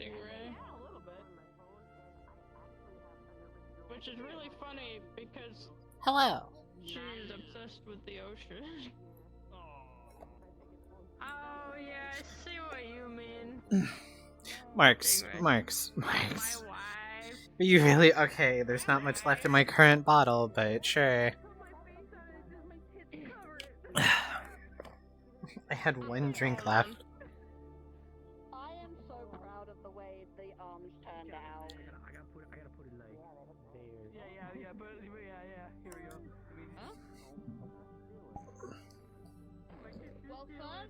Stingray. Which is really funny because Hello. she's obsessed with the ocean. Oh yeah, I see what you mean. Marks. Stingray. My wife. Are you really? Okay, there's not much left in my current bottle, but sure. I had one drink left. I am so proud of the way the arms turned out. I gotta put it like there. Yeah, but yeah, here we go. Huh? Well, first,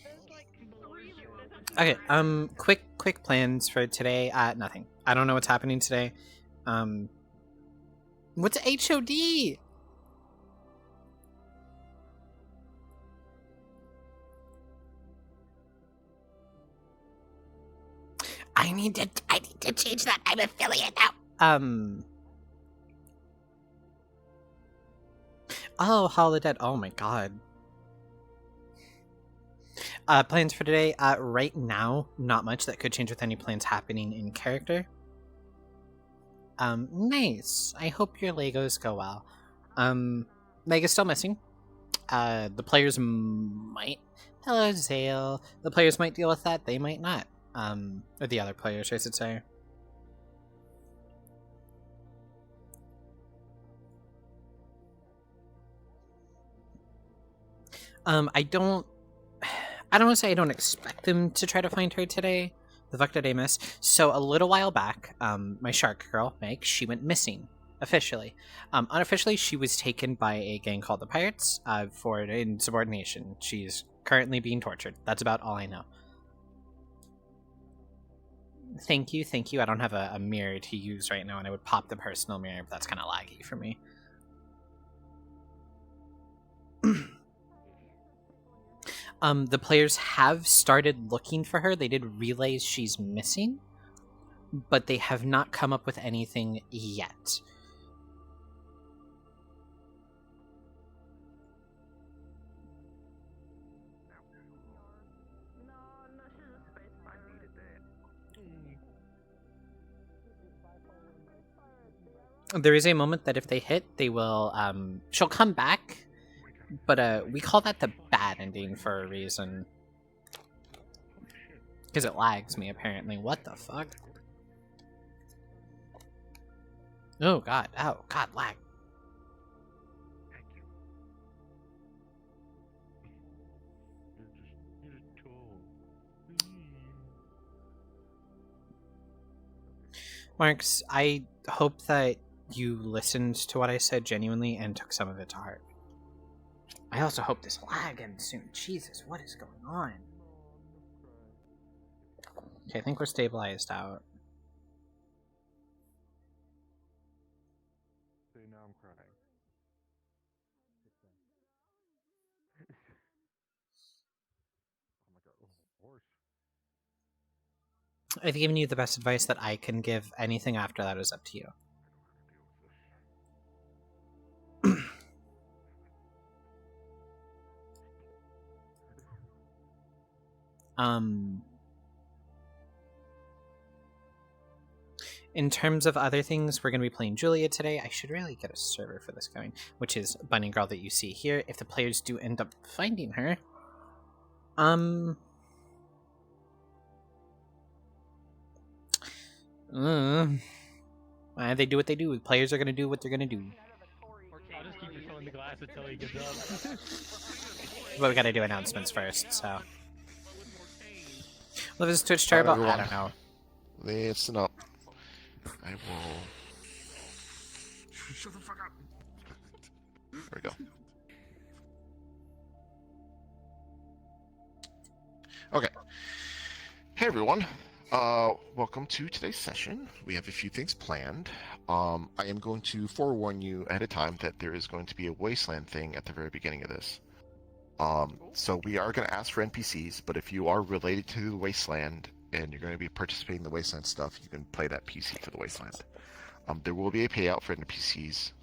there's like 3 Okay, quick plans for today. Nothing. I don't know what's happening today. What's HOD? I need to change that. I'm affiliate now. Oh, Hall of the Dead. Oh my god. Plans for today. Right now, not much. That could change with any plans happening in character. Nice. I hope your Legos go well. Meg is still missing. The players might. Hello, Zale. The players might deal with that. They might not. Or the other players, I should say. I don't want to say I don't expect them to try to find her today. The fuck did I miss? So a little while back, my shark girl, Meg, she went missing. Officially. Unofficially, she was taken by a gang called the Pirates for insubordination. She's currently being tortured. That's about all I know. Thank you. I don't have a mirror to use right now, and I would pop the personal mirror, but that's kind of laggy for me. The players have started looking for her. They did realize she's missing, but they have not come up with anything yet. There is a moment that if they hit, they will, she'll come back, but, we call that the bad ending for a reason. Because it lags me, apparently. What the fuck? Oh, God. Oh, God, lag. Marks, I hope that you listened to what I said genuinely and took some of it to heart. I also hope this lag ends soon. Jesus, what is going on? Okay, I think we're stabilized out. So now I'm crying. Oh my god, horse. I've given you the best advice that I can give. Anything after that is up to you. In terms of other things, we're going to be playing Julia today. I should really get a server for this going, which is Bunny Girl that you see here. If the players do end up finding her, they do what they do. Players are going to do what they're going to do. I'll just keep refilling the glass until he gives up. But we got to do announcements first, so. What is Twitch Turbo? I don't know. Listen up. I will. Shut the fuck up. There we go. Okay. Hey everyone. Welcome to today's session. We have a few things planned. I am going to forewarn you ahead of time that there is going to be a wasteland thing at the very beginning of this. So we are going to ask for NPCs, but if you are related to the wasteland and you're going to be participating in the wasteland stuff, you can play that PC for the wasteland. There will be a payout for NPCs,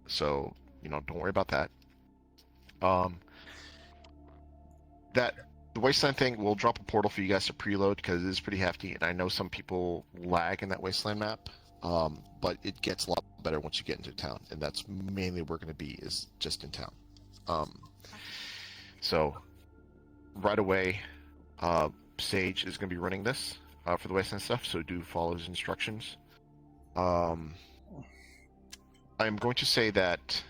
so don't worry about that. That the Wasteland thing, we'll drop a portal for you guys to preload because it is pretty hefty, and I know some people lag in that Wasteland map. But it gets a lot better once you get into town, and that's mainly where we're going to be, is just in town. So right away, Sage is going to be running this for the Wasteland stuff, so do follow his instructions. I'm going to say that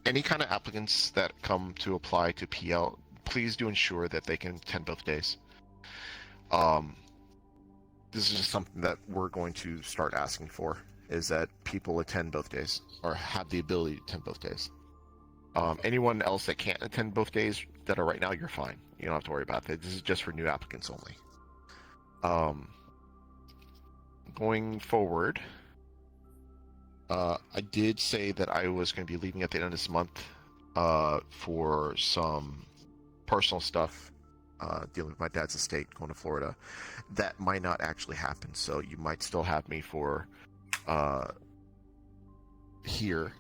any kind of applicants that come to apply to PL, please do ensure that they can attend both days. This is just something that we're going to start asking for, is that people attend both days or have the ability to attend both days. Anyone else that can't attend both days that are right now, you're fine. You don't have to worry about that. This is just for new applicants only. Going forward, I did say that I was going to be leaving at the end of this month for some personal stuff, dealing with my dad's estate, going to Florida. That might not actually happen, so you might still have me for here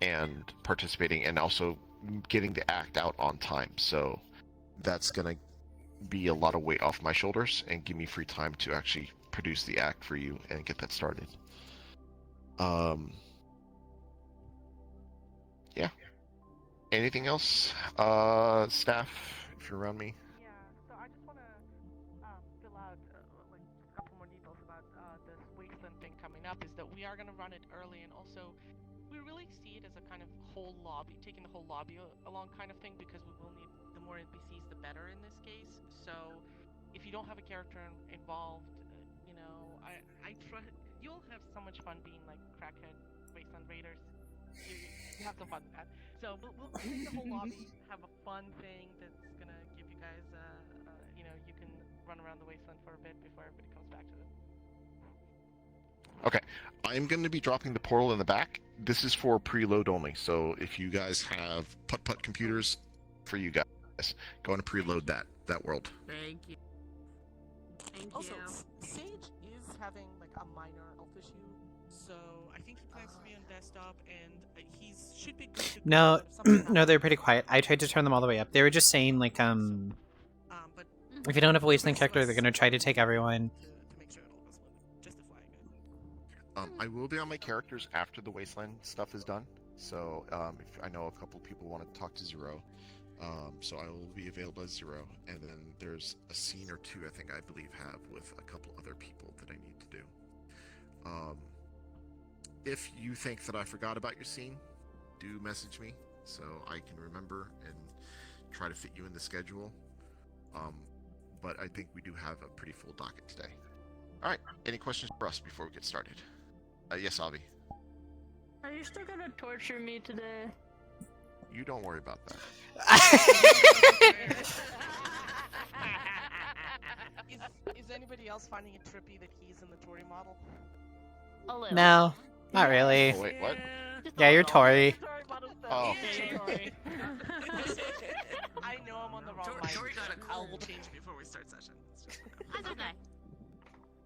and participating, and also getting the act out on time. So that's going to be a lot of weight off my shoulders and give me free time to actually produce the act for you and get that started. Yeah. Anything else? Staff, if you're around me. Yeah, so I just want to fill out like a couple more details about this Wasteland thing coming up. Is that we are going to run it early, and also we really see it as a kind of whole lobby, taking the whole lobby along kind of thing, because we will need the more NPCs, the better in this case. So if you don't have a character involved, you know, I trust you'll have so much fun being like crackhead Wasteland Raiders. You have some fun with that. So we'll take the whole lobby, have a fun thing that's gonna give you guys, you know, you can run around the Wasteland for a bit before everybody comes back to it. Okay, I'm going to be dropping the portal in the back. This is for preload only, so if you guys have putt-putt computers, for you guys, go and preload that world. Thank you. Thank Also, you. Sage is having like a minor health issue, so I think he plans to be on desktop, and he should be good to go. No, If something no, happens- they're pretty quiet. I tried to turn them all the way up. They were just saying, like, but if you don't have a Wasteland character, they're gonna try to take everyone. to make sure it all goes smooth. Just a flag. I will be on my characters after the Wasteland stuff is done. So if I know a couple people want to talk to Zero, so I will be available as Zero. And then there's a scene or two I believe have with a couple other people that I need to do. If you think that I forgot about your scene, do message me so I can remember and try to fit you in the schedule. But I think we do have a pretty full docket today. All right, any questions for us before we get started? Yes, Avi. Are you still gonna torture me today? You don't worry about that. Is anybody else finding it trippy that he's in the Tory model? A little. No, not really. Oh, wait, what? Yeah, you're Tori. Oh. I know I'm on the wrong mic. Tori got a I cool will change before we start session. That's okay.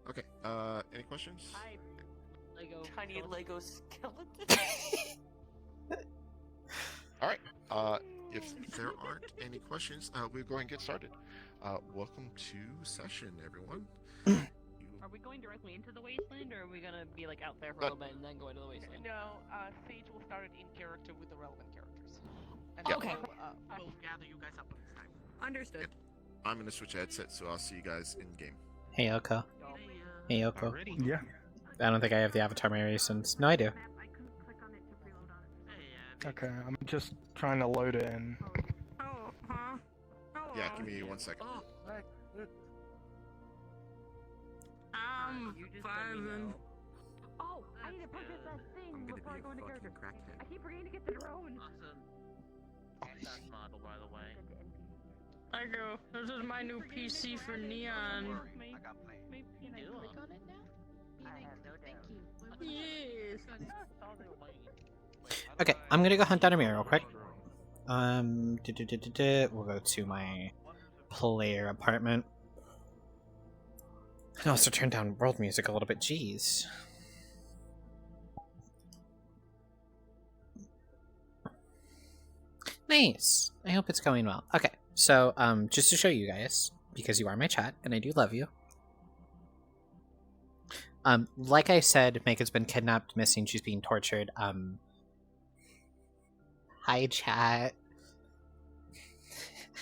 Okay, any questions? Lego. Tiny Lego skeleton. If there aren't any questions, we'll go ahead and get started. Welcome to session, everyone. Are we going directly into the Wasteland, or are we gonna be like out there for a little bit and then go into the Wasteland? No, Sage will start it in character with the relevant characters. And Yeah. Okay. We'll gather you guys up when it's time. Understood. I'm going to switch headset, so I'll see you guys in game. Hey, Yoko. Hey, Yoko. Already? Yeah. I don't think I have the avatar Mary since. No, I do. Okay, I'm just trying to load it in. Oh, huh? Oh, Yeah, give me 1 second. I'm fine. Oh, I need to purchase that thing before I go into character. I keep forgetting to get the drone. Awesome. Model, by the way. I go. This is my new PC for Neon. You do? Click on it now? Yes. Okay, I'm gonna go hunt down a mirror real quick. We'll go to my player apartment. And also turn down world music a little bit. Jeez. Nice. I hope it's going well. Okay, so just to show you guys, because you are my chat and I do love you. Like I said, Megan's been kidnapped, missing, she's being tortured. Hi chat.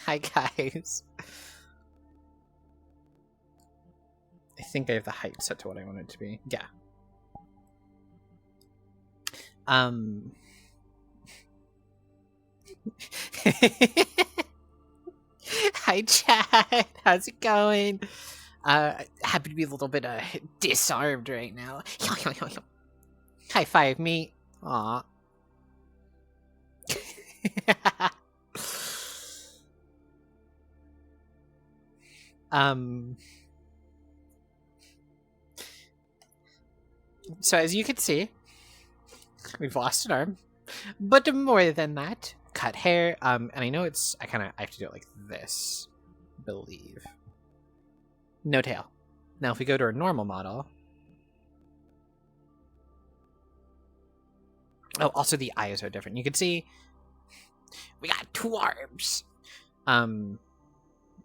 Hi guys. I think I have the height set to what I want it to be. Yeah. Hi chat. How's it going? Happy to be a little bit disarmed right now. High five me. Aw. So as you can see, we've lost an arm, but more than that, cut hair. And I know I have to do it like this, I believe. No tail. Now, if we go to our normal model, oh, also the eyes are different. You can see we got 2 arms,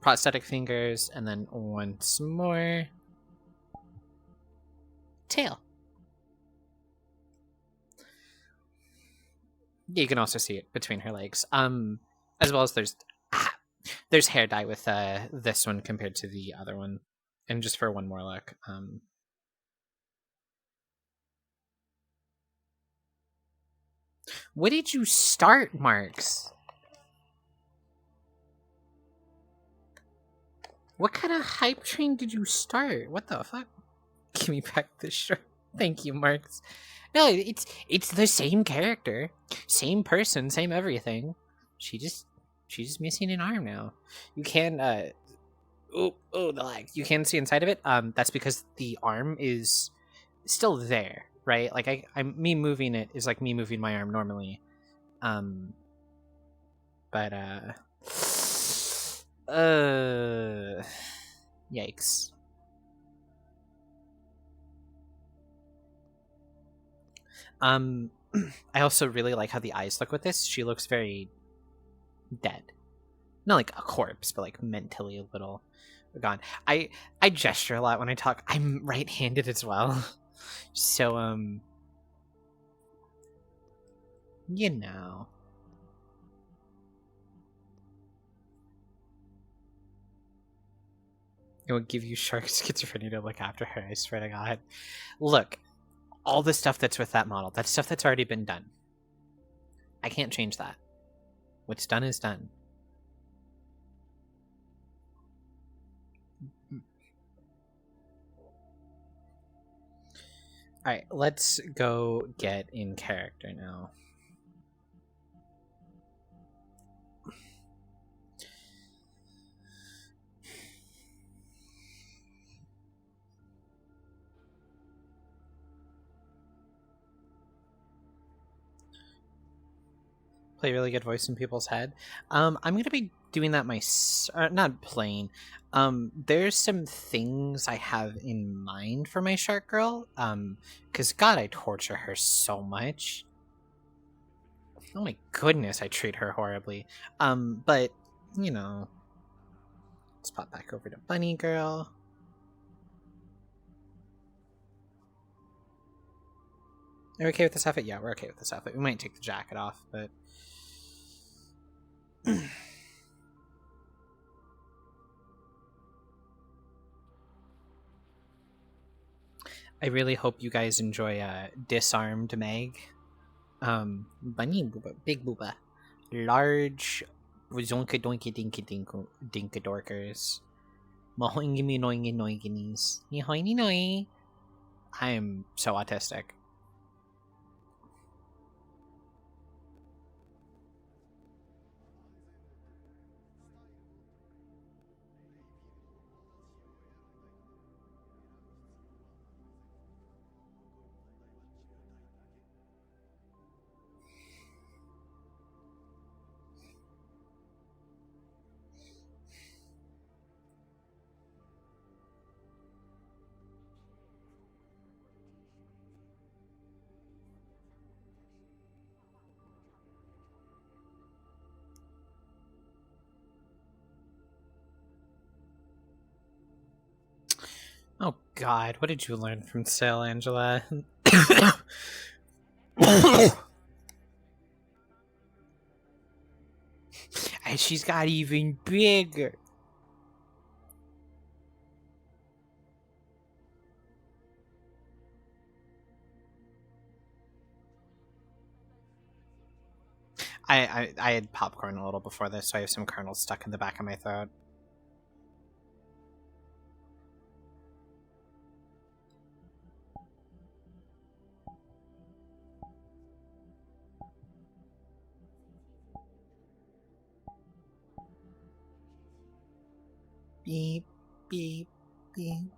prosthetic fingers, and then once more tail. You can also see it between her legs. As well as there's hair dye with this one compared to the other one. And just for one more look, what did you start, Marks? What kind of hype train did you start? What the fuck? Give me back this shirt. Thank you, Marks. No, it's the same character, same person, same everything. She's just missing an arm now. You can the leg. You can see inside of it. That's because the arm is still there, right? Like me moving it is like me moving my arm normally. But yikes. I also really like how the eyes look with this. She looks very dead. Not like a corpse, but like mentally a little gone. I gesture a lot when I talk. I'm right-handed as well. So, you know. It would give you shark schizophrenia to look after her, I swear to God. Look, all the stuff that's with that model, that's stuff that's already been done. I can't change that. What's done is done. Alright, let's go get in character now. Play a really good voice in people's head. I'm gonna be doing that not playing. There's some things I have in mind for my shark girl. Because God, I torture her so much. Oh my goodness, I treat her horribly. But you know, let's pop back over to Bunny Girl. Are we okay with this outfit? Yeah, we're okay with this outfit. We might take the jacket off, but I really hope you guys enjoy Disarmed Meg. Bunny Booba, Big Booba, Large Zonka Doinky Dinky Dinka Dorkers, Mahoingi me Noingy Noiginis, Nihoini Noi. I am so autistic. Oh God, what did you learn from Sail, Angela? And she's got even bigger. I had popcorn a little before this, so I have some kernels stuck in the back of my throat. Beep, beep, beep.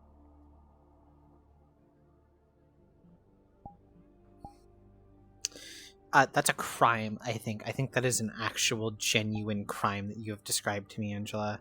That's a crime, I think. I think that is an actual, genuine crime that you have described to me, Angela.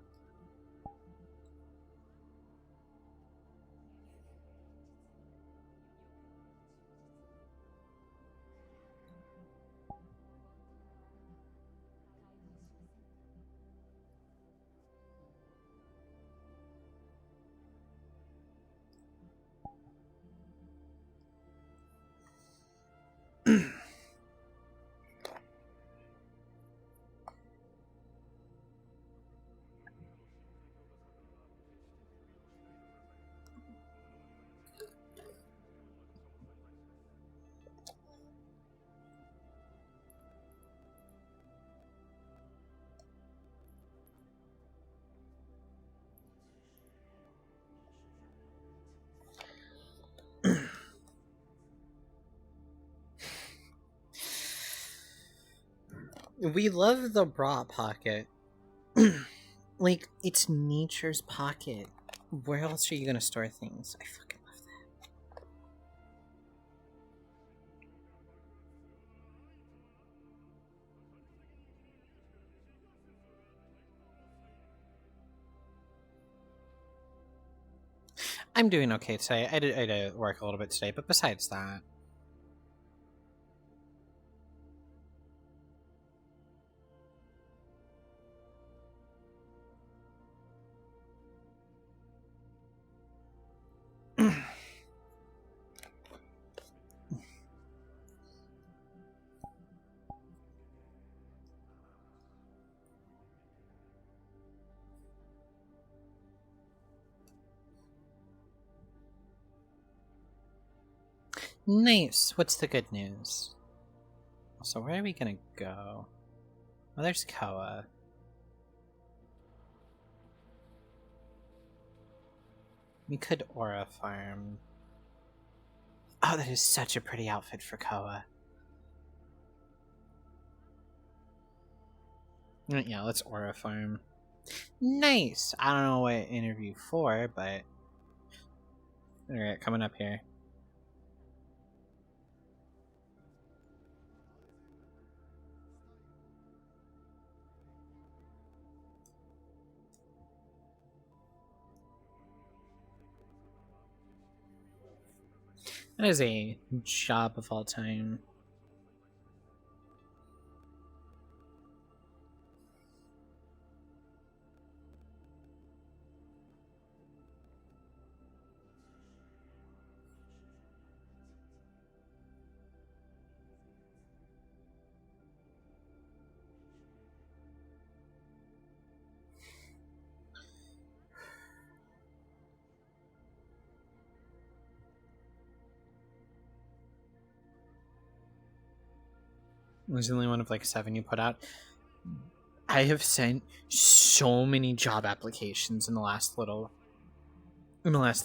We love the bra pocket. Like, it's nature's pocket. Where else are you gonna store things? I fucking love that. I'm doing okay today. I did work a little bit today, but besides that... Nice. What's the good news? So where are we gonna go? Well, there's Koa. We could Aura Farm. Oh, that is such a pretty outfit for Koa. Yeah, let's Aura Farm. Nice! I don't know what interview for, but... Alright, coming up here. That is a job of all time. It was the only one of like 7 you put out. I have sent so many job applications in the last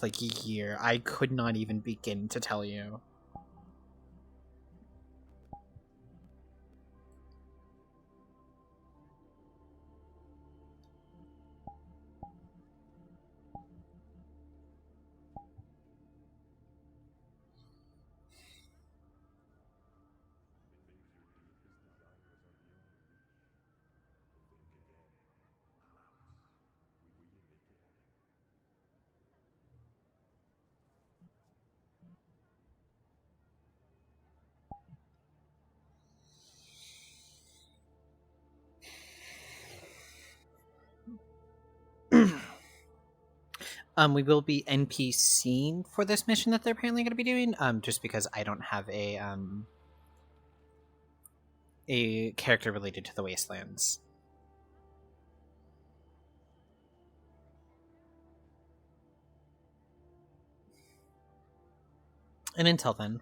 like year. I could not even begin to tell you. We will be NPCing for this mission that they're apparently going to be doing. Just because I don't have a character related to the Wastelands. And until then,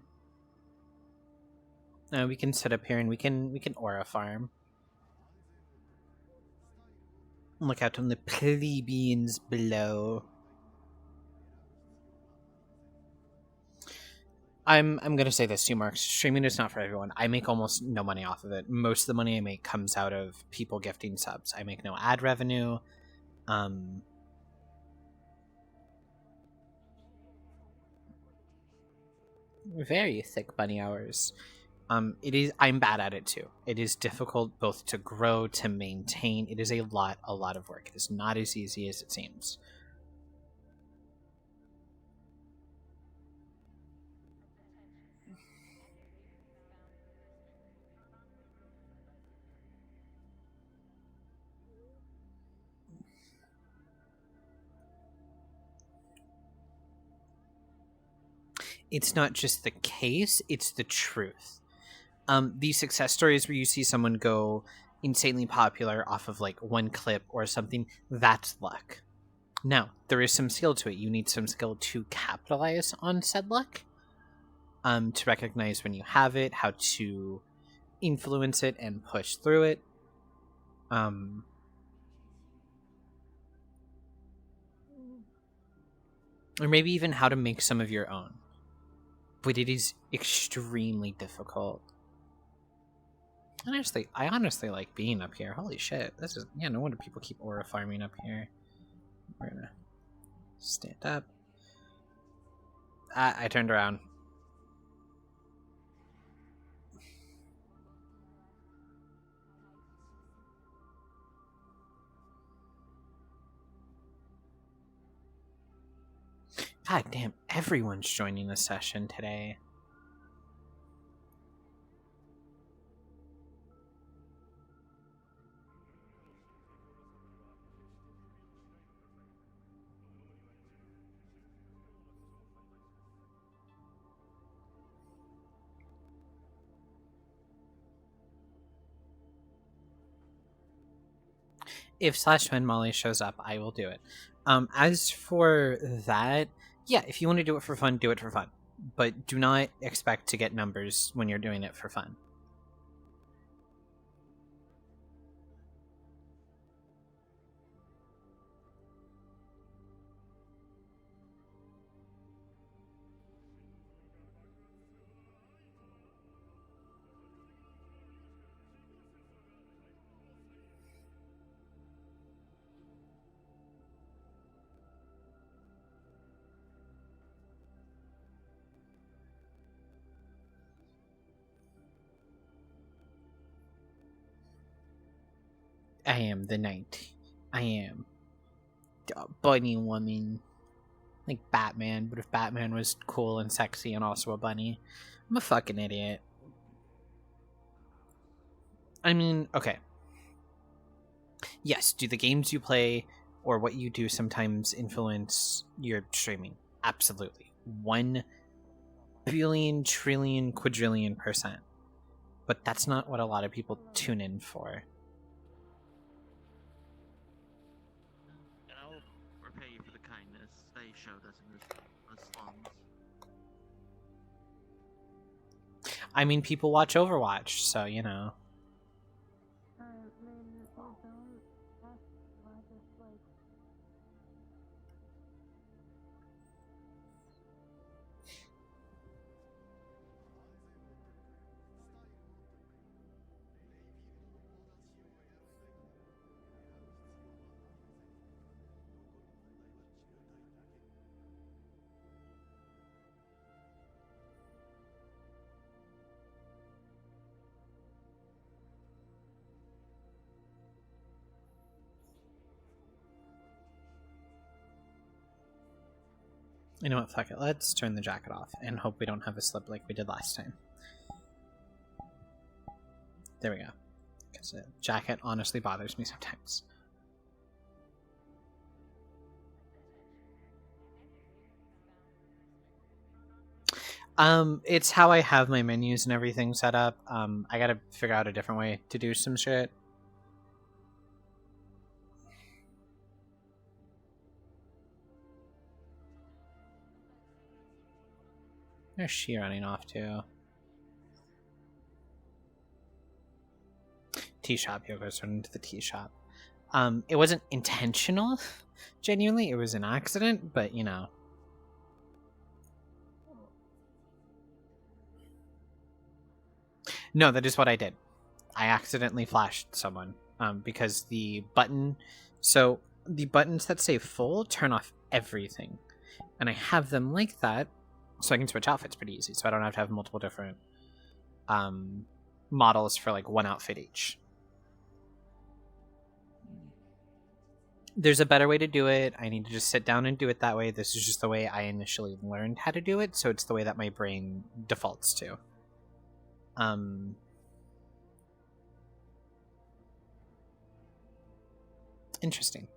we can sit up here and we can aura farm. Look out on the plebeians below. I'm gonna say this too, Mark. Streaming is not for everyone. I make almost no money off of it. Most of the money I make comes out of people gifting subs. I make no ad revenue. Very thick bunny hours. I'm bad at it too. It is difficult both to grow, to maintain. It is a lot of work. It is not as easy as it seems. It's not just the case, it's the truth. These success stories where you see someone go insanely popular off of like one clip or something, that's luck. Now, there is some skill to it. You need some skill to capitalize on said luck, to recognize when you have it, how to influence it and push through it. Or maybe even how to make some of your own. But it is extremely difficult. I honestly like being up here. Holy shit. This is... Yeah, no wonder people keep aura farming up here. We're gonna stand up. I turned around. God damn, everyone's joining the session today. If /when Molly shows up, I will do it. As for that, yeah, if you want to do it for fun, do it for fun. But do not expect to get numbers when you're doing it for fun. I am the knight. I am the bunny woman. Like Batman, but if Batman was cool and sexy and also a bunny. I'm a fucking idiot. I mean, okay. Yes, do the games you play or what you do sometimes influence your streaming? Absolutely. 1 billion, trillion, quadrillion %. But that's not what a lot of people tune in for. I mean, people watch Overwatch, so, you know. You know what, fuck it. Let's turn the jacket off and hope we don't have a slip like we did last time. There we go. Because the jacket honestly bothers me sometimes. It's how I have my menus and everything set up. I gotta figure out a different way to do some shit. Where's she running off to? Tea shop. Yoko's running to the tea shop. It wasn't intentional, genuinely. It was an accident, but you know. No, that is what I did. I accidentally flashed someone because the button. So the buttons that say full turn off everything, and I have them like that, so I can switch outfits pretty easy. So I don't have to have multiple different models for like one outfit each. There's a better way to do it. I need to just sit down and do it that way. This is just the way I initially learned how to do it, so it's the way that my brain defaults to. Interesting.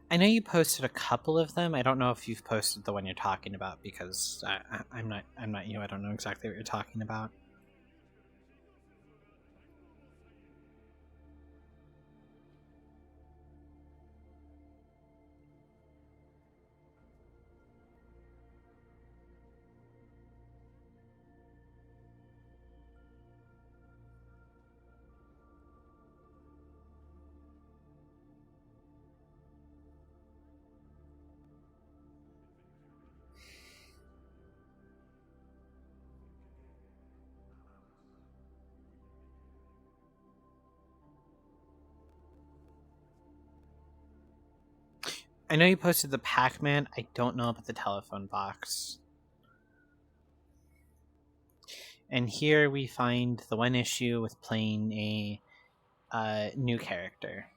I know you posted a couple of them. I don't know if you've posted the one you're talking about because I'm not you. I don't know exactly what you're talking about. I know you posted the Pac-Man. I don't know about the telephone box. And here we find the one issue with playing a new character.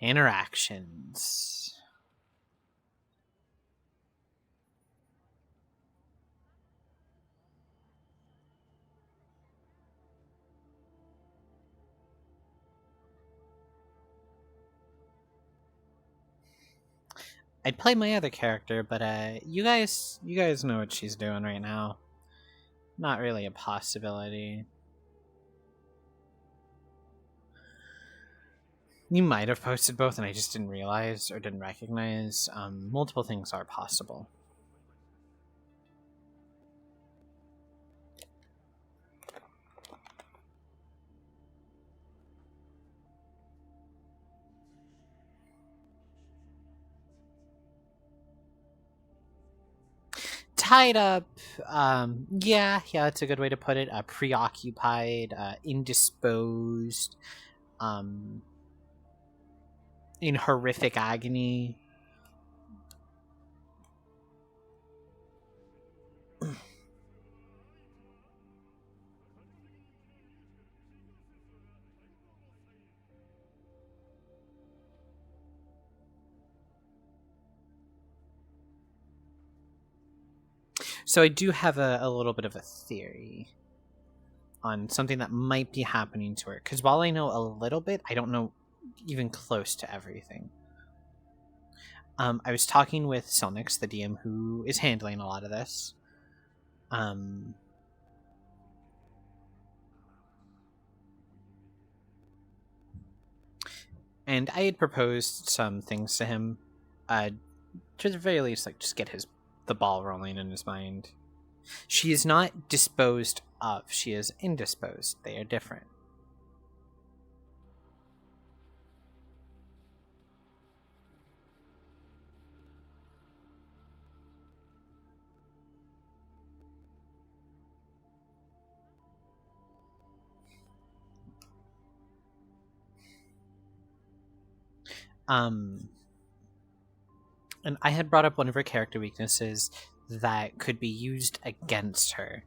Interactions. I'd play my other character, but you guys know what she's doing right now. Not really a possibility. You might have posted both and I just didn't realize or didn't recognize. Multiple things are possible. Tied up, yeah, that's a good way to put it. Preoccupied, indisposed, in horrific agony. So I do have a little bit of a theory on something that might be happening to her. Because while I know a little bit, I don't know even close to everything. I was talking with Silnix, the DM, who is handling a lot of this. And I had proposed some things to him, to the very least, like, just get the ball rolling in his mind. She is not disposed of, she is indisposed. They are different. And I had brought up one of her character weaknesses that could be used against her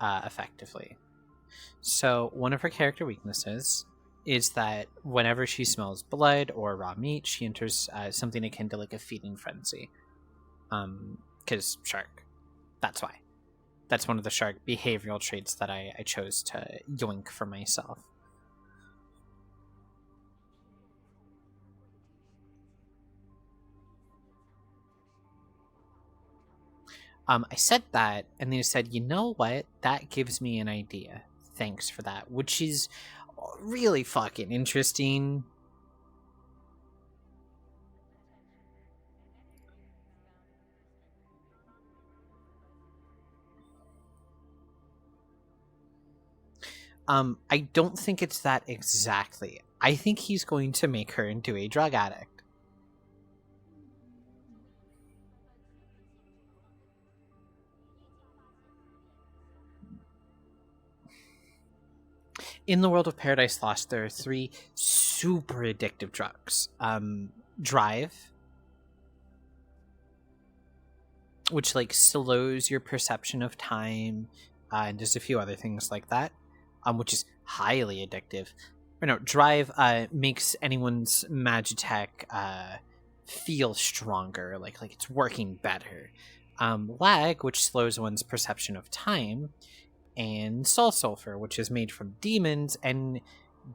effectively. So one of her character weaknesses is that whenever she smells blood or raw meat, she enters something akin to like a feeding frenzy. Because shark. That's why. That's one of the shark behavioral traits that I chose to yoink for myself. I said that, and they said, you know what? That gives me an idea. Thanks for that. Which is really fucking interesting. I don't think it's that exactly. I think he's going to make her into a drug addict. In the world of Paradise Lost, there are 3 super addictive drugs. Drive, which like slows your perception of time, and there's a few other things like that, which is highly addictive. Or no, Drive makes anyone's Magitech feel stronger, like it's working better. Lag, which slows one's perception of time, and Soul Sulfur, which is made from demons and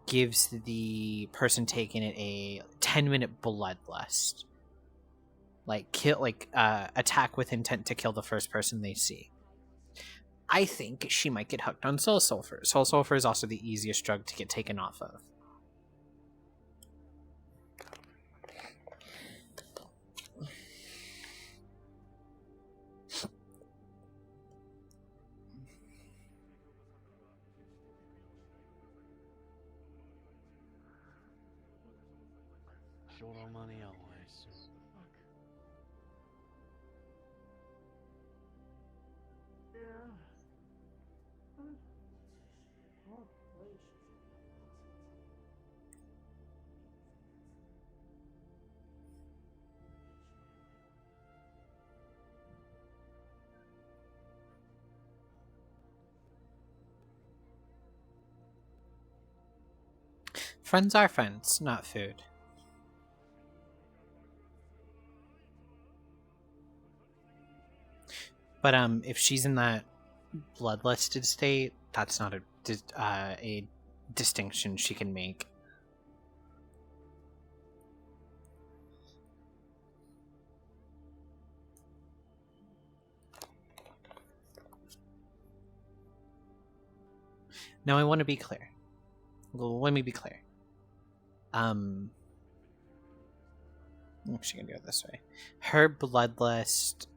gives the person taking it a 10-minute bloodlust. Attack with intent to kill the first person they see. I think she might get hooked on Soul Sulfur. Soul Sulfur is also the easiest drug to get taken off of. Short on money always. Friends are friends, not food. But if she's in that bloodlusted state, that's not a distinction she can make. Now I want to be clear. Well, let me be clear. I'm actually gonna go this way. Her bloodlust,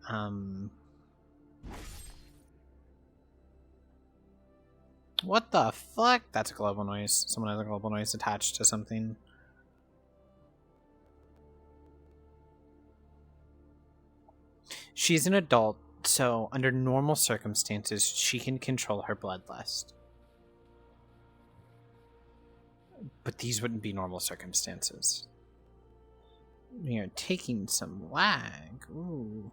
what the fuck? That's a global noise. Someone has a global noise attached to something. She's an adult, so under normal circumstances, she can control her bloodlust. But these wouldn't be normal circumstances. We are taking some lag. Ooh.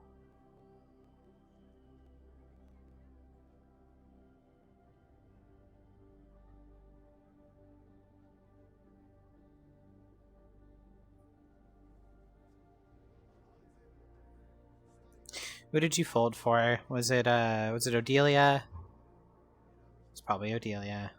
Who did you fold for? Was it Odelia? It's probably Odelia.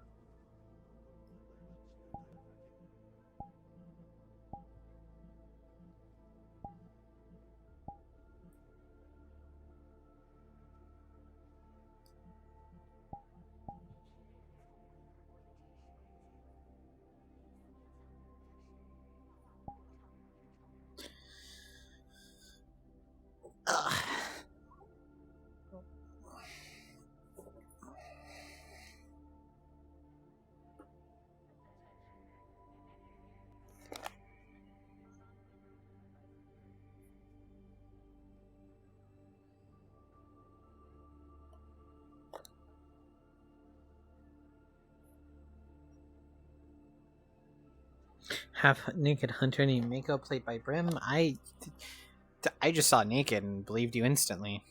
Ugh. half naked hunter named Mako played by Brim. I just saw naked and believed you instantly.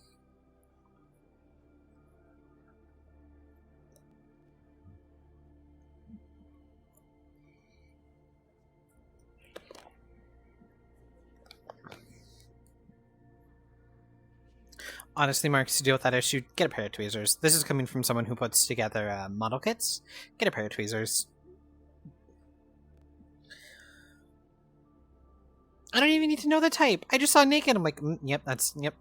Honestly, Mark, to deal with that issue, get a pair of tweezers. This is coming from someone who puts together model kits. Get a pair of tweezers. I don't even need to know the type. I just saw naked. I'm like, yep, that's, yep.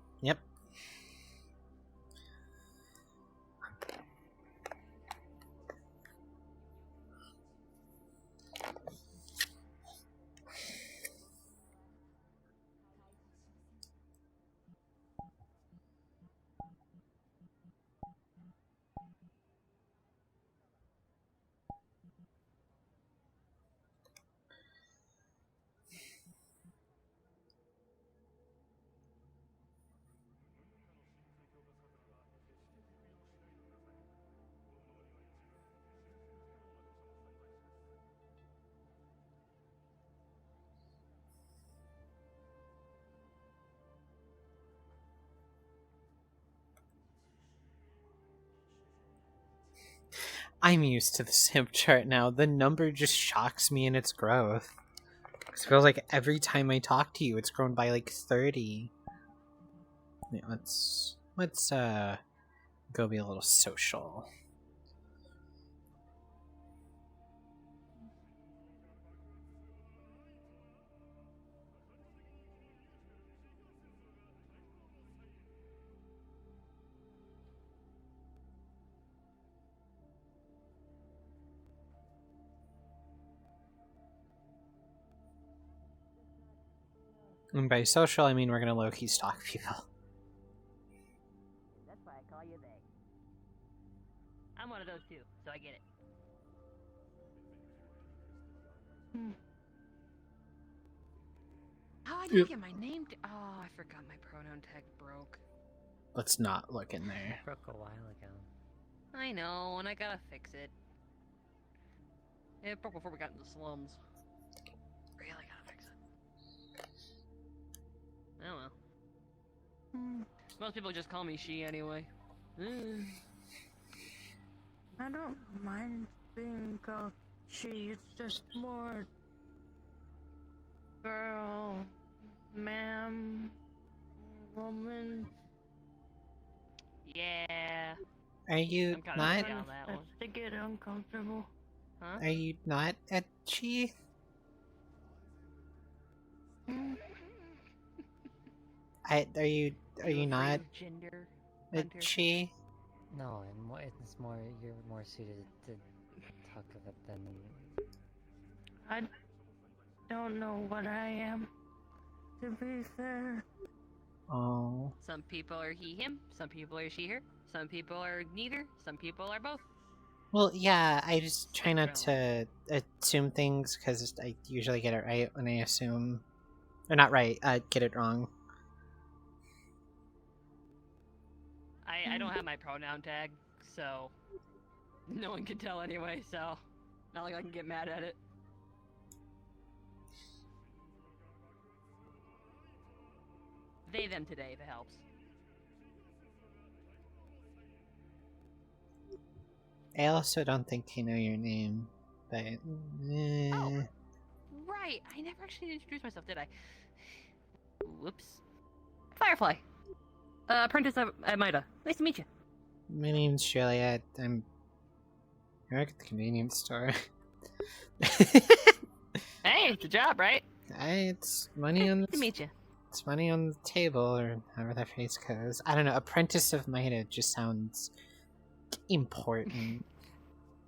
I'm used to the simp chart now. The number just shocks me in its growth. It feels like every time I talk to you, it's grown by like 30. Yeah, let's go be a little social. And by social, I mean we're gonna low-key stalk people. That's why I call you they. I'm one of those too, so I get it. How I didn't get my name? Oh, I forgot my pronoun tag broke. Let's not look in there. Broke a while ago. I know, and I gotta fix it. It broke before we got into the slums. Really gotta fix it. Oh well. Most people just call me she anyway. I don't mind being called she, it's just more girl, ma'am, woman. Yeah. Are you I'm kinda not? down that one. To get uncomfortable. Huh? Are you not etchy? Are you not Gender. etchy? No, it's more. You're more suited to talk of it than. I don't know what I am, to be fair. Oh. Some people are he, him. Some people are she, her. Some people are neither. Some people are both. Well, yeah, I just try not to assume things because I usually get it right when I assume. Or not right, get it wrong. I don't have my pronoun tag, so no one can tell anyway, so not like I can get mad at it. They, them today, if it helps. I also don't think I know your name, but... Oh, right, I never actually introduced myself, did I? Whoops. Firefly. Apprentice at Mida. Nice to meet you. My name's Juliet. I work at the convenience store. Hey, it's a job, right? It's money on Nice to meet you. It's money on the table, or however that phrase goes. I don't know. Apprentice of Mida just sounds important.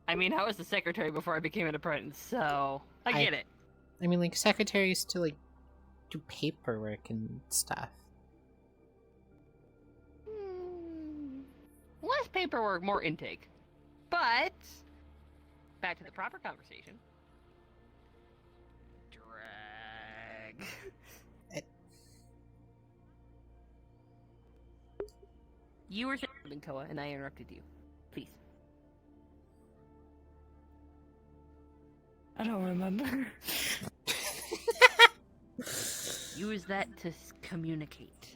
I mean, I was the secretary before I became an apprentice, so I get it. I mean, like, secretaries to, like, do paperwork and stuff. Less paperwork, more intake. But back to the proper conversation. Drag. You were saying, Koa, and I interrupted you. Please. I don't remember. Use that to communicate.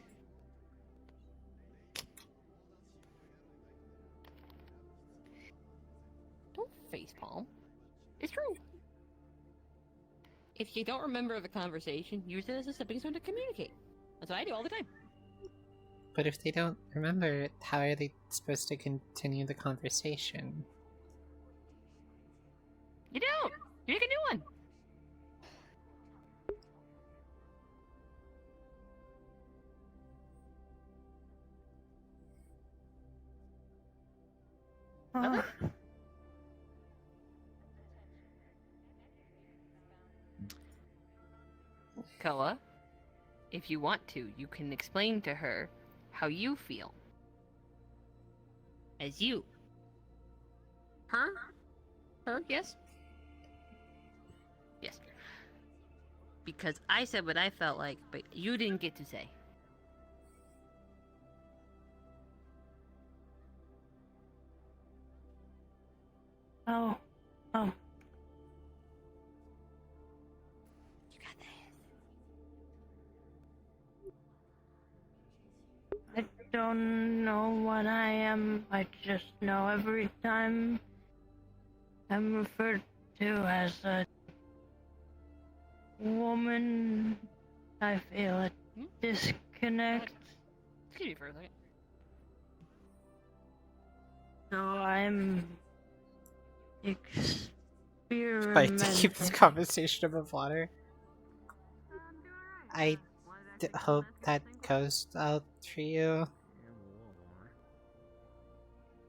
Don't facepalm. It's true. If you don't remember the conversation, use it as a stepping stone to communicate. That's what I do all the time. But if they don't remember it, how are they supposed to continue the conversation? You don't! You make a new one! Koa, if you want to, you can explain to her how you feel. As you. Her? Her, yes? Yes. Because I said what I felt like, but you didn't get to say. Oh. You got this. I don't know what I am. I just know every time I'm referred to as a woman, I feel a disconnect. Excuse me for a second. So I'm Like, to keep this experimenting. conversation above water. I hope that goes out for you.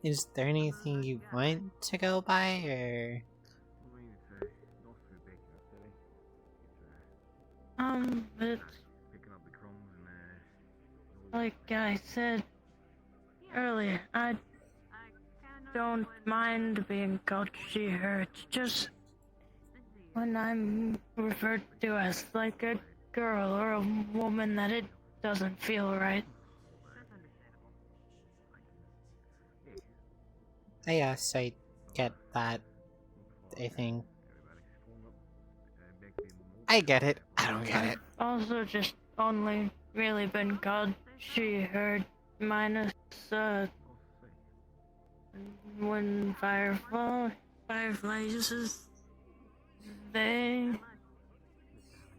Is there anything you want to go by, or...? But like I said earlier, I don't mind being called she, her. It's just when I'm referred to as like a girl or a woman that it doesn't feel right. Yes, I get that. I think. I get it. I don't get it. Also just only really been called she, her, minus, when Firefly uses they,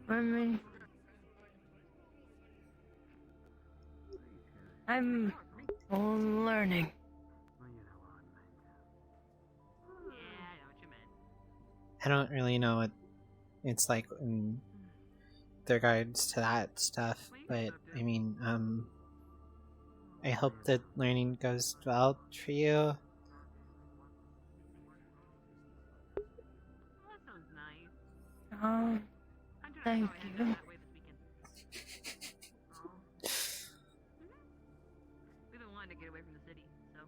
me. I'm learning. I don't really know what it's like in regards to that stuff, but I mean, I hope that learning goes well for you. Oh, thank you. We've been wanting to get away from the city, so.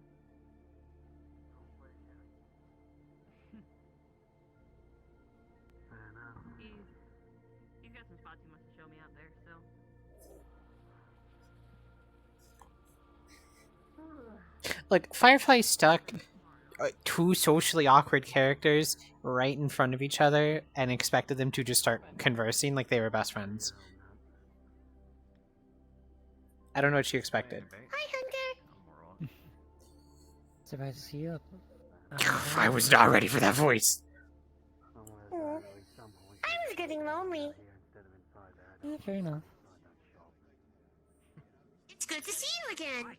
He's got some spots he wants to show me out there, so. Look, Firefly stuck two socially awkward characters right in front of each other and expected them to just start conversing like they were best friends. I don't know what she expected. Hi, Hunter. Surprised to see you up. I was not ready for that voice. I was getting lonely. Yeah, fair enough. It's good to see you again.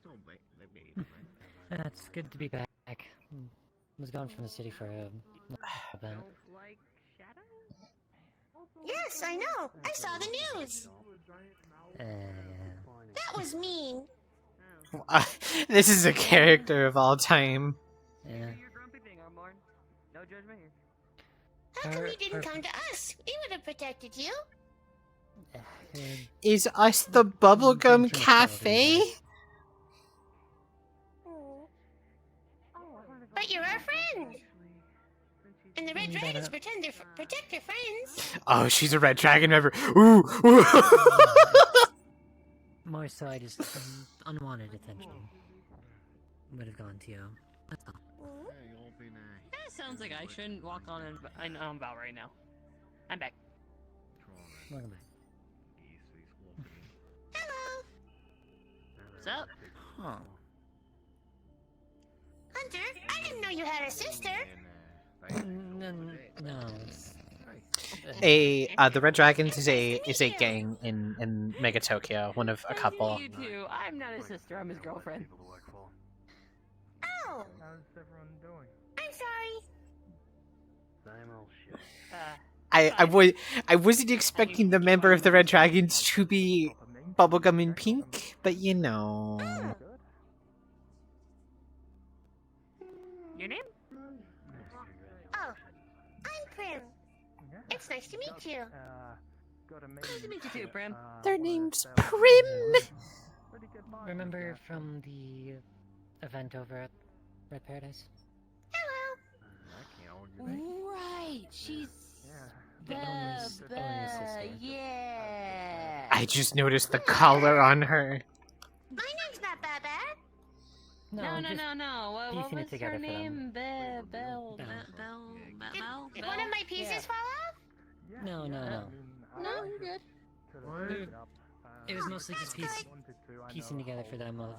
It's good to be back. Was gone from the city for a bit. Yes, I know. I saw the news. That was mean. This is a character of all time. Yeah. No judgment here. How come you didn't come to us? We would have protected you. Is us the Bubblegum Cafe? But you're our friend. And the Red Dragons pretend to protect their friends. Oh, she's a red dragon member. Ooh. Ooh. More so, I just unwanted attention would have gone to you. That's all. That sounds like I shouldn't walk on and Val right now. I'm back. Welcome back. What's up? Huh. Hunter, I didn't know you had a sister. No. The Red Dragons is a gang in Mega Tokyo, one of a couple. You too. I'm not his sister. I'm his girlfriend. Oh, How's everyone doing? I'm sorry. Same old shit. I wasn't expecting the member of the Red Dragons to be bubblegum in pink, but you know. Your name? Oh, I'm Prim. It's nice to meet you. Nice to meet you too, Prim. Their name's Prim. Remember from the event over at Red Paradise? Right. She's The owner's sister. yeah. I just noticed the collar on her. My name's not Baba. No. What piecing it was together her for them. name? Bell. Did one of my pieces fall off? No. No, you're good. It was mostly just piecing together for them of.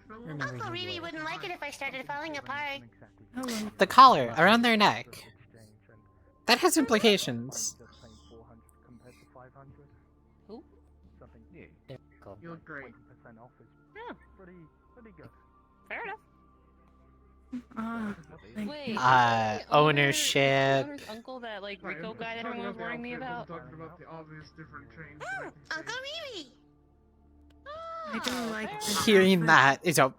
Remember Uncle you Riri were- wouldn't like it if I started falling apart. The collar around their neck. That has implications. Who? They're cool. You're great. Yeah. Pretty good. Fair enough. Wait. Wait. Ownership. Owner's uncle, that like Rico guy that everyone was warning me about. Talking about the obvious different trains. Uncle Riri. I don't like this. Hearing that is a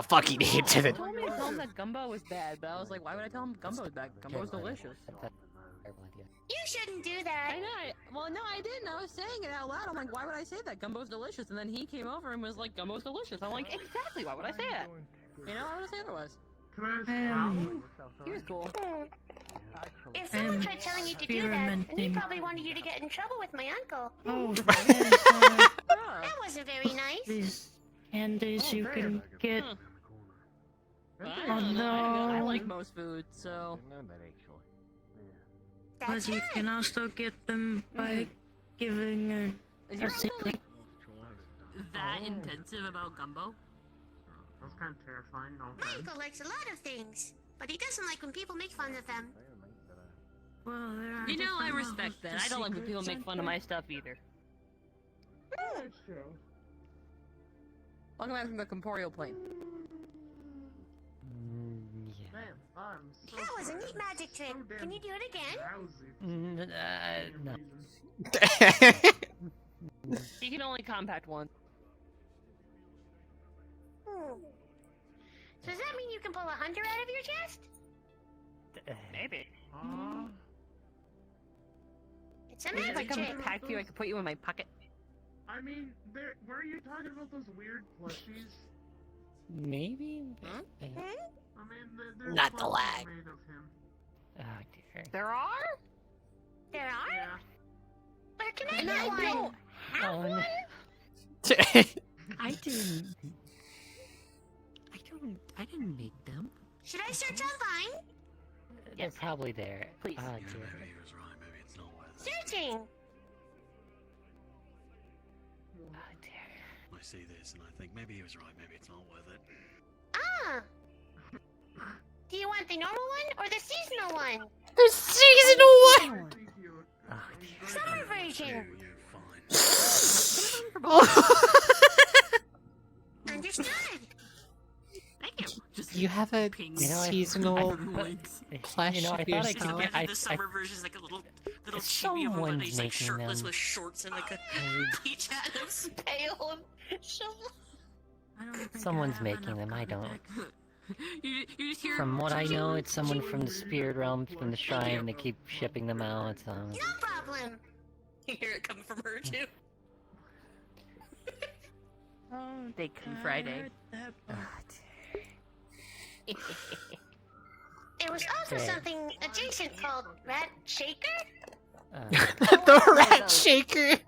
fucking hit to He the. told me to tell him that gumbo was bad, but I was like, why would I tell him gumbo was bad? Gumbo was delicious. Terrible idea. You shouldn't do that. I know. Well, no, I didn't. I was saying it out loud. I'm like, why would I say that? Gumbo's delicious. And then he came over and was like, gumbo's delicious. I'm like, exactly. Why would I say that? You know, why would I say otherwise? He was cool. If someone tried telling you to do that, then he probably wanted you to get in trouble with my uncle. Oh, Ah. that wasn't very nice. These candies you can get. I don't know. I like most food, so. But you can also get them by giving Is a your uncle sibling. that intensive about gumbo? That's kind of terrifying. No My uncle likes a lot of things, but he doesn't like when people make fun of them. Well, there are You know, I different respect levels that. to I don't like when people secrets, make fun of aren't my stuff either. That's true. Welcome back from the corporeal plane. Yeah. Man, I'm so That was a neat magic trick. Can you do it again? No. You can only compact one. So does that mean you can pull a hunter out of your chest? Maybe. It's a Maybe if I magic come trick. pack you, I could put you in my pocket. I mean, were you talking about those weird plushies? Maybe? Huh? I mean, there's Not the plushies lag. made of him. Oh dear. There are? There are? Yeah. Where can I And get I one? don't have Oh, no. one? I didn't make them. Should I search online? They're probably there. Please. Oh Maybe dear. he was right, maybe it's not worth it. Searching. Oh, dear. I see this and I think maybe he was right, maybe it's not worth it. Ah. Do you want the normal one or the seasonal one? The seasonal one. Pretty cute. Oh dear. Summer version. Fine. Understood. Thank you. Just You have a pink. You know, seasonal I plush you know, I of thought I yourself. could. The summer version is like a little chibi of him, and Someone's he's like making shirtless them. with shorts and like a peach hat and a pail and shovel. I don't think I Someone's have making enough them. I don't. context. You just hear. From what I know, it's someone from the spirit realm, from the shrine. They keep shipping them out. So. No problem. You hear it coming from her too. Oh, They come I Friday. heard that Oh, part. There was also Okay. something adjacent called Rat Shaker. The rat shaker. What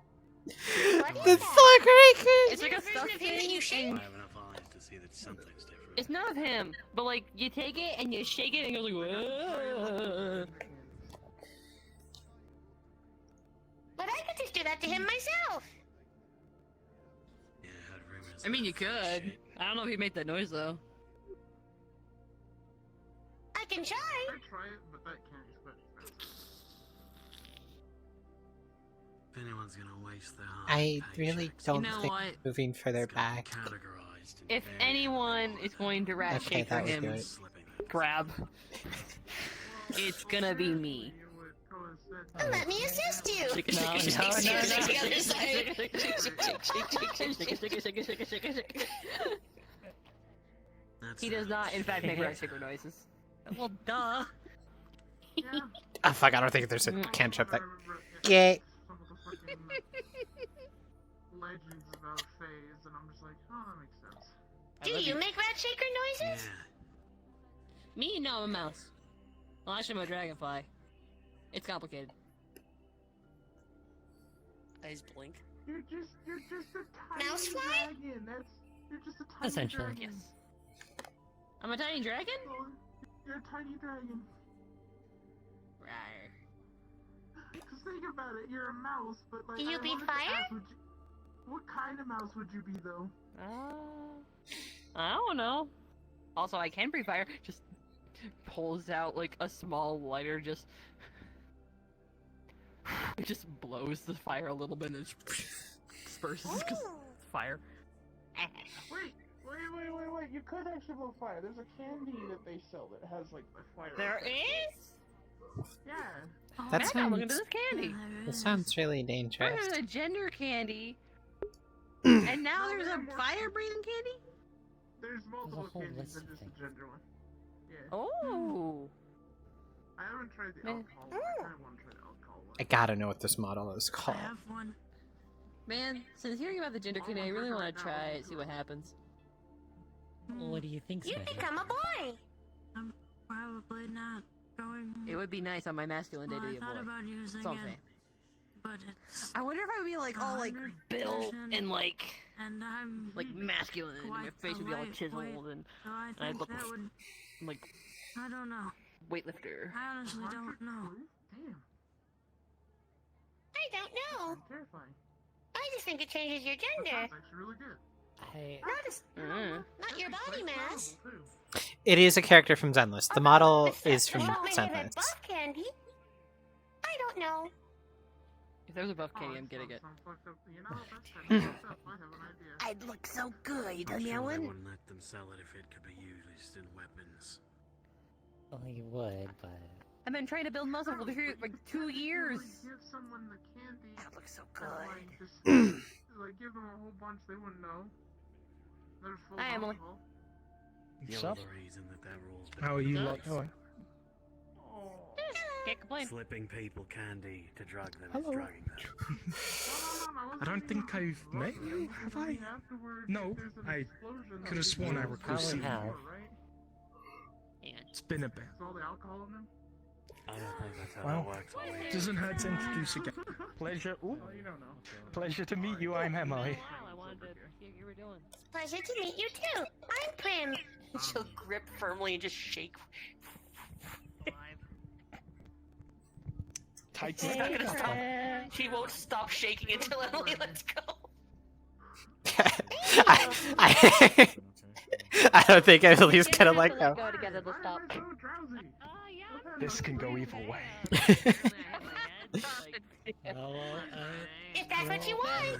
The is that? thug raker. It's like a Version stuffed of him that you shake? thing. I have enough eyes to see that something's different. It's not of him, but like you take it and you shake it and it goes like. "Whoa." But I could just do that to him myself. Yeah, I heard rumors I mean, you could. I don't know if you make that noise though. I can try. I try it, but that candy's quite expensive. If anyone's gonna waste their hard I really paychecks, don't know think what? moving further it's gotta be back. categorized in If very anyone is going to rat Okay, shake for that would him, do it. slipping that. grab. It's gonna be me. You would coincide. Let me assist you. Shake Shake it, shake it, shake it, shake the other side. That's He does not, in fact, make rat shaker noises. Well, duh. Yeah. Oh fuck! I don't think there's a Well, cantrip that. I remember Yay. some of the fucking legends about Fays, and I'm just like, oh, that makes sense. Do you make rat shaker Yeah. noises? Me? No, I'm a mouse. Well, actually, I'm a dragonfly. It's complicated. Eyes blink. You're just a tiny Mousefly? dragon. You're just a tiny Essentially. dragon. Yes. I'm a tiny dragon? Oh, you're a tiny dragon. Rawr. Just think about it. You're a mouse, but like. Do you I breathe wanted to fire? ask, what kind of mouse would you be, though? I don't know. Also, I can breathe fire. Just pulls out like a small lighter, just it just blows the fire a little bit and it disperses because Ooh. it's fire. Wait. You could actually blow fire. There's a candy that they sell that has like the fire. There effect. is. Yeah. That Yeah, sounds. look into this candy. That sounds really dangerous. There's a gender candy, and now No, there's there a are more fire-breathing candy. There's multiple whole candies list than of just things. a gender one. Yeah. Oh. I haven't tried the Man. alcohol one. I kind of want to try the alcohol one. I gotta know what this model is I called. have one. Man, since hearing about the gender candy, I really want to try it, see what happens. What do you think, You Special? become a boy. I'm probably not going. It would be nice on my masculine day Well, to I be a thought boy. about using That's all I'm it, saying. but it's I wonder if I would be like all like 100%, built and like and I'm masculine, and my quite face would be all lightweight, chiseled and so I I'd think look that would. like I don't know. weightlifter. I honestly don't know. Damn. I don't know. Terrifying. I just think it changes your That gender. sounds actually really good. Not your body mass. It is a character from Zenless. The model is from Well, maybe that Zenless. buff candy. I don't know. If there's a buff Oh, candy, that I'm getting sounds it. some fucked up. You know, that's kind of fucked up. I have an idea. I'd look so good I'm on sure that they one. wouldn't let them sell it if it could be used in weapons. Well, you would, but I've been trying to build muscle for like 2 years. Like, give someone the candy. That looks so and, good. like, just, like, give them a whole bunch. They wouldn't know. They're full Hi, of Emily. alcohol. The Sup? only reason that rule's been How are you put in lot place. going? Can't complain. Slipping people candy to drug them Hello. is drugging them. I don't think I've met you, have I? No, I could have sworn I recall Probably seeing have. you. It's been a bit. Is all the alcohol in them? I don't think that's how Well, that works. Ollie. doesn't hurt to introduce again. Pleasure. Ooh, Oh, you don't know. pleasure to meet you. I'm Emily. Wow, I wanted to see what you were doing. Pleasure to meet you too. I'm Prim. She'll grip firmly and just shake. Tight. She's not gonna stop. She won't stop shaking until Emily lets go. I don't think Emily's gonna let go. Go together to stop. Why am I so drowsy? This can go either way. If that's what you want.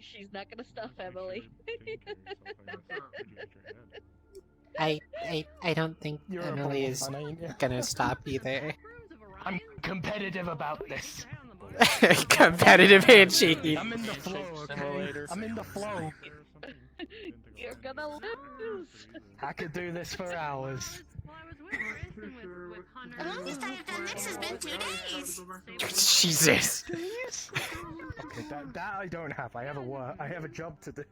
She's not gonna stop Emily. I don't think You're a Emily ball is fun, ain't you? gonna stop either. I'm competitive about this. Competitive handshaking. I'm in the flow, okay? I'm in the flow. You're gonna lose. I could do this for hours. The longest I've done this has been 2 days. Jesus. Okay, that I don't have. I have a work. I have a job to do.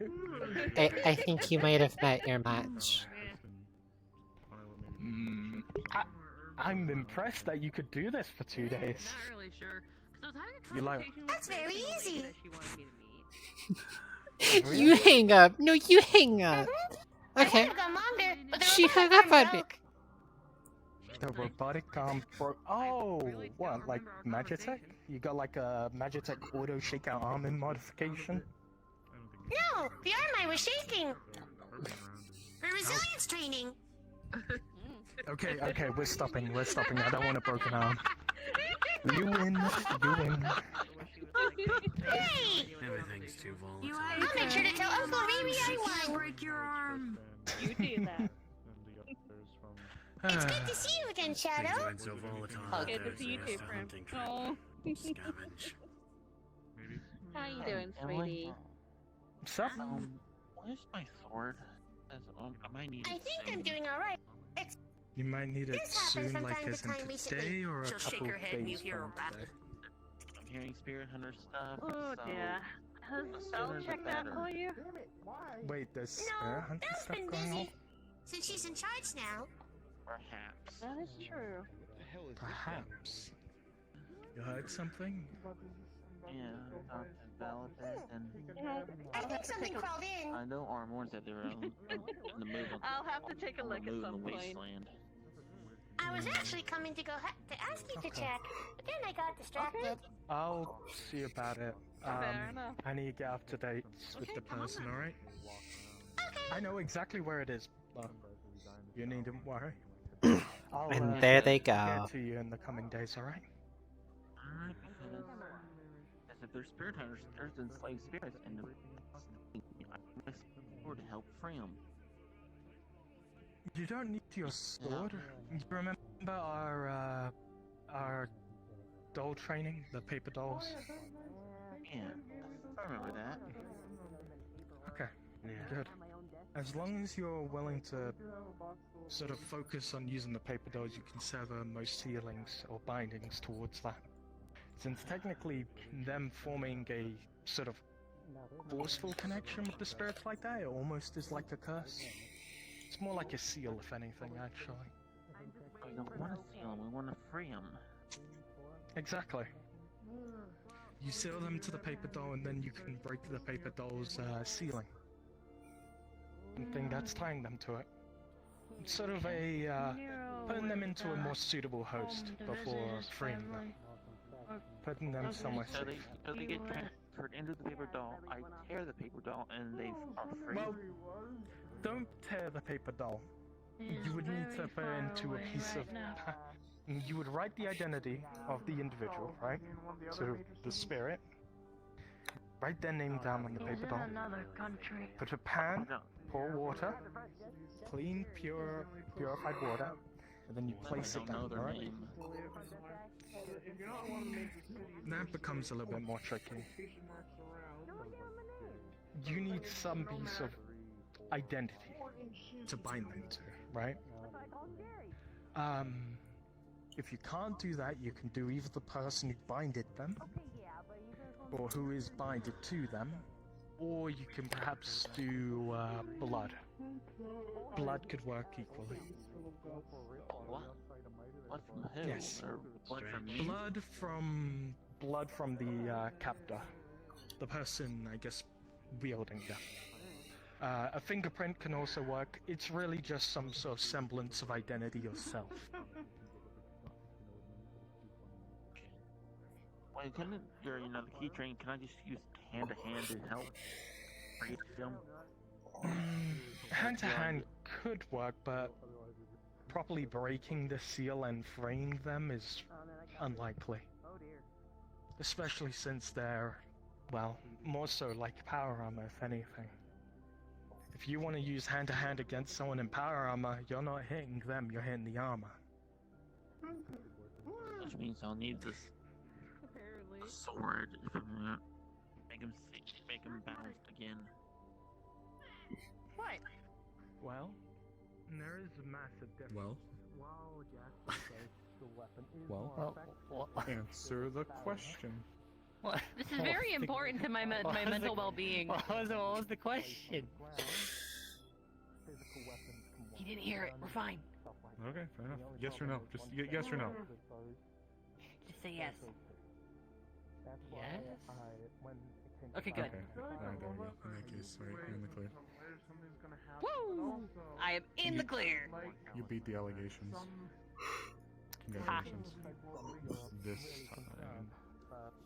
I think you might have met your match. I'm impressed that you could do this for 2 days. Not really sure. So I was having a You like- conversation That's with very her easy. that she wanted me to meet. You hang up. No, you hang up. I would Okay. have gone longer, but the She robotic hung up arm on me. broke. The robotic arm broke. Oh, what? Like Magitech? You got like a Magitech auto shakeout arm in modification? No, the arm I was shaking. For resilience training. Okay, we're stopping. I don't want a broken arm. You win. Hey! Everything's too volatile. I'll make sure to tell Uncle Riri I won. Break your arm. You do that. It's good to see you again, Shadow. Things went so volatile. Good to there's see you just too, a friend. hunting trip. Oh. Scavenge. How you doing, sweetie? What's up? Where's my sword? I might need I it think soon. I'm doing all right. You might need it This happened soon, from like time to as in time recently. today or a She'll shake couple her of head and you days hear a from rattle. today. I'm hearing spirit hunter stuff. Oh so dear. Has the Belle sooner the checked that better. for you? Wait, there's spirit No, hunting Belle's stuff been going on? busy. Since she's in charge now. Perhaps. That is true. Perhaps. You heard something? Yeah, talked to Bella a bit, and I think something crawled in. I know Armor said they were in the move. I'll have to take a on look the at move some in the point. wasteland. I was actually coming to ask you to check, but then I got distracted. I'll see about it. Fair enough. I need to get up to date with the person, alright? Okay. I know exactly where it is, but you needn't worry. I'll, And there they go. Get to you in the coming days, alright? Alright, because as if they're spirit hunters, there's enslaved spirits, and I must sword to help free them. You don't need your sword. You remember our doll training, the paper dolls? Yeah, I remember that. Okay, good. As long as you're willing to sort of focus on using the paper dolls, you can sever most sealings or bindings towards that. Since technically them forming a sort of forceful connection with the spirits like that, it almost is like a curse. It's more like a seal, if anything, actually. We don't want to seal them, we want to free them. Exactly. You seal them to the paper doll, and then you can break the paper doll's sealing. And thing that's tying them to it. It's sort of a putting them into a more suitable host before freeing them. Putting them somewhere So safe. they get transferred into the paper doll, I tear the paper doll, and they are free. Well, don't tear the paper doll. You would need to put it into a piece of... You would write the identity of the individual, right? So, the spirit. Write their name down on the He's paper in doll. another country. Put a pan, pour water, clean, purified water, and then you place it down, alright? That becomes a little bit more tricky. You need some piece of identity to bind them to, right? If you can't do that, you can do either the person who binded them, or who is binded to them, or you can perhaps do blood. Blood could work equally. What? Blood from who? Yes. Or blood from me? Blood from the captor, the person, I guess, wielding them. A fingerprint can also work. It's really just some sort of semblance of identity yourself. Wait, couldn't your, the key train, can I just use hand to hand to help free them? Hand to hand could work, but properly breaking the seal and freeing them is unlikely. Especially since they're, well, more so like power armor, if anything. If you want to use hand to hand against someone in power armor, you're not hitting them, you're hitting the armor. Which means I'll need this sword if I'm gonna make him bounce again. What? Well, there is a massive difference. Well? Well, answer the question. What? This is very important to my mental well-being. What was the question? He didn't hear it. We're fine. Okay, fair enough. Yes or no? Just yes or no. Just say yes. Yes? Okay, good. Okay. Alright, there we go. In that case, alright, you're in the clear. Woo! I am in the clear. You beat the allegations. Congratulations. This time.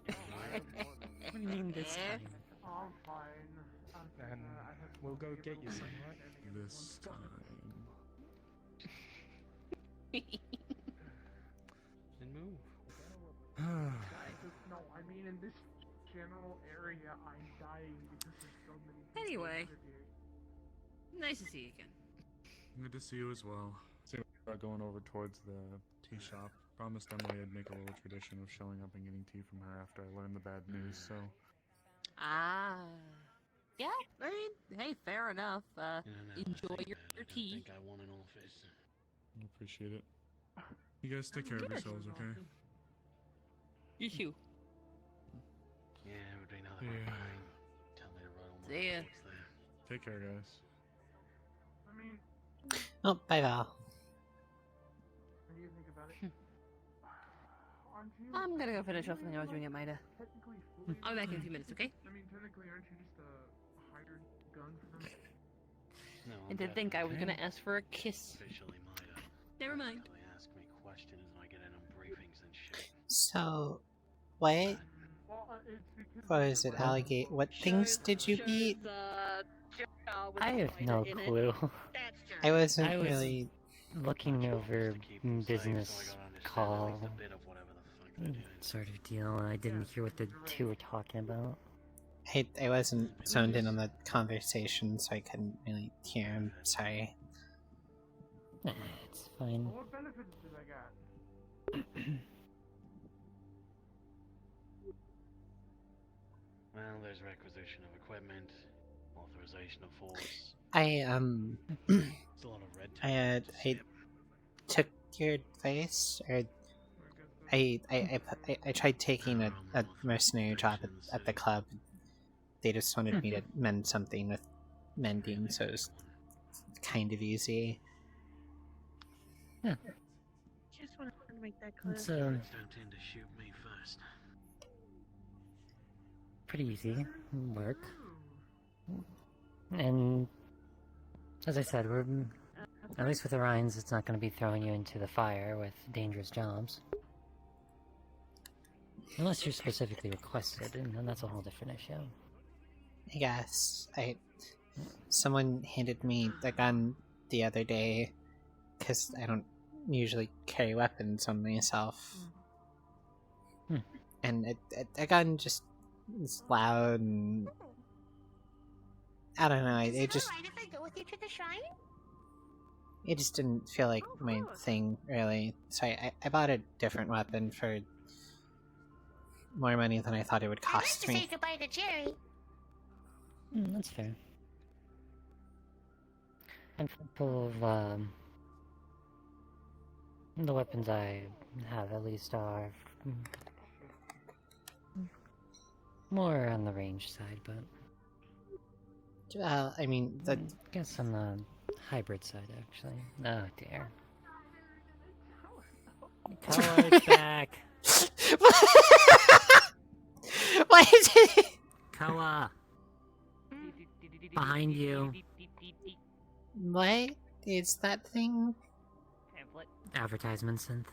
What do you mean this time? we'll go get you some, right? This time. Then move. No, I mean in this general area, I'm dying because there's so many. Anyway, nice to see you again. Good to see you as well. So about going over towards the tea shop. Promised Emily I'd make a little tradition of showing up and getting tea from her after I learned the bad news, so... Ah. Yeah, I mean, hey, fair enough. Enjoy your tea. I think I won an office. I appreciate it. You guys take care of yourselves, okay? You too. Yeah, everybody now that Yeah. we're fine. Tell me to run on my See ya. folks there. Take care, guys. I mean, Oh, bye, Val. when you think about it, aren't you I'm gonna go finish off something I was doing at Mida. technically fully? I'll be back in a few minutes, okay? I mean, technically, aren't you just a hired gun for them? No, And to think I was gonna ask for a kiss. officially Mida. Never mind. They ask me questions and I get in on briefings and shit. So, what? Well, it's because Was it alligate? What things did you eat? I have no clue. I wasn't I was really. looking over business call sort of deal, and I didn't hear what the two were talking about. I wasn't zoned in on the conversation, so I couldn't really hear him. Sorry. It's fine. What benefits did I got? Well, there's requisition of equipment, authorization of force. I It's a lot of red tape. I took your advice, or I tried taking a mercenary job at the club. They just wanted me to mend something with mending, so it was kind of easy. Yeah. Just wanted to make that clear. It's Don't tend to shoot me first. pretty easy work. And as I said, we're at least with Orion's, it's not going to be throwing you into the fire with dangerous jobs. Unless you're specifically requested, and then that's a whole different issue. I guess someone handed me the gun the other day because I don't usually carry weapons on myself, and a gun just is loud and I don't know. It just Alright if I go with you to the shrine? it just didn't feel like my thing really. So I bought a different weapon for more money than I thought it would I'd like cost to say me. goodbye to Jerry. That's fair. And full of, the weapons I have at least are more on the range side, but Well, I mean, I guess on the hybrid side, actually. Oh dear. Coward's back! What is it? Koa! Behind you. What is that thing? Pamphlet. Advertisement synth.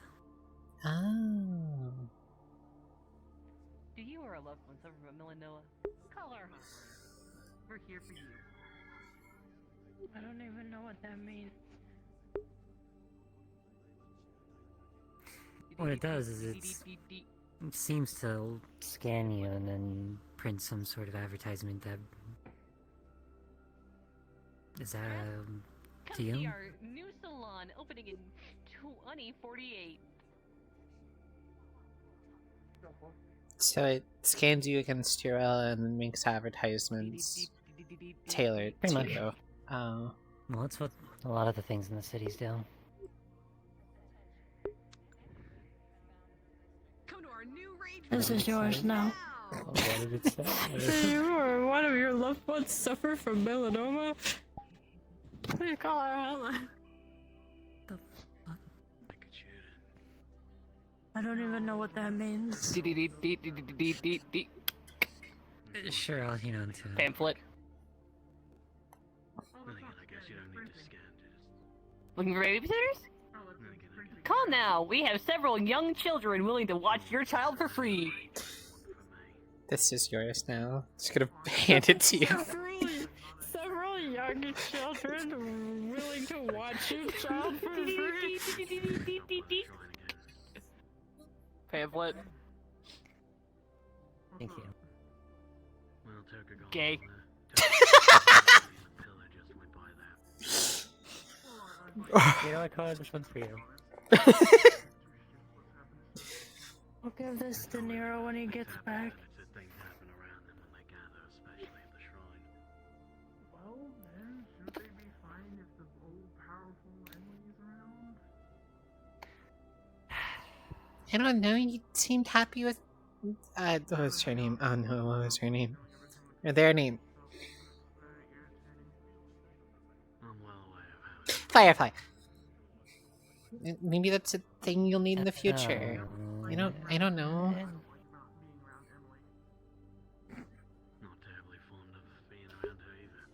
Oh. Do you or a loved one suffer from melanoma? Call our home. We're here for you. I don't even know what that means. What it does is it seems to scan you and then print some sort of advertisement that... Is that Come to you? see our new salon opening in 2048. So it scans you against your will and then makes advertisements tailored Pretty to much. you. Oh. Well, that's what a lot of the things in the cities do. Come to our new rage. This is yours now. What did it say? Do you or one of your loved ones suffer from melanoma? Please call our hotline. I don't even know what that means. Sure, I'll hang on to it. Pamphlet. Then again, I guess you don't need to scan it. Looking for babysitters? Call now. We have several young children willing to watch your child for free. This is yours now. Just gonna hand it to you. Several dog children willing to watch you child for free. Pamphlet. Thank you. Well, Toka got Gay. You know what, Connor? This one's for you. I'll give this to Nero when he gets back. Well, then, should they be fine if the old powerful enemies around? I don't know, you seemed happy with... what was her name? Oh no, what was her name? Or their name. Firefly! Maybe that's a thing you'll need in the future. I don't know. Not terribly fond of being around her either.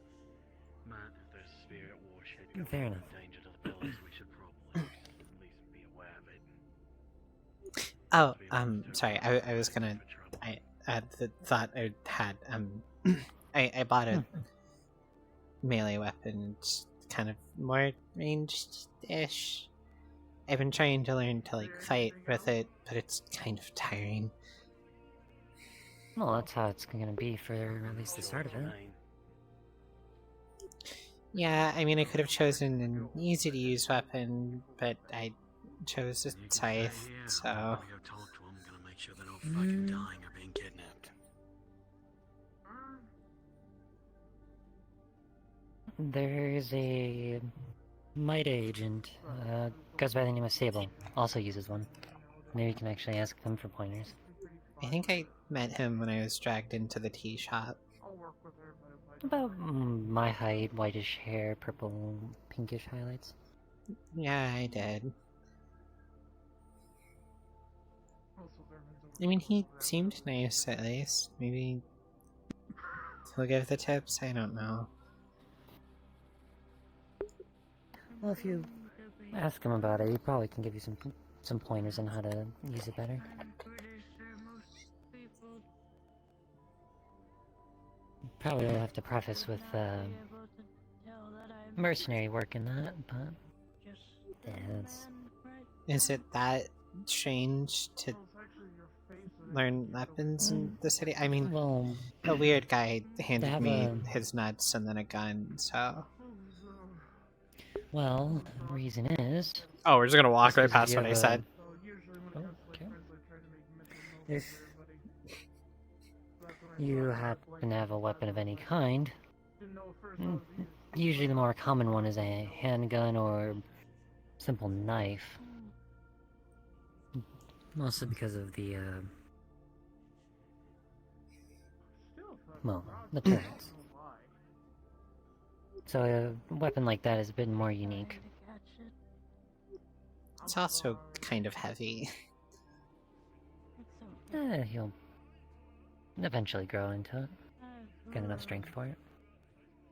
But if there's a spirit warship Fair enough. danger to the pillars, we should probably at least be aware of it. Oh, sorry, I was gonna... I thought I had, I bought a melee weapon. It's kind of more ranged-ish. I've been trying to learn to, like, fight with it, but it's kind of tiring. Well, that's how it's gonna be for at least the start of it. Yeah, I mean, I could have chosen an easy-to-use weapon, but I chose a scythe, so... Make sure they're not fucking dying or being kidnapped. There's a Might agent, goes by the name of Sable, also uses one. Maybe you can actually ask them for pointers. I think I met him when I was dragged into the tea shop. About my height, whitish hair, purple, pinkish highlights. Yeah, I did. I mean, he seemed nice, at least. Maybe he'll give the tips? I don't know. Well, if you ask him about it, he probably can give you some pointers on how to use it better. Probably will have to preface with mercenary work in that, but yeah, that's... Is it that strange to learn weapons in the city? I mean, well, a weird guy handed me a... his nuts and then a gun, so... Well, the reason is... Oh, we're just gonna walk right past what I said. Okay. If you happen to have a weapon of any kind, usually the more common one is a handgun or simple knife. Mostly because of the, well, the turrets. So a weapon like that is a bit more unique. It's also kind of heavy. He'll eventually grow into it. Get enough strength for it.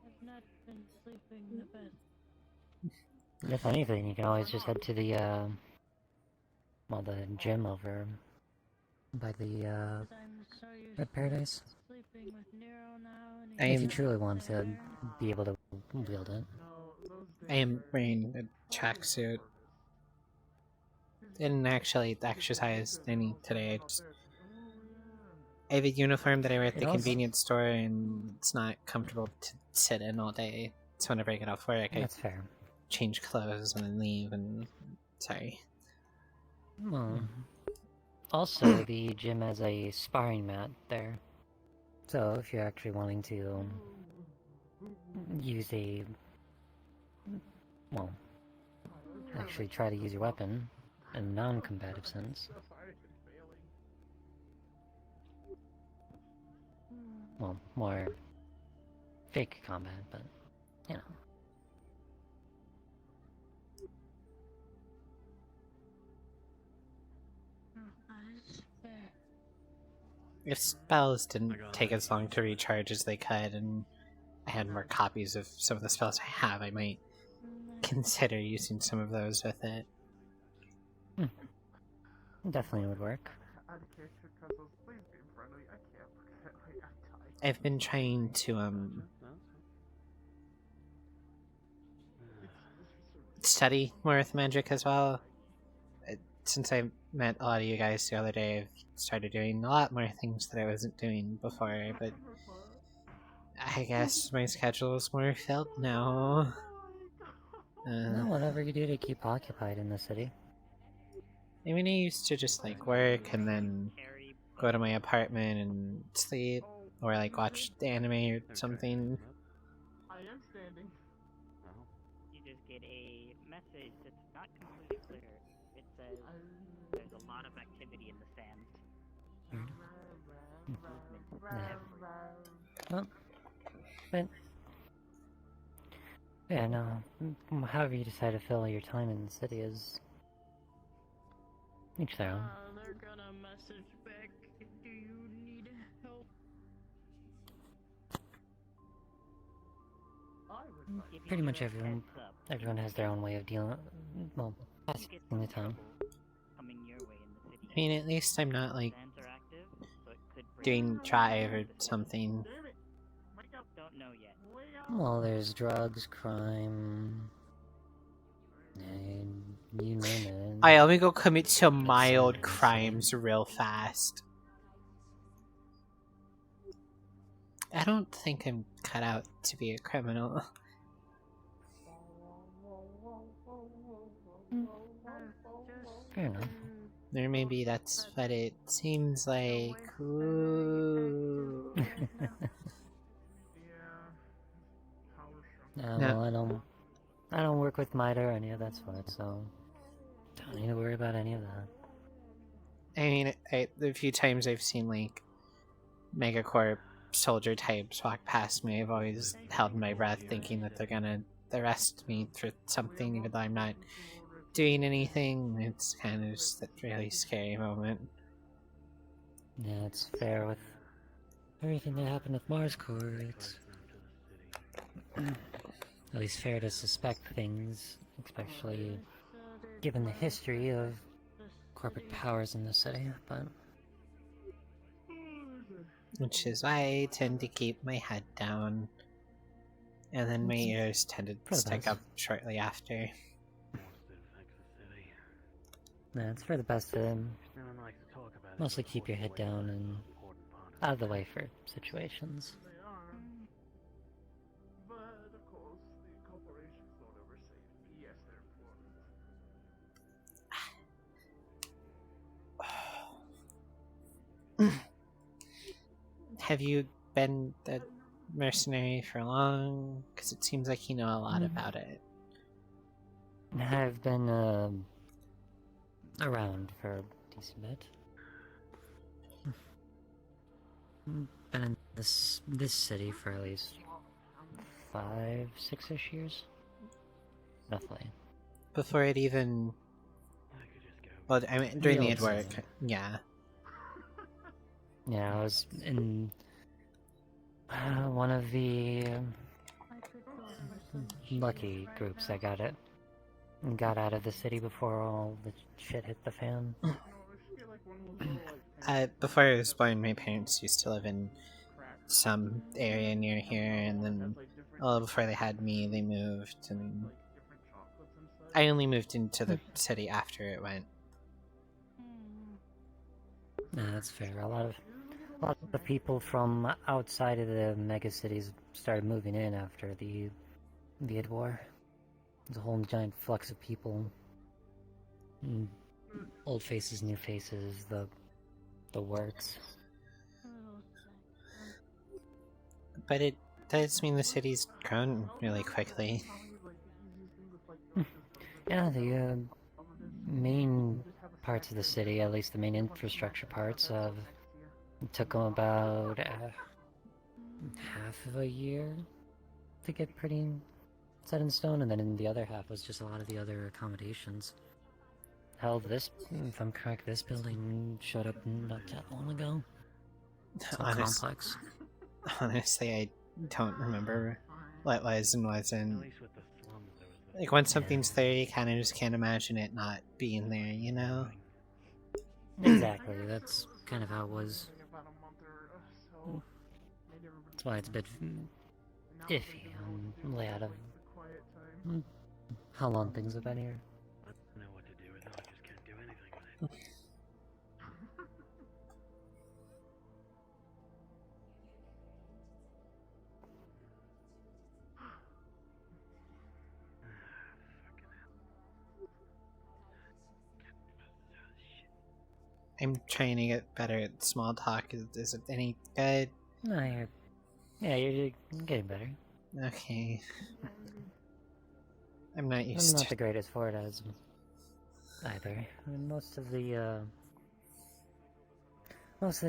I've not been sleeping the best. If anything, you can always just head to the, well, the gym over by the, Red Paradise. If you truly want to be able to wield it. I am wearing a tracksuit. Didn't actually exercise any today. I have a uniform that I wear at the convenience store, and it's not comfortable to sit in all day. So whenever I get off work, That's fair. change clothes and then leave, and... Sorry. Well, also, the gym has a sparring mat there. So if you're actually wanting to use a... well, actually try to use your weapon in a non-combative sense. Well, more fake combat, but, you know. If spells didn't take as long to recharge as they could, and I had more copies of some of the spells I have, I might consider using some of those with it. Definitely would work. I've been trying to, study more with magic as well. Since I met a lot of you guys the other day, I've started doing a lot more things that I wasn't doing before, but I guess my schedule is more filled now. No, whatever you do to keep occupied in the city. I mean, I used to just like work and then go to my apartment and sleep, or like watch the anime or something. I am standing. You just get a message that's not completely clear. It says there's a lot of activity in the sands. Well, but yeah, no. However you decide to fill your time in the city is each their own. They're gonna message back. Do you need help? Pretty much everyone has their own way of dealing. Well, passing the time. Coming your way in the city. I mean, at least I'm not like Sands are active, so it could bring doing drive or something. Don't know yet. Well, there's drugs, crime, and you name it. I only go commit some mild crimes real fast. I don't think I'm cut out to be a criminal. Fair enough. Or maybe that's what it seems like. Ooh. Well, I don't work with MITRE or any of that sort, so don't need to worry about any of that. I mean, the few times I've seen like Megacorp soldier types walk past me, I've always held my breath thinking that they're gonna arrest me for something even though I'm not doing anything. It's kind of just a really scary moment. Yeah, it's fair with everything that happened with Mars Core. It's at least fair to suspect things, especially given the history of corporate powers in the city, but... Which is why I tend to keep my head down, and then my ears tend to stick up shortly after. Yeah, it's for the best to mostly keep your head down and out of the way for situations. But of course, the corporations don't oversee PS their employees. Have you been a mercenary for long? Because it seems like you know a lot about it. I've been around for a decent bit. Been in this city for at least 5, 6-ish years. Roughly. Before it even... Well, I mean, during the work, yeah. Yeah, I was in one of the lucky groups that got out of the city before all the shit hit the fan. Before I was born, my parents used to live in some area near here, and then a little before they had me, they moved, and I only moved into the city after it went. Nah, that's fair. A lot of people from outside of the mega cities started moving in after the Viet War. There's a whole giant flux of people. Old faces, new faces, the works. But it does mean the city's grown really quickly. Yeah, the main parts of the city, at least the main infrastructure parts, took them about half of a year to get pretty set in stone, and then in the other half was just a lot of the other accommodations. Hell, if I'm correct, this building showed up not that long ago. It's all complex. Honestly, I don't remember what was and wasn't. Like, when something's there, you kind of just can't imagine it not being there, you know? Exactly, that's kind of how it was. That's why it's a bit iffy on layout of how long things have been here. I don't know what to do with it, I just can't do anything with it. I'm trying to get better at small talk. Is it any good? No, you're getting better. Okay. I'm not I'm used not to the greatest for it as either. I mean, most of the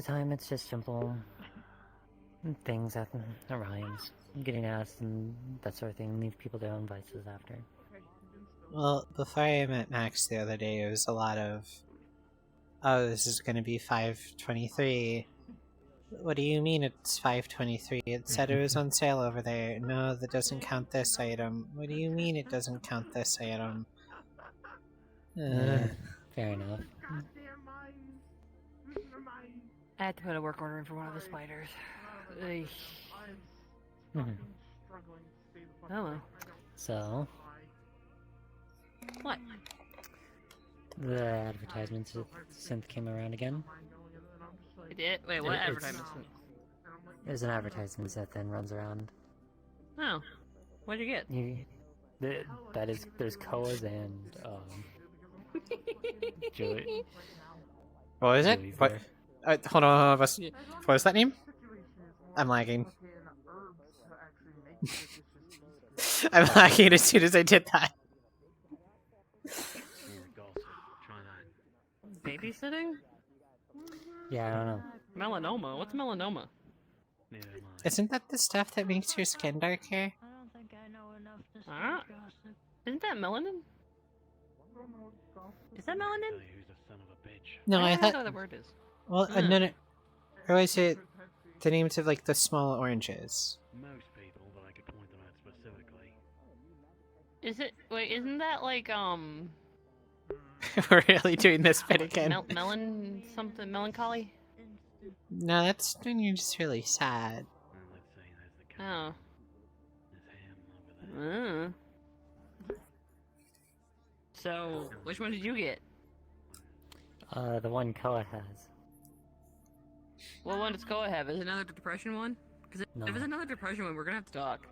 time it's just simple things that rhymes. Getting asked and that sort of thing. Leave people to their own vices after. Well, before I met Max the other day, it was a lot of, oh, this is going to be 523. What do you mean it's 523? It said it was on sale over there. No, that doesn't count this item. What do you mean it doesn't count this item? Yeah, fair enough. I had to put a work order in for one of the spiders. Hello. So, What? the advertisements synth came around again. It did? Wait, what advertisement? There's an advertisement that then runs around. Oh. What'd you get? There's Koas and, Joey. What is it? Joey What? Hold on, what was that name? I'm lagging. I'm lagging as soon as I did that. Babysitting? Yeah, I don't know. Melanoma? What's melanoma? Isn't that the stuff that makes your skin darker? I don't think I know enough to Huh? start gossip. Isn't that melanin? Is that melanin? No, I don't know thought. what the word is. Well, no. Or was it the names of like the small oranges? Most people, but I could point them out specifically. Is it? Wait, isn't that like We're really doing this bit again. melon something melancholy? No, that's when you're just really sad. Oh. So, which one did you get? The one Koa has. What one does Koa have? Is it another depression one? Because No. if it's another depression one, we're gonna have to talk.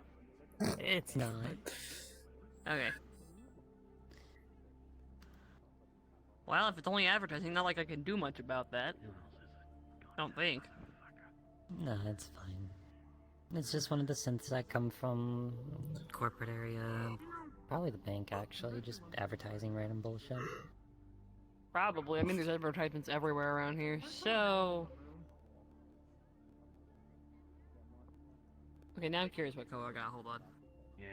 It's not. Okay. Well, if it's only advertising, not like I can do much about that. Don't think. No, it's fine. It's just one of the synths that come from corporate area. Probably the bank, actually. Just advertising random bullshit. Probably. I mean, there's advertisements everywhere around here, so... Okay, now I'm curious what Koa got. Hold on. Yeah.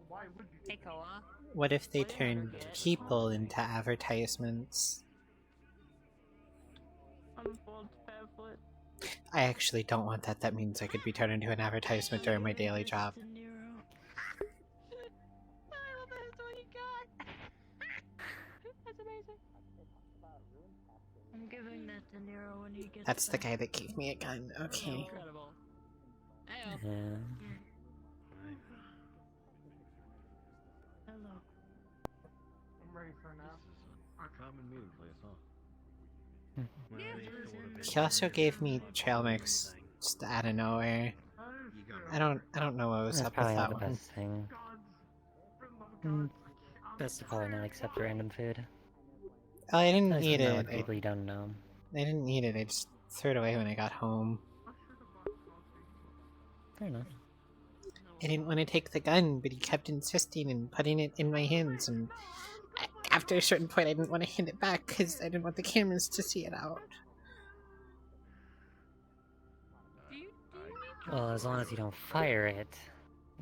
Why would you? Hey, Koa. What if they turned people into advertisements? Unfold pamphlet. I actually don't want that. That means I could be turned into an advertisement during my daily job. That's amazing. I'm giving that to Nero when he gets That's the back. guy that gave me a gun. Okay. Incredible. Yeah. Hello. I'm ready for now. Common meeting place, huh? He also gave me trail mix just out of nowhere. I don't know what was That's up with probably that not the one. best thing. Best to probably not accept random food. Oh, I didn't Especially need not it. with people you don't know. I didn't need it. I just threw it away when I got home. Fair enough. I didn't want to take the gun, but he kept insisting and putting it in my hands, and after a certain point I didn't want to hand it back because I didn't want the cameras to see it out. Well, as long as you don't fire it,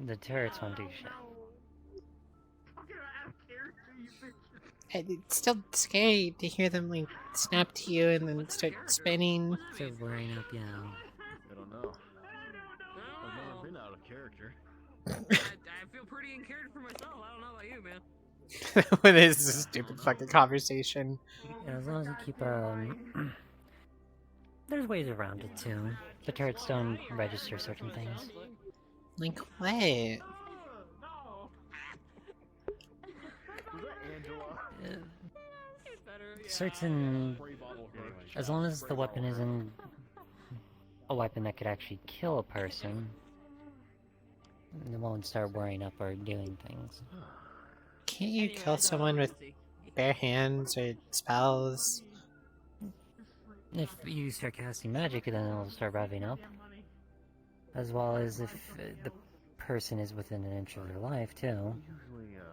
the turrets won't do shit. It's still scary to hear them like snap to you and then start spinning. They're wearing up, you know. I don't know. I've never been out of character. I feel pretty in character for myself. I don't know about you, man. What is this stupid fucking conversation? Yeah, as long as you keep, there's ways around it, too. The turrets don't register certain things. Like what? certain... As long as the weapon isn't a weapon that could actually kill a person, they won't start worrying up or doing things. Can't you kill someone with bare hands or spells? If you start casting magic, then it'll start revving up. As well as if the person is within an inch of their life, too.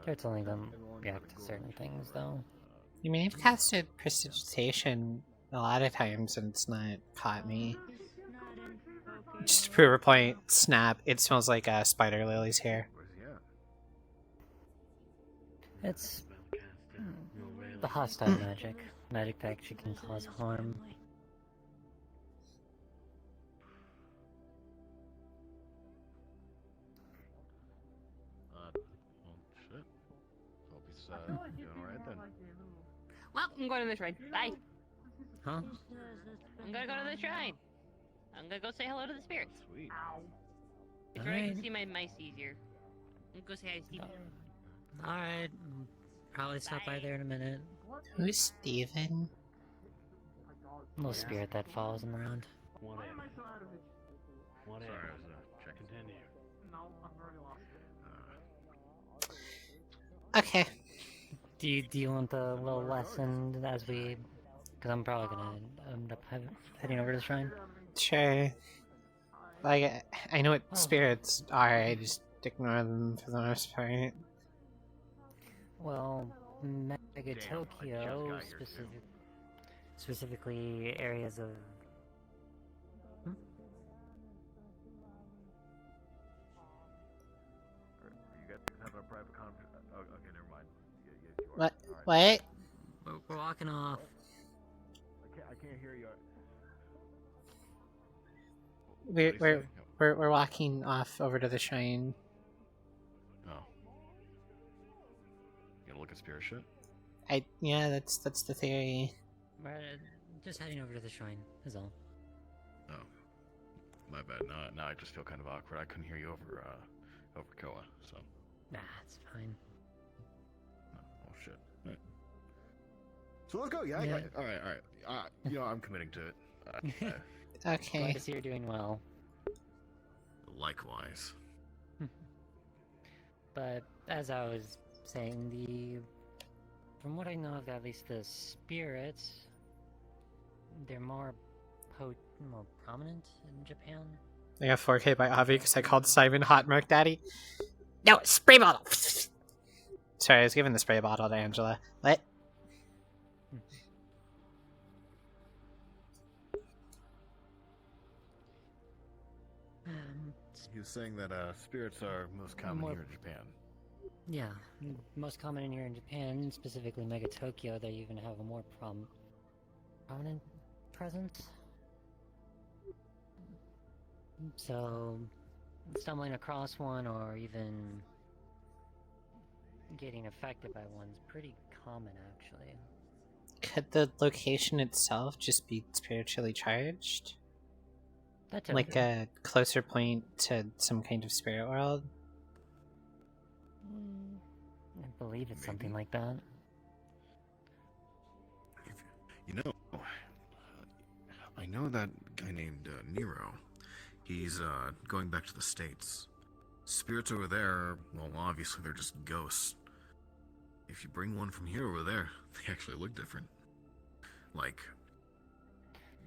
Start telling them react to certain things, though. I mean, I've casted Prestidigitation a lot of times and it's not caught me. Just to prove a point, snap, it smells like spider lilies here. It's the hostile magic. Magic that actually can cause harm. Shit. Hope he's doing alright then. Well, I'm going to the shrine. Bye. Huh? I'm gonna go to the shrine. I'm gonna go say hello to the spirits. Sweet. It's where I can see my mice easier. I'm gonna go say hi to Steven. Alright. Probably stop by there in a minute. Who's Steven? Little spirit that follows him around. What if? What if? Sorry, I was checking. Continue. Okay. Do you want the little lesson as we... Because I'm probably gonna end up heading over to the shrine. Sure. Like, I know what spirits are, I just ignore them for the most part. Well, Mega Tokyo, specifically areas of... You guys having a private conversation? Oh, okay, never mind. What? What? We're walking off. I can't hear you. We're walking off over to the shrine. Oh. You gonna look at spirit shit? Yeah, that's the theory. We're just heading over to the shrine, is all. Oh. My bad. Now I just feel kind of awkward. I couldn't hear you over Koa, so. Nah, it's fine. Oh shit. Right. So let's go. Yeah. Yeah. All right. I'm committing to it. Okay. Glad to see you're doing well. Likewise. But as I was saying, from what I know of at least the spirits, they're more prominent in Japan. I got 4K by Avi because I called Simon Hot Milk Daddy. No, spray bottle! Sorry, I was giving the spray bottle to Angela. What? He was saying that spirits are most common here in Japan. Yeah, most common in here in Japan, specifically Mega Tokyo, they even have a more prominent presence. So, stumbling across one or even getting affected by one's pretty common, actually. Could the location itself just be spiritually charged? That's like a closer point to some kind of spirit world? I believe it's something like that. You know, I know that guy named Nero. He's going back to the States. Spirits over there, well, obviously they're just ghosts. If you bring one from here over there, they actually look different. Like,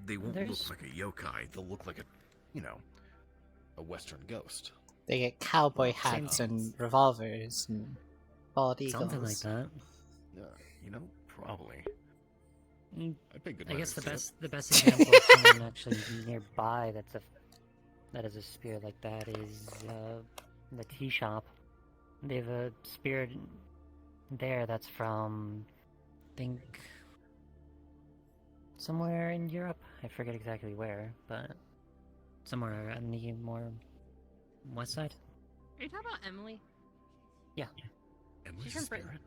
they won't look like a yokai. They'll look like a Western ghost. They get cowboy hats and revolvers and bald eagles. Something like that. Probably. I guess the best example of someone actually nearby that is a spirit like that is the tea shop. They have a spirit there that's from, I think, somewhere in Europe. I forget exactly where, but somewhere on the more west side. Are you talking about Emily? Yeah. Emily's She's a from spirit? Britain.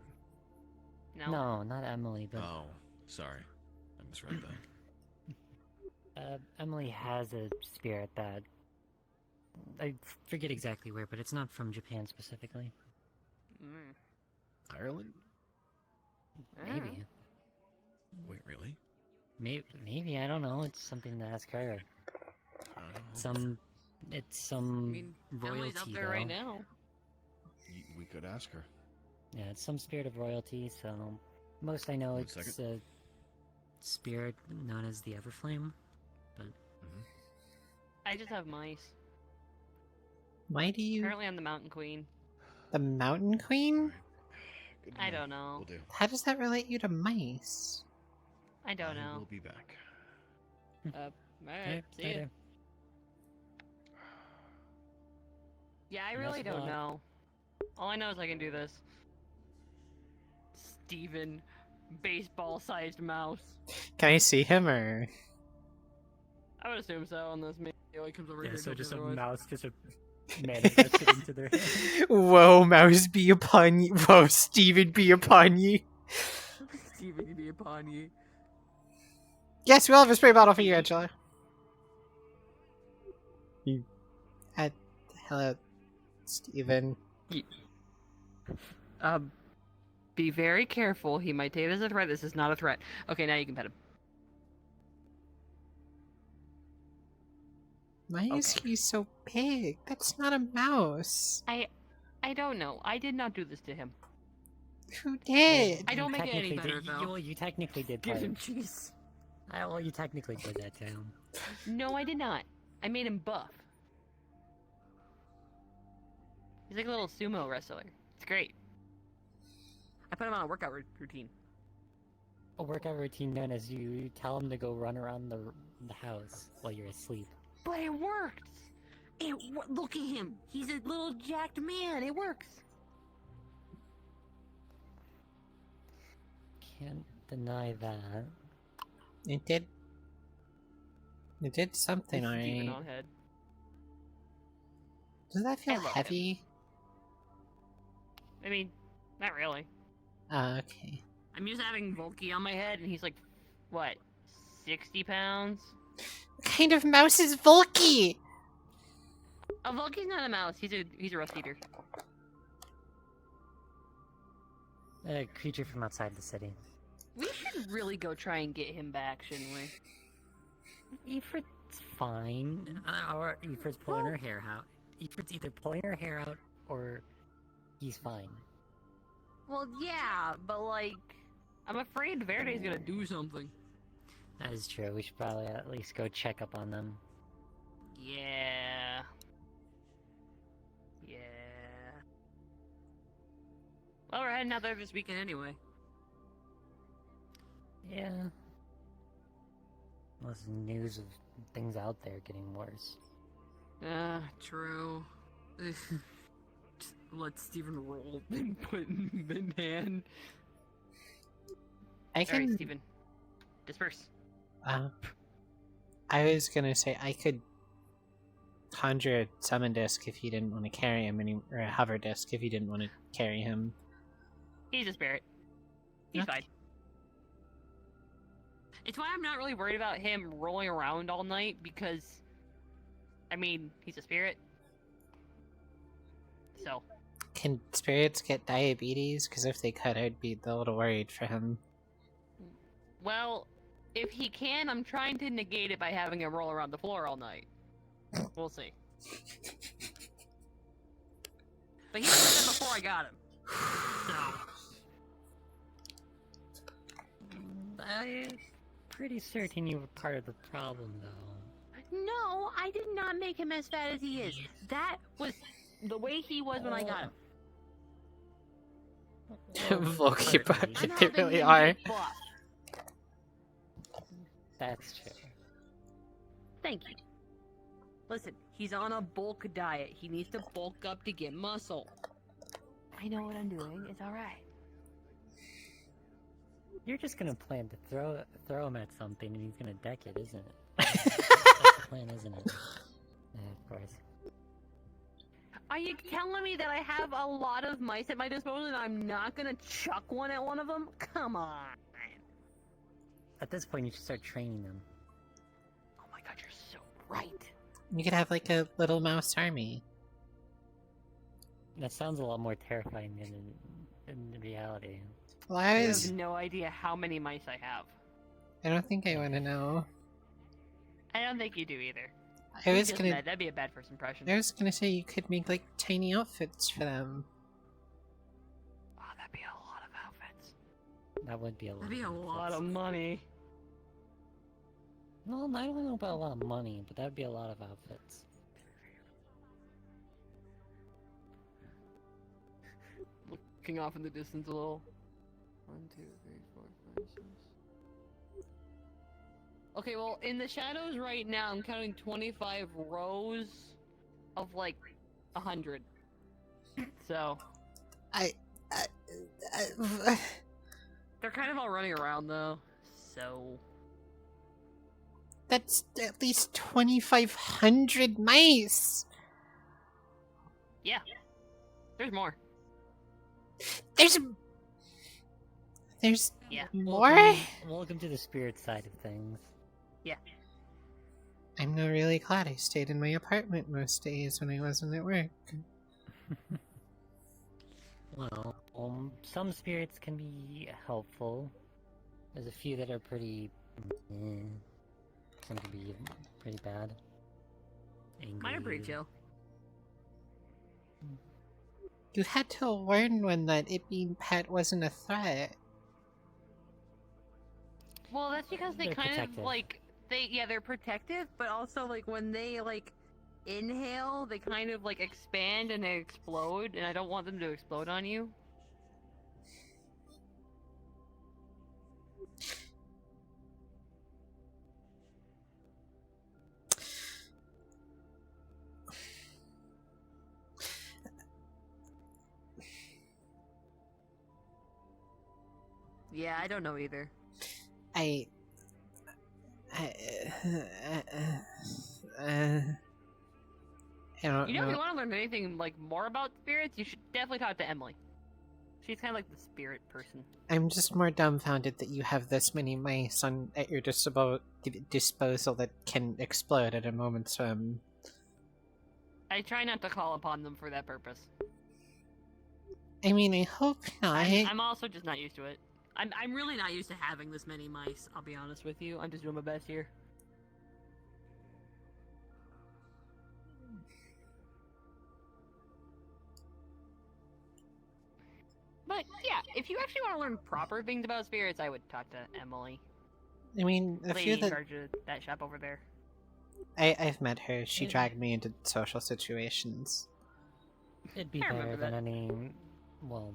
No, not Emily, but... Oh, sorry. I misread that. Emily has a spirit that... I forget exactly where, but it's not from Japan specifically. Ireland? Maybe. Wait, really? Maybe, I don't know. It's something to ask her. It's some I mean, Emily's royalty up there though. right now. We could ask her. Yeah, it's some spirit of royalty, so most I know One it's second. a spirit known as the Everflame, but I just have mice. Why do you... Apparently I'm the Mountain Queen. The Mountain Queen? I don't know. Will do. How does that relate you to mice? I don't know. We'll be back. Alright, see ya. later. Yeah, I Best really of don't luck. know. All I know is I can do this. Steven, baseball-sized mouse. Can I see him, or... I would assume so, unless maybe he comes over Yeah, here. so and just a otherwise. mouse just manifested into their hand. Whoa, mouse be upon ye. Whoa, Steven be upon ye. Steven be upon ye. Yes, we'll have a spray bottle for you, Angela. You... hello, Steven. Be very careful. He might take it as a threat. This is not a threat. Okay, now you can pet him. Why is he so big? That's not a mouse. I don't know. I did not do this to him. Who did? I don't make it any Technically better, did- though. Well, you technically did Give pet him him. cheese. Well, you technically did that to him. No, I did not. I made him buff. He's like a little sumo wrestler. It's great. I put him on a workout routine. A workout routine known as you tell him to go run around the house while you're asleep. But it worked! Look at him! He's a little jacked man! It works! Can't deny that. It did. It did something, Steven alright. on head. Does that feel I love him. heavy? I mean, not really. Okay. I'm used to having Volky on my head, and he's like, what, 60 pounds? What kind of mouse is Volky? Oh, Volky's not a mouse. He's a rust eater. A creature from outside the city. We should really go try and get him back, shouldn't we? Ifrit's fine. Or Ifrit's pulling her hair out. Ifrit's either pulling her hair out or he's fine. Well, yeah, but like, I'm afraid Verde's gonna do something. That is true. We should probably at least go check up on them. Yeah. Yeah. Well, we're heading out there this weekend anyway. Yeah. Unless news of things out there getting worse. True. Just let Steven roll and put him in hand. I can. Alright, Steven. Disperse. I was gonna say I could conjure a summon disc if you didn't want to carry him, or a hover disc if you didn't want to carry him. He's a spirit. He's fine. It's why I'm not really worried about him rolling around all night, because, I mean, he's a spirit. So. Can spirits get diabetes? Because if they could, I'd be a little worried for him. Well, if he can, I'm trying to negate it by having him roll around the floor all night. We'll see. But he said that before I got him. So. I'm pretty certain you were part of the problem, though. No, I did not make him as fat as he is. That was the way he was when I got him. Volky I'm bucket, they helping really him are. get buff. That's true. Thank you. Listen, he's on a bulk diet. He needs to bulk up to get muscle. I know what I'm doing. It's alright. You're just gonna plan to throw him at something and he's gonna deck it, isn't it? That's the plan, isn't it? Yeah, of course. Are you telling me that I have a lot of mice at my disposal and I'm not gonna chuck one at one of them? Come on. At this point, you should start training them. Oh my god, you're so right. You could have like a little mouse army. That sounds a lot more terrifying than in reality. Well, I You was... have no idea how many mice I have. I don't think I want to know. I don't think you do either. I was Just gonna. that- That'd be a bad first impression. I was gonna say you could make like tiny outfits for them. Oh, that'd be a lot of outfits. That would be a lot. That'd be a lot of money. No, I don't know about a lot of money, but that'd be a lot of outfits. Looking off in the distance a little. 1, 2, 3, 4, 5, 6. Okay, well, in the shadows right now, I'm counting 25 rows of like 100. So. They're kind of all running around though, so. That's at least 2,500 mice. Yeah. There's more. There's Yeah. more. Welcome to the spirit side of things. Yeah. I'm not really glad I stayed in my apartment most days when I wasn't at work. Well, some spirits can be helpful. There's a few that are pretty. Some can be pretty bad. Mine are pretty Angry. chill. You had to warn one that it being pet wasn't a threat. Well, that's because they They're kind protective. of like they're protective, but also like when they like inhale, they kind of like expand and they explode, and I don't want them to explode on you. Yeah, I don't know either. I don't You know, if know. you want to learn anything like more about spirits, you should definitely talk to Emily. She's kind of like the spirit person. I'm just more dumbfounded that you have this many mice at your disposal that can explode at a moment's I try not to call upon them for that purpose. I mean, I hope not. I'm also just not used to it. I'm really not used to having this many mice, I'll be honest with you. I'm just doing my best here. But yeah, if you actually want to learn proper things about spirits, I would talk to Emily. I mean, a Lady few in that charge of that shop over there. I've met her. She Yeah. dragged me into social situations. It'd be I better remember than that. any. Well,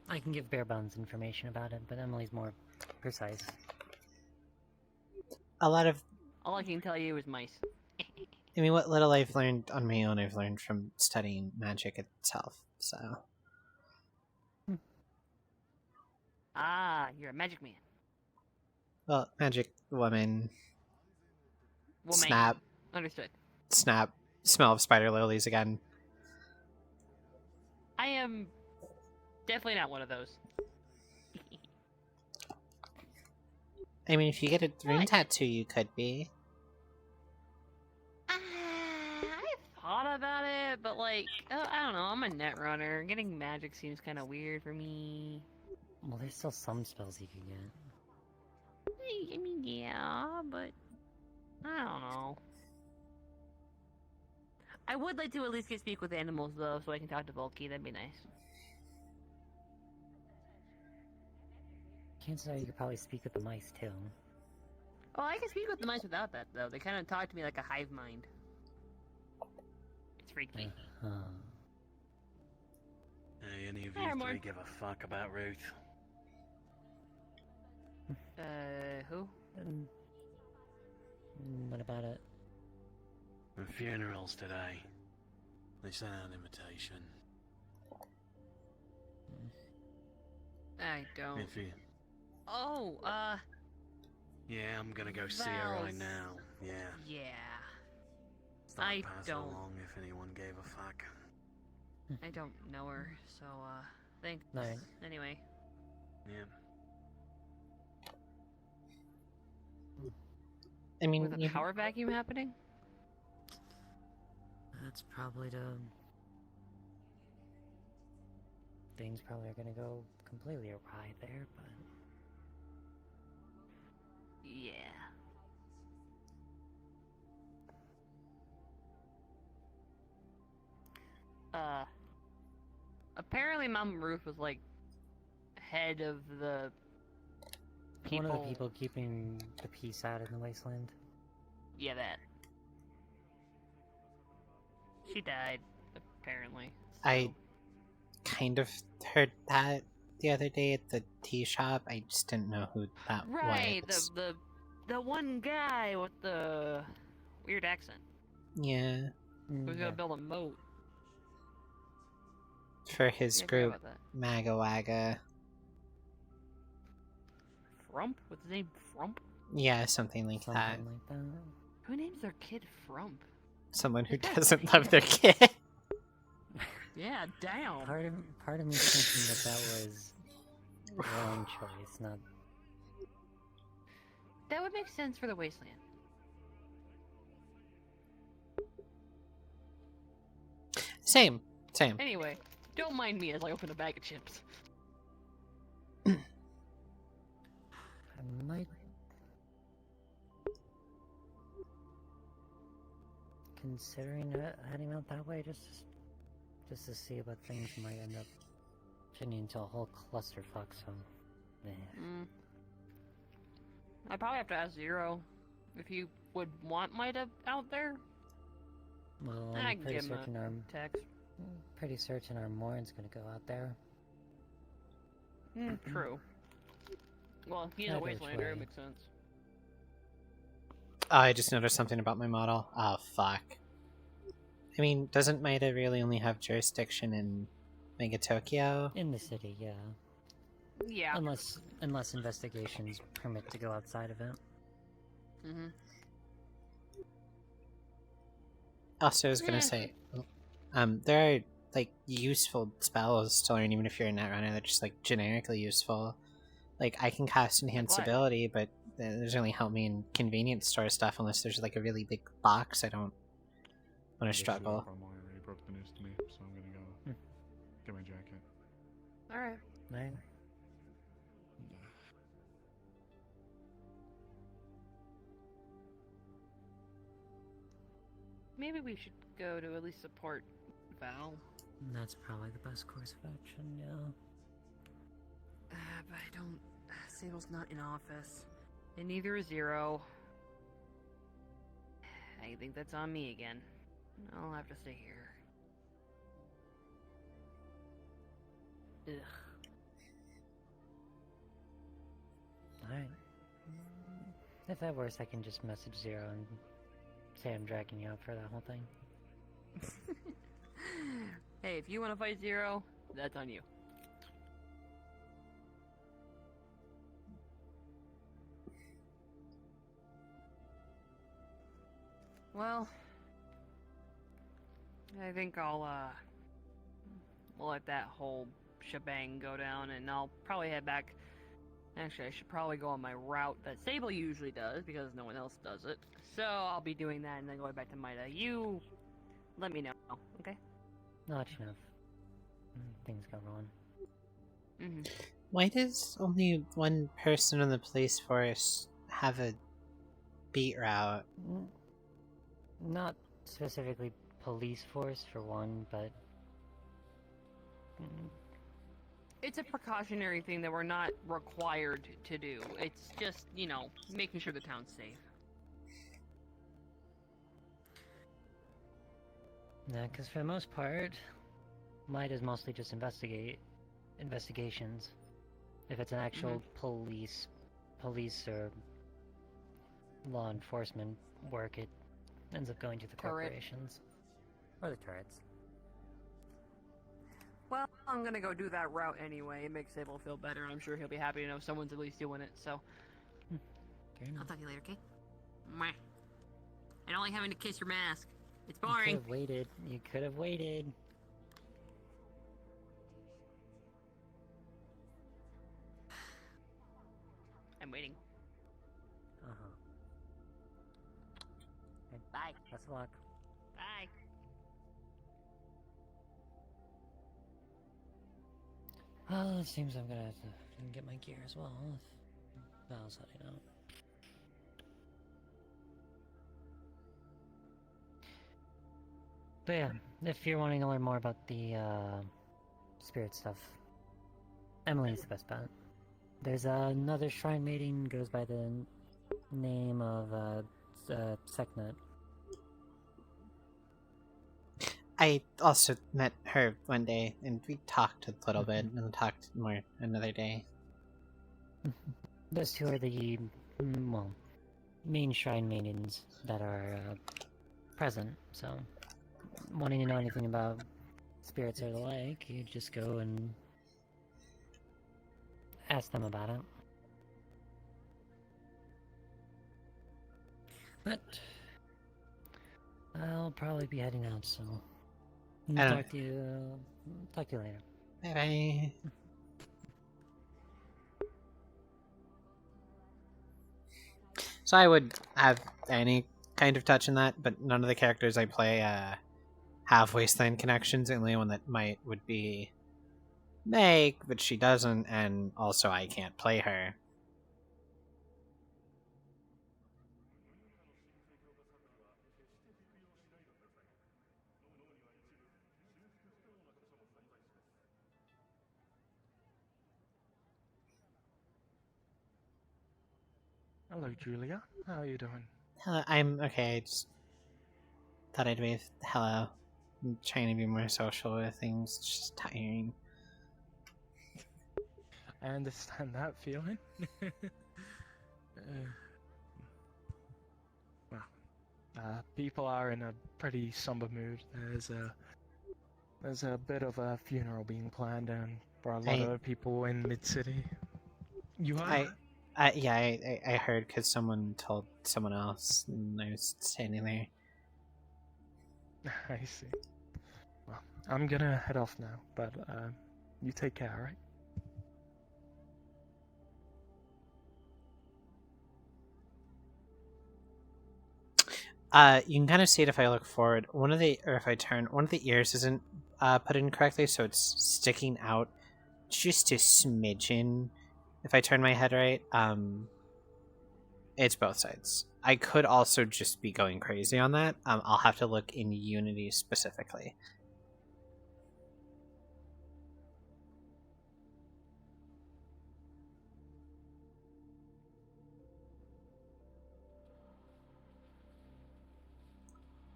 I can give bare bones information about it, but Emily's more precise. A lot of, All I can tell you is mice. I mean, what little I've learned on my own, I've learned from studying magic itself. So, Ah, you're a magic man. well, magic woman. Woman. Snap. Understood. Snap. Smell of spider lilies again. I am definitely not one of those. I mean, if you get a rune tattoo, you could be. I've thought about it, but like, I don't know. I'm a net runner. Getting magic seems kind of weird for me. Well, there's still some spells you can get. I mean, yeah, but I don't know. I would like to at least get speak with animals though, so I can talk to Volky. That'd be nice. Chances are you could probably speak with the mice too. Oh, I can speak with the mice without that though. They kind of talk to me like a hive mind. It's freaky. Hey, any of Hi, you Mark. three give a fuck about Ruth? Who? What about it? The funeral's today. They sent out an invitation. I don't. If you... Oh, Yeah, I'm gonna go see her right Val's- now. Yeah. yeah. Thought I I'd pass it don't. along if anyone gave a fuck. I don't know her, so thanks. Alright. Anyway. Yeah. I mean, With a you- power vacuum happening? That's probably the. Things probably are gonna go completely awry there, but. Yeah. Apparently Mama Ruth was like head of the people. One of the people keeping the peace out in the wasteland. Yeah, that. She died, apparently. I kind of heard that the other day at the tea shop. I just didn't know who that Right, was. the one guy with the weird accent. Yeah. Who's gonna build a moat. For his Yeah, I forgot group, about that. Maga Waga. Frump? What's his name? Frump? Yeah, something like that. Who names their kid Frump? Someone who doesn't love their kid. Yeah, damn. Part of me thinking that was wrong choice, not. That would make sense for the wasteland. Same. Anyway, don't mind me as I open a bag of chips. I might considering heading out that way just to see what things might end up turning into a whole clusterfuck. So, yeah. I probably have to ask Zero if you would want Mida out there. Well, I I'm can pretty give him certain a text. pretty certain our Morin's gonna go out there. True. Well, he's a Either which wastelander, way. it makes sense. Oh, I just noticed something about my model. Oh, fuck. I mean, doesn't Maida really only have jurisdiction in Mega Tokyo? In the city, yeah. Yeah. Unless investigations permit to go outside of it. Mm-hmm. Also, I was gonna say, there are, like, useful spells to learn even if you're a Netrunner that are just, like, generically useful. Like, I can cast Enhance What? Ability, but that doesn't really help me in convenience store stuff unless there's, like, a really big box. I don't want to struggle. He broke the news to me, so I'm gonna go get my jacket. Alright. Right. Maybe we should go to at least support Val. That's probably the best course of action, yeah. But I don't... Sable's not in office. And neither is Zero. I think that's on me again. I'll have to stay here. Ugh. Alright. If that works, I can just message Zero and say I'm dragging you out for that whole thing. Hey, if you want to fight Zero, that's on you. Well, I think I'll let that whole shebang go down, and I'll probably head back. Actually, I should probably go on my route that Sable usually does, because no one else does it. So I'll be doing that and then going back to Mida. You let me know, okay? Not enough. Things go wrong. Mm-hmm. Why does only one person in the police force have a beat route? Not specifically police force for one, but It's a precautionary thing that we're not required to do. It's just, you know, making sure the town's safe. yeah, because for the most part, Might is mostly just investigations. If it's an actual police or law enforcement work, it ends up going to the corporations or the turrets. Well, I'm gonna go do that route anyway. It makes Sable feel better, and I'm sure he'll be happy to know someone's at least doing it, so... I'll talk to you later, okay? Mwah. I don't like having to kiss your mask. It's You boring. could have waited. You could have waited. I'm waiting. Uh-huh. Okay. Bye. Best of luck. Bye. Well, it seems I'm gonna have to get my gear as well. If Val's heading out. But yeah, if you're wanting to learn more about the spirit stuff, Emily's the best bet. There's another shrine maiden goes by the name of Seknut. I also met her one day, and we talked a little bit, and talked more another day. Those two are the, well, main shrine maidens that are present, so wanting to know anything about spirits or the like, you just go and ask them about it. But I'll probably be heading out, so talk to you later. Bye bye. So I would have any kind of touch in that, but none of the characters I play have Wasteland connections. The only one that would be Meg, but she doesn't, and also I can't play her. Hello, Julia. How are you doing? I'm okay. I just thought I'd wave hello. I'm trying to be more social with things. It's just tiring. I understand that feeling. People are in a pretty somber mood. There's a bit of a funeral being planned, and for a lot of people in Mid-City. You are? Yeah, I heard because someone told someone else, and I was standing there. I see. Well, I'm gonna head off now, but you take care, alright? You can kind of see it if I look forward. Or if I turn, one of the ears isn't put in correctly, so it's sticking out just a smidgen. If I turn my head right, it's both sides. I could also just be going crazy on that. I'll have to look in Unity specifically.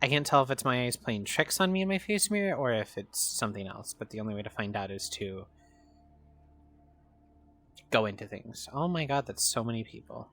I can't tell if it's my eyes playing tricks on me in my face mirror or if it's something else, but the only way to find out is to go into things. Oh my god, that's so many people.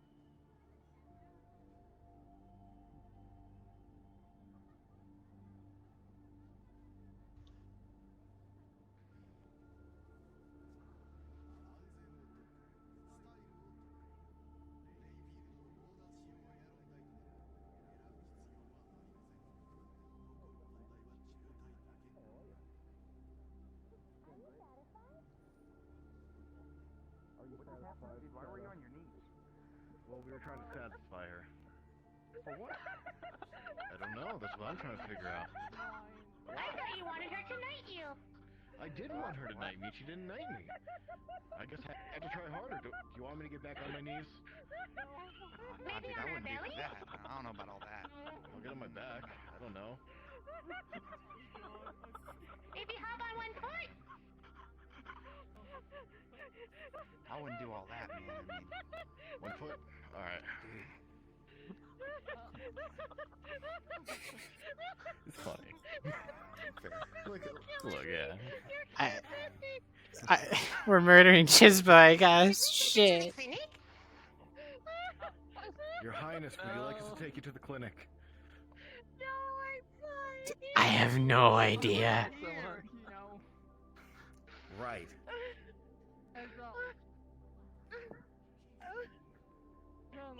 Why were you on your knees? Well, we were trying to satisfy her. For what? I don't know. That's what I'm trying to figure out. I thought you wanted her to knight you. I did want her to knight me. She didn't knight me. I guess I had to try harder. Do you want me to get back on my knees? Maybe on her belly? I don't know about all that. I'll get on my back. I don't know. Maybe hop on one foot? I wouldn't do all that, man. I mean, 1 foot? Alright. It's funny. Look, yeah. We're murdering Chizboi, guys. Shit. Your Highness, would you like us to take you to the clinic? I have no idea. Right.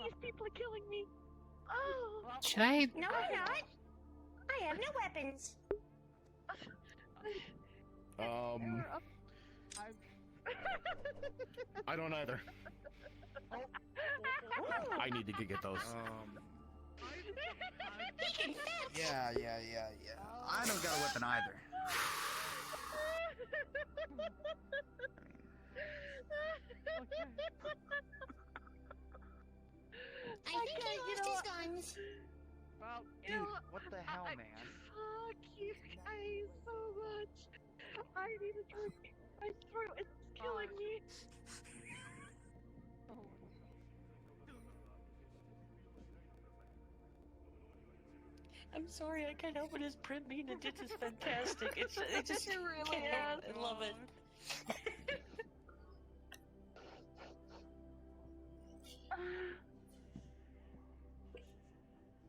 These people are killing me. Oh. Should I? No, I'm not. I have no weapons. I don't either. I need to get those. Yeah. I don't got a weapon either. I think he lost his guns. Well, dude, what the hell, man? Fuck you. need a drink. My throat is killing me. I'm sorry, I can't help it. His print mean and ditch is fantastic. It just It really can't. is. I love it.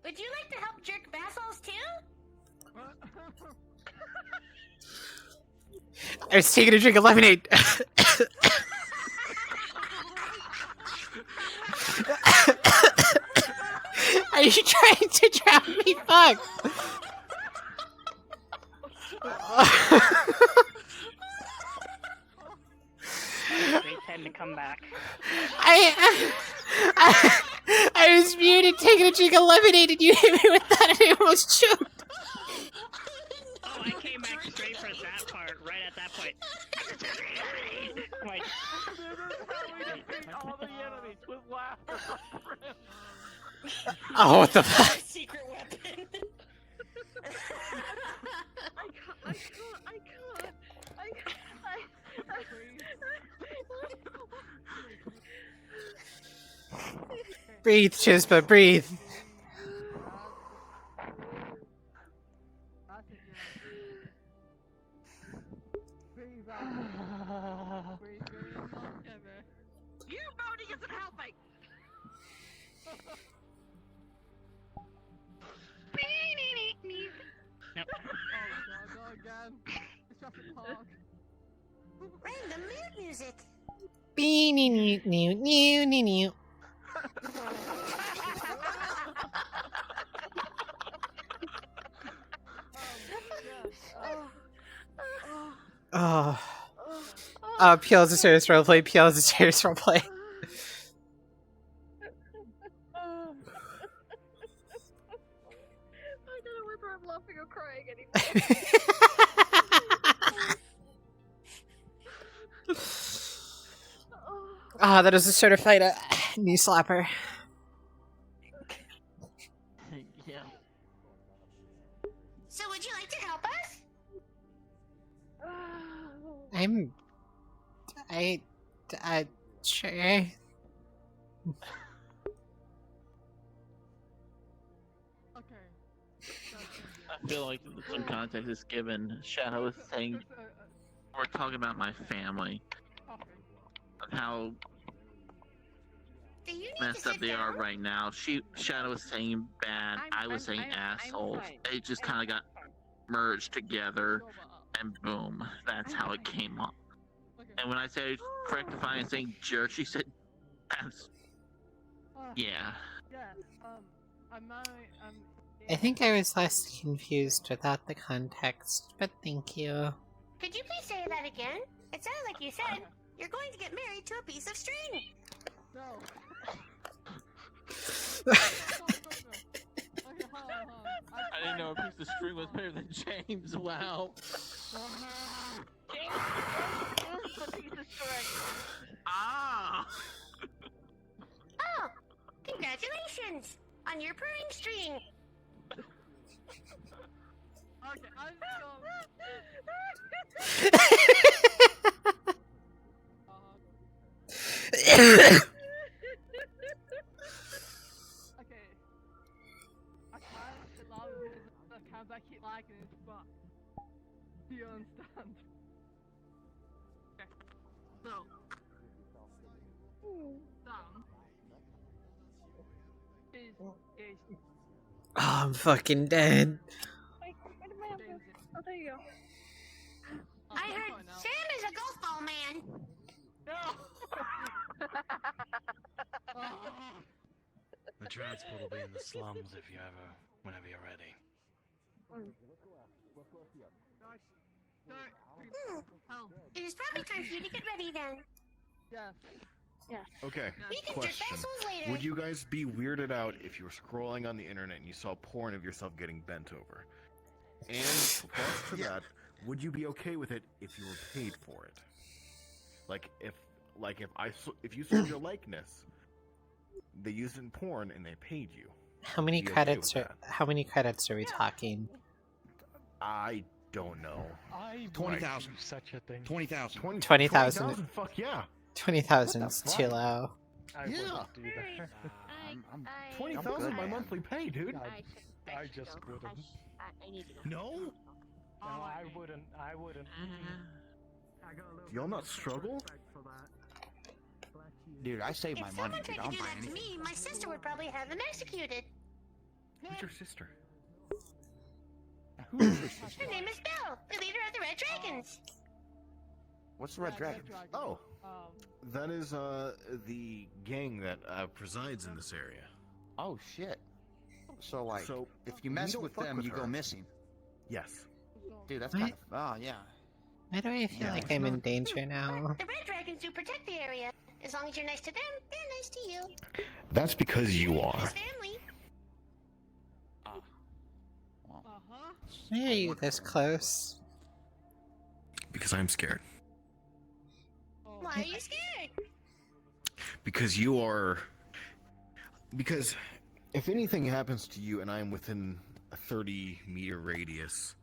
Would you like to help jerk bassholes too? I was taking a drink of lemonade. Are you trying to trap me? Fuck. They tend to come back. I was muted taking a drink of lemonade and you hit me with that and I almost choked. Oh, I came back straight for that part, right at that point. Like, all the enemies with laughter. Oh, what the fuck? Secret weapon. Breathe, Chispa, breathe. You moaning isn't helping. Random mood music. Beanie new new new new new. Oh. PL is a serious roleplay. PL is a serious roleplay. I don't know whether I'm laughing or crying anymore. Ah, that is a certified knee slapper. Yeah. So would you like to help us? Sure. I feel like some context is given. Shadow is saying we're talking about my family, of how Do you need messed to up sit they down? are right now. Shadow was saying bad. I was saying assholes. It just kind of got merged together, and boom, that's how it came up. And when I said rectify and saying jerk, she said, "That's yeah." I think I was less confused without the context, but thank you. Could you please say that again? It sounded like you said you're going to get married to a piece of string. No. I didn't know a piece of string was better than James. Wow. James is the piece of string. Ah. Oh, congratulations on your purring string. Okay, I'm Okay. I can't sit down because the cams I keep liking is fuck. Do you understand? Okay. So. Down. Is. Oh, I'm fucking dead. Oh, there you go. I heard Sam is a golf ball man. The transport will be in the slums if you ever, whenever you're ready. It is probably time for you to get ready then. Yeah. Yeah. Okay, We can question. jerk assholes later. Would you guys be weirded out if you were scrolling on the internet and you saw porn of yourself getting bent over? And plus to that, would you be okay with it if you were paid for it? If you sold your likeness, they used it in porn and they paid you. How many Be okay credits with are we talking? I don't know. I 20,000. Such a thing. 20,000. 20,000. Fuck yeah. 20,000's too low. I Yeah. wouldn't do that. I'm 20,000 my monthly pay, dude. I just wouldn't. No? No, I wouldn't. I wouldn't. Y'all not struggle? Dude, I save If my someone money, dude. tried I'll to do buy that to anything. me, my sister would probably have them executed. Who's your sister? Who is this? Her name is Belle, the leader of the Red Dragons. What's the Red Dragon? Oh. That is, the gang that, presides in this area. Oh shit. So like, So, if you we mess don't with fuck them, with you go her. missing. Yes. Dude, that's What? kind of. Oh yeah. Why do I feel Yeah, like it's I'm in not- danger now? The Red Dragons do protect the area. As long as you're nice to them, they're nice to you. That's because you are. His family. Why are you this close? Because I'm scared. Why are you scared? Because you are. Because if anything happens to you and I am within a 30-meter radius,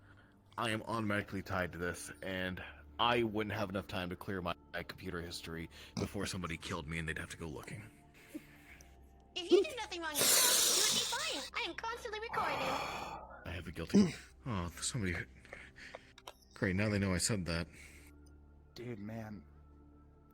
I am automatically tied to this, and I wouldn't have enough time to clear my computer history before somebody killed me and they'd have to go looking. If you do nothing wrong yourself, you would be fine. I am constantly recording. I have a guilty. Oh, somebody. Great, now they know I said that. Dude, man.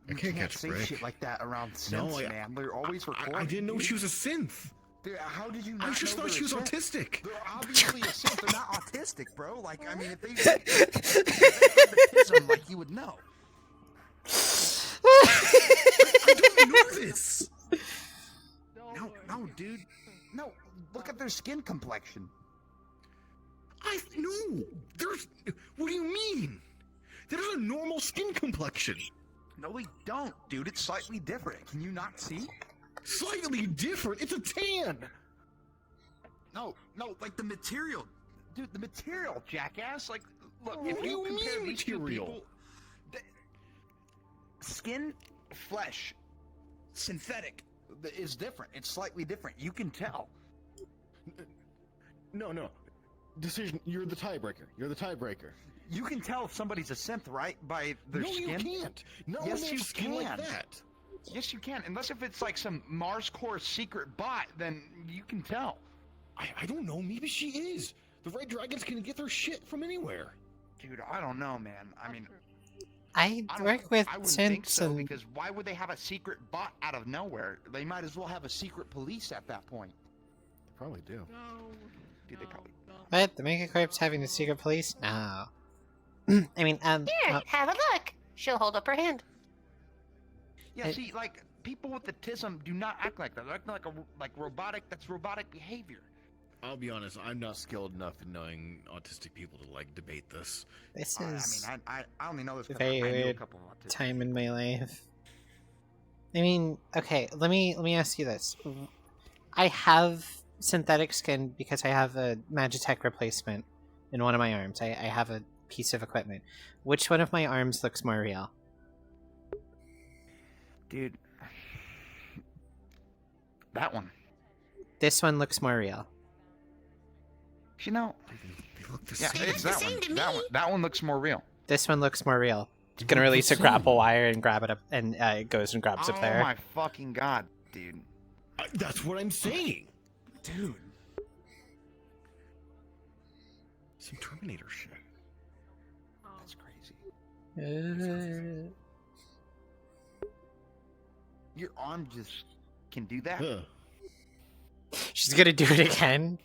I You can't can't catch say break. shit like that around No, synths, man. They're always recording. I didn't know dude. she was a synth. Dude, how did you not I just know thought they're she was a synth? autistic. They're obviously a synth. They're not autistic, bro. Like, I mean, if they had autism, like, you would know. I don't know this. No, dude. No, look at their skin complexion. No. There's. What do you mean? There's a normal skin complexion. No, they don't, dude. It's slightly different. Can you not see? Slightly different. It's a tan. No, like the material. Dude, the material, jackass. Like, look, What if do you you compare mean these two material? people, skin, flesh, synthetic is different. It's slightly different. You can tell. No. Decision. You're the tiebreaker. You're the tiebreaker. You can tell if somebody's a synth, right, by their No, skin. you can't. No one Yes, has you skin can. like that. Yes, you can. Unless if it's like some Mars Core secret bot, then you can tell. I don't know. Maybe she is. The Red Dragons can get their shit from anywhere. Dude, I don't know, man. I mean, I I don't work know. with I wouldn't think synths so, and because why would they have a secret bot out of nowhere? They might as well have a secret police at that point. They probably do. Dude, they probably. what? The Megacorp's having a secret police? No. I mean, Here, have a look. She'll hold up her hand. Yeah, see, like people with autism do not act like that. They're acting like robotic. That's robotic behavior. I'll be honest. I'm not skilled enough in knowing autistic people to like debate this. This I is mean, I only know this a because I very knew a weird couple of autistic. time in my life. I mean, okay, let me ask you this. I have synthetic skin because I have a Magitech replacement in one of my arms. I have a piece of equipment. Which one of my arms looks more real? Dude, that one. This one looks more real. You know, they look the yeah, same. it's that one. That one looks more real. This one looks more real. It's gonna release a grapple wire and grab it up, and it goes and grabs up there. Oh my fucking god, dude. That's what I'm saying, dude. Some Terminator shit. That's crazy. Your arm just can do that. She's gonna do it again.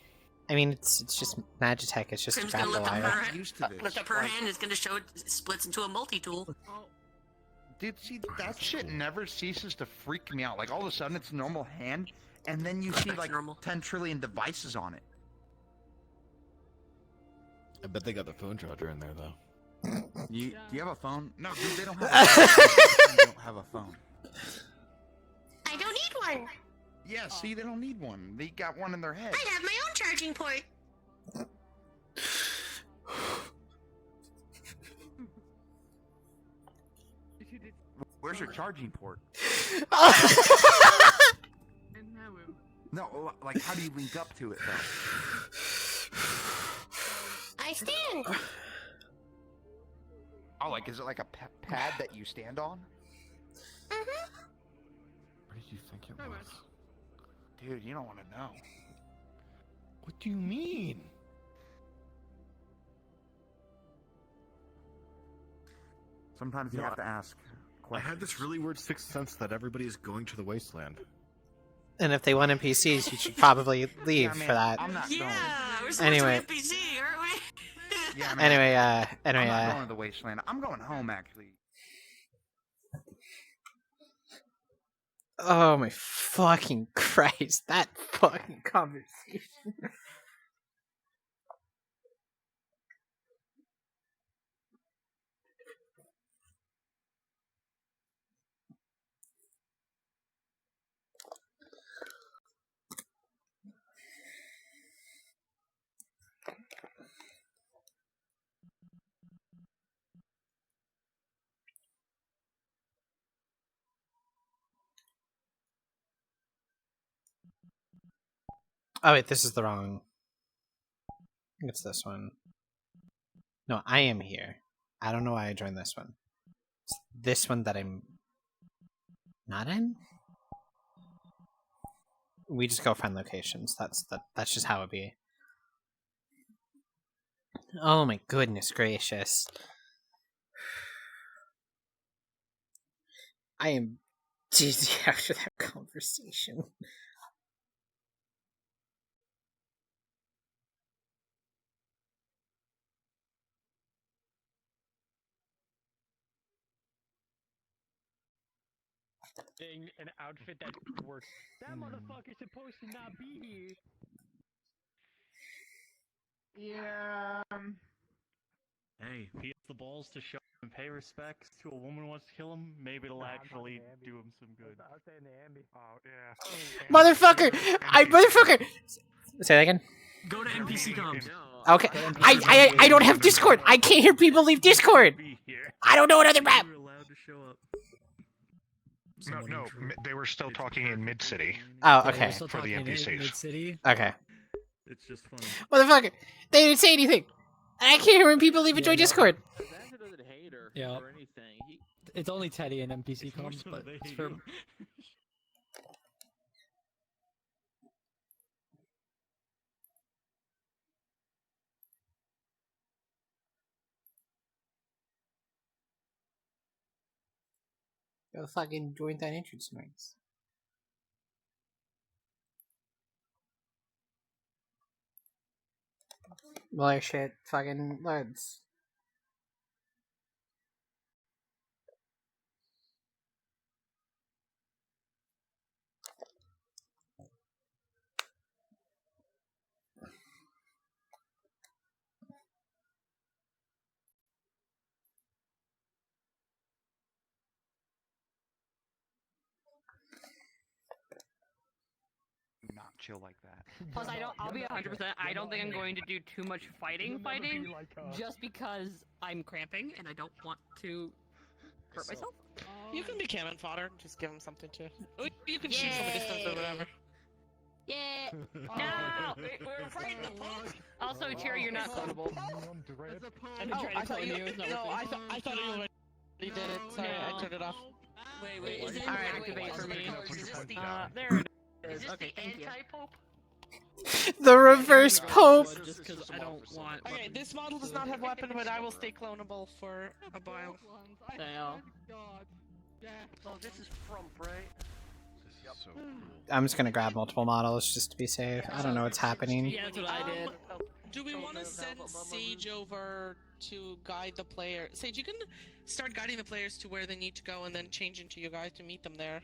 I mean, it's just Magitech. It's just a Crim's gonna grapple lift up wire. her, lift up her hand. It's gonna show it splits into a multi-tool. Dude, see, that shit never ceases to freak me out. Like, all of a sudden, it's a normal hand, and then you see, like, 10 trillion devices on it. I bet they got the phone charger in there though. Do you have a phone? No, dude, they don't have a phone. They don't have a phone. I don't need one. Yeah, see, they don't need one. They got one in their head. I have my own charging port. Where's your charging port? No, like, how do you link up to it, though? I stand. Oh, like is it like a pad that you stand on? What did you think it was? Dude, you don't want to know. What do you mean? Sometimes you Yeah. have to ask I had this really weird sixth sense that everybody is going to the wasteland. And if they want NPCs, you should probably leave Yeah, I mean, for that. I'm not going. We're supposed Anyway. to be NPC, aren't we? Yeah, I mean, Anyway, I'm not going to the wasteland. I'm going home, actually. Oh my fucking Christ, that fucking conversation. Oh wait, this is the wrong. I think it's this one. No, I am here. I don't know why I joined this one. It's this one that I'm not in. We just go friend locations. That's just how it be. Oh my goodness gracious. I am dizzy after that conversation. In an outfit that works. That motherfucker's supposed to not be here. Yeah. Hey, if he has the balls to show and pay respects to a woman who wants to kill him, maybe it'll actually do him some good. I'll say in the ambi. Oh, yeah. Motherfucker! Motherfucker! Say that again? Go to NPC comms. Okay. I don't have Discord. I can't hear people leave Discord. I don't know another map. No, they were still talking in Mid-City. Oh, okay. For the NPCs. Mid-City. Okay. It's just funny. Motherfucker! They didn't say anything. And I can't hear when people leave and join Discord. Yeah. It's only Teddy and NPC comms, but it's for... Go fucking join that entrance noise. Well, shit, fucking loads. Not chill like that. Plus, I'll be 100%. I don't think I'm going to do too much fighting, just because I'm cramping and I don't want to hurt myself. You can be cannon fodder. Just give him something to. You can shoot from a distance or whatever. Yeah. No, we're fighting the punk. Also, Cherry, you're not clonable. I've been trying to clone you. I thought you already did it. Sorry, I turned it off. Wait. Is it Alright, activate for me? there it is. Okay, thank you. The reverse Pope! Just because I don't want. Okay, this model does not have weapon, but I will stay clonable for a while. Oh, this is Frump, right? So I'm just gonna grab multiple models just to be safe. I don't know what's happening. Yeah, that's what I did. Do we want to send Sage over to guide the player? Sage, you can start guiding the players to where they need to go and then change into you guys to meet them there.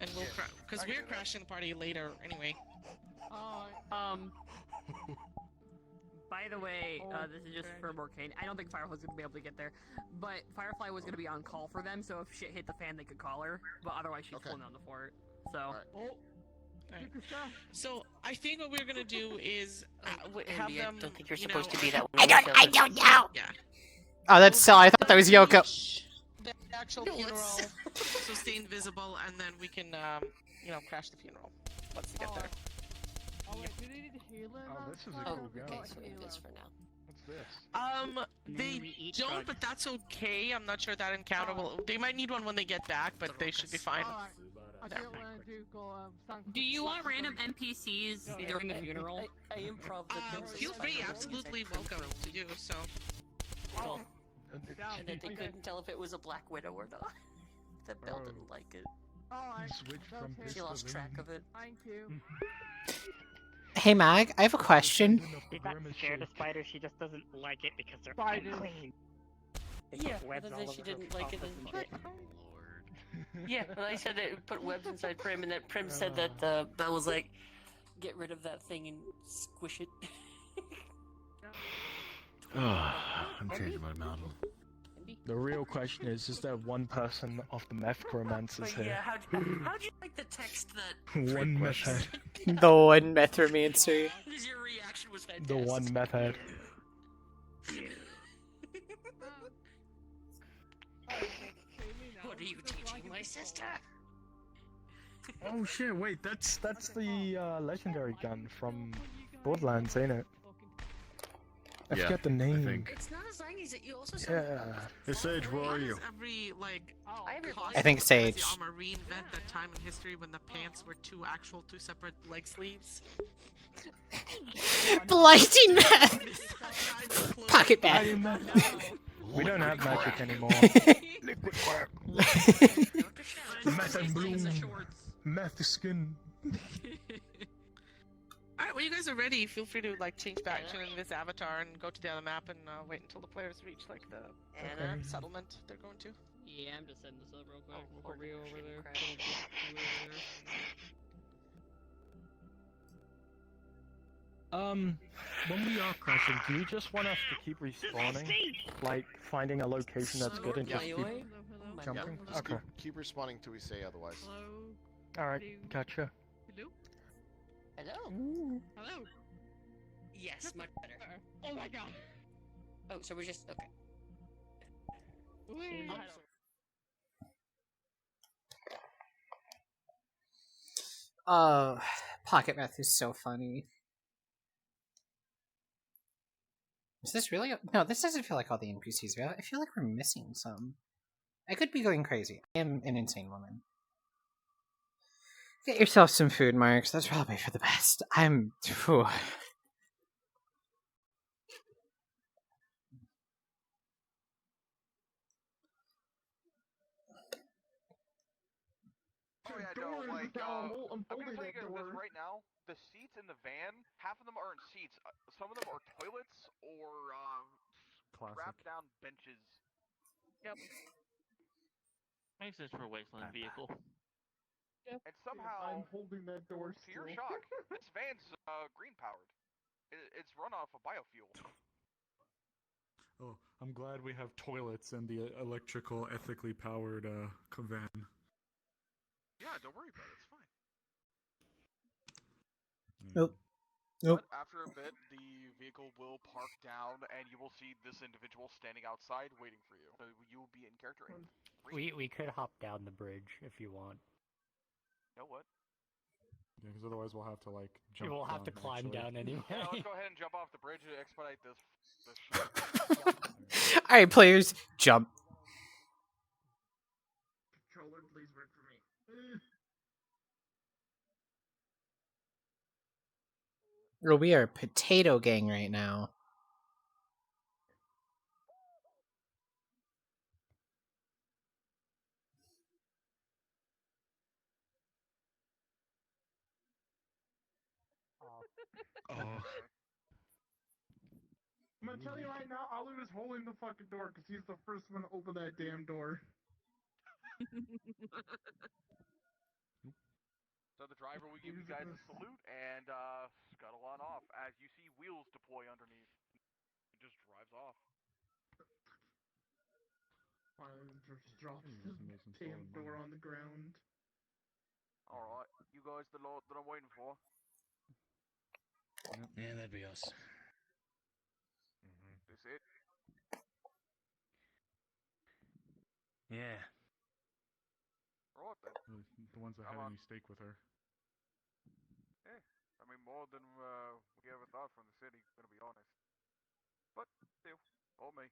And we'll because we're crashing the party later anyway. By the way, this is just for Morcane. I don't think Firefly's gonna be able to get there, but Firefly was gonna be on call for them, so if shit hit the fan, they could call her. But otherwise, she's pulling down the fort. So. Alright. So I think what we're gonna do is have Andy, them. I don't think you're supposed to be that I don't know. Yeah. Oh, that's so. I thought that was Yoko. The actual funeral, so stay invisible, and then we can, crash the funeral once we get there. Oh, this is a cool gun. Okay, so we have this for now. They don't, but that's okay. I'm not sure that encounter will. They might need one when they get back, but they should be fine. Do you want random NPCs during the funeral? I improv the princess. Feel free, absolutely welcome to do so. Cool. And that they couldn't tell if it was a Black Widow or not. That Belle didn't like it. She lost track of it. Thank you. Hey Mag, I have a question. She's not scared of spiders, she just doesn't like it because they're Spiders. clean. Yeah, other than she didn't like it. Yeah, and I said that put webs inside Prim, and that Prim said that Belle was like, get rid of that thing and squish it. I'm changing my model. The real question is there one person of the methromancers But here? yeah, how'd you like the text that One meth head. The one Metromancer. your reaction was fantastic. The one meth head. What are you teaching my sister? Oh shit, wait, that's the legendary gun from Borderlands, ain't it? I Yeah, forget the I name. think. It's not as long as it. You also said. Yeah. Hey Sage, where are you? Every I have your I think Sage. The Marine vent that time in history when the pants were two separate leg sleeves. Blighting meth! Pocket meth. We don't have magic anymore. Liquid crap. Meth and bloom. Meth skin. Alright, when you guys are ready, feel free to change back to this avatar and go to the other map and wait until the players reach the settlement they're going to. Yeah, I'm just setting this up real quick Oh, before we go over there. When we are crashing, do you just want us to keep respawning? Like, finding a location that's good and just keep jumping? Just Okay. keep responding till we say otherwise. Alright, gotcha. Hello. Hello. Yes, much better. Oh my god. Oh, so we're just okay. Oh, Pocket Meth is so funny. Is this really? No, this doesn't feel like all the NPCs are. I feel like we're missing some. I could be going crazy. I am an insane woman. Get yourself some food, Marks. That's probably for the best. I'm... Phew. Oh yeah, no, like, I'm gonna tell you guys this right now. The seats in the van, half of them aren't seats. Some of them are toilets or wrapped down benches. Yep. Makes sense for a wasteland vehicle. And somehow, I'm holding that door to your still. shock, this van's green powered. It's run off of biofuel. Oh, I'm glad we have toilets and the electrical, ethically powered van. Yeah, don't worry about it. It's fine. Nope. Nope. But after a bit, the vehicle will park down, and you will see this individual standing outside waiting for you. So you will be in character. We could hop down the bridge if you want. You know what? Yeah, because otherwise we'll have to jump. We'll have to down, climb actually. down anyway. Yeah, let's go ahead and jump off the bridge to expedite this shit. Alright, players, jump. Controller, please work for me. Well, we are potato gang right now. Oh. I'm gonna tell you right now, Alu is holding the fucking door because he's the first one to open that damn door. So the driver will give you guys a salute and scuttle on off as you see wheels deploy underneath. He just drives off. Finally, just drops the damn door on the ground. Alright, you guys the lot that I'm waiting for. Yeah, that'd be us. This it? Yeah. Right then. The ones that Come had on. any stake with her. Yeah, I mean more than we ever thought from the city, gonna be honest. But, still, all me.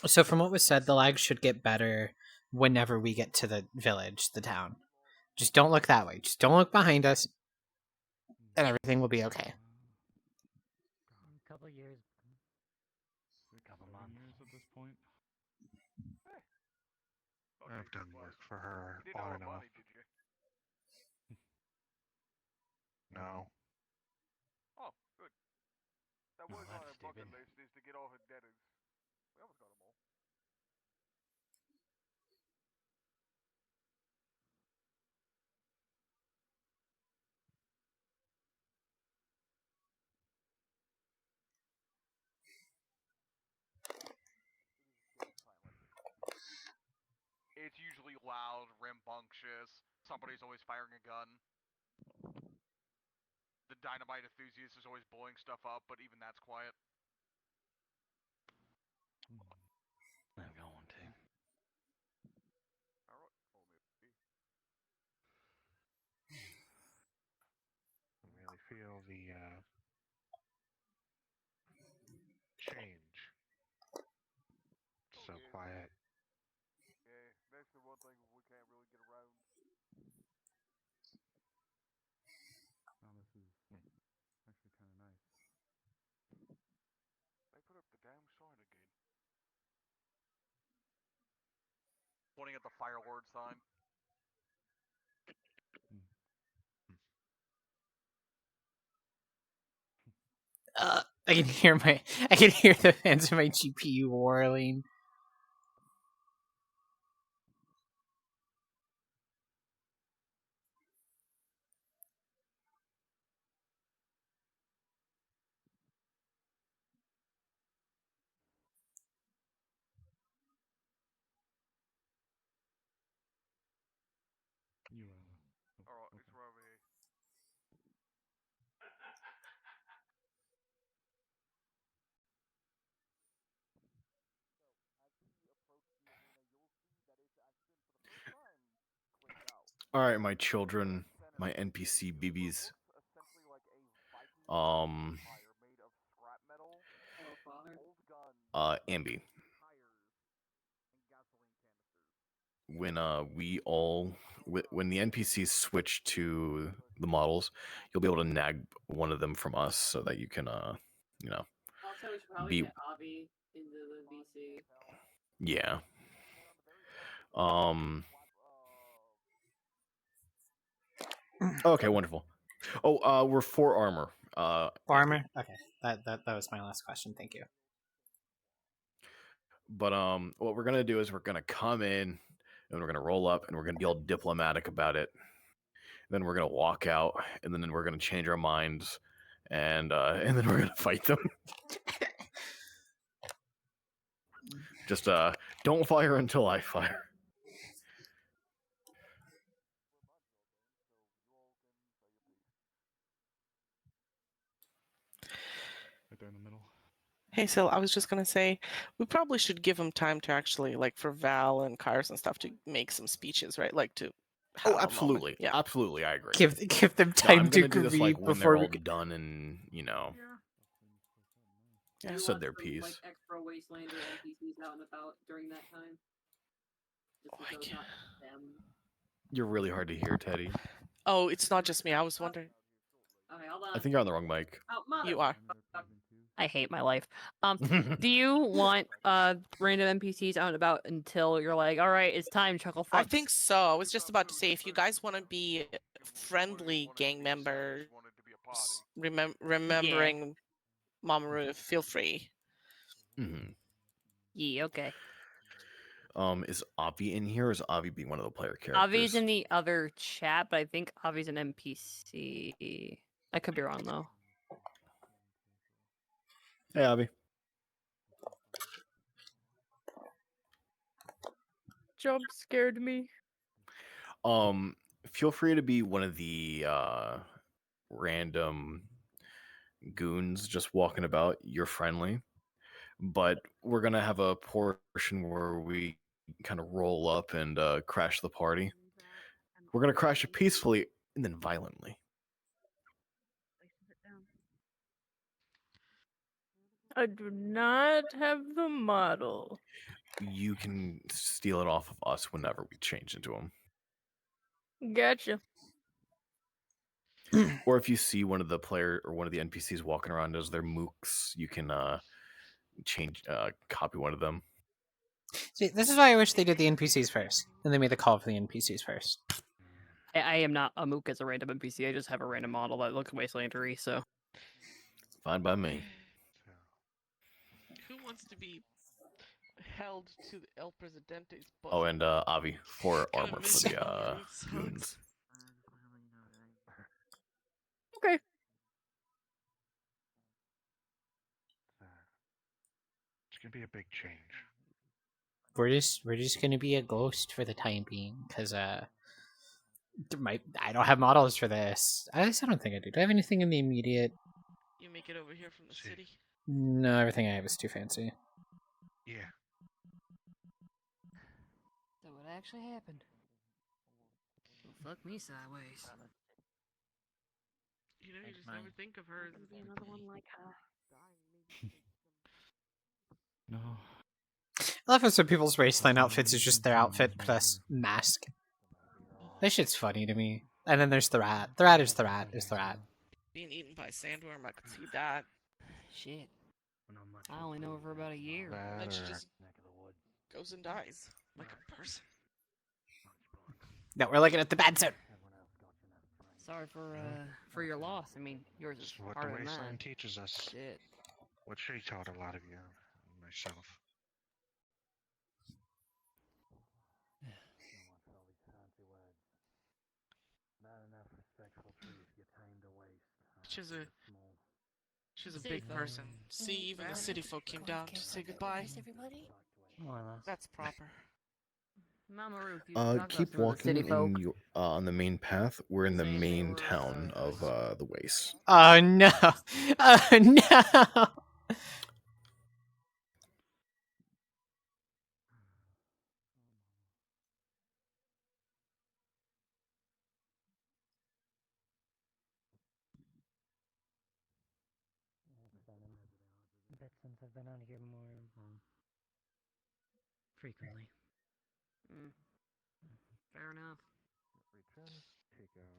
So from what was said, the lag should get better whenever we get to the village, the town. Just don't look that way. Just don't look behind us, and everything will be okay. A couple years. A couple months at this point. I've done work for her long enough. No. Oh, good. That was on our bucket list, is to get all her debtors. We almost got them all. It's usually loud, rambunctious. Somebody's always firing a gun. The dynamite enthusiast is always blowing stuff up, but even that's quiet. I'm going to. I really feel the change. So quiet. Yeah, that's the one thing we can't really get around. Now this is actually kind of nice. They put up the damn sign again. Pointing at the Fire Lord sign. I can hear the fans of my GPU whirling. You Alright, it's right over here. Alright, my children, my NPC BBs. Ambi. When when the NPCs switch to the models, you'll be able to nag one of them from us so that you can you know, Also, we should probably get Avi into the VC. yeah. Okay, wonderful. Oh, we're 4 armor. 4 armor? Okay. That was my last question. Thank you. But what we're gonna do is we're gonna come in and we're gonna roll up and we're gonna be all diplomatic about it. Then we're gonna walk out and then we're gonna change our minds and then we're gonna fight them. Just don't fire until I fire. Right there in the middle. Hey, so I was just gonna say, we probably should give them time to actually, like, for Val and Kairos and stuff, to make some speeches, right? Like to. Oh, absolutely, yeah, absolutely, I agree. Give them time I'm to gonna do this, grieve like, when before they're we all done and Do you said want their some, piece. like, extra Wastelander NPCs out and about during that time? Just so it's not them. You're really hard to hear, Teddy. Oh, it's not just me. I was wondering. Okay, hold on. I think you're on the wrong mic. Oh, mother. You are. I hate my life. Do you want random NPCs out and about until you're like, all right, it's time, Chuckle I Fucks? think so. I was just about to say, if you guys want to be friendly gang members, remembering Mamoru, feel free. Mm-hmm. Yeah, okay. Is Avi in here? Or is Avi being one of the player characters? Avi's in the other chat, but I think Avi's an NPC. I could be wrong though. Hey, Avi. Jump scared me. Feel free to be one of the random goons just walking about. You're friendly, but we're gonna have a portion where we kind of roll up and crash the party. We're gonna crash it peacefully and then violently. I do not have the model. You can steal it off of us whenever we change into them. Gotcha. Or if you see one of the player or one of the NPCs walking around as their mooks, you can copy one of them. See, this is why I wish they did the NPCs first, and they made the call for the NPCs first. I am not a mook as a random NPC. I just have a random model that looks wastelandery, so. Fine by me. Who wants to be held to El Presidente's book? Oh, and Avi for armor for the goons. Okay. It's gonna be a big change. We're just gonna be a ghost for the time being, because I don't have models for this. I don't think I do. Do I have anything in the immediate? You make it over here from the city. No, everything I have is too fancy. Yeah. So what actually happened? Well, fuck me sideways. You know, you just never think of her as another one like her. No. I love how some people's wasteland outfits is just their outfit plus mask. That shit's funny to me. And then there's the rat. The rat is the rat is the rat. Being eaten by a sandworm, I could see that. Shit. I only know her for about a year. Then she just goes and dies like a person. No, we're looking at the bad zone. Sorry for your loss. I mean, yours is What harder the than mine. wasteland teaches us. Shit. What she taught a lot of you, myself. She's a big person. See, even the city folk came down to say goodbye. That's proper. Mama Ruth, Keep walking in your, on the main path. We're in the main town of the Waste. Oh no! Oh no! Bet since I've been out here more frequently. Fair enough.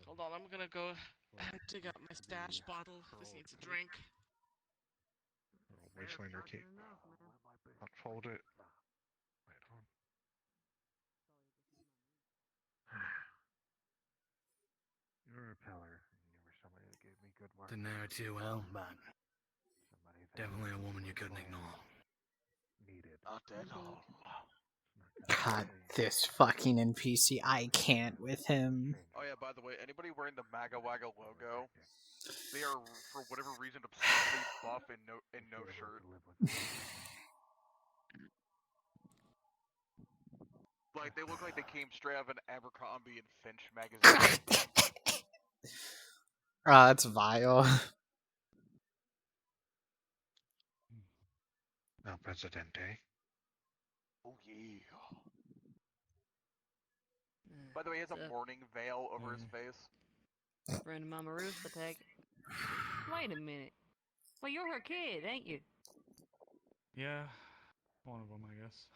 Hold on, I'm gonna go dig out my stash bottle. This needs a drink. Wastelander key. Unfold it. Wait on. You're a repeller. You were somebody that gave me good work. Didn't know her too well, but definitely a woman you couldn't ignore. Not at all. God, this fucking NPC. I can't with him. Oh yeah, by the way, anybody wearing the MAGA WAGA logo, they are, for whatever reason, obsessively buff and no shirt. Like, they look like they came straight out of an Abercrombie and Finch magazine. That's vile. El Presidente. Oh yeah. By the way, he has a mourning veil over his face. Friend of Mama Ruth, I take it. Wait a minute. Well, you're her kid, ain't you? Yeah, one of them, I guess.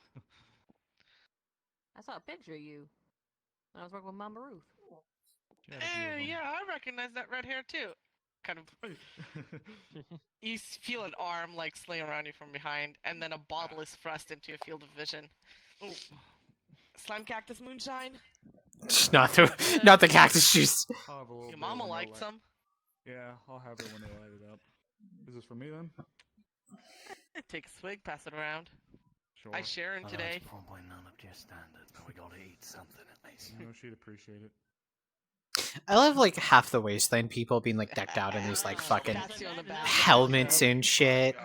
I saw a picture of you when I was working with Mama Ruth. Yeah, I recognize that red hair too. Kind of. You feel an arm like sling around you from behind, and then a bottle is thrust into your field of vision. Ooh. Slime cactus moonshine. Not the cactus juice. Your mama liked some. Yeah, I'll have it when they light it up. Is this for me then? Take a swig, pass it around. Sure. I share him today. That's probably none up to your standards, but we gotta eat something at least. You know, she'd appreciate it. I love like half the wasteland people being like decked out in these like fucking helmets and shit.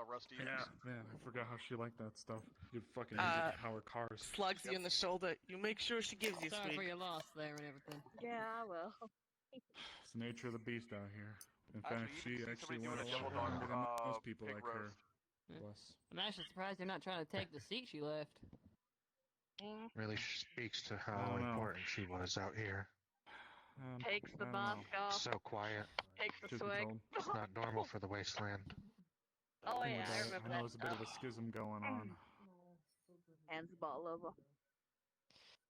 Rusty. Yeah, man, I forgot how she liked that stuff. You fucking power cars. Slugs you in the shoulder. You make sure she gives you Sorry swig. for your loss there and everything. Yeah, I will. It's the nature of the beast out here. In fact, she actually went a lot longer than most people like her. I'm actually surprised you're not trying to take the seat she left. Really speaks to how I don't know. important she was out here. Takes the I don't mask know. off. So quiet. Takes the Should be swag. told. It's not normal for the wasteland. Oh Thing yeah, with I that, remember I know that. there's a bit of a schism going on. Hands the bottle over.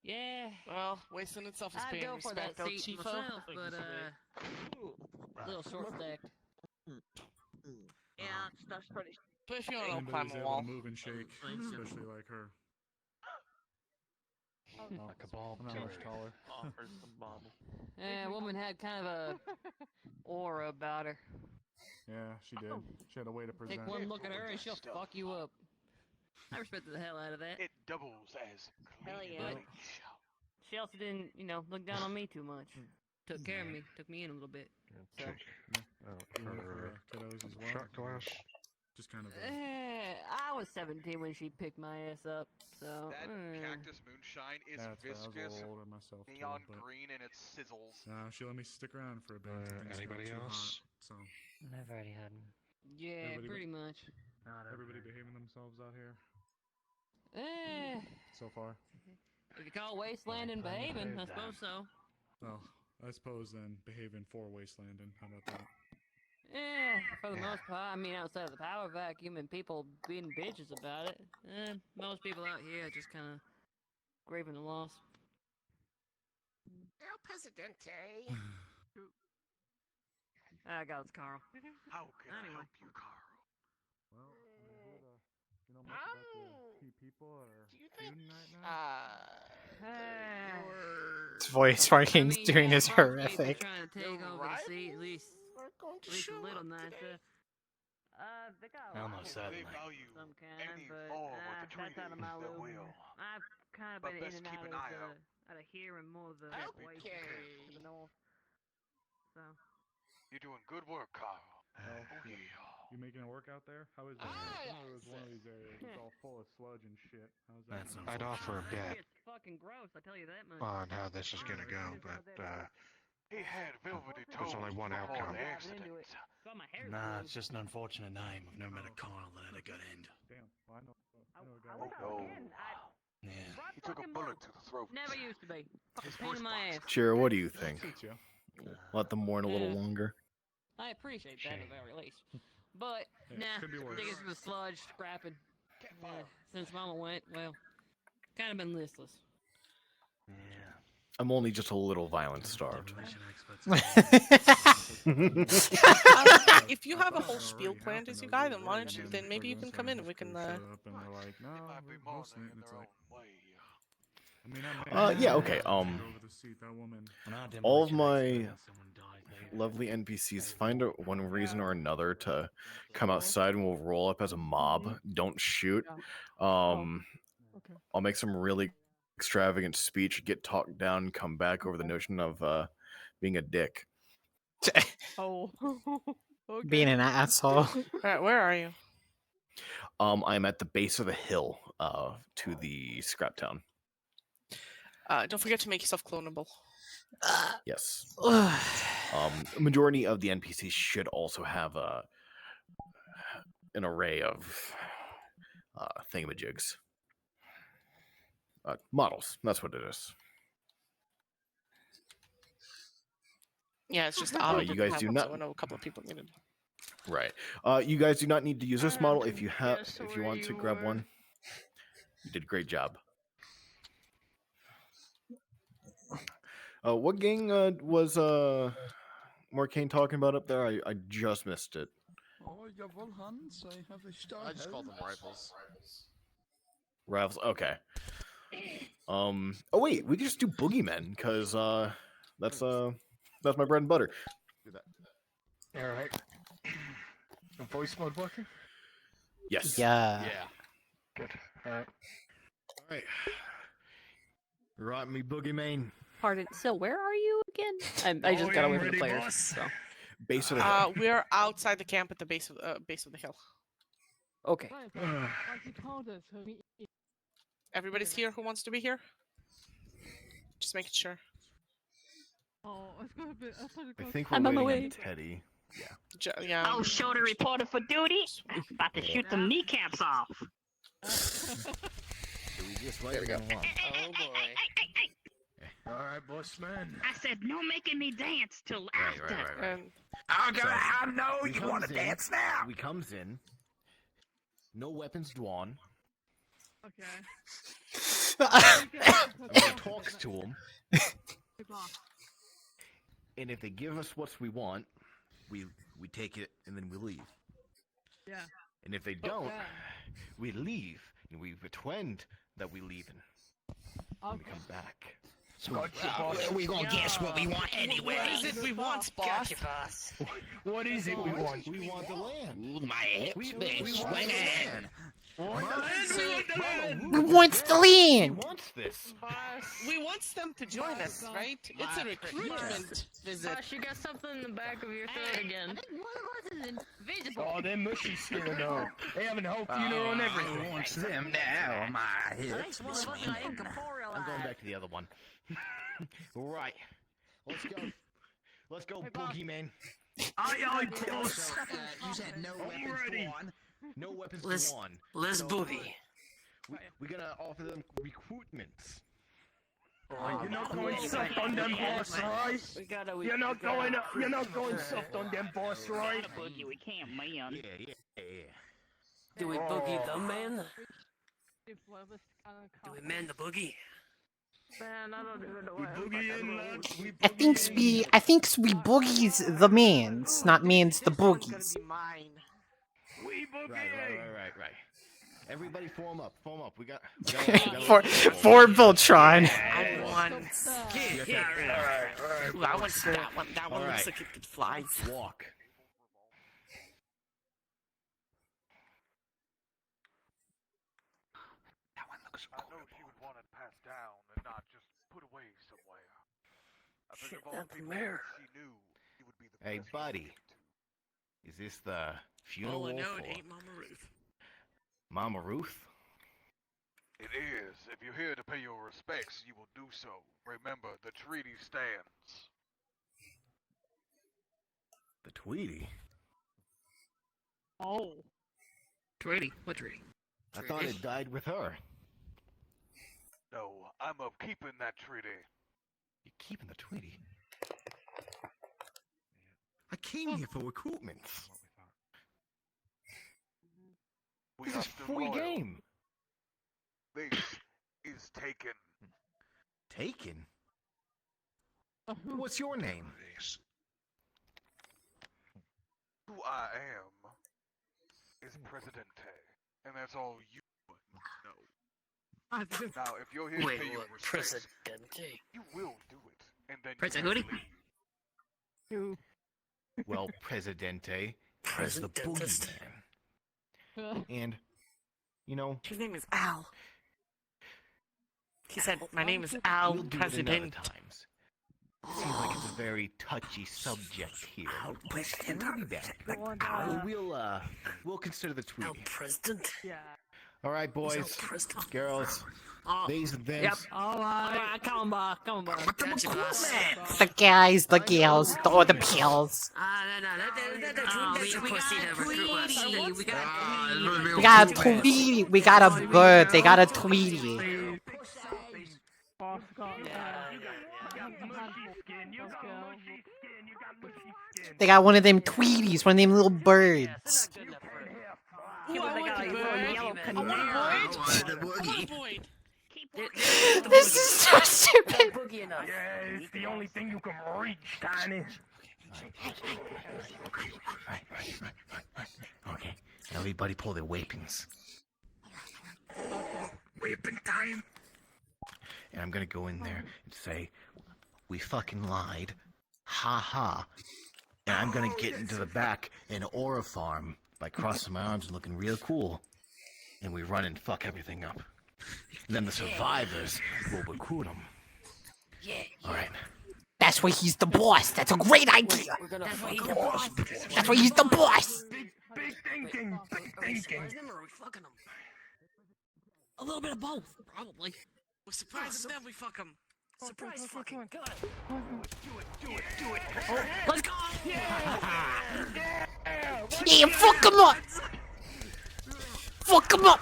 Yeah. Well, Wasteland itself is I'd paying go for that respect, though, seat Chiefo. myself, but a little short stacked. Yeah, stuff's pretty. But if you want to Anybody's climb a able wall. to move and shake, especially like her. Like a ball Not much taller. Offers the bobble. Yeah, woman had kind of a aura about her. Yeah, she did. She had a way to present. Take one look at her and she'll fuck you up. I respected the hell out of that. It doubles as Hell clean yeah. bleach. She also didn't, look down on me too much. Took care of me, took me in a little bit. So. You went for kiddos as well. Shot glass. Just kind of. I was 17 when she picked my ass up, so. That cactus moonshine is That's right, I was a viscous, little older myself too, neon but- green, and it sizzles. She let me stick around for a bit. Things got Anybody too else? hot, so I've already had one. Yeah, Everybody pretty much. everybody behaving themselves out here Eh, so far. if you call wastelanding behaving, I suppose so. Well, I suppose then behaving for wastelanding. How about that? Eh, for the most part, I mean, outside of the power vacuum and people being bitches about it, most people out here are just kind of grieving the loss. El Presidente. I got it's Carl. How can I Anyway. help you, Carl? Well, you know much about the key people that are shooting right now? His voice marking's doing is horrific. Trying to take over the seat, at least a little nicer. They got Almost certainly. some kind, but that's out of my loop. I've kind of But been in best and keep out an eye of here and more of the way to the north. So. You're doing good work, Carl. You making it work out there? How is it? I know it was one of these areas. It's all full of sludge and shit. How's that? That's I'd offer a bet It's fucking gross, I tell you that much. on how this is gonna go, but He had velvety toes. there's only one before outcome. the accident. Got my hair Nah, blue. it's just an unfortunate name. I've never met a Carl that had a good end. Damn. Well, I know a guy. Oh, no. Yeah. He took a bullet to the throat. Never used to be. Fucking pain in my ass. Shira, what do you think? Teach ya. Let them mourn a little Yeah. longer. I appreciate that at the very least. But, Yeah, could be worse. digging through the sludge, scrapping. Since Mama went, well, kind of been listless. Yeah. I'm only just a little violence starved. If you have a whole spiel planned as you guy, then why don't you? Then maybe you can come in and we can. And they're like, no, we're mostly, and it's like, I mean, Yeah, okay, over the seat, that woman. All of my lovely NPCs find one reason or another to come outside and we'll roll up as a mob. Don't shoot. I'll make some really extravagant speech, get talked down, come back over the notion of being a dick. Oh. Okay. Being an asshole. Alright, where are you? I'm at the base of the hill to the scrap town. Don't forget to make yourself clonable. Yes. Majority of the NPCs should also have an array of thingamajigs. Models. That's what it is. Yeah, it's just You guys do not. So I know a couple of people needed. Right. You guys do not need to use this model if you have. If you want to grab one, you did a great job. What gang was Morcane talking about up there? I just missed it. Oh, jawohl, Hans. I have a star. I just call them rifles. Rivals. Okay. Oh wait, we can just do boogeymen because that's my bread and butter. Do that. All right. The voice mode working? Yes. Yeah. Good. All right. All right. Right, me boogeyman. Pardon. So where are you again? I just got away from the players. So. Base of the hill. We're outside the camp at the base of the hill. Okay. Everybody's here who wants to be here? Just making sure. Oh, it's gonna be. I think we're I'm on my waiting way. on Teddy. Yeah. Oh, shoulder reported for duty. About to shoot some kneecaps off. Do we just wait There we go. along? Oh boy. Alright, boss man. I said no making me dance till after. Right. I'm gonna So, have no. we You comes want to in- dance now? We comes in. No weapons drawn. Okay. Talks to them. And if they give us what we want, we take it and then we leave. Yeah. And if they don't, we leave and we pretend that we leaving. And we come back. We gonna guess what we want anyway. What is it we want, boss? Gotcha, boss. What is it we want? We want the land. Ooh, my hips, We bitch. want Swing the it. land. We wants the land. Wants this. We want them to join us, right? It's a recruitment visit. Gosh, you got something in the back of your throat again. I think one of us is invisible. Oh, they're mushy still, though. They having a whole funeral and everything. Wants them now, my I think hips. one of us is incorporeal. I'm going back to the other one. Right. Let's go. Let's go, boogeyman. Aye, boss. You said no weapons ready. drawn. No weapons Let's- drawn. Let's So, boogie. We're gonna offer them recruitments. You're not going soft on them, boss, right? You're not going soft on them, boss, right? Boogie, we can't, man. Yeah. Do we boogie the man? If one of us kinda Do we man the boogie? Man, I don't even know We what boogie in, lads. We I think boogie in. we boogies the mans, not mans the This one's gonna boogies. be mine. We boogie. Right. Everybody form up. We got For Voltron. I want. Yeah. Ooh, I want that one. That one All looks right. like it could fly. Walk. That one looks I know she would want it passed down and not just put away somewhere. I think of all the people that she knew, he would be the Hey, best buddy. candidate. Is this the funeral All I know, it for ain't Mama Ruth. Mama Ruth? It is. If you're here to pay your respects, you will do so. Remember, the treaty stands. The Tweety? Oh. Tweety? What Tweety? I thought it died with her. No, I'm of keeping that treaty. You're keeping the Tweety? I came here for recruitments. We This are is still free loyal. game. This is taken. Taken? What's your name? Who I am is Presidente, and that's all you know. Now, if you're here to Wait, pay your what? respects, Presidente? you will do it, and then President you will leave. Well, Presidente is the Presidentist. boogeyman. And, you know, His name is Al. He said, "My name is Al we'll do it President." another times. Seems like it's a very touchy subject here. President. We'll be back. We'll consider the Al Tweety. President? Yeah. All right, boys, girls, these and them. Yep. Alright, come on, Gotcha, boss. The guys, the gals, the pills. We proceed to recruit us. We got a Tweety. We got a bird. They got a Tweety. Boss got They got one of them Tweeties, one of them little birds. They got a little yellow Void. This is so stupid. Yeah, it's the only thing you can reach, Tiny. Okay, everybody pull their weapons. Weapon time. And I'm gonna go in there and say, we fucking lied. Ha ha. And I'm gonna get into the back and aura farm by crossing my arms and looking real cool. And we run and fuck everything up. And then the survivors will recruit them. Alright. That's why he's the boss. That's a great idea. That's why he's the boss. That's why he's the boss. Big thinking. A little bit of both, probably. We're surprised at them, we fuck them. Surprise fucking God. Let's go! Yeah, fuck him up! Fuck him up!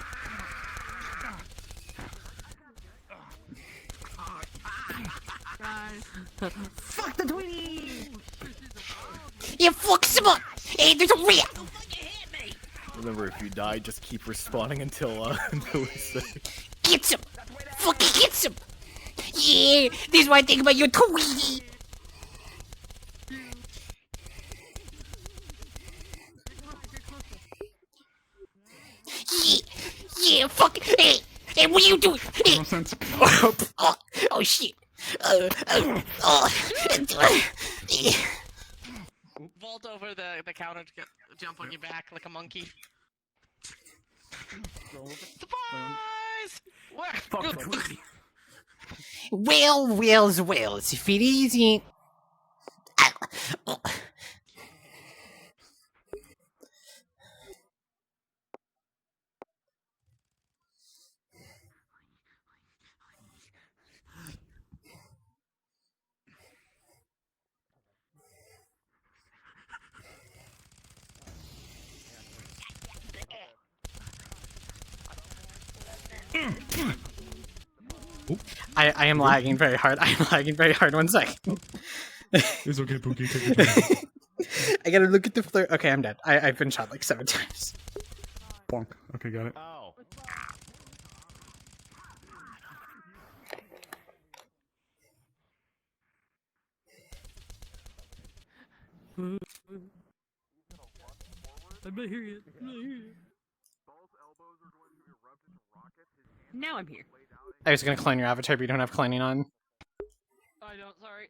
Fuck the tweenie! Yeah, fuck him up! Hey, there's a rat! Remember, if you die, just keep respawning until until we say. Gets him! Fucking gets him! Yeah, this is what I think about your tweenie! Yeah, fuck it! Hey, what are you doing? Hey. Oh, shit! Vault over the counter to jump on your back like a monkey. Surprise! Wells, if it isn't... I am lagging very hard. I am lagging very hard. 1 second. It's okay, Pookie. Take your time. I gotta look at the flare. Okay, I'm dead. I've been shot like 7 times. Bonk. Okay, got it. I'm not here yet. I'm not here yet. Now I'm here. I was gonna clone your avatar, but you don't have cloning on. I don't, sorry.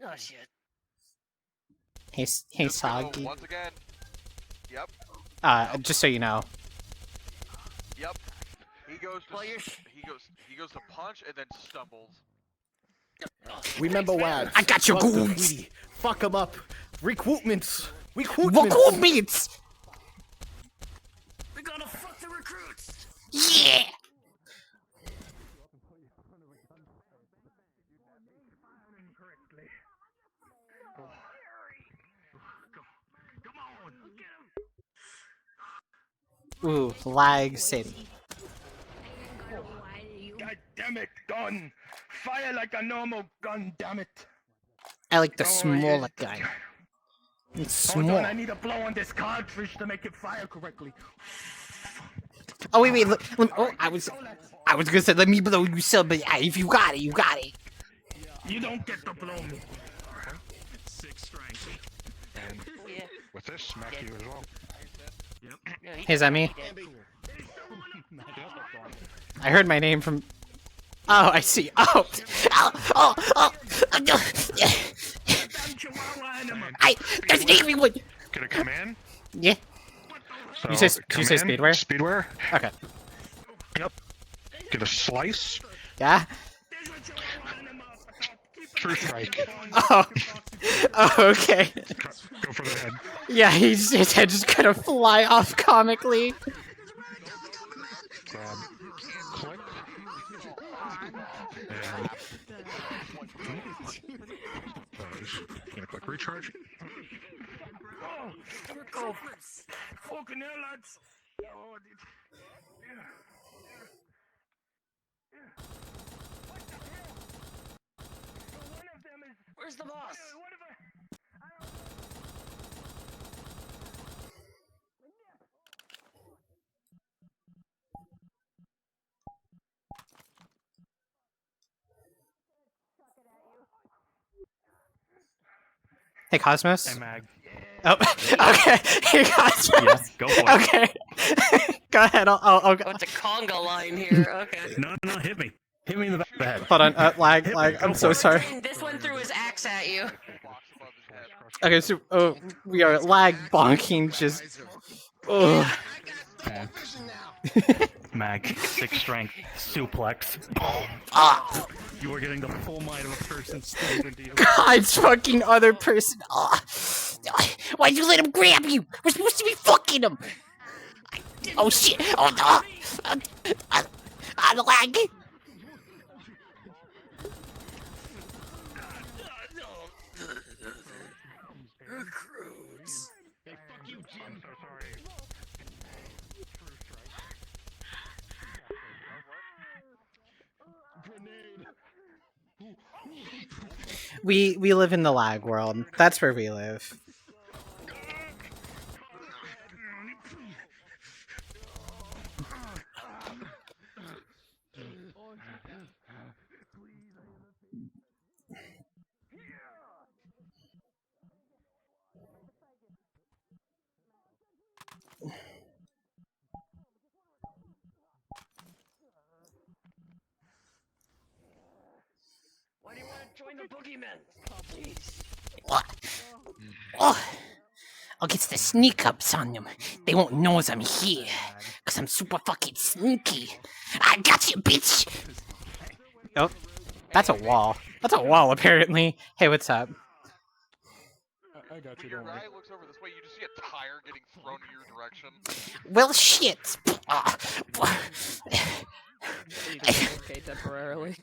Oh shit. Hey, Soggy. Once again. Yep. Just so you know. Yep. He goes to punch and then stumbles. Remember Wads. I got your Fuck the goons. Tweety. Fuck him up. Recruitments. Recruitments. We gotta fuck the recruits! Yeah. Ooh, lag city. God damn it, gun! Fire like a normal gun, damn it! I like the smaller gun. It's Hold small. on, I need to blow on this cartridge to make it fire correctly. Oh wait, look. Oh, I was gonna say let me blow you some, but if you got it, you got it. You don't get to blow me. 6 strength. And with this, smack you as well. Yep. Hey, is that me? I heard my name from. Oh, I see. Oh, there's an angry one. Gonna come in? Yeah. So, you say come in, speedwear? Speedwear. Okay. Yep. Get a slice. Yeah. True strike. Oh. Oh, okay. Go for the head. Yeah, his head just kind of fly off comically. Grab. Click. And click recharge. Oh, fucking hell, lads! Oh, Where's the boss? Hey, Cosmos. Hey, Mag. Oh, okay. Hey, Cosmos. Yes, go for it. Okay. Go ahead. I'll go. Oh, it's a conga line here. Okay. No, hit me. Hit me in the back of the head. Hold on. Lag. I'm so sorry. This one threw his axe at you. Okay, so we are lag bonking. Just. Oh. Mag, 6 strength, suplex. Ah. You are getting the full might of a person stabbed into you. God's fucking other person. Why'd you let him grab you? We're supposed to be fucking him. Oh shit! Oh no! I'm lagging. Hey, fuck you, Jim. I'm so sorry. We live in the lag world. That's where we live. Why do you want to join the boogeymen? Please. What? Oh, I'll get the sneak ups on them. They won't know I'm here, cause I'm super fucking sneaky. I got you, bitch. Oh, that's a wall. That's a wall, apparently. Hey, what's up? I got you. Your guy looks over this way. You just see a tire getting thrown in your direction. Well, shit. Okay, temporarily.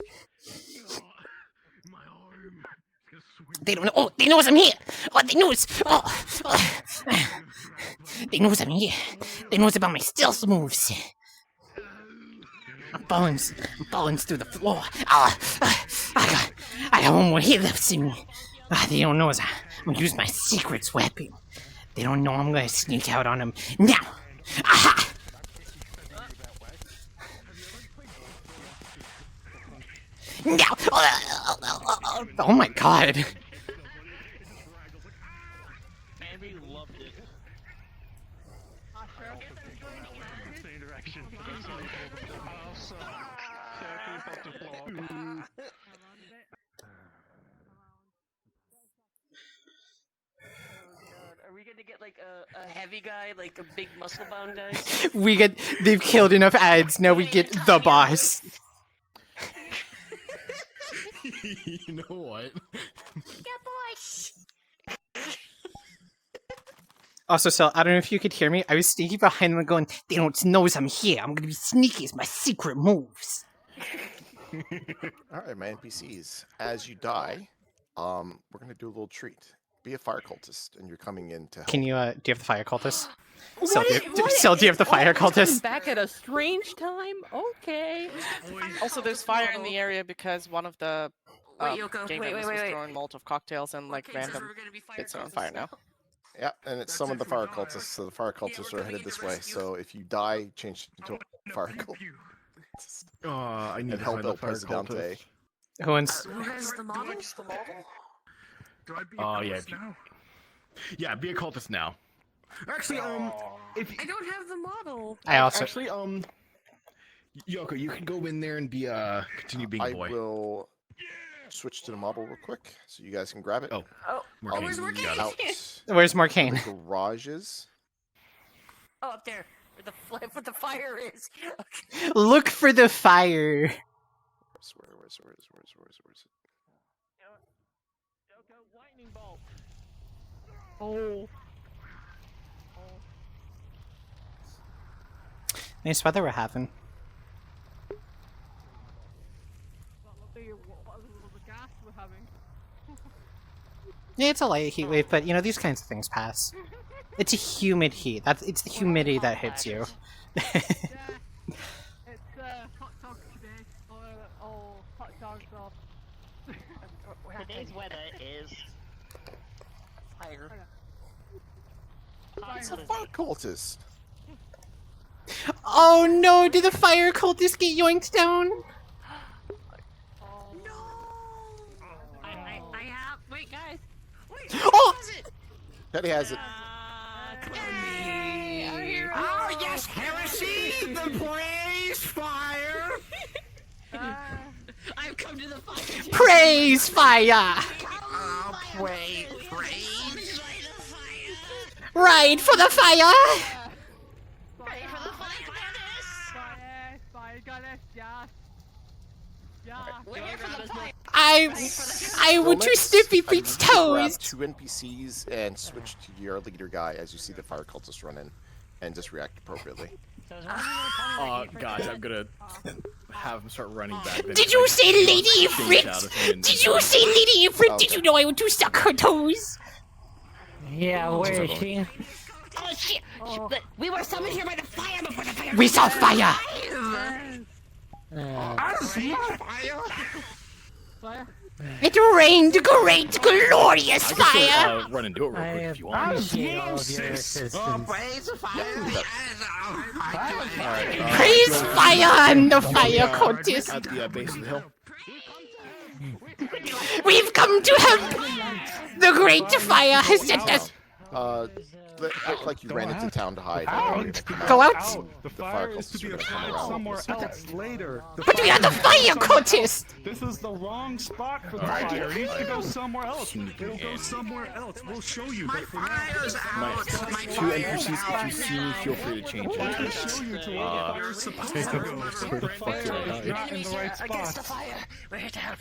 They don't know. Oh, they knows I'm here. Oh, they knows. Oh, they knows I'm here. They knows about my stealth moves. I'm falling through the floor. I got one more hit left in me. They don't know I'm gonna use my secrets weapon. They don't know I'm gonna sneak out on them now. Aha! Now! Oh my god. Abby loved it. Same direction. Are we gonna get like a heavy guy, like a big muscle bound guy? They've killed enough ads, now we get the boss. You know what? Also, Sel, I don't know if you could hear me. I was sneaking behind them going, they don't know I'm here. I'm gonna be sneaky. It's my secret moves. Alright, my NPCs. As you die, we're gonna do a little treat. Be a fire cultist, and you're coming in to help. Can you, do you have the fire cultist? Sel, do you have the fire cultist? Back at a strange time? Okay. Also, there's fire in the area because one of the Wait, Yoko, game wait, members wait, was wait. throwing Molotov cocktails and like random bits are on fire now. Yeah, and it's some of the fire cultists, so the fire cultists are headed this way. So if you die, change it to a fire cult. I need and to help find El the fire Presidente. cultist. Who wants? Who has the model? Do I be Oh, yeah. now? Yeah, be a cultist now. Actually, if I don't have the model. I also actually, Yoko, you can go in there and be continue being a boy. I will switch to the model real quick, so you guys can grab it. Oh, Oh, where's Morcane? Where's Morcane? The garages. Oh, up there. Where the fire is. Okay. Look for the fire. Where's it? Yoko, lightning bolt. Oh. Nice weather we're having. Yeah, it's a light heat wave, but you know these kinds of things pass. It's a humid heat. It's the humidity that hits you. It's hot dog today, or hot dogs or... Today's weather is fire. It's a fire cultist. Oh no! Did the fire cultist get yoinked down? I have. Wait, guys. Wait. Oh! Teddy has it. Oh yes, heresy! The blaze fire. I've come to the fire. Praise fire! Praise. Ride for the fire! Fire, goddess, yeah. Yeah. We're here for the fire. I would too snippy Pete's Grab toes. 2 NPCs and switch to your leader guy as you see the fire cultist run in, and just react appropriately. Gosh, I'm gonna have him start running back. then Did you like, say Lady chase out of him Ifrit? and- Did you say Lady Ifrit? Did you know I would too suck her toes? Yeah, where is she? Oh shit! But we were summoned here by the fire before the fire. We saw fire. Fire. It rained great, glorious I can fire. still, run and do it real quick if you want. Praise the fire! Praise fire and the fire cultist. At the base of the hill. We've come to help. The great fire has sent us. Act like you ran into town to hide. Go out. The fire is to be applied somewhere else later. But we are the fire cultist. This is the wrong spot for the fire. It needs to go somewhere else. It'll go somewhere else. We'll show you. My fire's out. 2 NPCs, if you see me, feel free to change I'll show you to where the fire's supposed to go. Where the fuck did I die? Not in the right spot. We're here to help.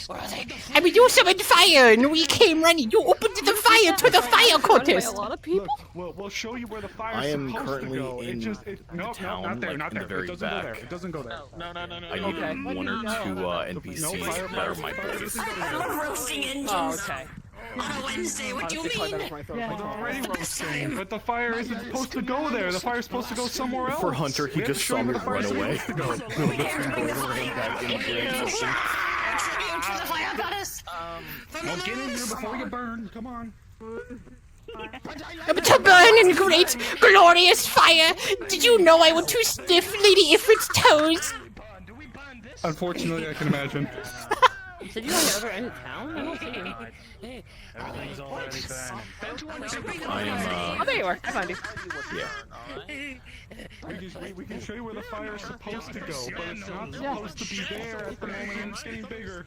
Where are they? I mean, you summoned fire and we came running. You opened the fire to the fire cultist. A lot of people. Look, we'll show you where the fire's I am supposed currently to go. in No, town, not there, like, not in the there. very It doesn't go there. back. It doesn't go there. No. I need 1 or 2 NPCs that are my buddies. Roasting engines. Oh, okay. On a Wednesday, what do you mean? They're already roasting, but the fire isn't supposed to go there. The fire's supposed to go somewhere else. For Hunter, he We have to just show saw you me where the fire's run away. supposed to go. Well, get in here before you burn. Come on. To burn in great, glorious fire. Did you know I would too stiff Lady Ifrit's toes? Unfortunately, I can imagine. Did you guys ever enter town? I don't see you. Hey, everything's already burning. I am, Oh, there you are. I found you. Yeah. We can show you where the fire is supposed to go, but it's not supposed to be there at the moment, and it's getting bigger.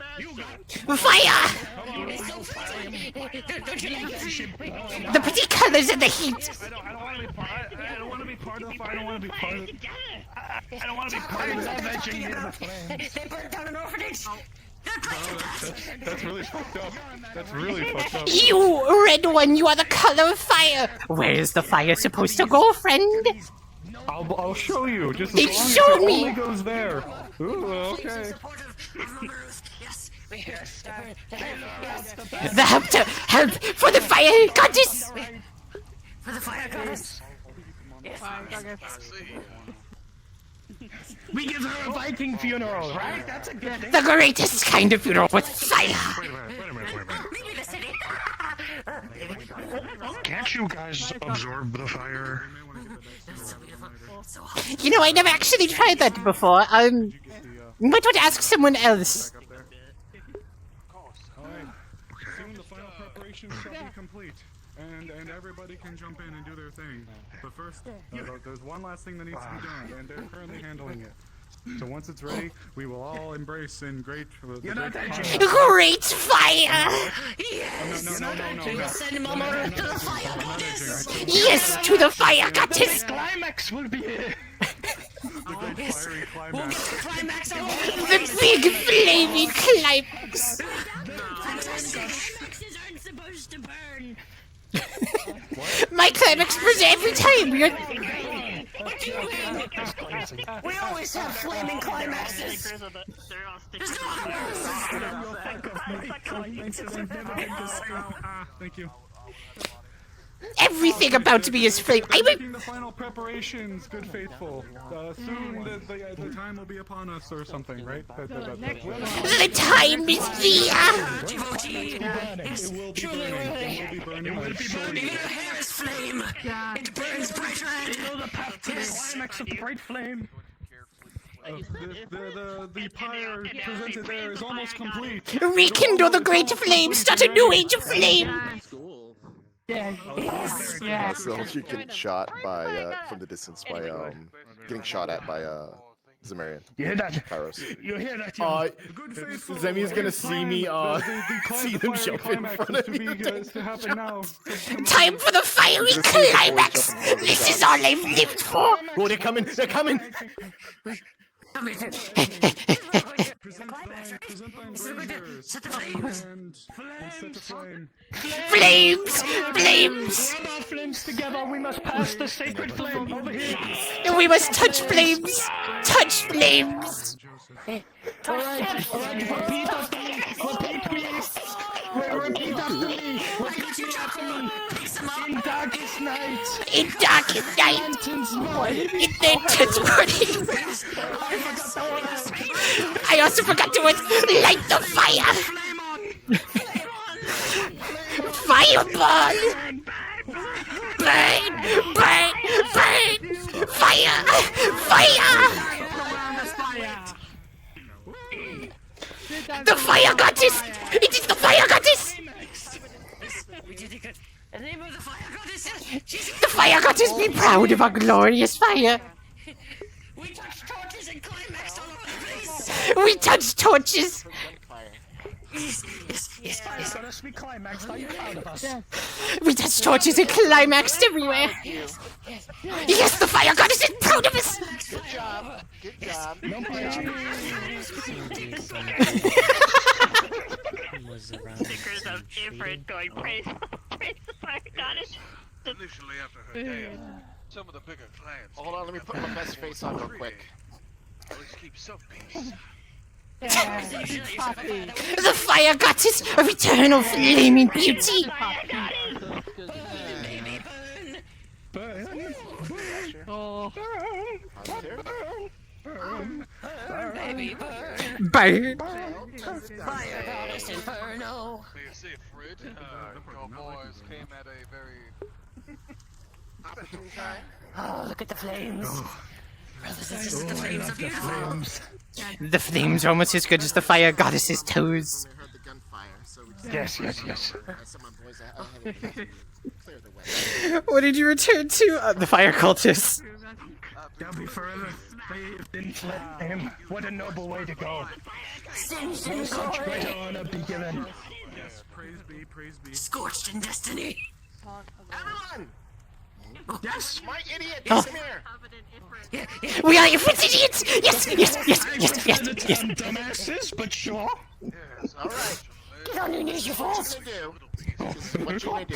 Fire! Don't you like The pretty colors and the heat. I don't want to be part of the fire. I don't want to be part of it. I don't want to be part of it. They burned down an orphanage. That's really fucked up. That's really fucked up. You, red one, you are the color of fire. Where is the fire supposed to go, friend? I'll show you. Just It as long as showed it me. only goes there. Ooh, okay. The help to help for the fire goddess. For the fire goddess. We give her a Viking funeral, right? That's a good thing. The greatest kind of funeral with fire. Maybe the city. Can't you guys absorb the fire? You know, I never actually tried that before. You might want to ask someone else. Soon the final preparations shall be complete, and everybody can jump in and do their thing. But first, there's one last thing that needs to be done, and they're currently handling it. So once it's ready, we will all embrace in great. Great fire! No. Send Momo to the fire goddess. Yes, to the fire goddess. Climax will be here. The great fiery climax. Climax. The big flaming climax. Climaxes aren't supposed to burn. My climax burns every time. You're... What do you mean? We always have flaming climaxes. There's no Thank you. Everything about me is flame. I'm Making the final preparations, good faithful. Soon the time will be upon us, or something, right? The time is Devotee. It will be burning. It will be burning. Even her hair is flame. It burns bright red. You know the path to the climax of the bright flame. The pyre presented there is almost complete. Rekindle the great flame. Start a new age of flame. Yeah. So you get shot by from the distance by getting shot at by Zemarian. You hear that? Kairos. You hear that? Zemi's gonna see me see them jump in front of me. Time for the fiery climax. This is all I've lived for. Oh, they're coming! They're coming! Present thine blazers. Set the flames. And set the flame. Flames! Flames! Grab our flames together. We must pass the sacred flame over here. We must touch flames! Touch flames! Alright, repeat after me. Repeat, please. Repeat after me. Repeat after me. In darkest night. In darkest night. Lanterns morning. In lanterns morning. I also forgot to light the fire. Fireball. Burn! Burn! Burn! Fire! Fire! The fire goddess! It is the fire goddess! We did it good. In the name of the fire goddess, The fire goddess, be proud of our glorious fire! we touched torches and climaxed all over the place. We touched torches! Yes. Let us be climaxed. Are you proud of us? We touched torches and climaxed everywhere! Yes, the fire goddess is proud of us! Good job. Good job. Stickers of different going praise the fire goddess. Initially after her death, some of the bigger clans. Hold on, let me put my best face on real quick. At least keep some peace. The fire goddess of eternal flaming beauty! Baby burn. Burn! Fire goddess inferno. May you see, Fred, your boys came at a very opportune time. Oh, look at the flames. Brothers and sisters, the flames are beautiful. The flames are almost as good as the fire goddess's toes. I heard the gunfire, so we Yes. I sent my boys ahead of me to clear the way. What did you return to? The fire cultists. They'll be forever bathed in flame. What a noble way to go. Singed Such in great glory. honor be given. Yes, praise be, praise be. Scorched in destiny. Everyone! Yes. My idiot, Oh. come here! We are infant idiots! Yes, yes, yes, yes, yes, yes. Dumbasses, but sure. Yes, alright. Get on your knees, you fools. This is what you're gonna do.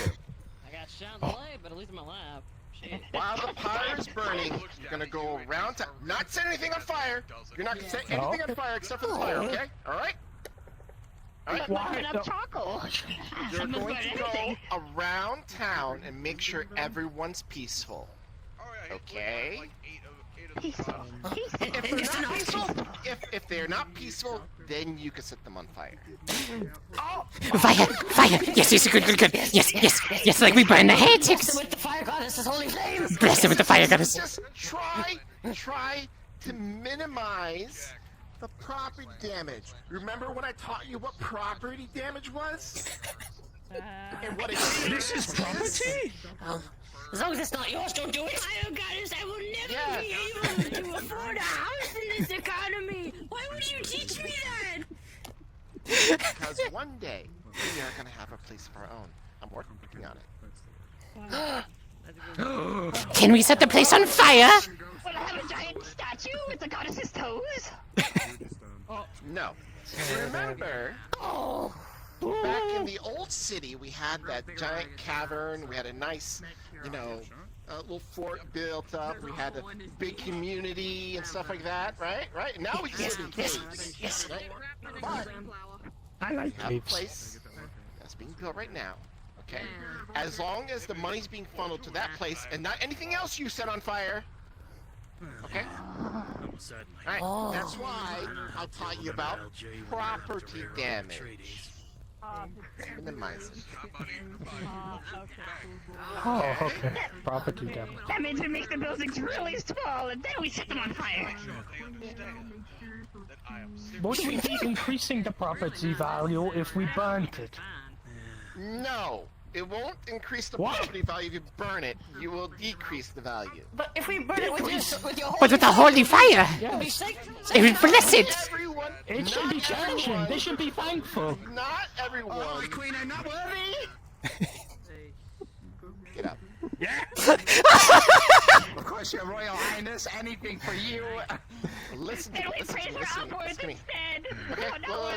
I got shot in the leg, but at least in my lap. Shit. While the pyre is burning, you're gonna go around town. Not set anything on fire. You're not gonna set anything on fire except for the fire, okay? Alright? Alright? Why? You're going to go around town and make sure everyone's peaceful. Okay? If they're not peaceful, then you can set them on fire. Fire! Fire! Yes, yes, good, good, good. Yes, yes, yes, like we burn the heretics! With the fire goddess's holy flames. Bless them with the fire goddess. Just try to minimize the property damage. Remember when I taught you what property damage was? And what it This is property? As long as it's not yours, don't do it. Fire goddess, I will never be able to afford a house in this economy. Why would you teach me that? Because one day we are gonna have a place of our own. I'm working on it. Can we set the place on fire? Will I have a giant statue with the goddess's toes? No. Remember, back in the old city, we had that giant cavern. We had a nice, little fort built up. We had a big community and stuff like that, right? Right? And now we can live in caves. Yes. Right? But I like we have a caves. place that's being built right now. Okay? As long as the money's being funneled to that place and not anything else you set on fire. Okay? Alright, that's why I taught you about property damage. Minimize it. Oh, okay. Property damage. That means we make the buildings really small and then we set them on fire. Would we be increasing the property value if we burnt it? No, it won't increase the property value if you burn it. You will decrease the value. But if we burn it with your But with the holy fire! it'll be safe. It would bless it! Everyone, It should be challenging. They should be thankful. not everyone. Oh, the queen, I'm not worthy. Get up. Yeah. Of course, your royal highness. Anything for you. Listen to And me. we Listen to praise me. her Listen to me. upwards Listen to me. instead. Okay, Oh,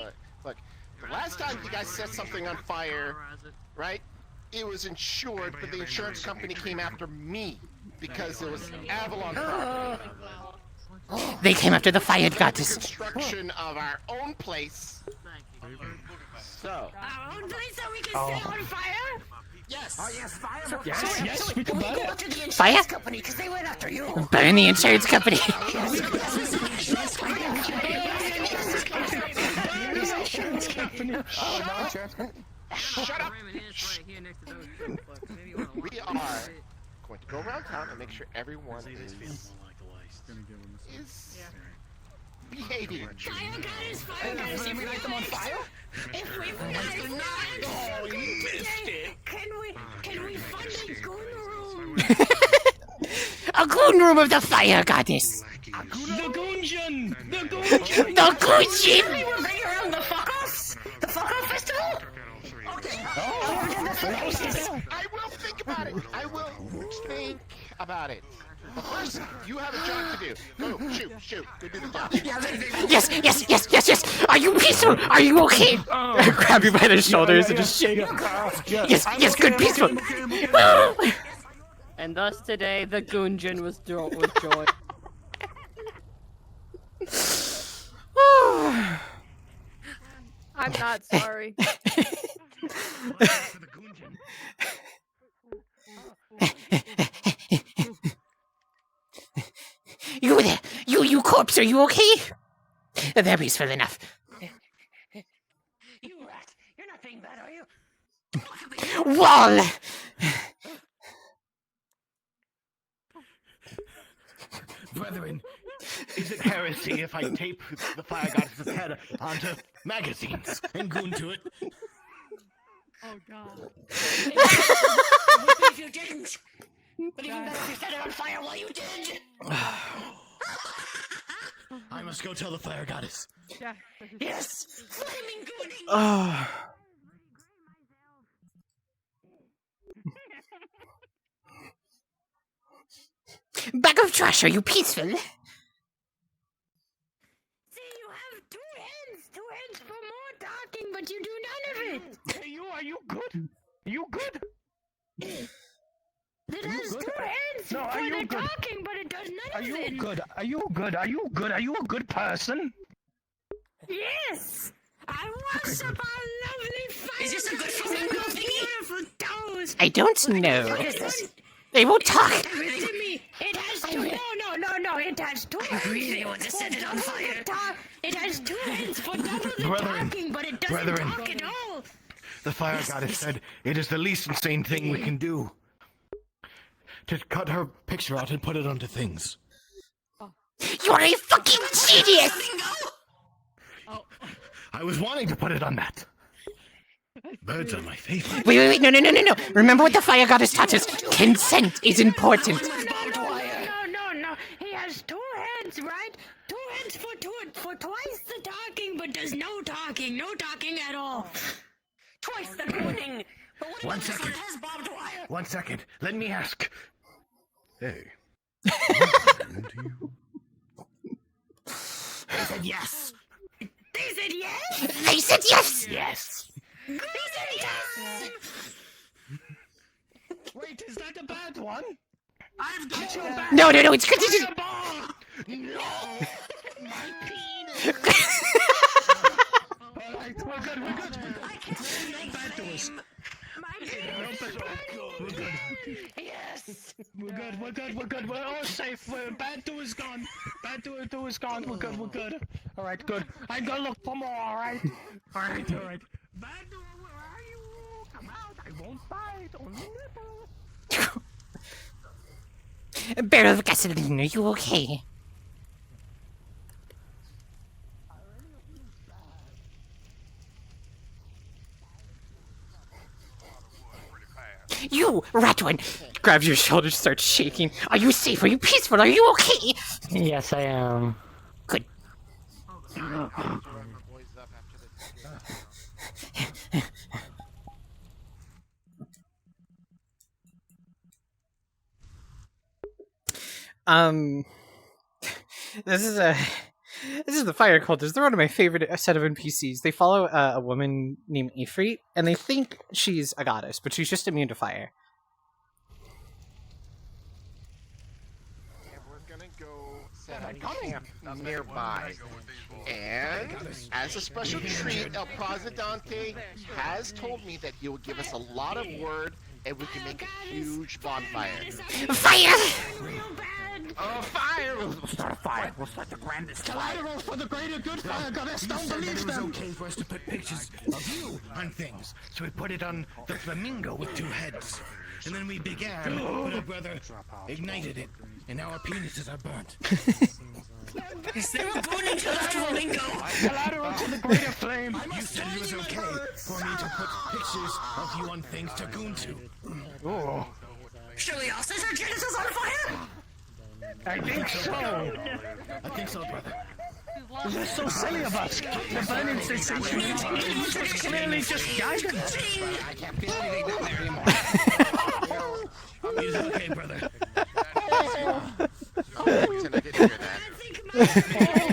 no, look. The last time you guys set something on fire, right? It was insured, but the insurance company came after me because there was Avalon property. They came after the fire goddess. Construction of our own place. So. Our own place that we can set on fire? Yes. Oh, yes, fire. Yes, we can buy it. After the insurance Fire? company because they went after you. Burn the insurance company. Shut up! We are going to go around town and make sure everyone is behaving. Fire goddess, if we light them on fire? If we can we fund a goon room? A goon room of the fire goddess. The Goonjin! The Goonjin! The Goonjin! We will bring around the fuck-offs? The fuck-off festival? Okay. I will think about it. I will think about it. But first, you have a job to do. Go, shoot. Go do the job. Yes. Are you peaceful? Are you okay? Grab you by the shoulders and just shake. Yes, good, peaceful. And thus today, the Goonjin was joy. I'm not sorry. You there, you corpse, are you okay? They're peaceful enough. You rat, you're not being bad, are you? Wall! Brethren, is it heresy if I tape the fire goddess's head onto magazines and goon to it? Oh god. If you didn't. But even better if you set it on fire while you did. I must go tell the fire goddess. Yeah. Yes. Flaming gooning. Bag of trash, are you peaceful? See, you have two hands for more talking, but you do none of it. Hey, are you good? You good? It has two hands No, are for you the good? talking, but it does none Are of you it. good? Are you good? Are you good? Are you a good person? Yes! I worship our lovely fire. Is this a good flamingo beautiful toes? I don't know. What is this? They won't talk. Give it to me. It has two. No. It has two. I really want to set it on fire. It has two hands for double the talking, but it doesn't talk at all. The fire goddess said it is the least insane thing we can do. To cut her picture out and put it onto things. You're a fucking genius! I was wanting to put it on that. Birds are my favorite. Wait, no. Remember what the fire goddess taught us. Consent is important. No. He has two hands, right? Two hands for twice the talking, but does no talking at all. Twice the gooning. But what One about this one second. has barbed wire? 1 second. Let me ask. Hey. They said yes. They said yes. They said yes. Yes. They said yes. Wait, is that a bad one? I've got your back. No, it's good. No. My penis. Alright, we're good. I can't make Bad doors. My penis. We're good. Yes. We're good. We're all safe. Bad door's gone. Bad door's gone. We're good. Alright, good. I'm gonna look for more, alright? Alright. Bad door, where are you? Come out. I won't bite. Only nipple. Barrel of gasoline, are you okay? You, rat one! Grabs your shoulders, starts shaking. Are you safe? Are you peaceful? Are you okay? Yes, I am. Good. This is the fire cultists. They're one of my favorite set of NPCs. They follow a woman named Ifrit, and they think she's a goddess, but she's just immune to fire. And we're gonna go set up camp nearby. And as a special treat, El Presidente has told me that he will give us a lot of wood, and we can make a huge bonfire. Fire! Oh, fire! We'll start a fire. We'll start the grandest collateral for the greater good, fire goddess. Don't believe them. It was okay for us to put pictures of you on things, so we put it on the flamingo with 2 heads. And then we began, but our brother ignited it, and now our penises are burnt. They were born into the flamingo! Collateral to the greater flame! You said it was okay for me to put pictures of you on things to goon to. Oh. Should we also set Genesis on fire? I think so. I think so, brother. This is so silly of us. The burning sensation is clearly just guidance. I can't feel anything down there anymore. It's okay, brother. I didn't hear that.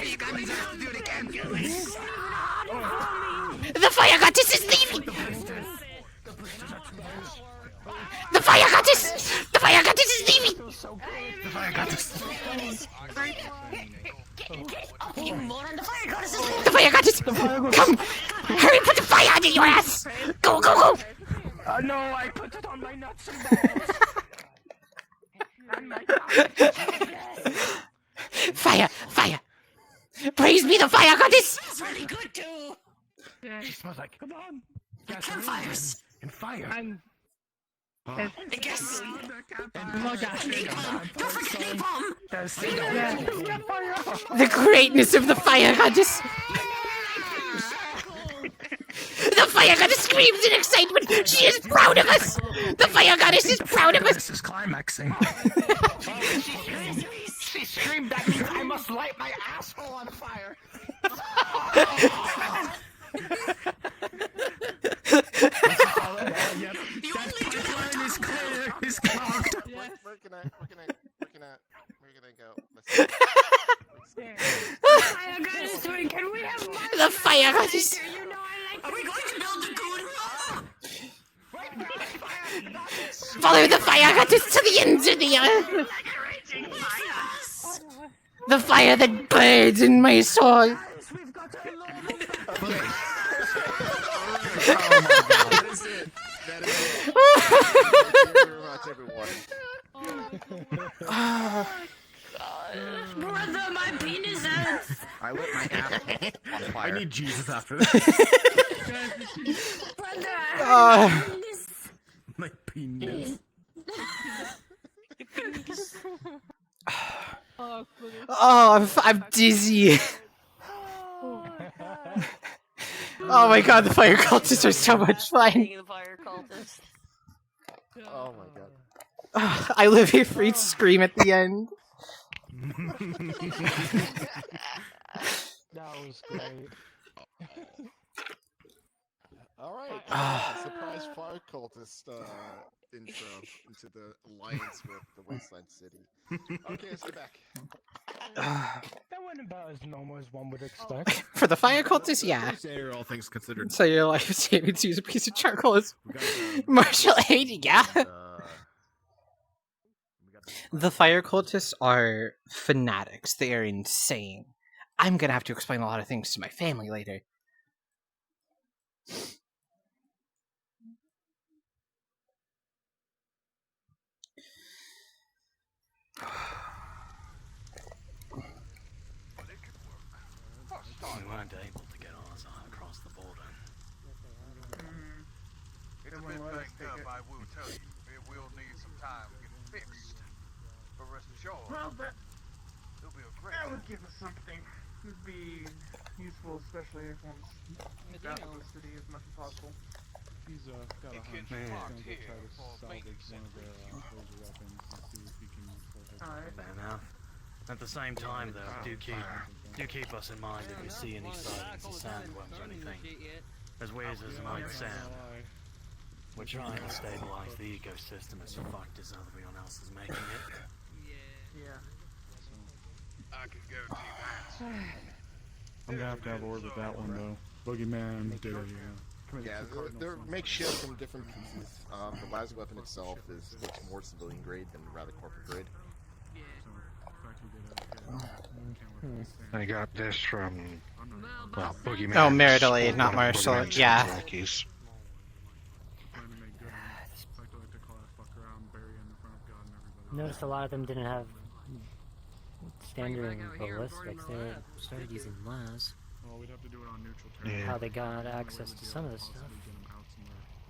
You got me to do it again. The fire goddess is leaving! The fire goddess! The fire goddess is leaving! The fire goddess. Even more on the fire goddess is leaving! The fire goddess! Come! Hurry, put the fire under your ass! Go, go, go! No, I put it on my nuts and balls. And my Fire! Fire! Praise be the fire goddess! It's really good too! It smells like, come on. Campfires! And fire. And gas! The greatness of the fire goddess! The fire goddess screams in excitement! She is proud of us! The fire goddess is proud of us! This is climaxing. She screamed at me, I must light my asshole on fire! That pipeline is clear, is clogged. We're gonna go. The fire goddess, can we have more? The fire goddess! You know I like. Are we going to build the goon wall? Follow the fire goddess to the ends of the earth! The fire that burns in my soul! Oh my god. That is it. That is it. Thank you very much, everyone. Brother, my penis hurts! I lit my apple on fire. I need Jesus after this. Brother, My penis. Oh, I'm dizzy. Oh my god, the fire cultists are so much fun. The fire cultist. Oh my god. I live a free scream at the end. That was great. Alright, surprise fire cultist intro into the alliance with the Wasteland City. Okay, let's get back. That went about as normal as one would expect. For the fire cultists, yeah. All things considered. So your life savings to use a piece of charcoal is martial aid, yeah. The fire cultists are fanatics. They are insane. I'm gonna have to explain a lot of things to my family later. We weren't able to get ours across the border. It's a bit banged up, I will tell you. It will need some time to get fixed. But rest assured, Well, it'll be a great. that would give us something. It would be useful, especially if one's out of the city as much as possible. He's got a hunch. He's gonna go try to salvage one of their laser weapons and see if he can Alright. Fair enough. At the same time, though, do keep us in mind if you see any sightings of sandworms or anything. As weird as it might sound, we're trying to stabilize the ecosystem as fucked as everyone else is making it. Yeah. I can guarantee that. I'm gonna have a word with that one though. Boogeyman did it, yeah. Yeah, they're makeshift from different pieces. The laser weapon itself looks more civilian grade than rather corporate grade. I got this from, well, Boogeyman. Oh, Meridale, not Marshall. Boogeyman Yeah. Rockies. Noticed a lot of them didn't have standard ballistics. They started using las. Well, we'd have to do it on neutral Yeah. terrain. How they got access to some of this stuff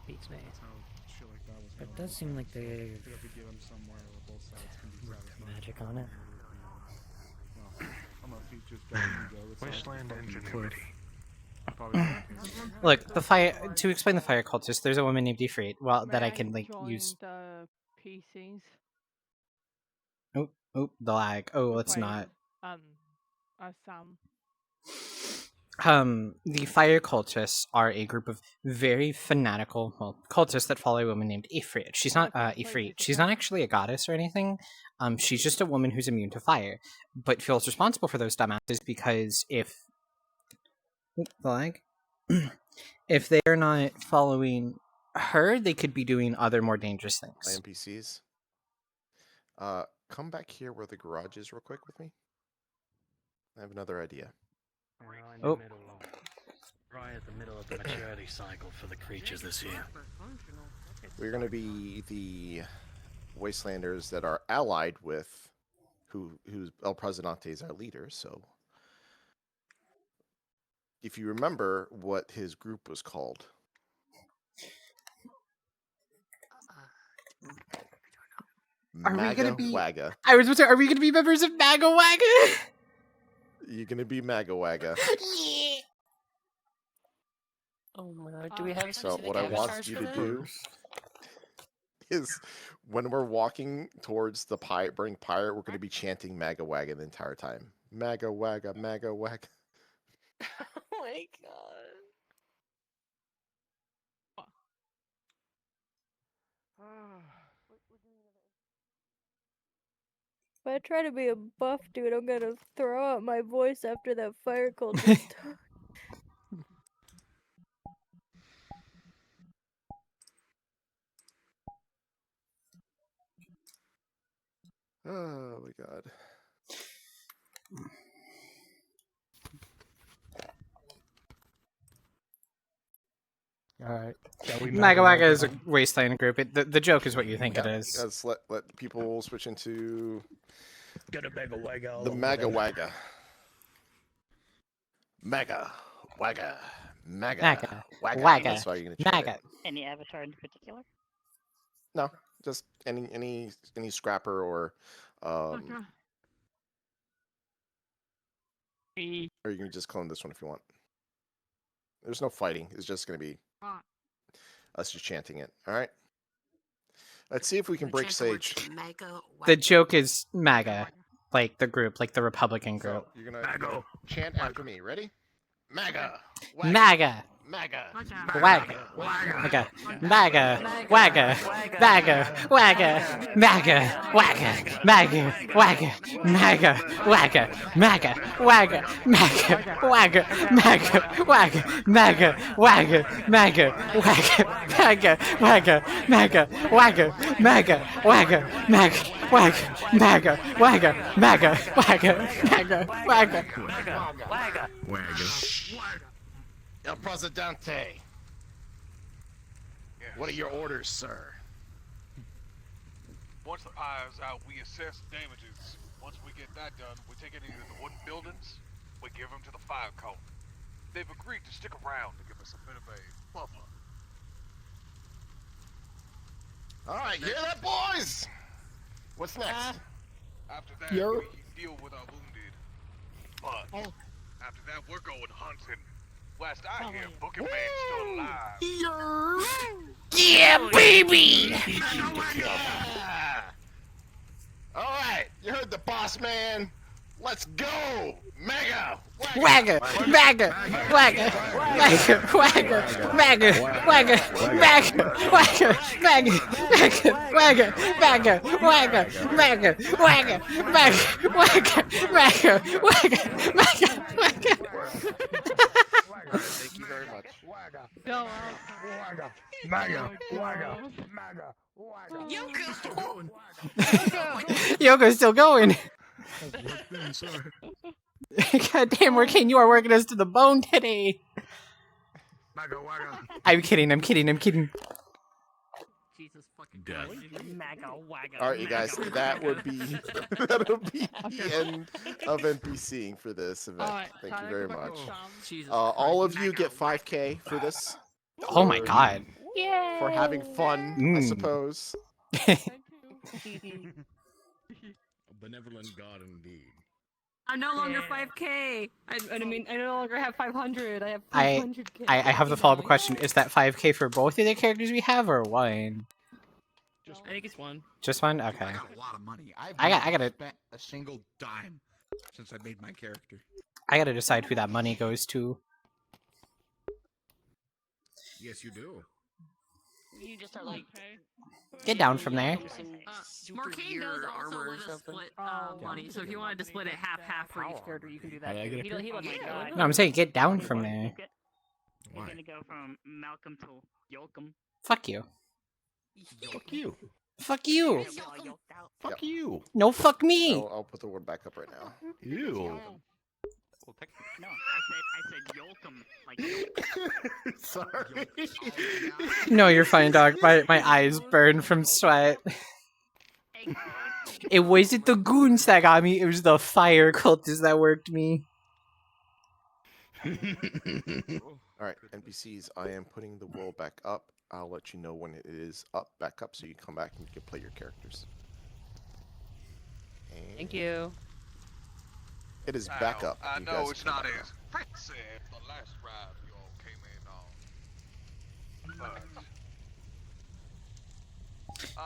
beats me. But it does seem like they magic on it. Wasteland ingenuity. Look, the fire. To explain the fire cultist, there's a woman named Ifrit. Well, that I can like use. The PCs. Oh, the lag. Oh, let's not. Sam. The fire cultists are a group of very fanatical, well, cultists that follow a woman named Ifrit. She's not Ifrit. She's not actually a goddess or anything. She's just a woman who's immune to fire, but feels responsible for those dumbasses because if the lag, if they're not following her, they could be doing other more dangerous things. NPCs. Come back here where the garage is real quick with me. I have another idea. Oh. Right at the middle of the maturity cycle for the creatures this year. We're going to be the Wastelanders that are allied with who's El Presidente is our leader, so if you remember what his group was called. Are we gonna be? Waga. I was about to say, are we gonna be members of Maga Waga? You're gonna be Maga Waga. Oh my god, do we have So what I want you to do is when we're walking towards the burning pyre, we're going to be chanting Maga Waga the entire time. Maga Waga, Maga Waga. Oh my god. If I try to be a buff dude, I'm gonna throw out my voice after that fire cultist. Oh my god. Alright. Maga Waga is a wasteland group. The joke is what you think it is. Let's let people switch into Get a Maga Waga. the Maga Waga. Maga Waga. Maga Maga Waga. Waga. That's why you're gonna chant Maga. it. Any avatar in particular? No, just any scrapper or or you can just clone this one if you want. There's no fighting. It's just gonna be us just chanting it. All right. Let's see if we can break Sage. The joke is MAGA, like the group, like the Republican group. So you're gonna chant after me. Ready? MAGA. MAGA. MAGA. Waga. Waga. MAGA. Waga. MAGA. Waga. MAGA. Waga. MAGA. Waga. MAGA. Waga. MAGA. Waga. MAGA. Waga. MAGA. Waga. MAGA. Waga. MAGA. Waga. MAGA. Waga. MAGA. Waga. MAGA. Waga. MAGA. Waga. MAGA. Waga. MAGA. Waga. MAGA. Waga. Waga. El Presidente. What are your orders, sir? Once the pyre's out, we assess damages. Once we get that done, we take any of the wooden buildings, we give them to the fire cult. They've agreed to stick around to give us a bit of a buffer. All right, hear that, boys? What's next? After that, Yo. we deal with our wounded. But after that, we're going hunting. Last I hear, Boogeyman's still alive. Yeah, baby! All right, you heard the boss man. Let's go! Mega! Wagger, Magger, Wagger, Magger, Wagger, Magger, Wagger, Magger, Wagger, Magger, Wagger, Magger, Wagger, Magger, Wagger, Magger, Wagger, Magger, Wagger, Magger, Magger. Thank you very much. Go Maga, Yoko's still going. God damn, Workane, you are working us to the bone today. I'm kidding, I'm kidding, I'm kidding. Jesus fucking Death. Alright, you guys, that'll be the end of NPCing for this event. Alright, Thank you very much. Jesus All of you get 5k for this. Oh my god. For having fun, I suppose. A benevolent god indeed. I'm no longer 5k. I mean, I no longer have 500. I have I 500k. I have the follow-up question. Is that 5k for both of the characters we have, or one? I think it's one. Just one? Okay. I got a lot of money. I gotta spent a single dime since I made my character. I gotta decide who that money goes to. Yes, you do. You just are like Get down from there. Morcane does also let us split money, so if you wanted to split it half for each character, you can do that. I get He doesn't No, I'm saying get down from there. You're gonna go from Malcolm to Yoakum. Fuck you. Fuck you. Fuck you. Fuck you. No, fuck me. I'll put the word back up right now. Ew. No, I said Yoakum. Like Sorry. No, you're fine, dog. My eyes burn from sweat. It wasn't the goons that got me, it was the fire cultists that worked me. Alright, NPCs, I am putting the world back up. I'll let you know when it is back up, so you can come back and you can play your characters. Thank you. It is back up. I You know guys it's can not back as fancy as the last ride you all came in on.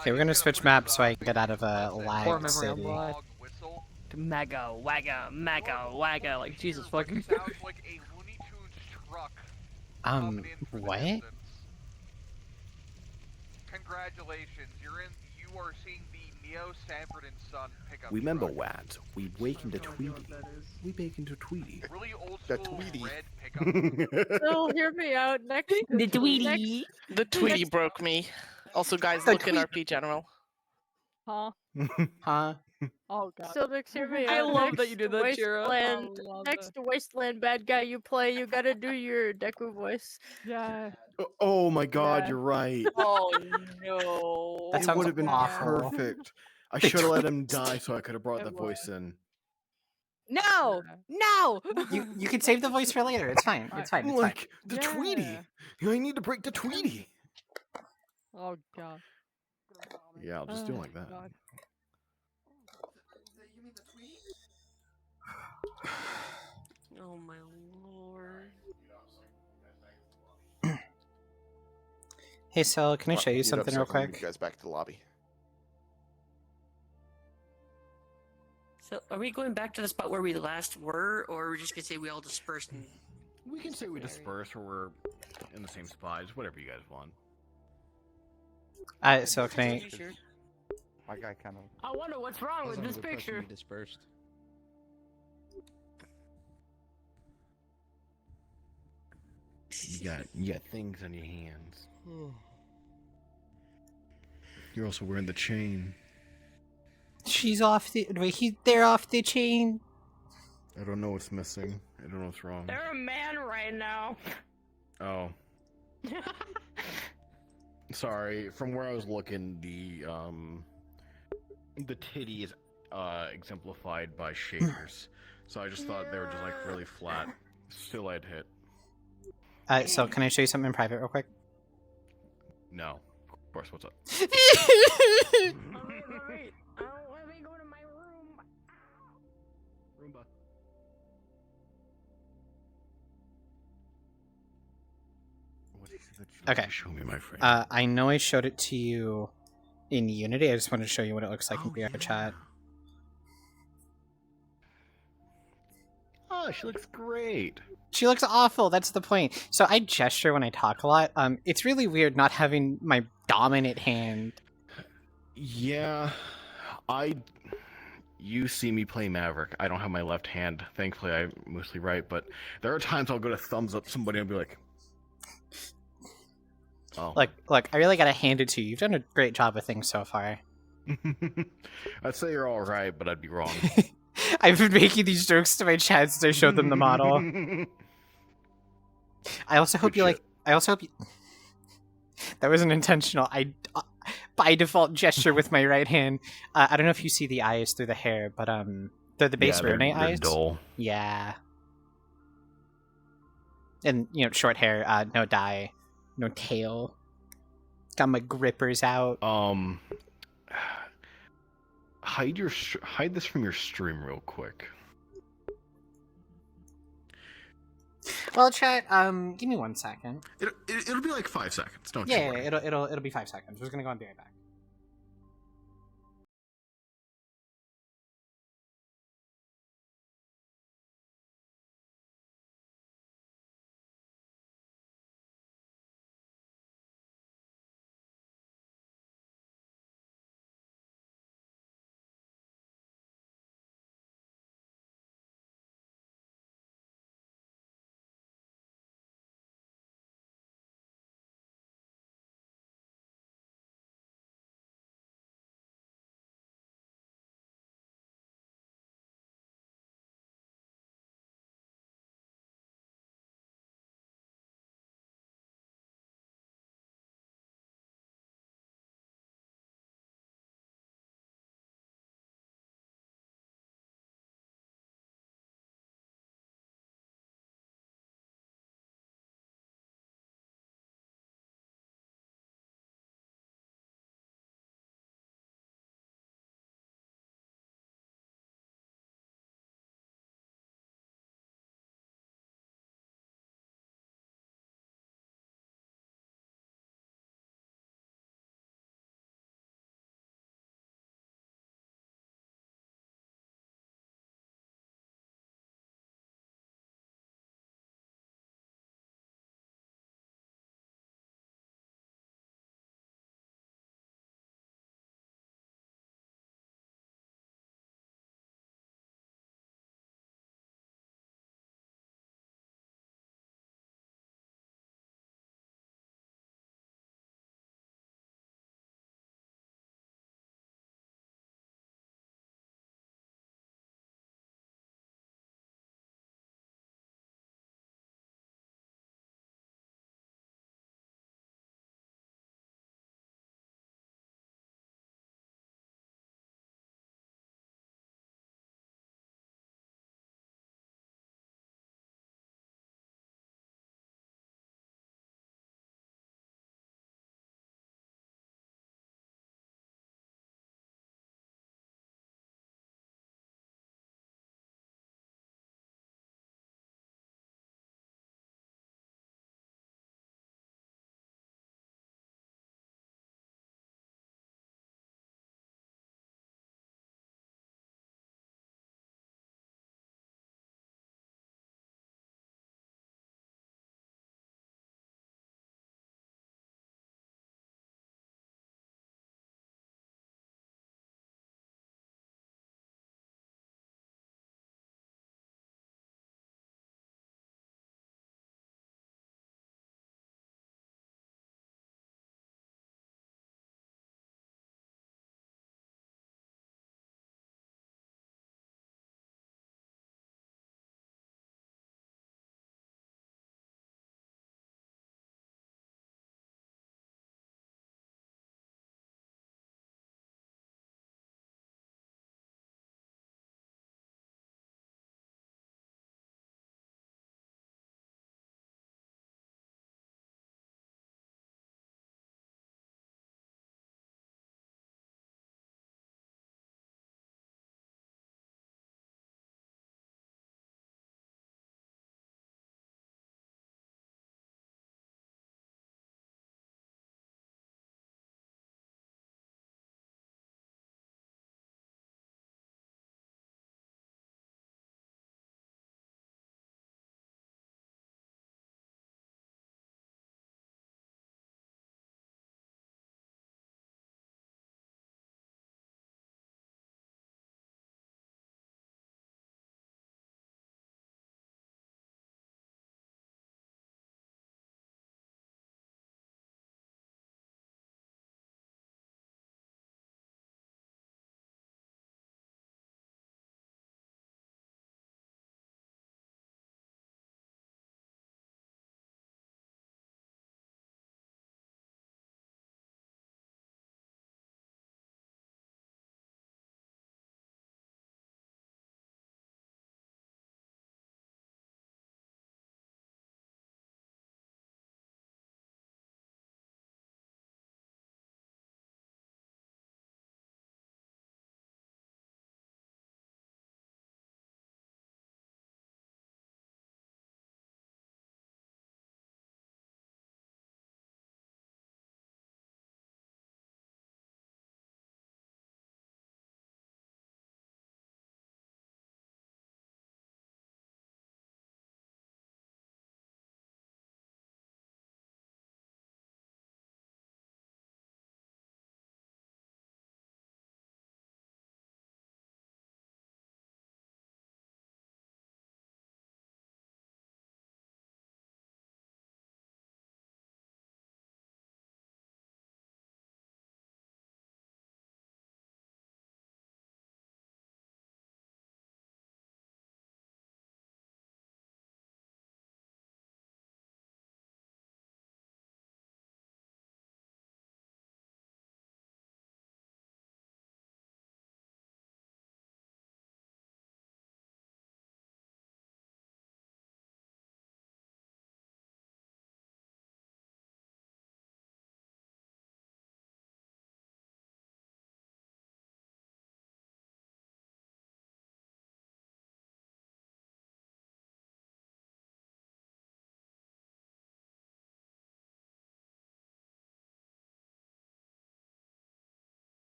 Okay, we're gonna switch maps so I can get out of a lag city. Mega, wagga, like Jesus fucking. Sounds like a Looney Tunes truck. What? Congratulations, you are seeing the Neo Sanford and Son pickup. We remember what? We wake into Tweety. We bake into Tweety. Really old The school Tweety. red pickup. So hear me out. Next, The Tweety. The Tweety broke me. Also, guys, look in RP General. Huh? Huh? Oh god. So next, hear me I out. love Next that you did that, Chiro. Wasteland, I love next Wasteland bad guy you play, you gotta do your Deku voice. Yeah. Oh my god, Yeah. you're right. Oh no. That It sounds would have been awful. perfect. I should have let him die so I could have brought the voice in. No! No! You can save the voice for later. It's fine. It's fine. It's fine. Like, the Tweety. I need to break the Tweety. Oh god. Yeah, I'll just do it like that. God. Oh my lord. Hey, Sel, can I show you Mute up something so real I can move quick? You guys back to the lobby. So, are we going back to the spot where we last were, or are we just gonna say we all dispersed? And... We can say we disperse or we're in the same spot. It's whatever you guys want. So can I? My guy kind of. I wonder what's wrong with this picture. Dispersed. You got things on your hands. You're also wearing the chain. She's off the. Wait, they're off the chain. I don't know what's missing. I don't know what's wrong. They're a man right now. Oh. Sorry, from where I was looking, the titty is exemplified by shaders. So I just thought they were just like really flat. Still I'd hit. So can I show you something in private real quick? No. Of course, what's up? Alright. Let me go to my room. Roomba. What is it that you Okay. show me, my friend? I know I showed it to you in Unity. I just wanted to show you what it looks like in VR chat. she looks great. She looks awful. That's the point. So I gesture when I talk a lot. It's really weird not having my dominant hand. Yeah, you see me play Maverick. I don't have my left hand. Thankfully, I'm mostly right. But there are times I'll go to thumbs up somebody and be like, "Oh, Look, I really gotta hand it to you. You've done a great job with things so far." I'd say you're all right, but I'd be wrong." I've been making these jokes to my chat since I showed them the model. I also hope you like. I also hope you. That wasn't intentional. I, by default, gesture with my right hand. I don't know if you see the eyes through the hair, but they're the base Rune eyes. Dull. Yeah. And short hair, no dye, no tail. Got my grippers out. Hide this from your stream real quick. Well, chat. Give me 1 second. It'll be like 5 seconds. Don't Yeah, you worry. it'll be 5 seconds. We're just gonna go and be right back.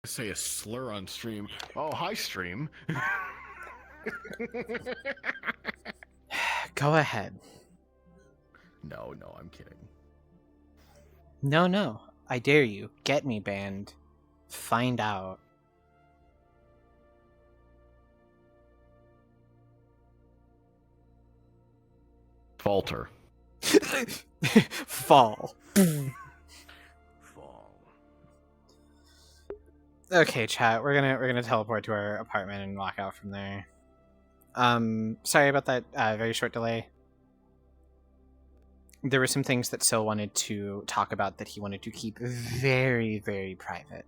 Say a slur on stream. Oh, hi, stream. Go ahead. No, I'm kidding. No. I dare you. Get me banned. Find out. Falter. Fall. Okay, chat. We're gonna teleport to our apartment and walk out from there. Sorry about that very short delay. There were some things that Sil wanted to talk about that he wanted to keep very, very private.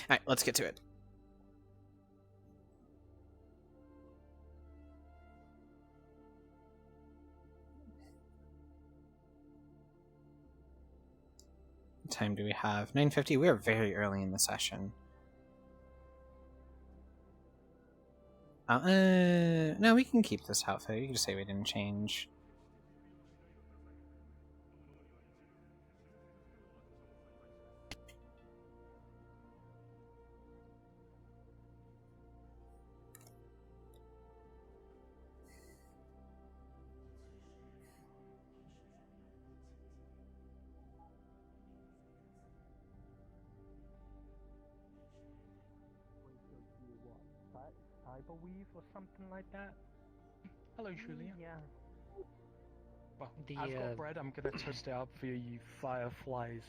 Alright, let's get to it. What time do we have? 9:50. We are very early in the session. No, we can keep this outfit. You can just say we didn't change. Cyber weave or something like that. Hello, Julia. Yeah. Well, The, I've got bread. I'm gonna toast it up for you fireflies.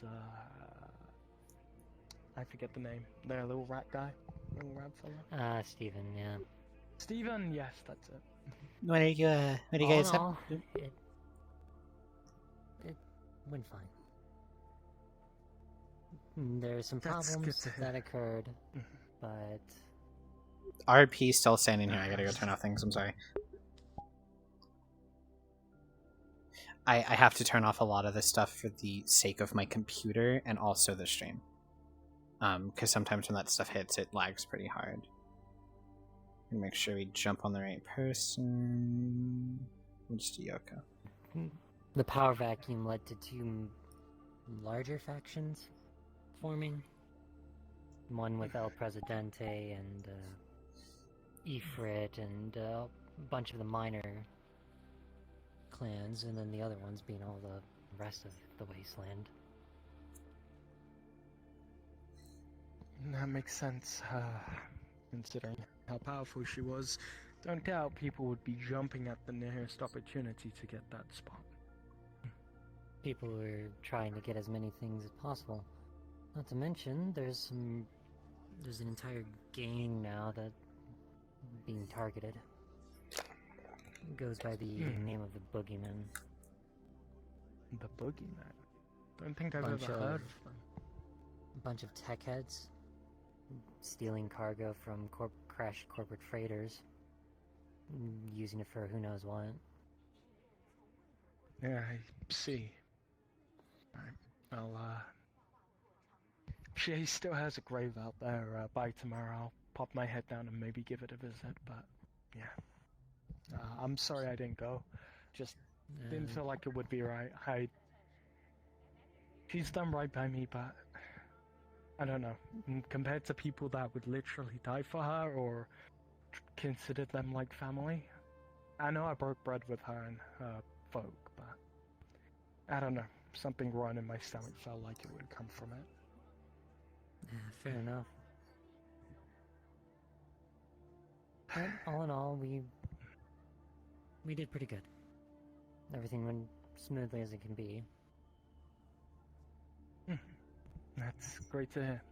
I forget the name. The little rat guy, little rat fella. Steven, yeah. Steven, yes, that's it. What are you guys All in up? all, it went fine. There's some That's good problems to hear. that occurred, but RP still standing here. I gotta go turn off things. I'm sorry. I have to turn off a lot of this stuff for the sake of my computer and also the stream. Because sometimes when that stuff hits, it lags pretty hard. And make sure we jump on the right person. We'll just do Yoko. the power vacuum led to two larger factions forming. One with El Presidente and Ifrit and a bunch of the minor clans, and then the other ones being all the rest of the wasteland. That makes sense, considering how powerful she was. Don't doubt people would be jumping at the nearest opportunity to get that spot. People were trying to get as many things as possible. Not to mention, there's an entire gang now that being targeted. It goes by the name of the Boogeyman. The Boogeyman? Don't think I've ever heard of them. A bunch of tech heads stealing cargo from crashed corporate freighters, using it for who knows what. Yeah, I see. I'll, she still has a grave out there. By tomorrow, I'll pop my head down and maybe give it a visit, but yeah. I'm sorry I didn't go. Just didn't feel like it would be right. She's done right by me, but I don't know. Compared to people that would literally die for her or consider them like family, I know I broke bread with her and her folk, but I don't know. Something wrong in my stomach felt like it would come from it. Yeah, fair enough. But all in all, we did pretty good. Everything went smoothly as it can be. That's great to hear.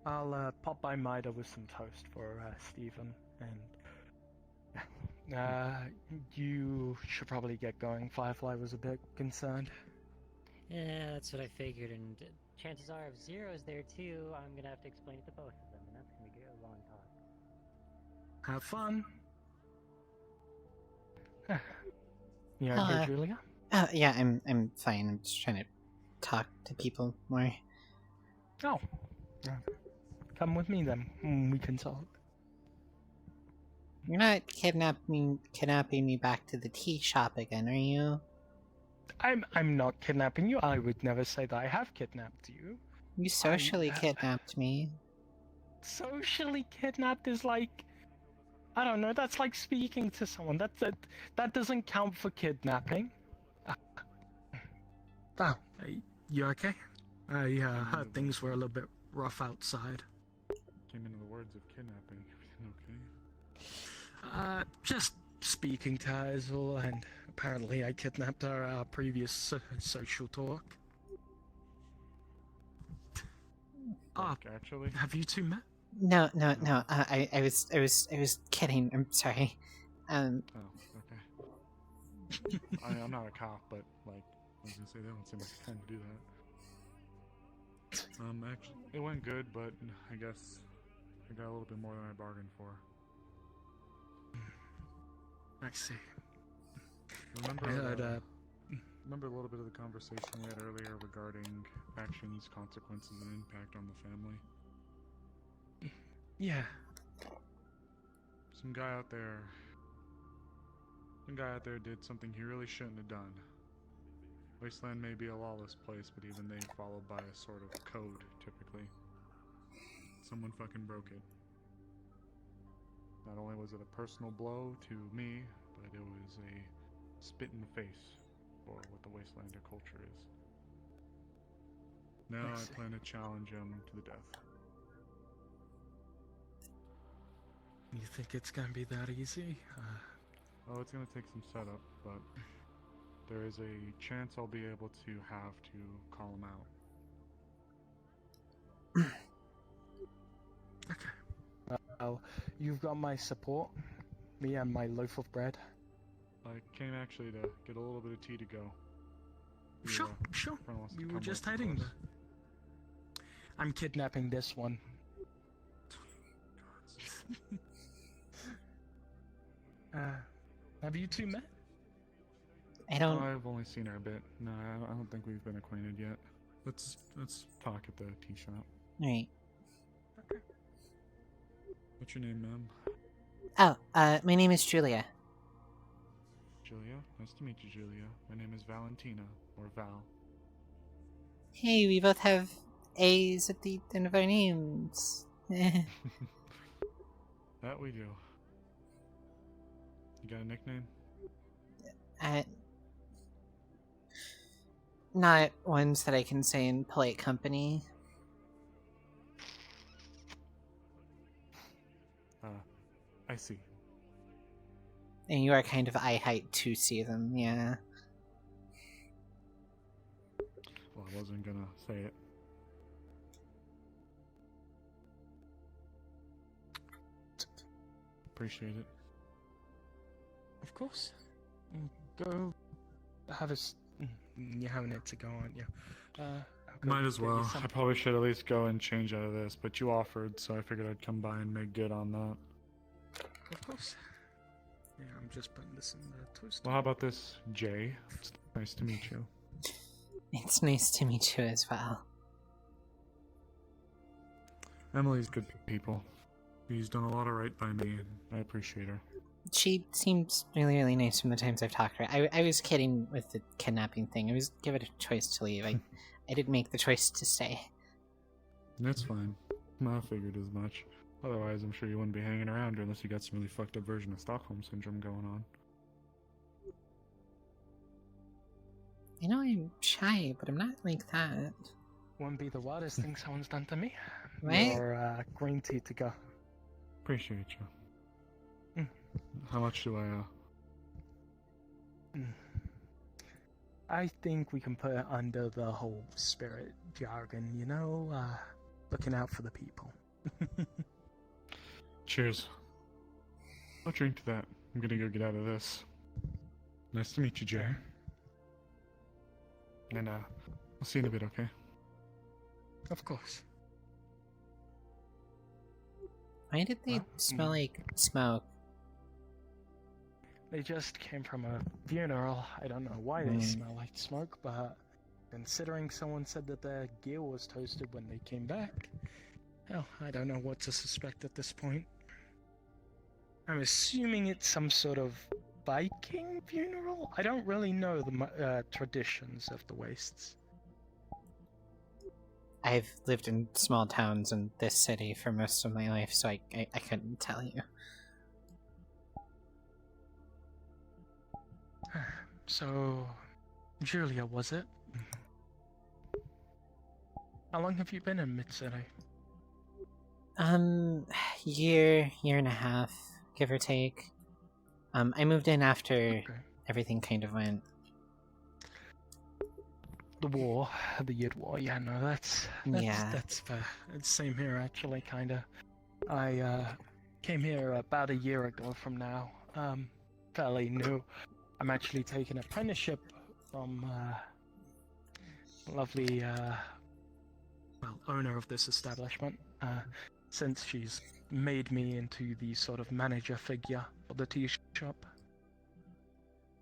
I'll pop by Mida with some toast for Stephen, and you should probably get going. Firefly was a bit concerned. Yeah, that's what I figured, and chances are if Zero's there too, I'm gonna have to explain it to both of them, and that's gonna be a long talk. Have fun. You okay, Julia? Yeah, I'm fine. I'm just trying to talk to people more. Oh. Come with me then. We can talk. You're not kidnapping me back to the tea shop again, are you? I'm not kidnapping you. I would never say that I have kidnapped you. You socially kidnapped me. Socially kidnapped is like, I don't know. That's like speaking to someone. That doesn't count for kidnapping. Val, you okay? I heard things were a little bit rough outside. Came into the words of kidnapping. Everything okay? Just speaking to her is all, and apparently I kidnapped her at our previous social talk. Actually, have you two met? No. I was kidding. I'm sorry. Oh, okay. I'm not a cop, but like, I was gonna say they don't seem like the kind to do that. Actually, it went good, but I guess I got a little bit more than I bargained for. I see. Remember, I heard, remember a little bit of the conversation we had earlier regarding actions, consequences, and impact on the family? Yeah. Some guy out there did something he really shouldn't have done. Wasteland may be a lawless place, but even they follow by a sort of code, typically. Someone fucking broke it. Not only was it a personal blow to me, but it was a spit in the face for what the Wastelander culture is. Now I plan to challenge him to the death. You think it's gonna be that easy? Oh, it's gonna take some setup, but there is a chance I'll be able to have to call him out. Okay. Well, you've got my support. Me and my loaf of bread. I came actually to get a little bit of tea to go. Sure. We were just heading there. I'm kidnapping this one. Have you two met? I don't. I've only seen her a bit. No, I don't think we've been acquainted yet. Let's talk at the tea shop. Alright. What's your name, ma'am? Oh, my name is Julia. Julia? Nice to meet you, Julia. My name is Valentina, or Val. Hey, we both have A's at the end of our names. That we do. You got a nickname? Not ones that I can say in polite company. I see. And you are kind of eye height to see them, yeah. Well, I wasn't gonna say it. Appreciate it. Of course. Go have a... You're having it to go, aren't you? Might as well. I probably should at least go and change out of this, but you offered, so I figured I'd come by and make good on that. Of course. Yeah, I'm just putting this in the toaster. Well, how about this, Jay? It's nice to meet you. It's nice to meet you as well. Emily's good people. She's done a lot of right by me, and I appreciate her. She seems really, really nice from the times I've talked to her. I was kidding with the kidnapping thing. I was given a choice to leave. I didn't make the choice to stay. That's fine. I figured as much. Otherwise, I'm sure you wouldn't be hanging around here unless you got some really fucked up version of Stockholm Syndrome going on. I know I'm shy, but I'm not like that. Wouldn't be the wildest thing someone's done to me. Right? Your green tea to go. Appreciate you. How much do I owe? I think we can put it under the whole spirit jargon, you know? Looking out for the people. Cheers. I'll drink to that. I'm gonna go get out of this. Nice to meet you, Jay. And, I'll see you in a bit, okay? Of course. Why did they smell like smoke? They just came from a funeral. I don't know why they smell like smoke, but considering someone said that their gear was toasted when they came back, hell, I don't know what to suspect at this point. I'm assuming it's some sort of Viking funeral? I don't really know the traditions of the Wastes. I've lived in small towns in this city for most of my life, so I couldn't tell you. So, Julia, was it? How long have you been in Mid-City? Year and a half, give or take. I moved in after everything kind of went. The Yid War, yeah, no, that's fair. It's same here, actually, kinda. I, came here about a year ago from now. Fairly new. I'm actually taking an apprenticeship from, lovely, owner of this establishment, since she's made me into the sort of manager figure of the tea shop.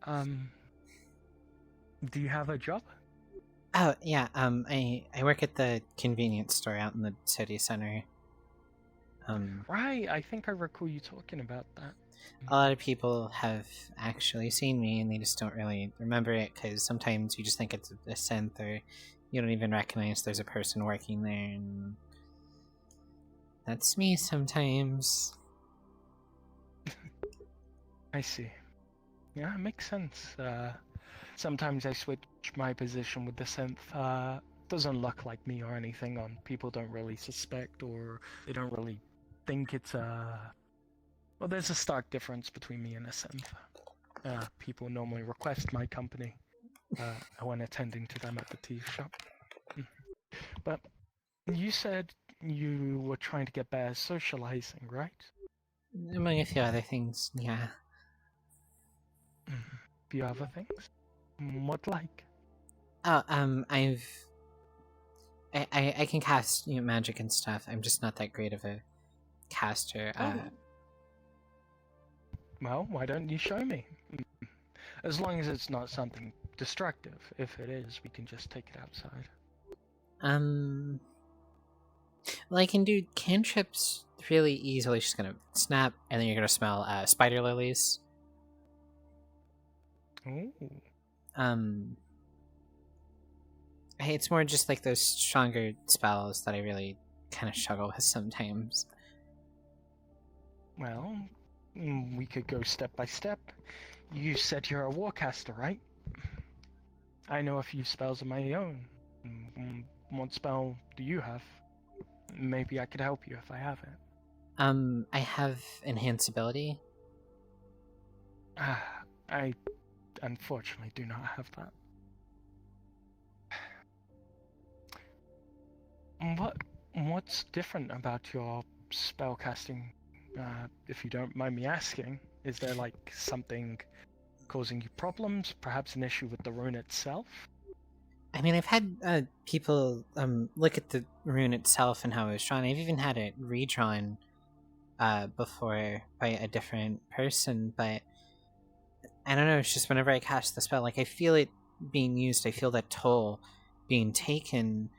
Do you have a job? Oh, yeah, I work at the convenience store out in the city center. Right, I think I recall you talking about that. A lot of people have actually seen me, and they just don't really remember it, because sometimes you just think it's a synth, or you don't even recognize there's a person working there, and that's me sometimes. I see. Yeah, it makes sense. Sometimes I switch my position with the synth. Doesn't look like me or anything on. People don't really suspect, or they don't really think it's well, there's a stark difference between me and a synth. People normally request my company when attending to them at the tea shop. But you said you were trying to get better at socializing, right? Among a few other things, yeah. A few other things? What like? Oh, I can cast, you know, magic and stuff. I'm just not that great of a caster. Well, why don't you show me? As long as it's not something destructive. If it is, we can just take it outside. Well, I can do cantrips really easily. Just gonna snap, and then you're gonna smell spider lilies. Ooh. It's more just like those stronger spells that I really kind of struggle with sometimes. Well, we could go step by step. You said you're a warcaster, right? I know a few spells of my own. What spell do you have? Maybe I could help you if I have it. I have enhanceability. I unfortunately do not have that. What's different about your spellcasting? If you don't mind me asking, is there like something causing you problems? Perhaps an issue with the rune itself? I mean, I've had people look at the rune itself and how it was drawn. I've even had it redrawn before by a different person, but I don't know, it's just whenever I cast the spell, like, I feel it being used, I feel that toll being taken,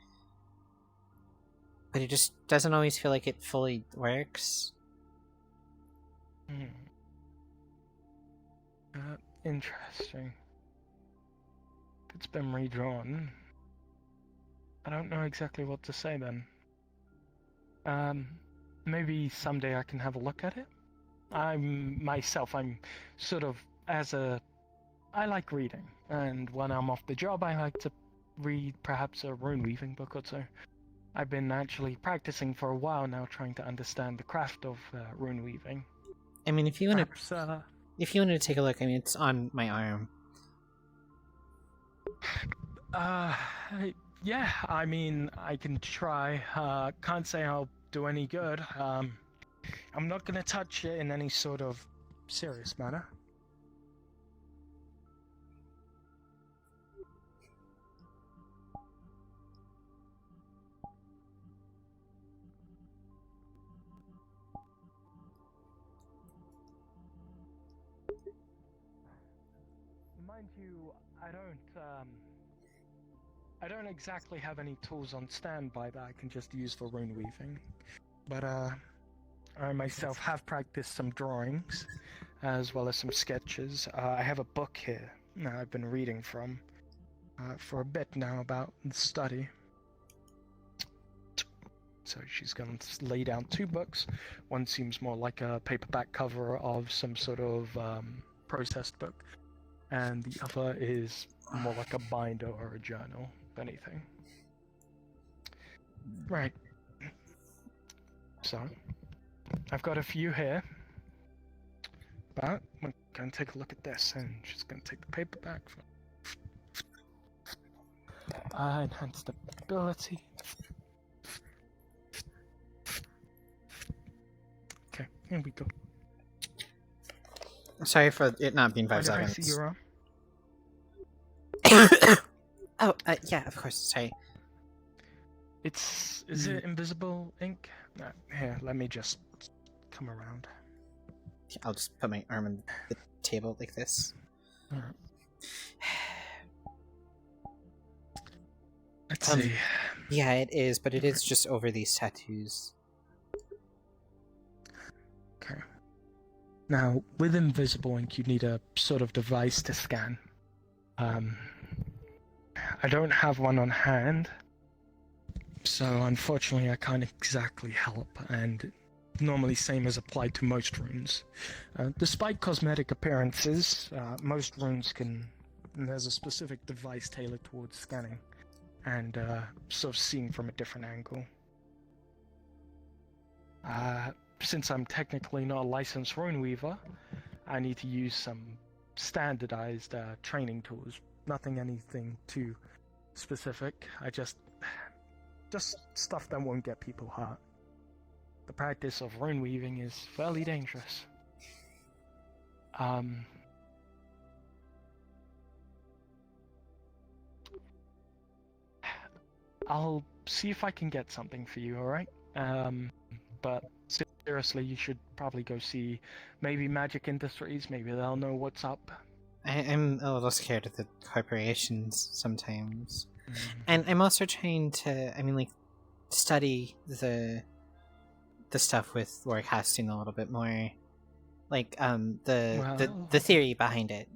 but it just doesn't always feel like it fully works. Interesting. If it's been redrawn, I don't know exactly what to say then. Maybe someday I can have a look at it? I'm sort of, I like reading, and when I'm off the job I like to read perhaps a rune weaving book or two. I've been actually practicing for a while now, trying to understand the craft of rune weaving. I mean, if you want to take a look, I mean, it's on my arm. Yeah, I mean, I can try. Can't say I'll do any good. I'm not gonna touch it in any sort of serious manner. Mind you, I don't exactly have any tools on standby that I can just use for rune weaving, but I myself have practiced some drawings, as well as some sketches. I have a book here that I've been reading from for a bit now about the study. So she's going to lay down 2 books. One seems more like a paperback cover of some sort of processed book, and the other is more like a binder or a journal, if anything. Right. So, I've got a few here, but we're going to take a look at this, and she's going to take the paperback. Enhanced ability. Okay, here we go. Sorry for it not being 5 Why did I seconds. see your arm? Oh, yeah, of course. Sorry. Is it invisible ink? Here, let me just come around. I'll just put my arm on the table like this. Alright. Let's see. Yeah, it is, but it is just over these tattoos. Okay. Now, with invisible ink, you need a sort of device to scan. I don't have one on hand, so unfortunately I can't exactly help, and normally same is applied to most runes. Despite cosmetic appearances, most runes there's a specific device tailored towards scanning, and sort of seeing from a different angle. Since I'm technically not a licensed rune weaver, I need to use some standardized training tools. Anything too specific. I just stuff that won't get people hurt. The practice of rune weaving is fairly dangerous. I'll see if I can get something for you, alright? But seriously, you should probably go see maybe Magic Industries, maybe they'll know what's up. I'm a little scared of the corporations sometimes. And I'm also trying to, study the stuff with Warcasting a little bit more. Like, the theory behind it.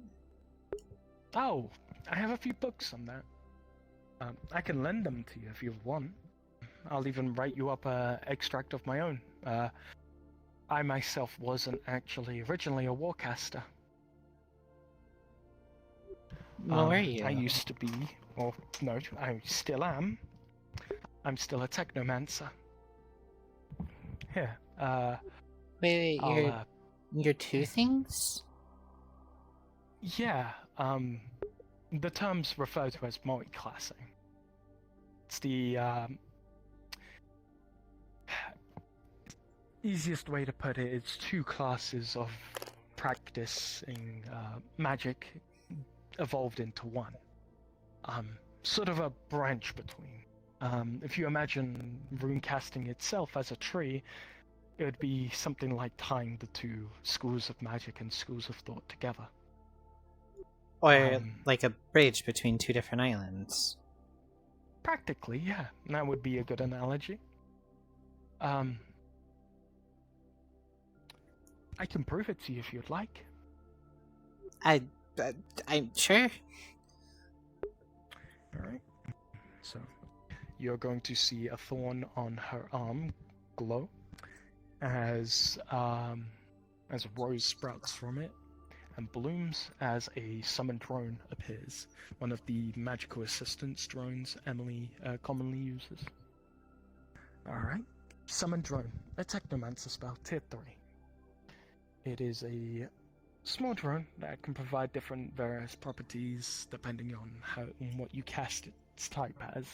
Oh, I have a few books on that. I can lend them to you if you want. I'll even write you up an extract of my own. I myself wasn't actually originally a Warcaster. Well, were you? I used to be, or no, I still am. I'm still a Technomancer. Here, Wait, you're 2 things? Yeah, the terms refer to as multi-classing. It's the easiest way to put it is 2 classes of practicing magic evolved into 1. Sort of a branch between. If you imagine rune casting itself as a tree, it would be something like tying the 2 schools of magic and schools of thought together. Or like a bridge between 2 different islands. Practically, yeah. That would be a good analogy. I can prove it to you if you'd like. I'm sure. Alright. So, you're going to see a thorn on her arm glow as rose sprouts from it and blooms as a summoned drone appears. One of the magical assistance drones Emily commonly uses. Alright. Summoned drone. A Technomancer spell, tier 3. It is a small drone that can provide different various properties depending on what you cast its type as.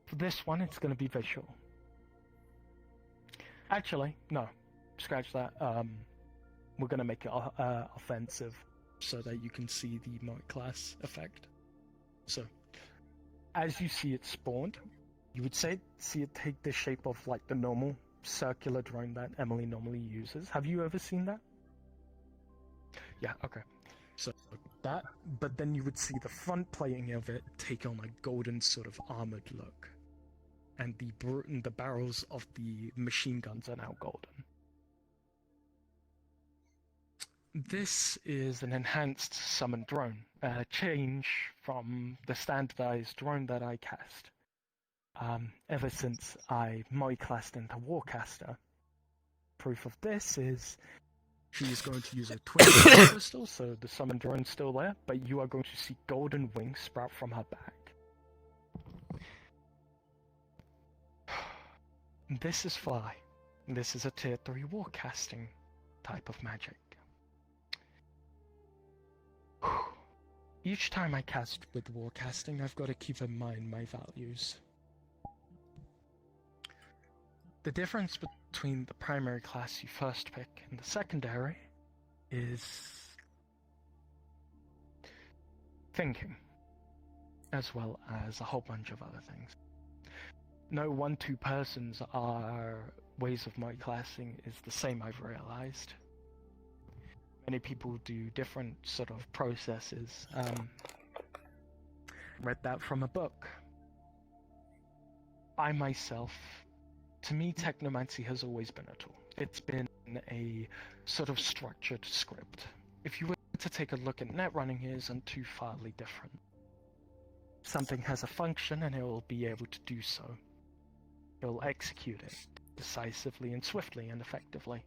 For this one, it's going to be visual. Actually, no. Scratch that. We're going to make it offensive so that you can see the multi-class effect. So, as you see it spawned, you would see it take the shape of like the normal circular drone that Emily normally uses. Have you ever seen that? Yeah, okay. So that, but then you would see the front plating of it take on a golden sort of armored look. And the barrels of the machine guns are now golden. This is an enhanced summon drone, a change from the standardized drone that I cast. Ever since I multi-classed into Warcaster. Proof of this is she's going to use a twin crystal, so the summon drone's still there, but you are going to see golden wings sprout from her back. This is Fly. This is a tier 3 warcasting type of magic. Each time I cast with warcasting, I've got to keep in mind my values. The difference between the primary class you first pick and the secondary is thinking, as well as a whole bunch of other things. No 1-2 persons are ways of multi-classing is the same, I've realized. Many people do different sort of processes. Read that from a book. I myself, to me, technomancy has always been a tool. It's been a sort of structured script. If you were to take a look at netrunning, it isn't too farly different. Something has a function and it will be able to do so. It will execute it decisively and swiftly and effectively.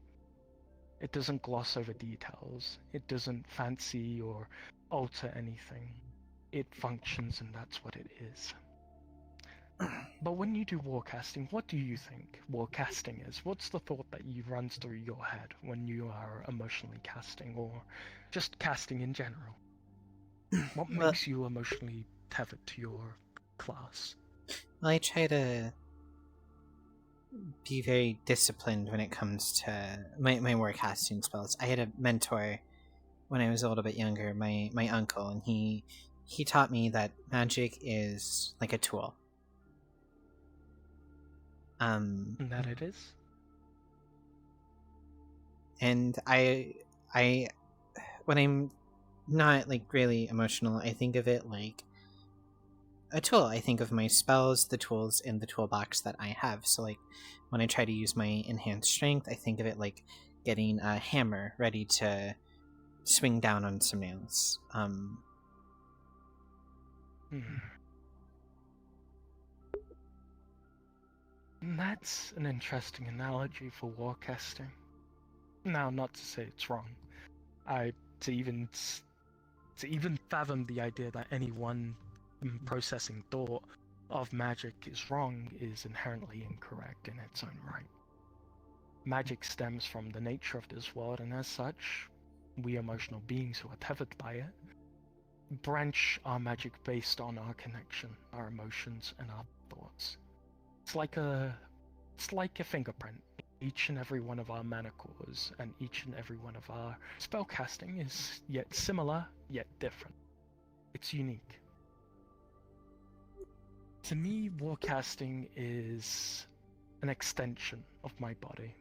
It doesn't gloss over details. It doesn't fancy or alter anything. It functions and that's what it is. But when you do warcasting, what do you think warcasting is? What's the thought that runs through your head when you are emotionally casting, or just casting in general? What makes you emotionally tethered to your class? Well, I try to be very disciplined when it comes to my warcasting spells. I had a mentor when I was a little bit younger, my uncle, and he taught me that magic is like a tool. That it is. And I when I'm not like really emotional, I think of it like a tool. I think of my spells, the tools in the toolbox that I have. So like when I try to use my enhanced strength, I think of it like getting a hammer ready to swing down on some nails. That's an interesting analogy for warcasting. Now, not to say it's wrong. To even fathom the idea that any one processing thought of magic is wrong is inherently incorrect in its own right. Magic stems from the nature of this world, and as such, we emotional beings who are tethered by it branch our magic based on our connection, our emotions, and our thoughts. It's like a fingerprint. Each and every one of our mana cores and each and every one of our spellcasting is yet similar, yet different. It's unique. To me, warcasting is an extension of my body.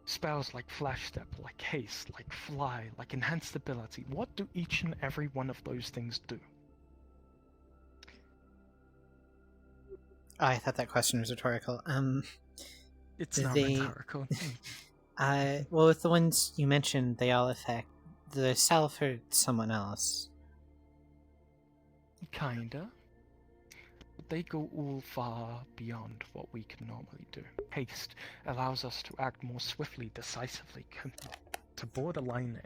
Spells like Flash Step, like Haste, like Fly, like Enhanced Ability, what do each and every one of those things do? I thought that question was rhetorical. It's not rhetorical. Well, with the ones you mentioned, they all affect the self or someone else. Kinda. But they go all far beyond what we can normally do. Haste allows us to act more swiftly, decisively, to borderline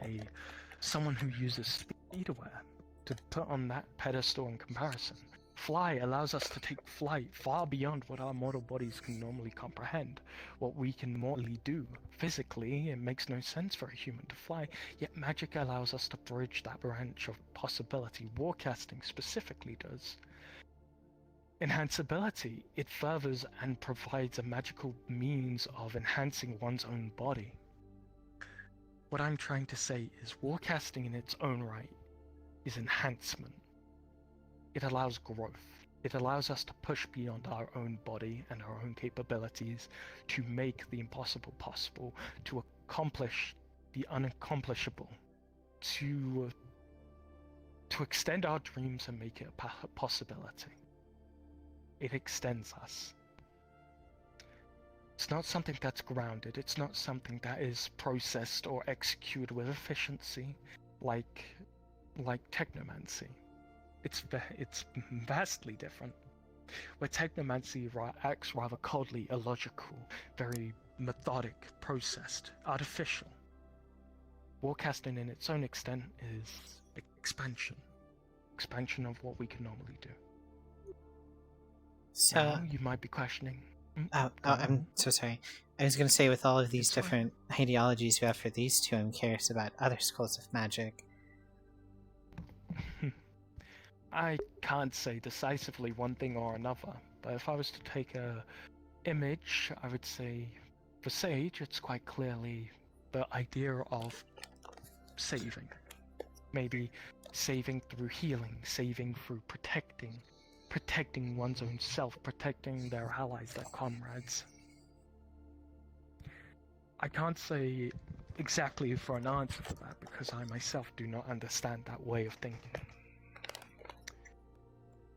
someone who uses speed aware, to put on that pedestal in comparison. Fly allows us to take flight far beyond what our mortal bodies can normally comprehend. What we can mortally do physically, it makes no sense for a human to fly, yet magic allows us to bridge that branch of possibility. Warcasting specifically does. Enhanceability, it furthers and provides a magical means of enhancing one's own body. What I'm trying to say is warcasting in its own right is enhancement. It allows growth. It allows us to push beyond our own body and our own capabilities to make the impossible possible, to accomplish the unaccomplishable, to extend our dreams and make it a possibility. It extends us. It's not something that's grounded. It's not something that is processed or executed with efficiency, like technomancy. It's vastly different. Where technomancy acts rather coldly, illogical, very methodic, processed, artificial. Warcasting in its own extent is expansion of what we can normally do. So now, you might be questioning. I'm so sorry. I was going to say, with all of these different ideologies you have for these two, I'm curious about other schools of magic. I can't say decisively one thing or another, but if I was to take a image, I would say for Sage, it's quite clearly the idea of saving. Maybe saving through healing, saving through protecting one's own self, protecting their allies, their comrades. I can't say exactly for an answer for that because I myself do not understand that way of thinking.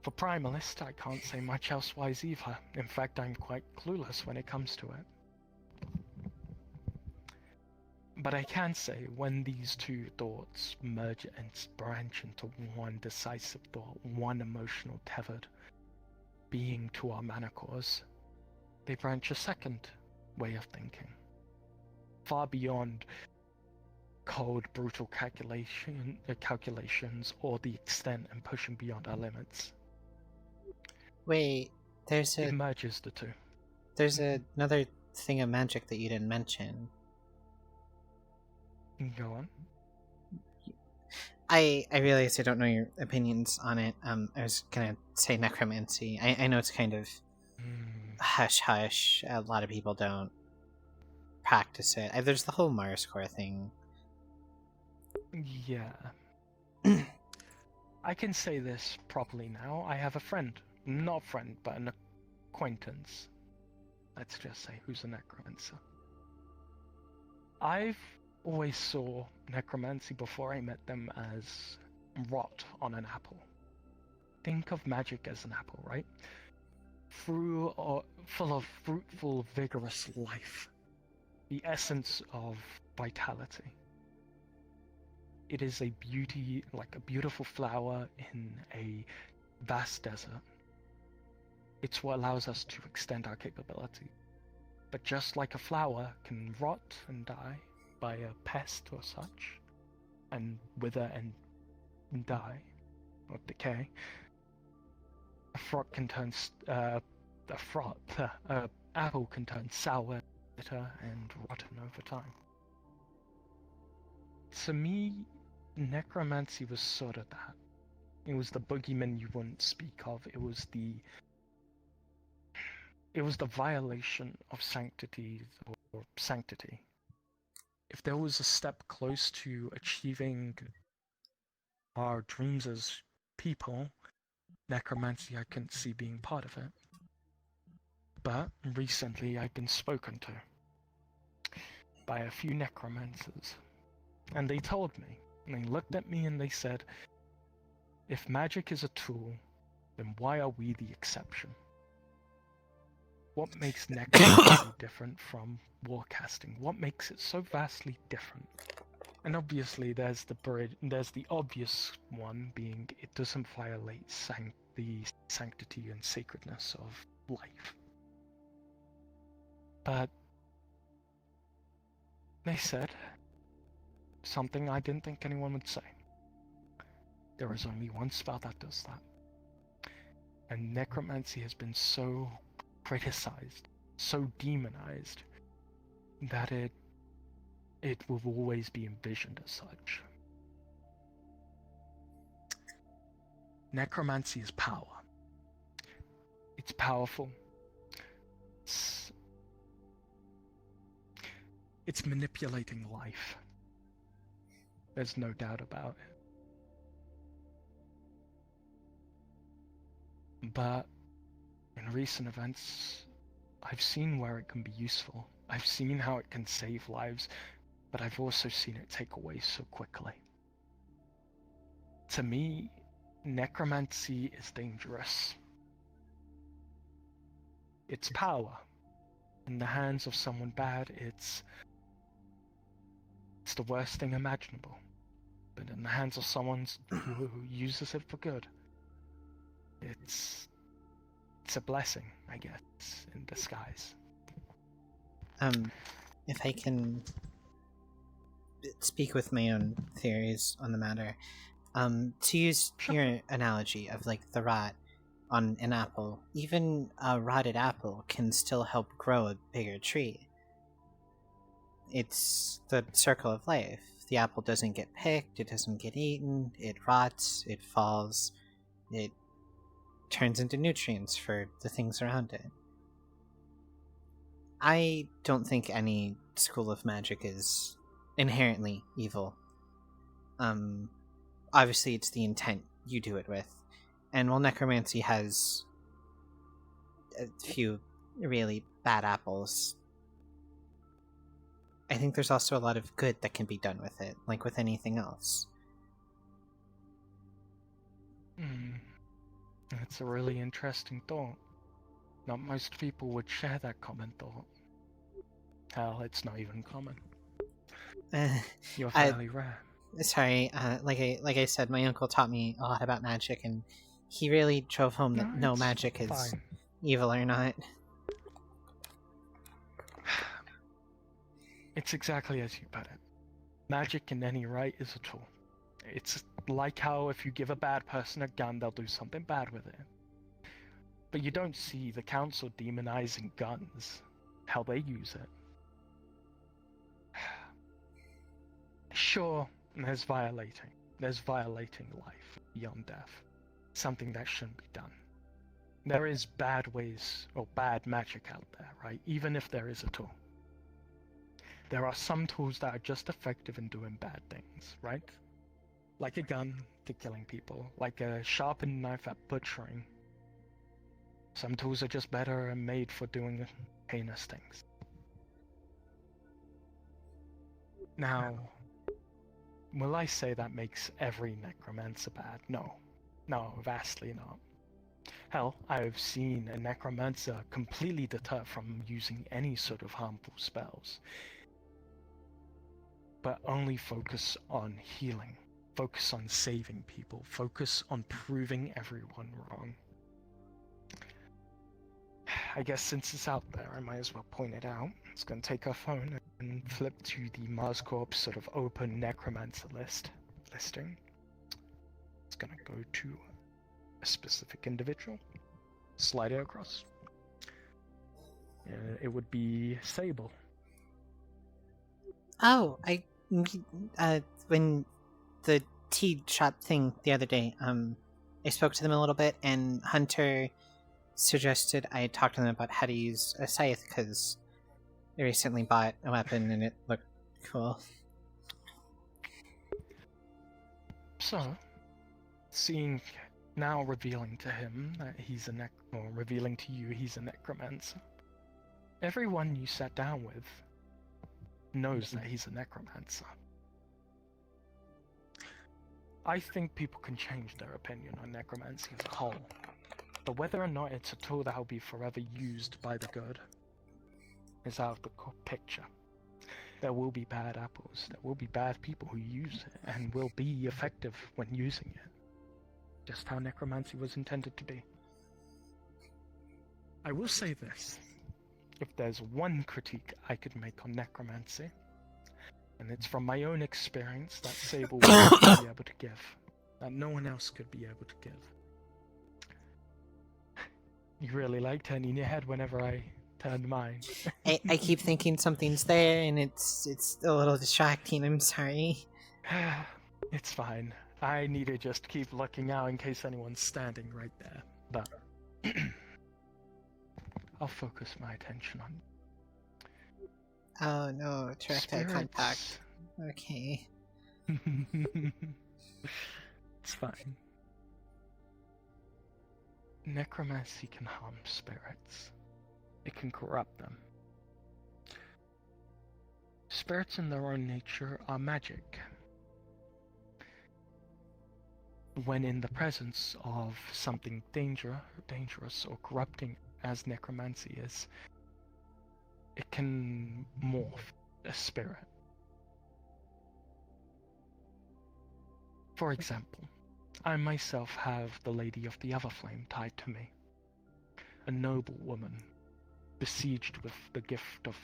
For Primalist, I can't say much elsewise either. In fact, I'm quite clueless when it comes to it. But I can say when these two thoughts merge and branch into one decisive thought, one emotional tethered being to our mana cores, they branch a second way of thinking. Far beyond cold, brutal calculations or the extent and pushing beyond our limits. Wait, it merges the two. There's another thing of magic that you didn't mention. Go on. I realize I don't know your opinions on it. I was gonna say necromancy. I know it's kind of hush-hush. A lot of people don't practice it. There's the whole Mars core thing. Yeah. I can say this properly now. I have a friend. Not a friend, but an acquaintance. Let's just say who's a necromancer. I've always saw necromancy before I met them as rot on an apple. Think of magic as an apple, right? Full of fruitful, vigorous life. The essence of vitality. It is a beauty, like a beautiful flower in a vast desert. It's what allows us to extend our capability. But just like a flower can rot and die by a pest or such, and wither and die, or decay, apple can turn sour, bitter, and rotten over time. To me, necromancy was sort of that. It was the boogeyman you wouldn't speak of. It was the violation of sanctity or sanctity. If there was a step close to achieving our dreams as people, necromancy I couldn't see being part of it. But recently I've been spoken to by a few necromancers, and they told me, and they looked at me and they said, if magic is a tool, then why are we the exception? What makes necromancy different from warcasting? What makes it so vastly different? And obviously there's the obvious one being it doesn't violate the sanctity and sacredness of life. But they said something I didn't think anyone would say. There is only one spell that does that. And necromancy has been so criticized, so demonized, that it will always be envisioned as such. Necromancy is power. It's powerful. It's manipulating life. There's no doubt about it. But in recent events, I've seen where it can be useful. I've seen how it can save lives, but I've also seen it take away so quickly. To me, necromancy is dangerous. It's power. in the hands of someone bad, it's the worst thing imaginable. But in the hands of someone who uses it for good, it's a blessing, I guess, in disguise. If I can speak with my own theories on the matter, to use your analogy of like the rot on an apple, even a rotted apple can still help grow a bigger tree. It's the circle of life. The apple doesn't get picked, it doesn't get eaten, it rots, it falls, it turns into nutrients for the things around it. I don't think any school of magic is inherently evil. Obviously it's the intent you do it with. And while necromancy has a few really bad apples, I think there's also a lot of good that can be done with it, like with anything else. That's a really interesting thought. Not most people would share that common thought. Hell, it's not even common. You're fairly rare. Sorry, like I said, my uncle taught me a lot about magic, and he really drove home that no magic is fine. evil or not. It's exactly as you put it. Magic in any right is a tool. It's like how if you give a bad person a gun, they'll do something bad with it. But you don't see the council demonizing guns, how they use it. Sure, there's violating life beyond death. Something that shouldn't be done. There is bad ways, or bad magic out there, right? Even if there is a tool. There are some tools that are just effective in doing bad things, right? Like a gun to killing people, like a sharpened knife at butchering. Some tools are just better and made for doing heinous things. Now, will I say that makes every necromancer bad? No. No, vastly not. Hell, I've seen a necromancer completely deter from using any sort of harmful spells, but only focus on healing, focus on saving people, focus on proving everyone wrong. I guess since it's out there, I might as well point it out. It's going to take our phone and flip to the Mars Corp sort of open necromancer listing. It's going to go to a specific individual, slide it across. It would be Sable. Oh, when the tea shop thing the other day, I spoke to them a little bit, and Hunter suggested I talk to them about how to use a scythe, because they recently bought a weapon and it looked cool. So, seeing now revealing to him that he's or revealing to you he's a necromancer, everyone you sat down with knows that he's a necromancer. I think people can change their opinion on necromancy as a whole, but whether or not it's a tool that will be forever used by the good is out of the picture. There will be bad apples, there will be bad people who use it, and will be effective when using it. Just how necromancy was intended to be. I will say this. If there's one critique I could make on necromancy, and it's from my own experience that Sable would be able to give, that no one else could be able to give. You really like turning your head whenever I turn mine. I keep thinking something's there, and it's a little distracting, I'm sorry. It's fine. I need to just keep looking out in case anyone's standing right there, but I'll focus my attention on... Oh no, direct eye contact. Okay. It's fine. Necromancy can harm spirits. It can corrupt them. Spirits in their own nature are magic. When in the presence of something dangerous or corrupting as necromancy is, it can morph a spirit. For example, I myself have the Lady of the Everflame tied to me. A noble woman, besieged with the gift of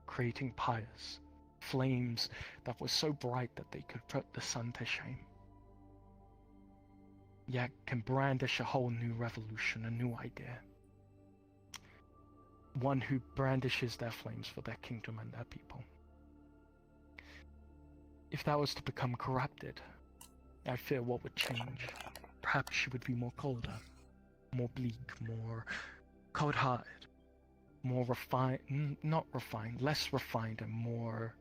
creating pyres, flames that were so bright that they could put the sun to shame. Yet can brandish a whole new revolution, a new idea. One who brandishes their flames for their kingdom and their people. If that was to become corrupted, I fear what would change. Perhaps she would be more colder, more bleak, more cold-hearted, more refined, not refined, less refined and more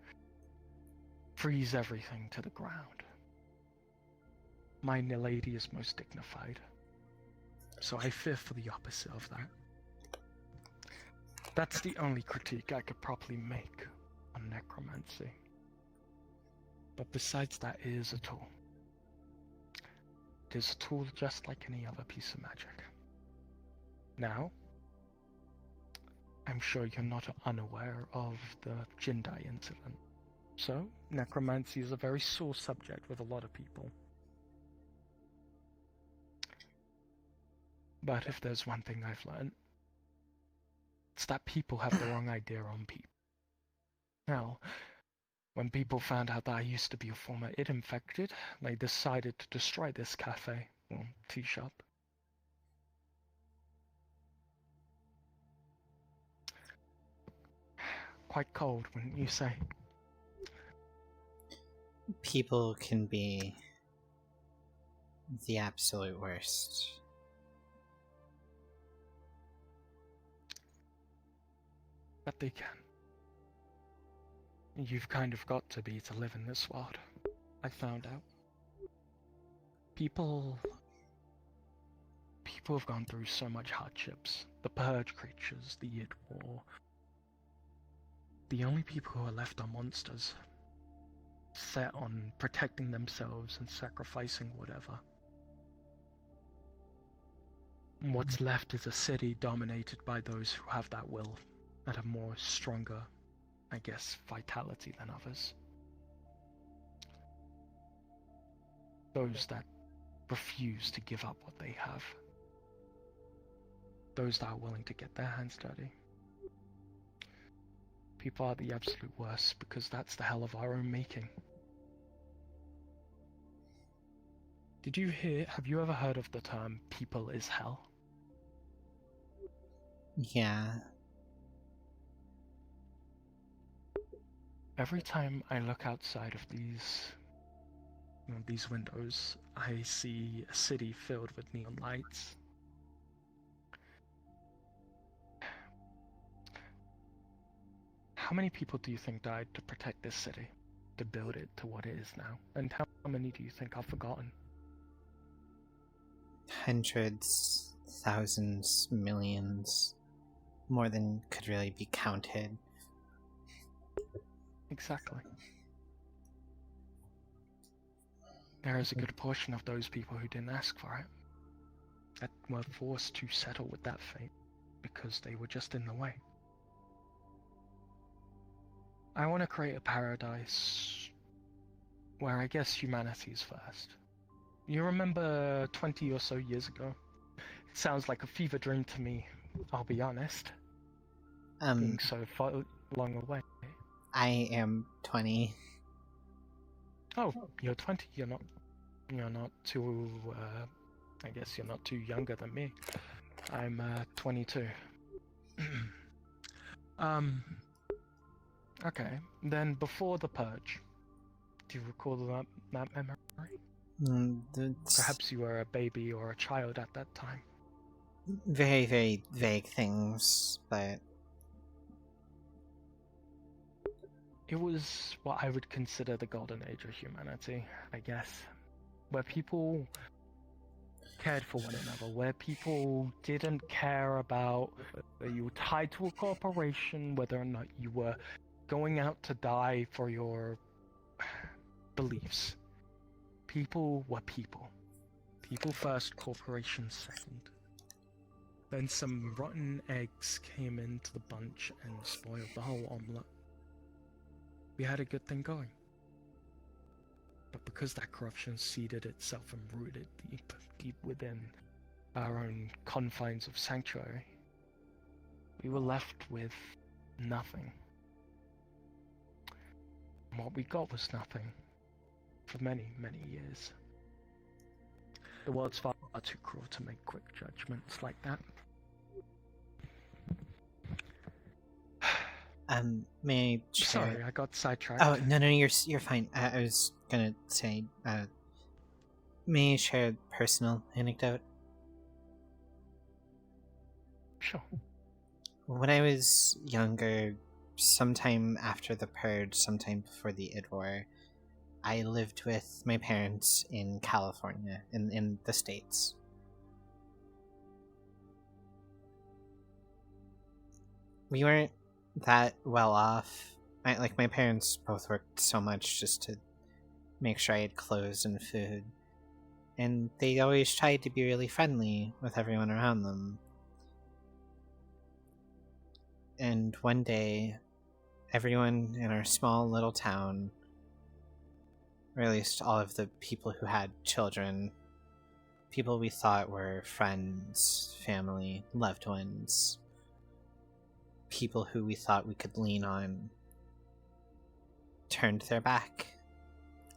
freeze everything to the ground. My lady is most dignified, so I fear for the opposite of that. That's the only critique I could properly make on necromancy. But besides that, it is a tool. It is a tool just like any other piece of magic. Now, I'm sure you're not unaware of the Jindai incident. So, necromancy is a very sore subject with a lot of people. But if there's one thing I've learned, it's that people have the wrong idea on people. Now, when people found out that I used to be a former ID infected, they decided to destroy this cafe, or tea shop. Quite cold, wouldn't you say? People can be the absolute worst. But they can. You've kind of got to be to live in this world. I found out. People have gone through so much hardships. The purge creatures, the id war. The only people who are left are monsters. Set on protecting themselves and sacrificing whatever. What's left is a city dominated by those who have that will. At a more stronger, I guess, vitality than others. Those that refuse to give up what they have. Those that are willing to get their hands dirty. People are the absolute worst because that's the hell of our own making. Have you ever heard of the term people is hell? Yeah. Every time I look outside of these windows, I see a city filled with neon lights. How many people do you think died to protect this city, to build it to what it is now? And how many do you think are forgotten? Hundreds, thousands, millions. More than could really be counted. Exactly. There is a good portion of those people who didn't ask for it, that were forced to settle with that fate because they were just in the way. I want to create a paradise where I guess humanity's first. You remember 20 or so years ago? It sounds like a fever dream to me, I'll be honest. Being so far long away. I am 20. Oh, you're 20. You're not too. I guess you're not too younger than me. I'm 22. Okay. Then before the purge, do you recall that memory? Perhaps you were a baby or a child at that time. Very, very vague things, but it was what I would consider the golden age of humanity, I guess. Where people cared for one another, where people didn't care about whether you were tied to a corporation, whether or not you were going out to die for your beliefs. People were people. People first, corporations second. Then some rotten eggs came into the bunch and spoiled the whole omelette. We had a good thing going. But because that corruption seeded itself and rooted deep within our own confines of Sanctuary, we were left with nothing. And what we got was nothing for many, many years. The world's far too cruel to make quick judgments like that. May I share... Sorry, I got sidetracked. Oh, no, you're fine. I was gonna say, may I share a personal anecdote? Sure. When I was younger, sometime after the Purge, sometime before the Id War, I lived with my parents in California, in the States. We weren't that well off. My parents both worked so much just to make sure I had clothes and food. And they always tried to be really friendly with everyone around them. And one day, everyone in our small little town, or at least all of the people who had children, people we thought were friends, family, loved ones, people who we thought we could lean on, turned their back.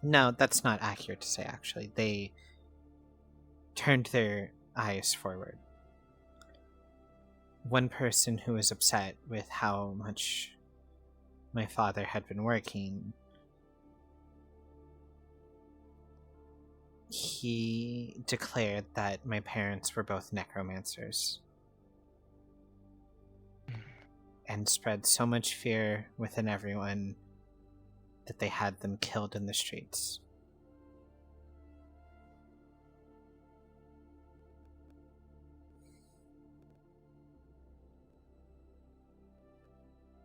No, that's not accurate to say, actually. They turned their eyes forward. One person who was upset with how much my father had been working, he declared that my parents were both necromancers and spread so much fear within everyone that they had them killed in the streets.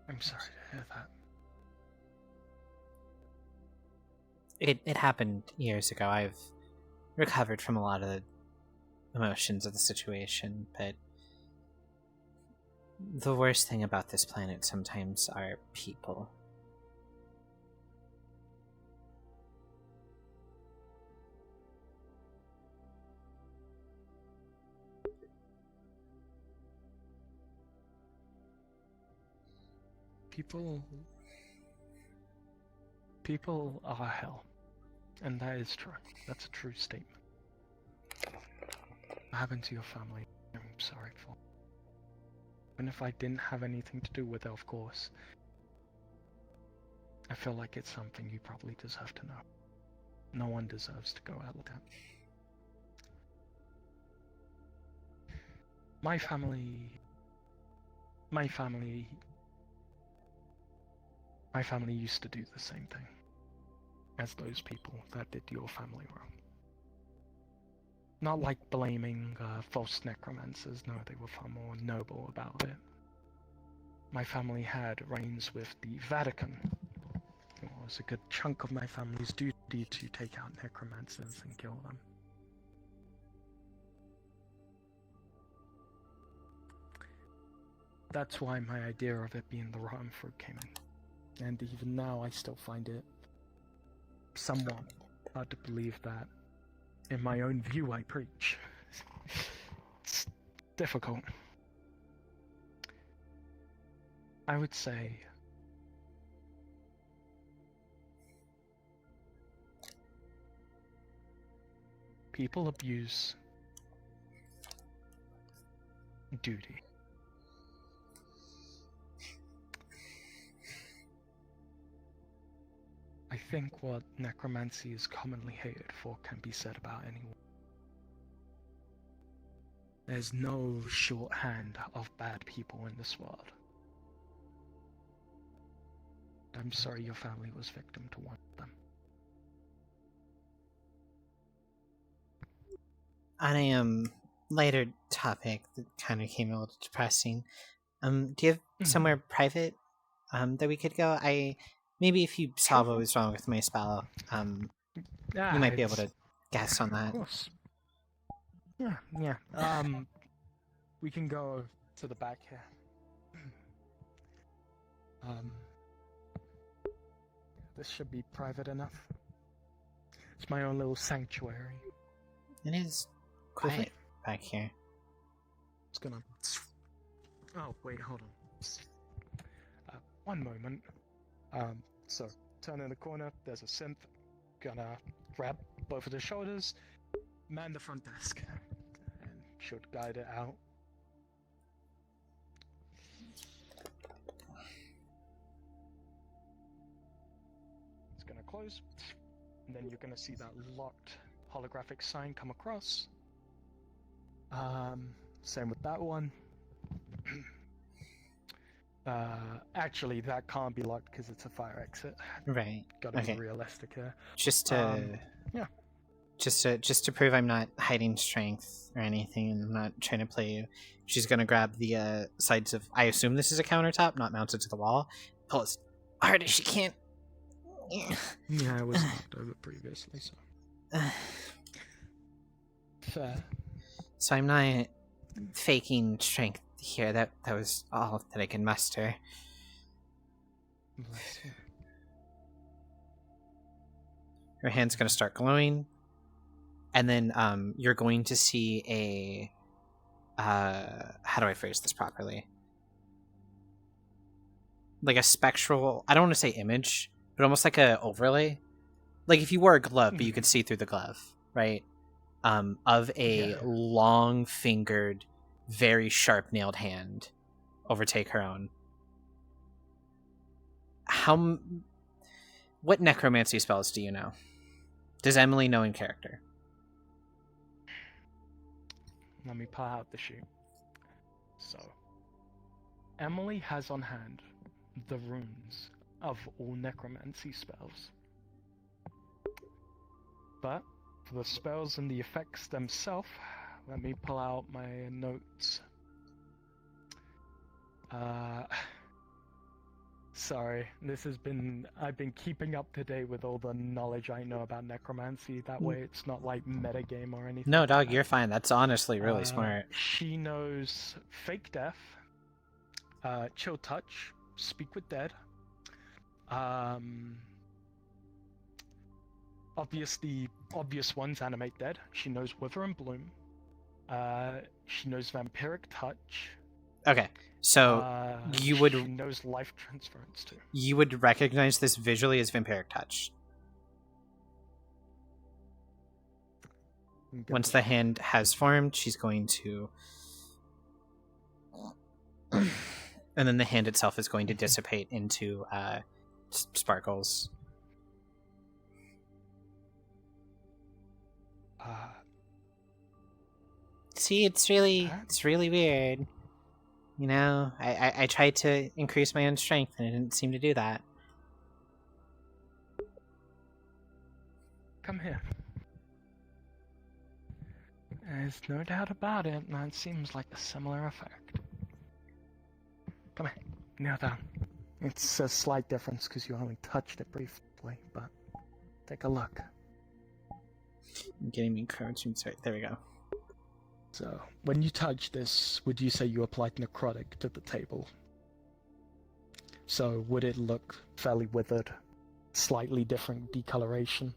I'm sorry to hear that. It happened years ago. I've recovered from a lot of the emotions of the situation, but the worst thing about this planet sometimes are people. People are hell. And that is true. That's a true statement. What happened to your family? I'm sorry for. And if I didn't have anything to do with it, of course, I feel like it's something you probably deserve to know. No one deserves to go out like that. My family used to do the same thing as those people that did your family wrong. Not like blaming false necromancers, no, they were far more noble about it. My family had reigns with the Vatican. It was a good chunk of my family's duty to take out necromancers and kill them. That's why my idea of it being the rotten fruit came in. And even now, I still find it somewhat hard to believe that, in my own view, I preach. It's difficult. I would say people abuse duty. I think what necromancy is commonly hated for can be said about anyone. There's no shorthand of bad people in this world. I'm sorry your family was victim to one of them. On a lighter topic that kind of came a little depressing, do you have somewhere private that we could go? Maybe if you saw what was wrong with my spell, you might be able to guess on that. Of course. Yeah. we can go to the back here. This should be private enough. It's my own little sanctuary. It is quiet back here. It's gonna... Oh, wait, hold on. One moment. So, turn in the corner, there's a synth. Gonna grab both of the shoulders, man the front desk, and should guide it out. It's gonna close, and then you're gonna see that locked holographic sign come across. Same with that one. Actually, that can't be locked because it's a fire exit. Right. Gotta be realistic here. Just to yeah. Just to prove I'm not hiding strength or anything, and I'm not trying to play you. She's gonna grab the sides of. I assume this is a countertop, not mounted to the wall. Pull as hard as she can. Yeah, it was knocked over previously, so. Fair. So I'm not faking strength here. That was all that I can muster. Bless you. Her hand's gonna start glowing, and then you're going to see a how do I phrase this properly? Like a spectral, I don't want to say image, but almost like a overlay. Like if you wore a glove, but you could see through the glove, right? Of a long-fingered, very sharp-nailed hand overtake her own. What necromancy spells do you know? Does Emily know in character? Let me pull out the sheet. So, Emily has on hand the runes of all necromancy spells. But for the spells and the effects themselves, let me pull out my notes. Sorry, I've been keeping up to date with all the knowledge I know about necromancy. That way it's not like metagame or anything. No, dog, you're fine. That's honestly really smart. She knows Fake Death, Chill Touch, Speak with Dead, obviously, obvious ones, Animate Dead. She knows Wither and Bloom. She knows Vampiric Touch. Okay, so you would... She knows Life Transference too. You would recognize this visually as Vampiric Touch. Once the hand has formed, she's going to... and then the hand itself is going to dissipate into sparkles. See, it's really weird. You know, I tried to increase my own strength and it didn't seem to do that. Come here. There's no doubt about it, that seems like a similar effect. Come here, kneel down. It's a slight difference because you only touched it briefly, but take a look. I'm getting me crouching. Sorry, there we go. So, when you touch this, would you say you applied necrotic to the table? So, would it look fairly withered? Slightly different decoloration?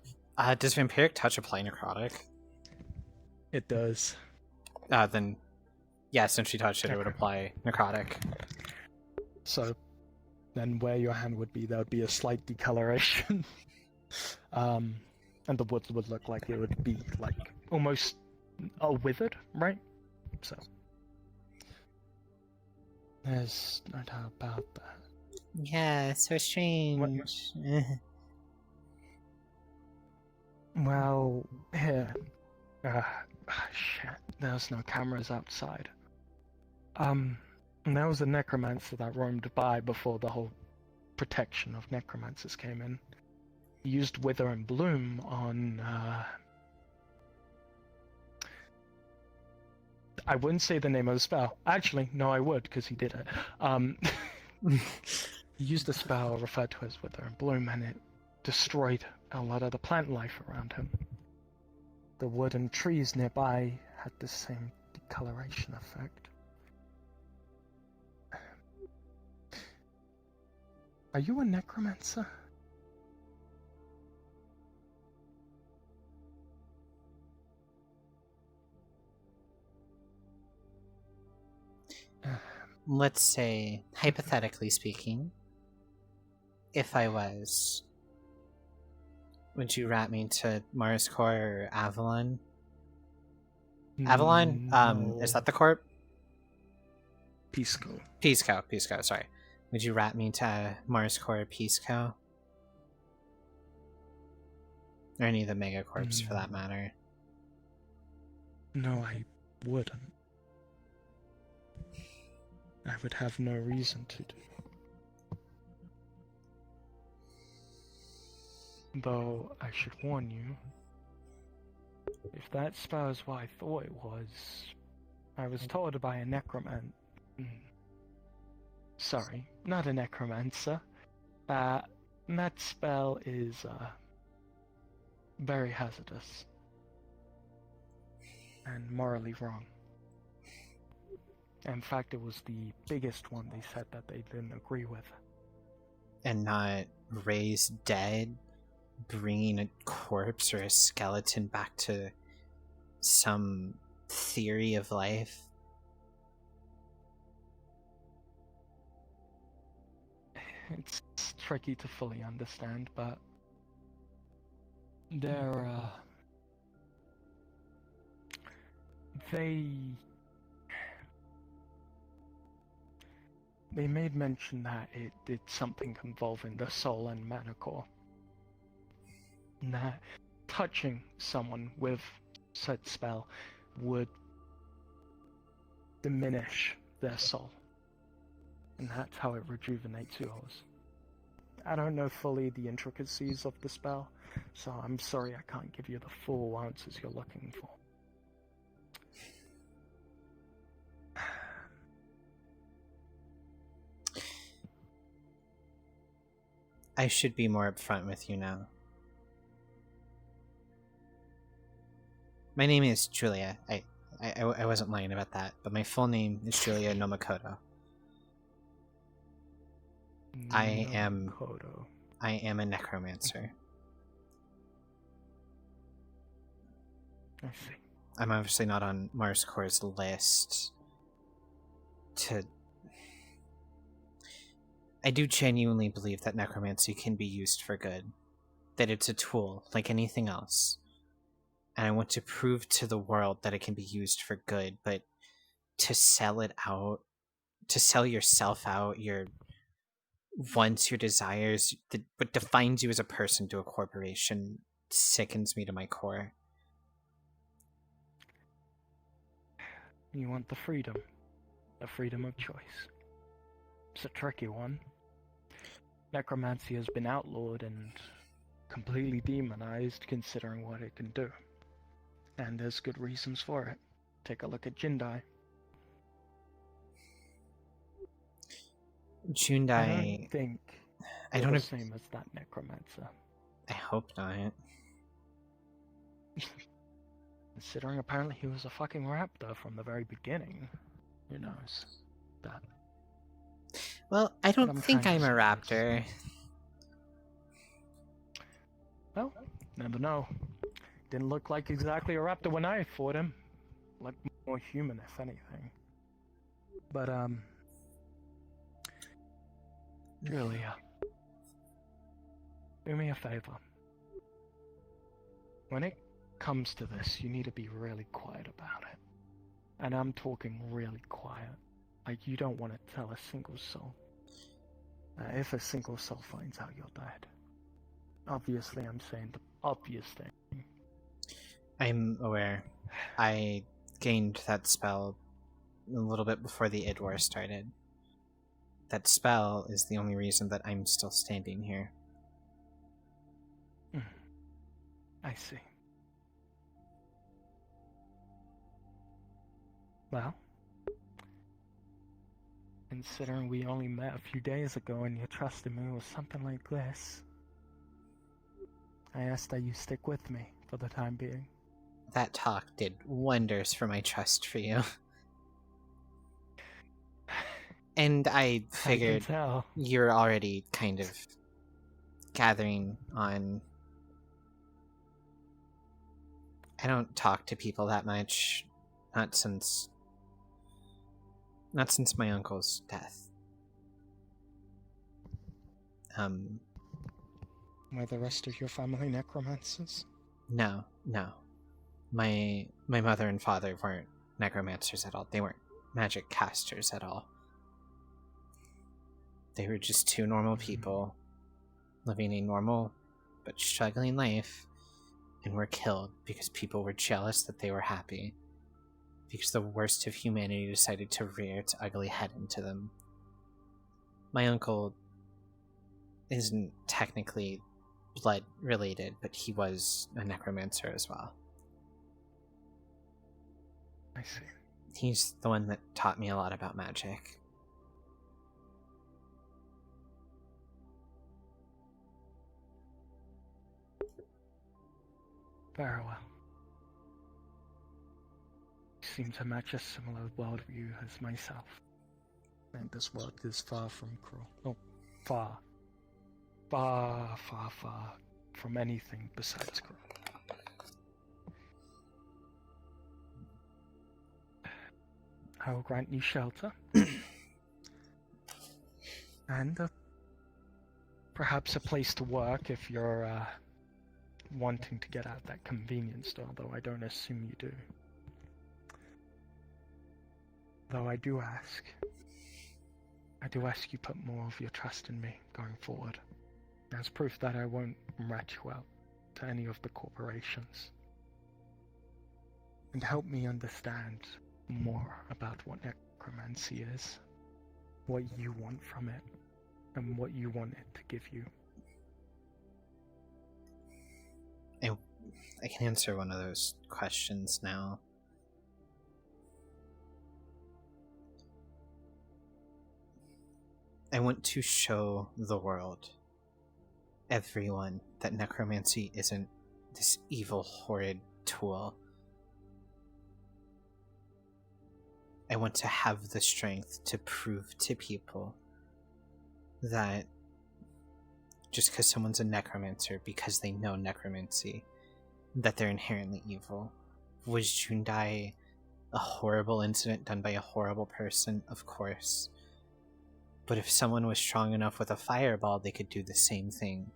Does Vampiric Touch apply necrotic? It does. Then, yeah, since she touched it, it would apply necrotic. So, then where your hand would be, there would be a slight decoloration. And the wood would look like it would be, like, almost... withered, right? So there's no doubt about that. Yeah, so strange. Well, here. Shit. There's no cameras outside. There was a necromancer that roamed by before the whole protection of necromancers came in. He used Wither and Bloom on I wouldn't say the name of the spell. Actually, no, I would, because he did it. He used a spell referred to as Wither and Bloom, and it destroyed a lot of the plant life around him. The wood and trees nearby had the same decoloration effect. Are you a necromancer? Let's say, hypothetically speaking, if I was, would you rat me to Mars Core or Avalon? Avalon? Is that the corp? Pisco. Pisco, sorry. Would you rat me to Mars Core or Pisco? Or any of the megacorps for that matter? No, I wouldn't. I would have no reason to do. Though, I should warn you, if that spell is what I thought it was, I was told by a Sorry, not a necromancer. That spell is, very hazardous. And morally wrong. In fact, it was the biggest one they said that they didn't agree with. And not raise dead, bringing a corpse or a skeleton back to some theory of life? It's tricky to fully understand, but they're, They made mention that it did something involving the soul and mana core. And that touching someone with said spell would diminish their soul. And that's how it rejuvenates yours. I don't know fully the intricacies of the spell, so I'm sorry I can't give you the full answers you're looking for. I should be more upfront with you now. My name is Julia. I wasn't lying about that, but my full name is Julia Nomakoto. I am a necromancer. I see. I'm obviously not on Mars Core's list I do genuinely believe that necromancy can be used for good. That it's a tool, like anything else. And I want to prove to the world that it can be used for good, but to sell it out, to sell yourself out, your wants, your desires, what defines you as a person to a corporation sickens me to my core. You want the freedom of choice. It's a tricky one. Necromancy has been outlawed and completely demonized considering what it can do. And there's good reasons for it. Take a look at Jindai. Jindai... I don't think the same as that necromancer. I hope not. Considering apparently he was a fucking raptor from the very beginning. Who knows? That. Well, I don't think I'm a raptor. Well, never know. Didn't look like exactly a raptor when I fought him. Looked more human, if anything. But, Julia, do me a favor. When it comes to this, you need to be really quiet about it. And I'm talking really quiet. Like, you don't want to tell a single soul. If a single soul finds out you're dead. Obviously, I'm saying the obvious thing. I'm aware. I gained that spell a little bit before the Id War started. That spell is the only reason that I'm still standing here. I see. Well, considering we only met a few days ago and you trusted me with something like this, I ask that you stick with me for the time being. That talk did wonders for my trust for you. And I figured tell. you're already kind of gathering on... I don't talk to people that much. Not since my uncle's death. Were the rest of your family necromancers? No. My mother and father weren't necromancers at all. They weren't magic casters at all. They were just two normal people living a normal but struggling life, and were killed because people were jealous that they were happy. Because the worst of humanity decided to rear its ugly head into them. My uncle isn't technically blood related, but he was a necromancer as well. I see. He's the one that taught me a lot about magic. Very well. You seem to match a similar worldview as myself. And this world is far from cruel. Oh, far from anything besides cruel. I will grant you shelter. And perhaps a place to work if you're wanting to get out that convenience store, though I don't assume you do. Though I do ask you put more of your trust in me going forward, as proof that I won't rat you out to any of the corporations. And help me understand more about what necromancy is, what you want from it, and what you want it to give you. I can answer one of those questions now. I want to show the world, everyone, that necromancy isn't this evil, horrid tool. I want to have the strength to prove to people that just because someone's a necromancer, because they know necromancy, that they're inherently evil. Was Jundai a horrible incident done by a horrible person? Of course. But if someone was strong enough with a fireball, they could do the same thing.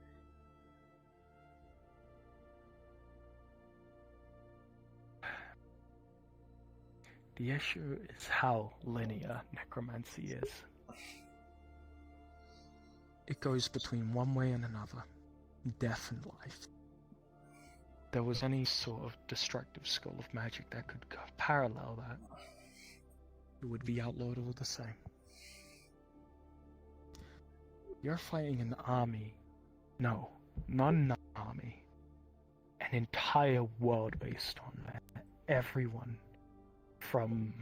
The issue is how linear necromancy is. It goes between one way and another, death and life. If there was any sort of destructive school of magic that could parallel that, it would be outlawed all the same. You're fighting an army. No, not an army. An entire world based on that. Everyone, from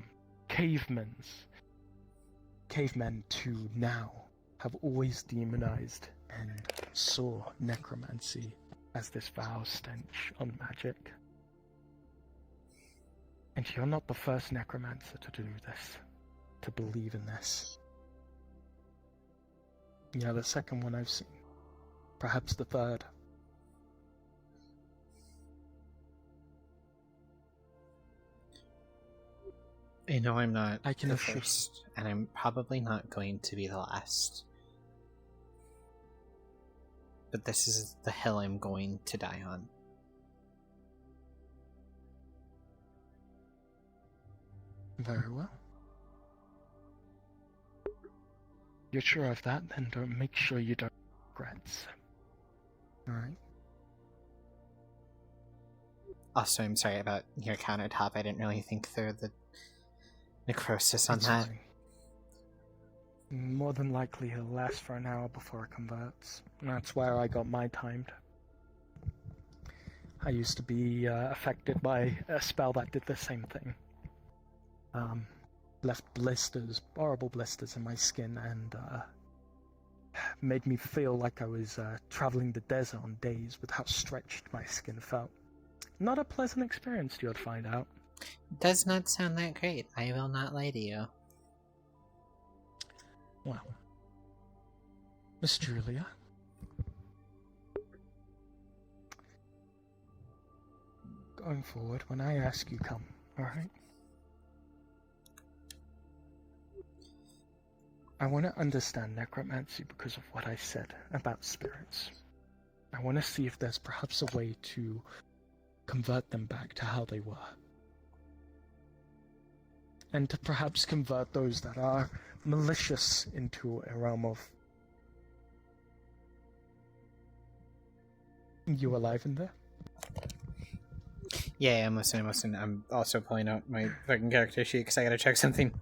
cavemen to now, have always demonized and saw necromancy as this foul stench on magic. And you're not the first necromancer to do this, to believe in this. You're the second one I've seen. Perhaps the third. I know I'm not the first, and I'm probably not going to be the last. But this is the hill I'm going to die on. Very well. You're sure of that? Then don't make sure you don't regrets. Alright. Also, I'm sorry about your countertop. I didn't really think through the necrosis on that. Fine. More than likely he'll last for an hour before it converts. That's where I got my timed. I used to be affected by a spell that did the same thing. Left blisters, horrible blisters in my skin, and made me feel like I was traveling the desert on days with how stretched my skin felt. Not a pleasant experience, you'd find out. Does not sound that great. I will not lie to you. Well, Miss Julia. Going forward, when I ask you, come, alright? I want to understand necromancy because of what I said about spirits. I want to see if there's perhaps a way to convert them back to how they were. And to perhaps convert those that are malicious into a realm of... You alive in there? Yeah, I'm listening. I'm also pulling out my fucking character sheet because I gotta check something.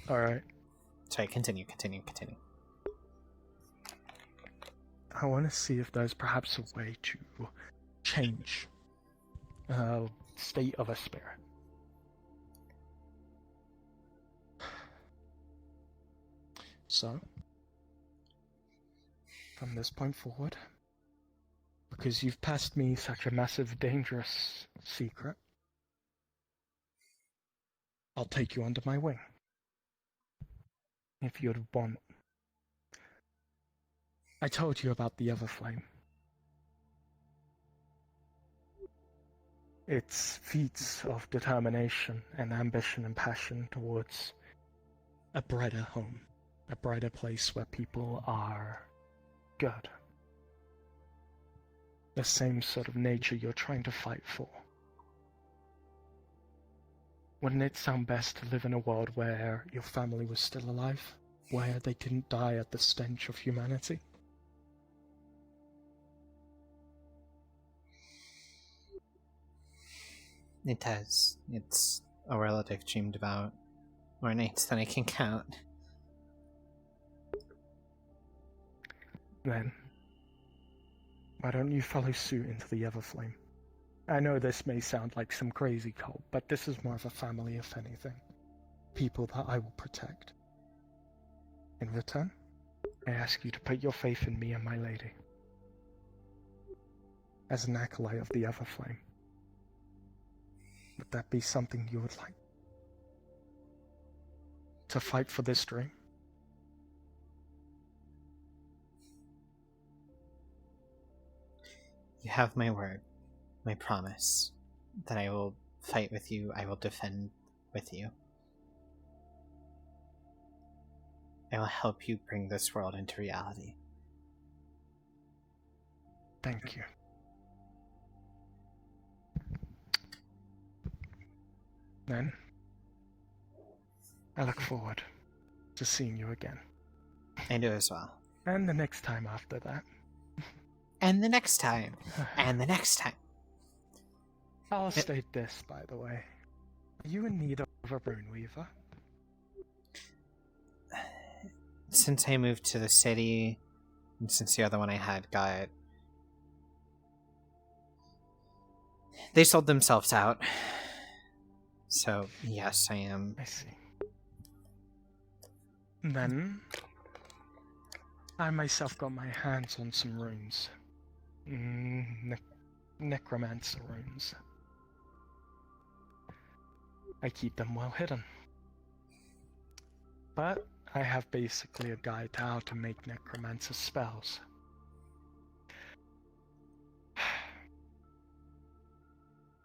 Alright. Sorry, continue. I want to see if there's perhaps a way to change state of a spirit. So, from this point forward, because you've passed me such a massive, dangerous secret, I'll take you under my wing. If you'd want. I told you about the Everflame. It's feats of determination and ambition and passion towards a brighter home, a brighter place where people are good. The same sort of nature you're trying to fight for. Wouldn't it sound best to live in a world where your family was still alive? Where they didn't die at the stench of humanity? It does. It's a world I've dreamed about more nights than I can count. Then, why don't you follow suit into the Everflame? I know this may sound like some crazy cult, but this is more of a family, if anything. People that I will protect. In return, I ask you to put your faith in me and my lady. As an acolyte of the Everflame. Would that be something you would like? To fight for this dream? You have my word, my promise, that I will fight with you, I will defend with you. I will help you bring this world into reality. Thank you. Then, I look forward to seeing you again. I do as well. And the next time after that. And the next time. And the next time. I'll state this, by the way. Are you in need of a Rune Weaver? Since I moved to the city, and since the other one I had got... They sold themselves out. So, yes, I am. I see. Then, I myself got my hands on some runes. Necromancer runes. I keep them well hidden. But I have basically a guide to how to make necromancer spells.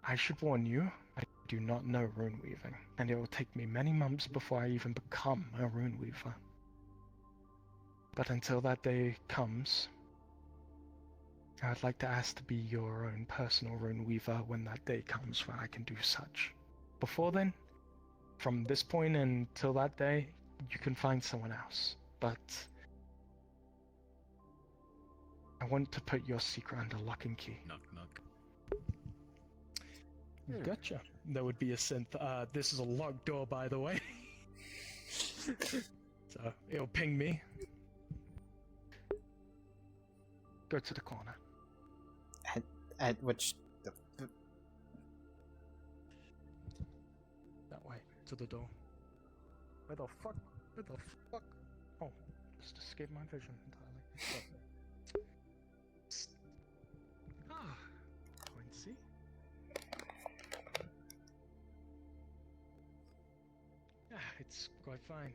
I should warn you, I do not know rune weaving, and it will take me many months before I even become a rune weaver. But until that day comes, I would like to ask to be your own personal rune weaver when that day comes where I can do such. Before then, from this point until that day, you can find someone else, but I want to put your secret under lock and key. Knock, knock. Gotcha. There would be a synth. This is a locked door, by the way. So, it'll ping me. Go to the corner. At which... That way, to the door. Where the fuck? Where the fuck? Oh, just escaped my vision entirely. Quincy? Yeah, it's quite fine.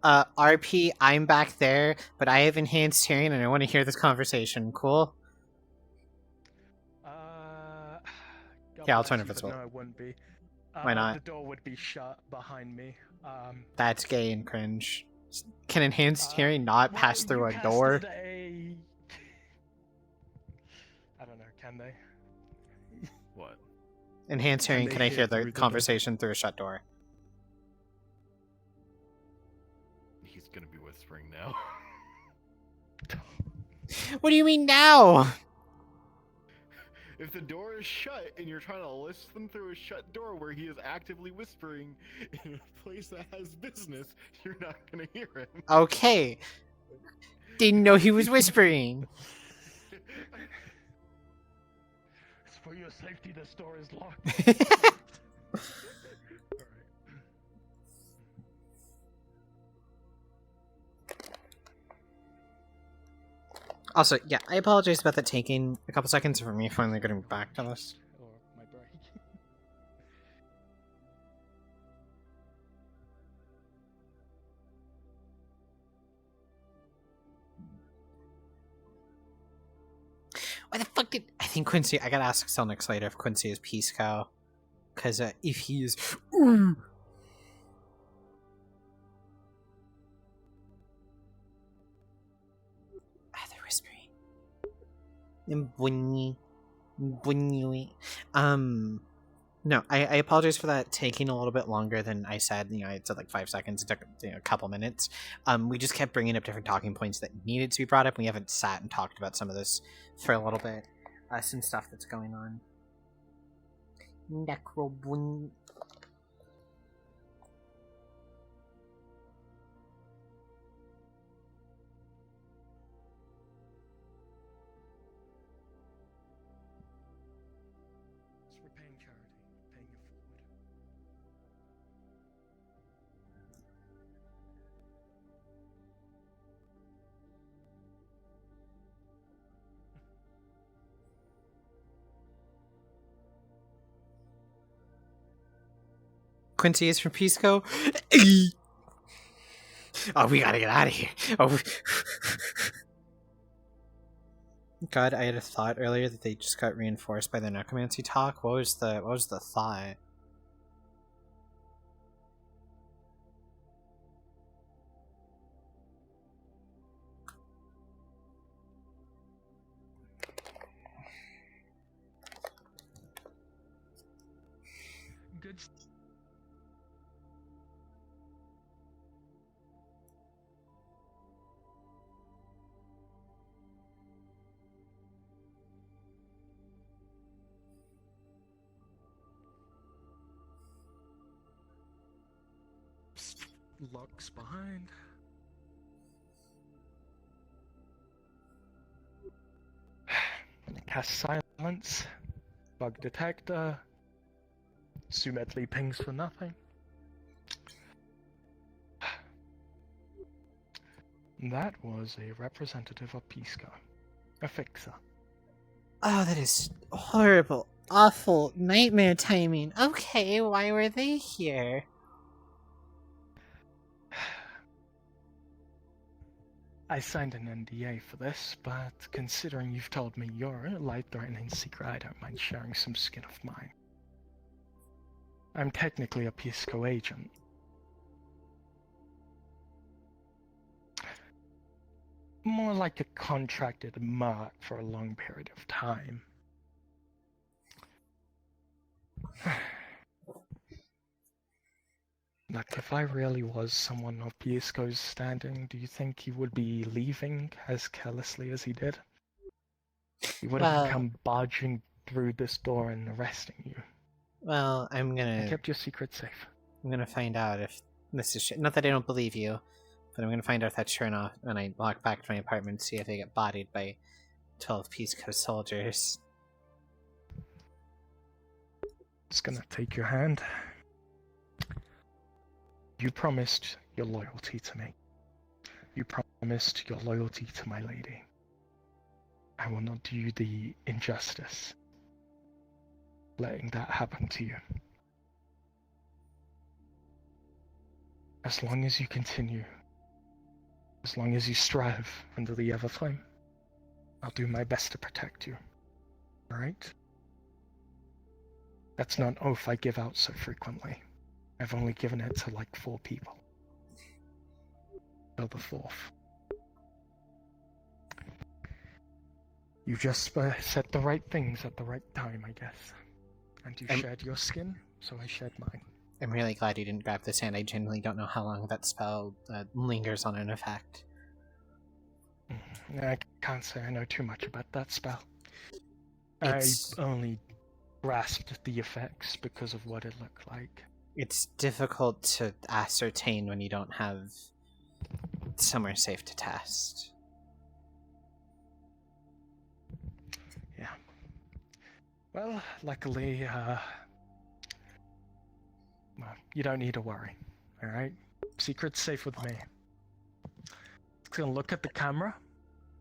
RP, I'm back there, but I have enhanced hearing and I want to hear this conversation. Cool? Yeah, I'll turn invisible. No, it wouldn't be. Why not? The door would be shut behind me. That's gay and cringe. Can enhanced hearing not pass through a door? I don't know, can they? What? Enhanced hearing, they can I hear hear through the the conversation through a shut door? He's gonna be whispering now. What do you mean now? If the door is shut and you're trying to listen through a shut door where he is actively whispering in a place that has business, you're not gonna hear him. Okay. Didn't know he was whispering. It's for your safety, this door is locked. Also, yeah, I apologize about that taking a couple seconds for me finally getting back to this. Or my break. Why the fuck did... I think Quincy... I gotta ask Selnix later if Quincy is Pisco. Because if he is... Ooh. They're whispering. No, I apologize for that taking a little bit longer than I said. You know, I said like 5 seconds. It took a couple minutes. We just kept bringing up different talking points that needed to be brought up. We haven't sat and talked about some of this for a little bit. Some stuff that's going on. Necrobun. We're paying charity, paying it forward. Quincy is from Pisco. Oh, we gotta get out of here. Oh. God, I had a thought earlier that they just got reinforced by the necromancy talk. What was the thought? Good. Locks behind. Cast silence. Bug detector. Sumetly pings for nothing. That was a representative of Pisco. A fixer. Oh, that is horrible, awful, nightmare timing. Okay, why were they here? I signed an NDA for this, but considering you've told me you're a life-threatening secret, I don't mind sharing some skin of mine. I'm technically a Pisco agent. More like a contracted merc for a long period of time. Like, if I really was someone of Pisco's standing, do you think he would be leaving as carelessly as he did? He would have come barging through this door and arresting you. Well, I kept your secret safe. I'm gonna find out if this is not that I don't believe you, but I'm gonna find out if that's true enough when I walk back to my apartment and see if I get bodied by 12 Pisco soldiers. It's gonna take your hand. You promised your loyalty to me. You promised your loyalty to my lady. I will not do you the injustice letting that happen to you. As long as you continue As long as you strive under the Everflame, I'll do my best to protect you. Alright? That's not an oath I give out so frequently. I've only given it to like 4 people. Till the 4th. You just said the right things at the right time, I guess. And you shared your skin, so I shared mine. I'm really glad you didn't grab this hand. I genuinely don't know how long that spell lingers on an effect. I can't say I know too much about that spell. It's... I only grasped the effects because of what it looked like. It's difficult to ascertain when you don't have somewhere safe to test. Yeah. Well, luckily, well, you don't need to worry, alright? Secret's safe with me. Just gonna look at the camera,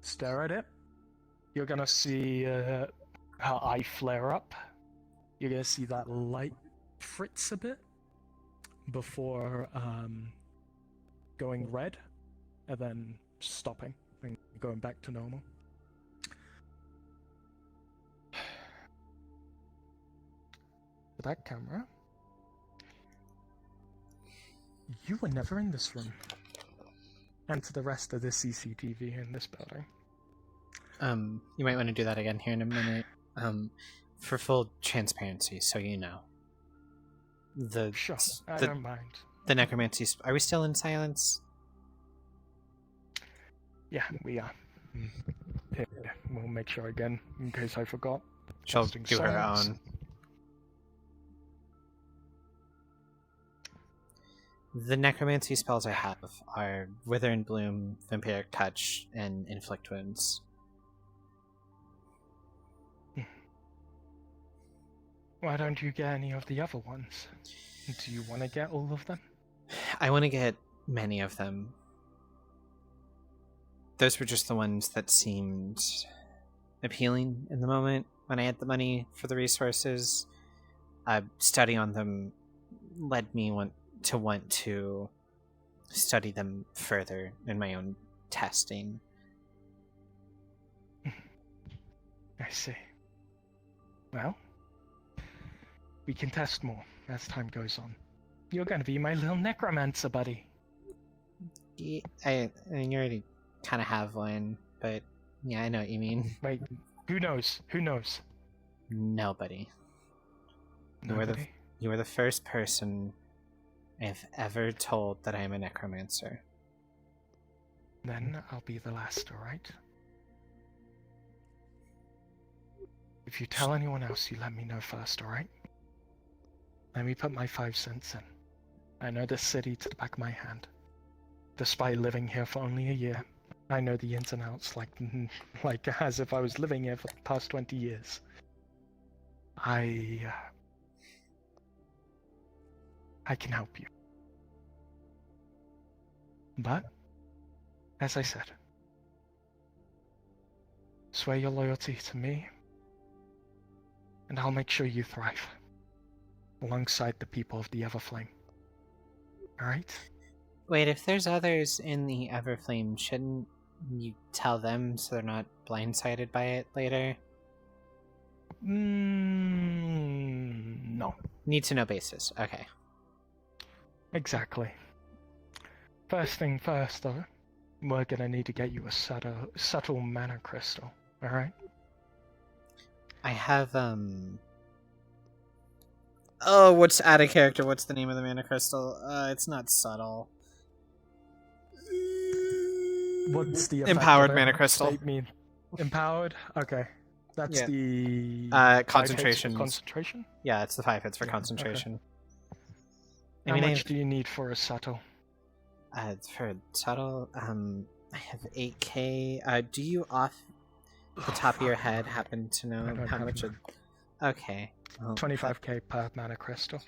stare at it. You're gonna see her eye flare up. You're gonna see that light fritz a bit before going red, and then stopping and going back to normal. For that camera, you were never in this room. And to the rest of the CCTV in this building. You might want to do that again here in a minute. For full transparency, so you know. Sure, I don't mind. The necromancy... Are we still in silence? Yeah, we are. Here, we'll make sure again, in case I forgot. She'll do her own. The necromancy spells I have are Wither and Bloom, Vampiric Touch, and Inflict Wounds. Why don't you get any of the other ones? Do you want to get all of them? I want to get many of them. Those were just the ones that seemed appealing in the moment when I had the money for the resources. Study on them led me to want to study them further in my own testing. I see. Well, we can test more as time goes on. You're gonna be my little necromancer buddy. Yeah, I mean, you already kind of have one, but yeah, I know what you mean. Wait, who knows? Who knows? Nobody. Nobody? You were the first person I've ever told that I am a necromancer. Then I'll be the last, alright? If you tell anyone else, you let me know first, alright? Let me put my 5 cents in. I know this city to the back of my hand. Despite living here for only a year, I know the ins and outs like as if I was living here for the past 20 years. I can help you. But, as I said, swear your loyalty to me, and I'll make sure you thrive, alongside the people of the Everflame. Alright? Wait, if there's others in the Everflame, shouldn't you tell them so they're not blindsided by it later? No. Need to know basis. Okay. Exactly. First thing first, though, we're gonna need to get you a subtle mana crystal. Alright? I have, Oh, what's out of character? What's the name of the mana crystal? It's not subtle. What's the empowered mana crystal? Mean empowered? Okay. That's the concentration. Concentration? Yeah, it's the 5 hits for concentration. Okay. How much do you need for a subtle? For subtle, I have 8k. Do you off the top of your head happen to know how much? Okay. Well, 25k per mana crystal.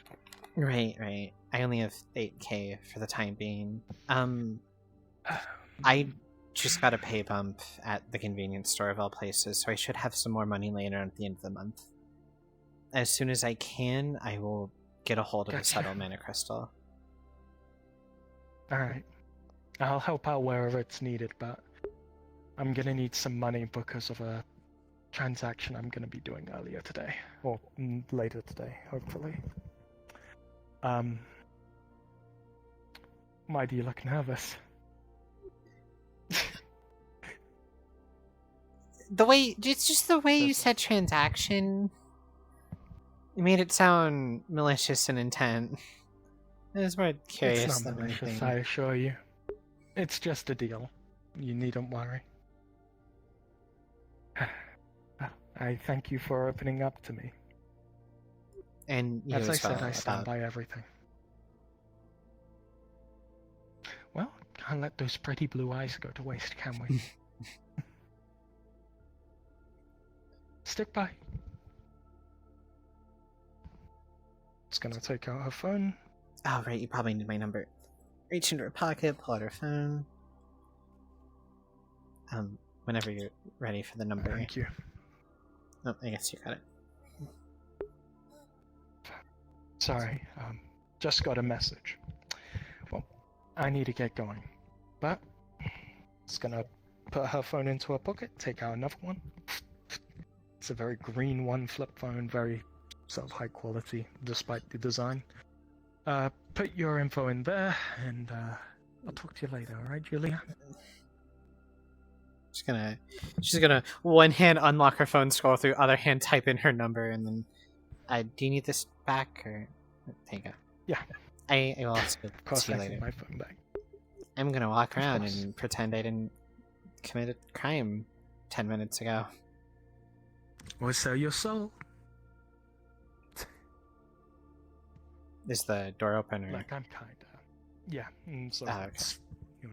Right. I only have 8k for the time being. I just got a pay bump at the convenience store of all places, so I should have some more money later at the end of the month. As soon as I can, I will get a hold of the subtle mana crystal. Alright. I'll help out wherever it's needed, but I'm gonna need some money because of a transaction I'm gonna be doing earlier today, or later today, hopefully. Why do you look nervous? It's just the way you said transaction. You made it sound malicious in intent. I was more curious It's not than malicious, anything. I assure you. It's just a deal. You needn't worry. I thank you for opening up to me. And you as I as said, well I stand about- by everything. Well, can't let those pretty blue eyes go to waste, can we? Stick by. It's gonna take out her phone. Oh, right, you probably need my number. Reach into her pocket, pull out her phone. Whenever you're ready for the number. Thank you. Oh, I guess you got it. Sorry, just got a message. Well, I need to get going. But, it's gonna put her phone into her pocket, take out another one. It's a very green one, flip phone, very sort of high quality, despite the design. Put your info in there, and I'll talk to you later, alright, Julia? She's gonna one hand unlock her phone, scroll through, other hand type in her number, and then do you need this back, or there you go. Yeah. I will also Of course see you I need later. my phone back. I'm gonna walk Of around course. and pretend I didn't commit a crime 10 minutes ago. Or sell your soul. Is the door open, or? Like, I'm kinda... Yeah, so Ah, okay. it's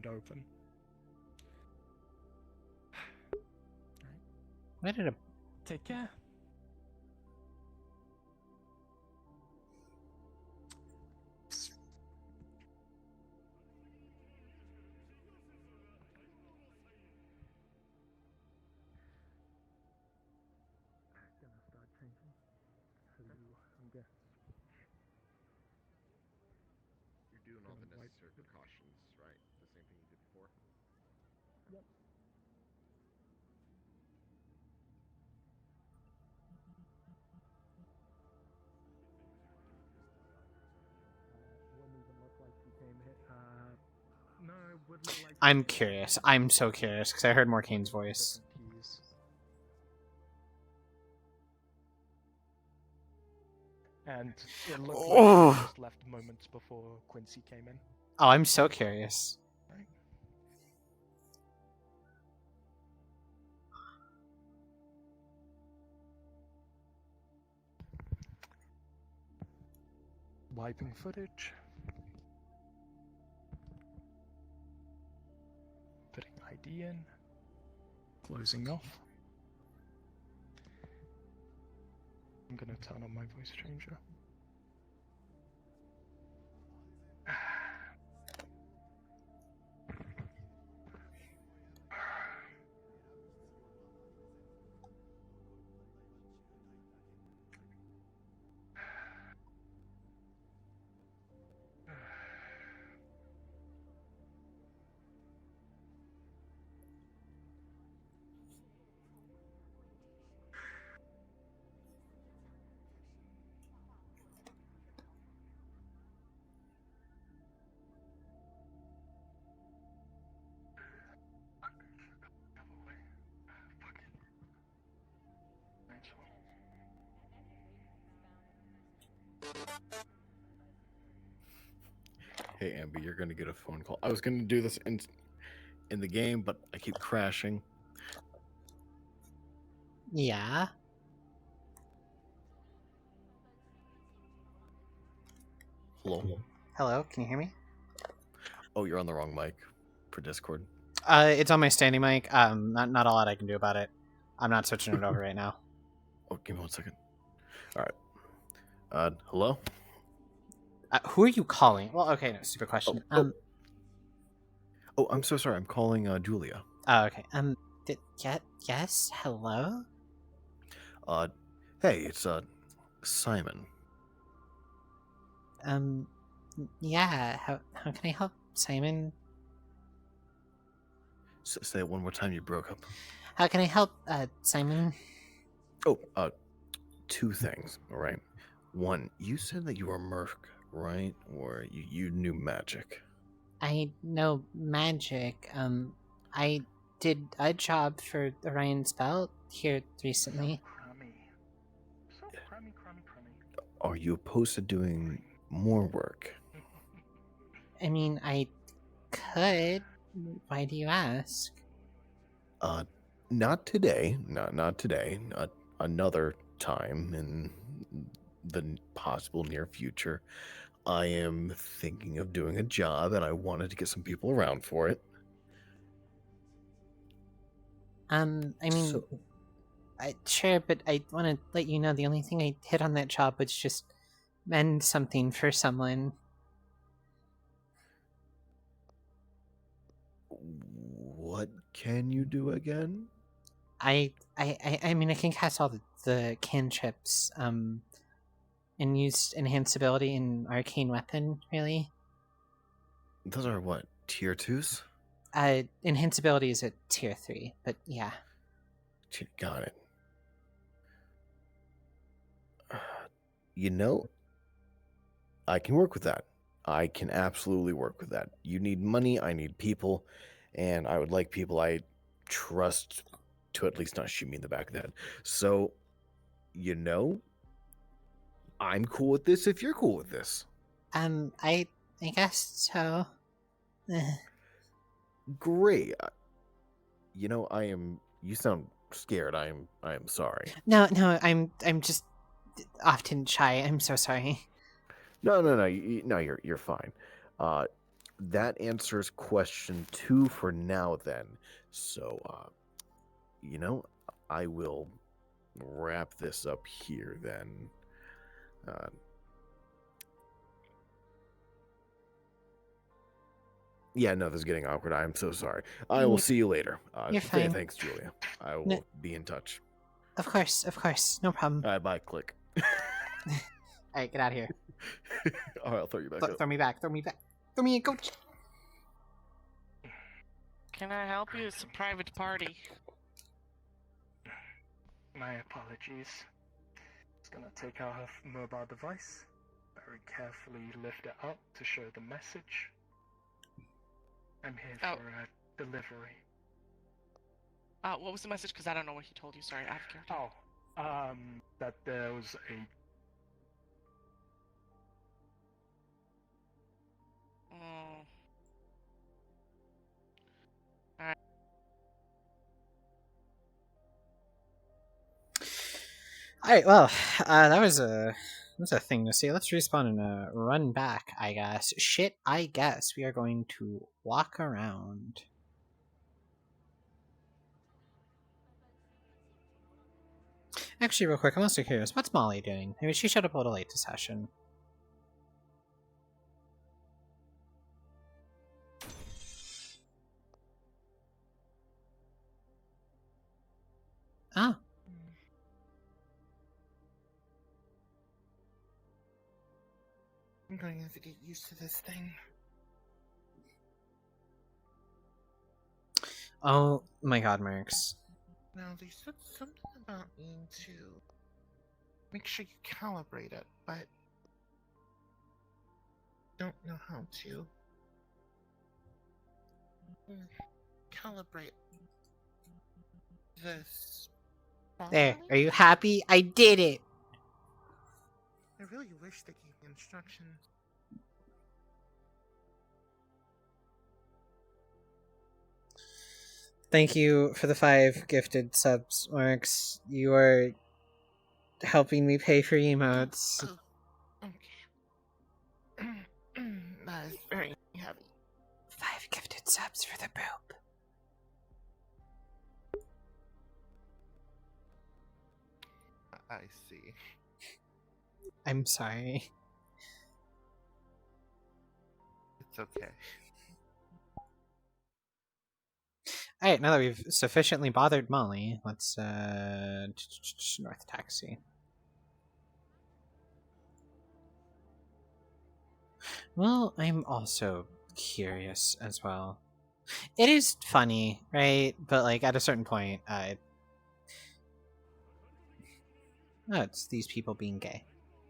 open. Why did a... Take care. You're doing all the necessary precautions, right? The same thing you did before? Yep. Wouldn't even look like he came here. No, it would look like... I'm curious. I'm so curious, because I heard Morkane's voice. Keys. And it looked like Oh. he just left moments before Quincy came in. Oh, I'm so curious. Right. Wiping footage. Putting ID in. Closing off. I'm gonna turn on my voice changer. Hey Ambi, you're gonna get a phone call. I was gonna do this in the game, but I keep crashing. Yeah? Hello? Hello, can you hear me? Oh, you're on the wrong mic for Discord. It's on my standing mic. Not a lot I can do about it. I'm not switching it over right now. Oh, give me 1 second. Alright. Hello? Who are you calling? Well, okay, no, stupid question. Oh, I'm so sorry. I'm calling Julia. Oh, okay. Yes, hello? Hey, it's Simon. Yeah, how can I help, Simon? Say it one more time. You broke up. How can I help, Simon? Oh, two things. All right. One, you said that you were Merc, right? Or you knew magic. I know magic. I did a job for Orion's Belt here recently. Are you opposed to doing more work? I mean, I could. Why do you ask? Not today. Not today. Not another time in the possible near future. I am thinking of doing a job, and I wanted to get some people around for it. I mean, sure, but I want to let you know the only thing I hit on that job was just mend something for someone. What can you do again? I mean, I can cast all the cantrips, and use enhanced ability and arcane weapon, really. Those are what, tier 2s? Enhanced ability is at tier 3, but yeah. Got it. You know, I can work with that. I can absolutely work with that. You need money, I need people, and I would like people I trust to at least not shoot me in the back of the head. So, you know, I'm cool with this if you're cool with this. I guess so. Great. You know, you sound scared. I am sorry. No, I'm just often shy. I'm so sorry. No, you're fine. That answers question 2 for now then. So, you know, I will wrap this up here then. Yeah, no, this is getting awkward. I'm so sorry. I will see you later. You're fine. Thanks, Julia. I will be in touch. Of course. No problem. Bye, click. Alright, get out of here. Alright, I'll throw you back up. Throw me back. Throw me in, coach. Can I help you? It's a private party. My apologies. Just gonna take out her mobile device, very carefully lift it up to show the message. I'm here for a delivery. What was the message? Because I don't know what he told you. Sorry, out of character. That there was a... Alright. Alright, well, that was a thing to see. Let's respawn and run back, I guess. Shit, I guess we are going to walk around. Actually, real quick, I'm also curious. What's Molly doing? Maybe she showed up a little late to session. Ah. I'm going to have to get used to this thing. Oh my god, Mercs. Now, they said something about needing to make sure you calibrate it, but don't know how to. Calibrate this. There, are you happy? I did it! I really wish they gave me instructions. Thank you for the 5 gifted subs, Marks. You are helping me pay for emotes. Oh, okay. That is very heavy. 5 gifted subs for the poop. I see. I'm sorry. It's okay. Alright, now that we've sufficiently bothered Molly, let's, North Taxi. Well, I'm also curious as well. It is funny, right? But like at a certain point, it's these people being gay.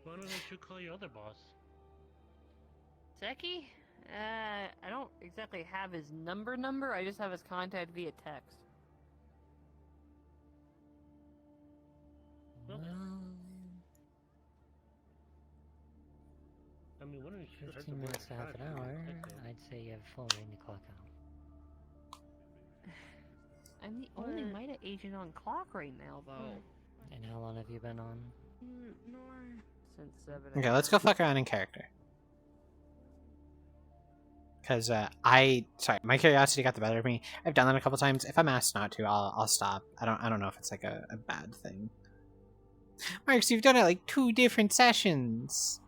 Why don't you call your other boss? Seki? I don't exactly have his number. I just have his contact via text. Well, I mean, what are 15 minutes to half an hour? I'd say you have full reign to clock out. I'm the only MIDA agent on clock right now, though. And how long have you been on? Since 7. Okay, let's go fuck around in character. Because sorry, my curiosity got the better of me. I've done that a couple times. If I'm asked not to, I'll stop. I don't know if it's like a bad thing. Marks, you've done it like 2 different sessions.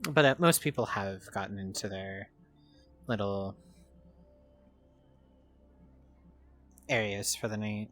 But most people have gotten into their little areas for the night.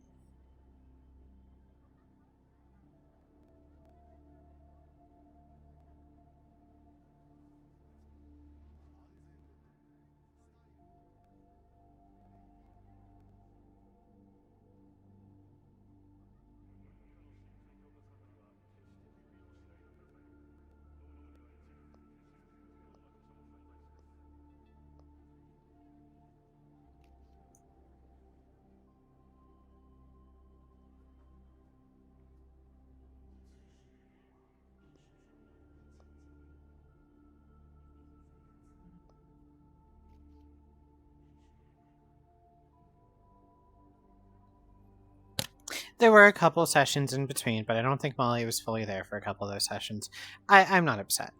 There were a couple sessions in between, but I don't think Molly was fully there for a couple of those sessions. I'm not upset.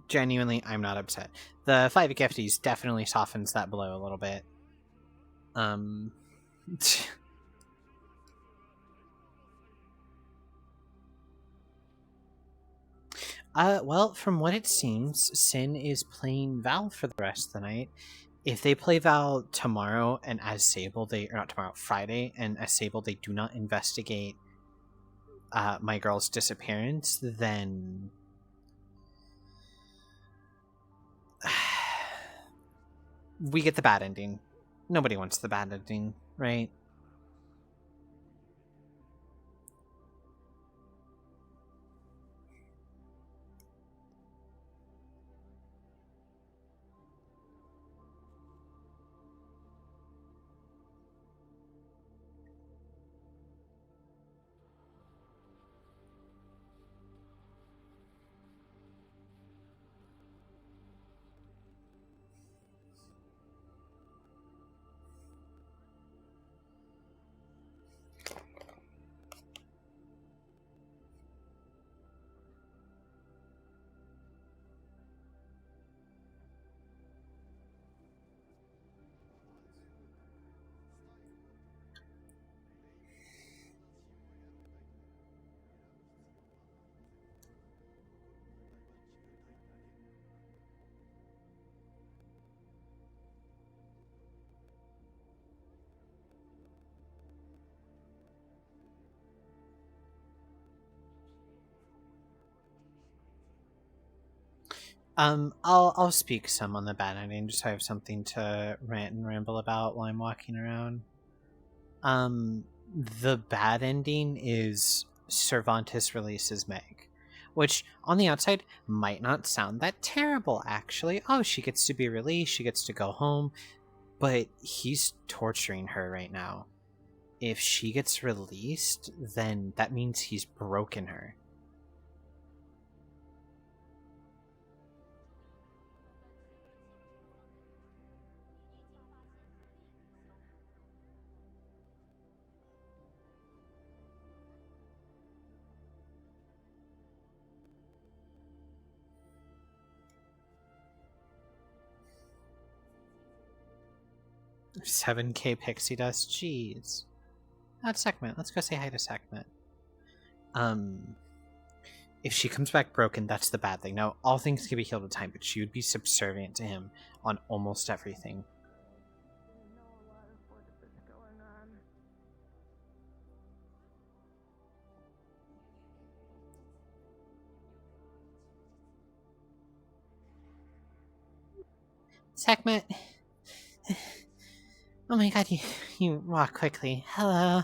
Genuinely, I'm not upset. The 5 gifties definitely softens that blow a little bit. Well, from what it seems, Sin is playing Val for the rest of the night. If they play Val tomorrow and as Sable, or not tomorrow, Friday, and as Sable they do not investigate my girl's disappearance, then we get the bad ending. Nobody wants the bad ending, right? I'll speak some on the bad ending, just so I have something to rant and ramble about while I'm walking around. The bad ending is Cervantes releases Meg, which on the outside might not sound that terrible, actually. Oh, she gets to be released, she gets to go home, but he's torturing her right now. If she gets released, then that means he's broken her. $7K pixie dust, jeez. That's Sekhmet. Let's go say hi to Sekhmet. If she comes back broken, that's the bad thing. Now, all things can be healed with time, but she would be subservient to him on almost everything. Sekhmet. Oh my god, you walk quickly. Hello.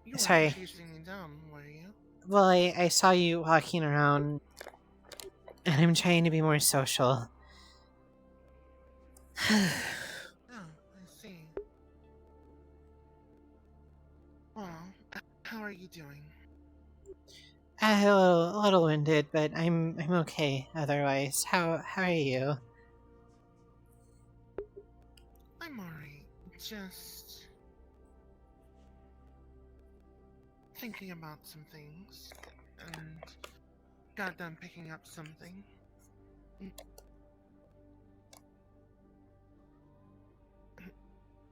You Sorry. weren't chasing me down, were you? Well, I saw you walking around, and I'm trying to be more social. Oh, I see. Well, how are you doing? A little winded, but I'm okay otherwise. How are you? I'm alright. Just thinking about some things, and got done picking up something.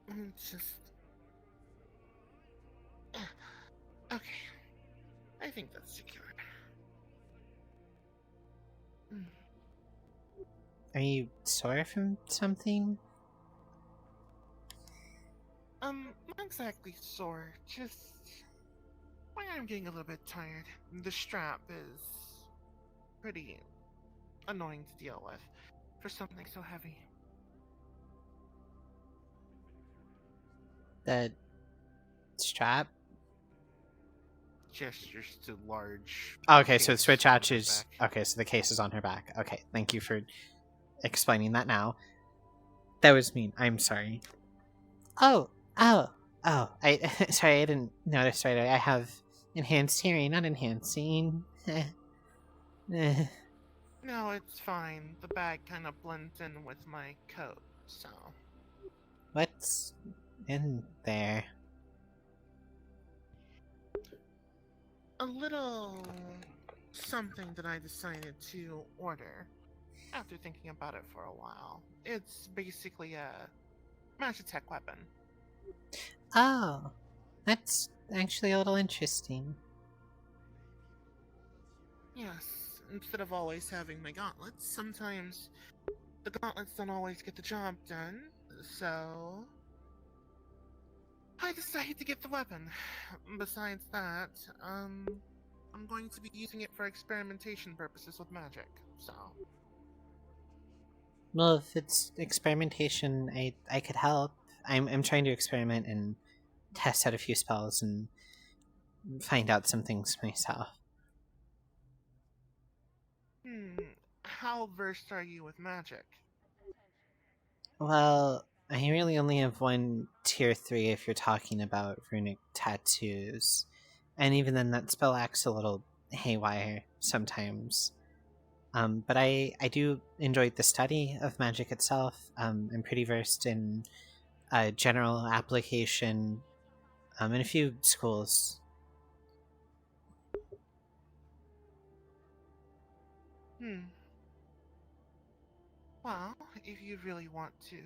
It's just... Okay. I think that's secured. Are you sore from something? Not exactly sore, just... I'm getting a little bit tired. The strap is pretty annoying to deal with for something so heavy. The strap? Gestures to large... Okay, so the case switch on hatch her is... back. Okay, so the case is on her back. Okay, thank you for explaining that now. That was mean. I'm sorry. Oh! Sorry, I didn't notice right away. I have enhanced hearing, not enhancing. No, it's fine. The bag kind of blends in with my coat, so... What's in there? A little... something that I decided to order after thinking about it for a while. It's basically a Magitech weapon. Oh, that's actually a little interesting. Yes, instead of always having my gauntlets, sometimes the gauntlets don't always get the job done, so... I decided to get the weapon. Besides that, I'm going to be using it for experimentation purposes with magic, so... Well, if it's experimentation, I could help. I'm trying to experiment and test out a few spells and find out some things myself. How versed are you with magic? Well, I really only have one tier 3 if you're talking about runic tattoos. And even then, that spell acts a little haywire sometimes. But I do enjoy the study of magic itself. I'm pretty versed in general application in a few schools. Well, if you really want to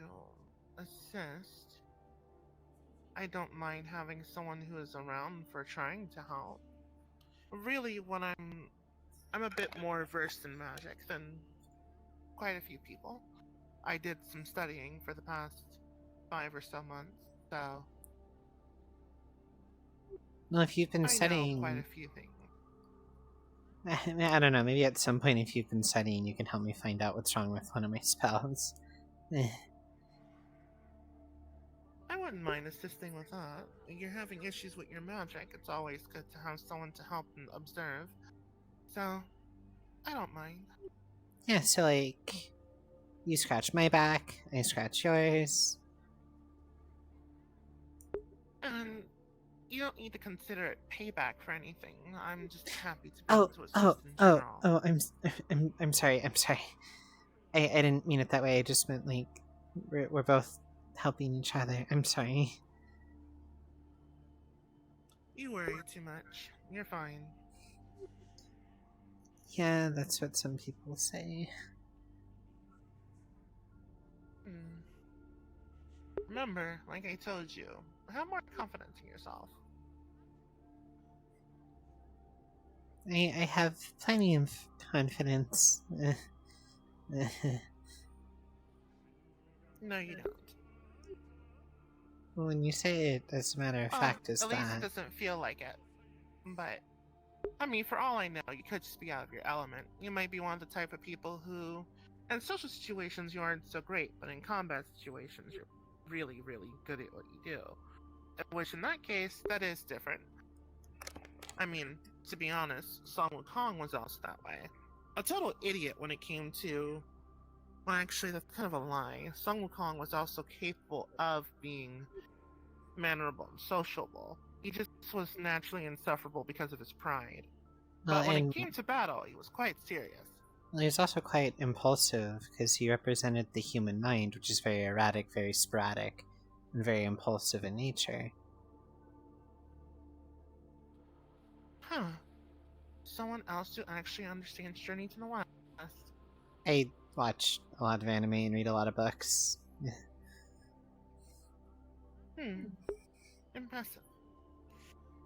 assist, I don't mind having someone who is around for trying to help. Really, when I'm a bit more versed in magic than quite a few people. I did some studying for the past 5 or so months, so... Well, if you've been studying... I know quite a few things. I don't know, maybe at some point if you've been studying, you can help me find out what's wrong with one of my spells. I wouldn't mind assisting with that. If you're having issues with your magic, it's always good to have someone to help and observe. So, I don't mind. Yeah, so like, you scratch my back, I scratch yours. And you don't need to consider it payback for anything. I'm just happy to be able to assist in general. I'm sorry. I didn't mean it that way. I just meant like we're both helping each other. I'm sorry. You worry too much. You're fine. Yeah, that's what some people say. Remember, like I told you, have more confidence in yourself. I have plenty of confidence. No, you don't. When you say it, as a matter of fact, is at least that... it doesn't feel like it. But I mean, for all I know, you could just be out of your element. You might be one of the type of people who, in social situations, you aren't so great, but in combat situations, you're really, really good at what you do. Which, in that case, that is different. I mean, to be honest, Song Wukong was also that way. A total idiot when it came to... Well, actually, that's kind of a lie. Song Wukong was also capable of being mannerable and sociable. He just was naturally insufferable because of his pride. But when it came to battle, he was quite serious. He was also quite impulsive, because he represented the human mind, which is very erratic, very sporadic, and very impulsive in nature. Huh. Someone else who actually understands Journey to the West. I watch a lot of anime and read a lot of books. Impressive.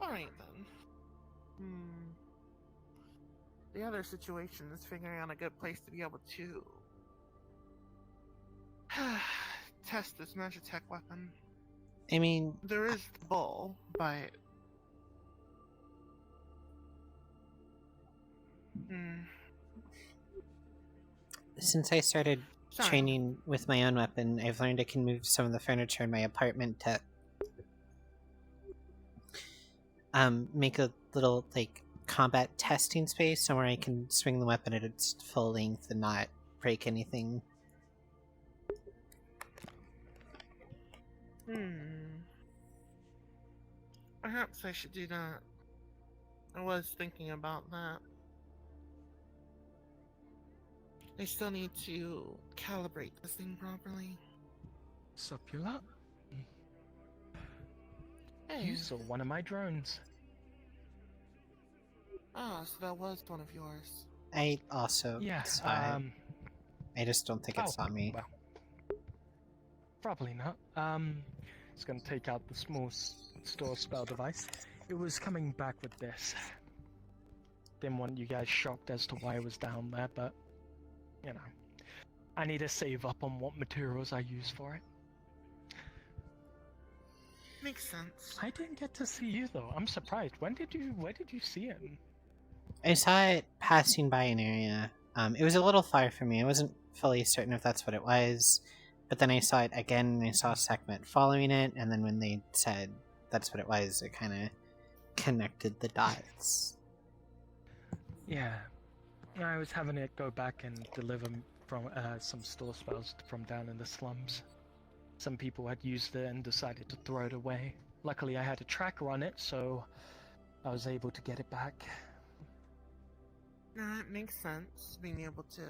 Alright then. The other situation is figuring out a good place to be able to test this Magitech weapon. I mean... There is the bull, but... Since I started training with my own weapon, I've learned I can move some of the furniture in my apartment to make a little, like, combat testing space somewhere I can swing the weapon at its full length and not break anything. Perhaps I should do that. I was thinking about that. I still need to calibrate this thing properly. Supula? Hey. You saw one of my drones. Ah, so that was one of yours. I also saw it. I just don't think it saw me. Well, probably not. It's gonna take out the small store spell device. It was coming back with this. Didn't want you guys shocked as to why it was down there, but you know, I need to save up on what materials I use for it. Makes sense. I didn't get to see you though. I'm surprised. Where did you see it? I saw it passing by an area. It was a little far from me. I wasn't fully certain if that's what it was. But then I saw it again, and I saw Sekhmet following it, and then when they said that's what it was, it kind of connected the dots. Yeah. I was having it go back and deliver from some store spells from down in the slums. Some people had used it and decided to throw it away. Luckily I had a tracker on it, so I was able to get it back. No, it makes sense, being able to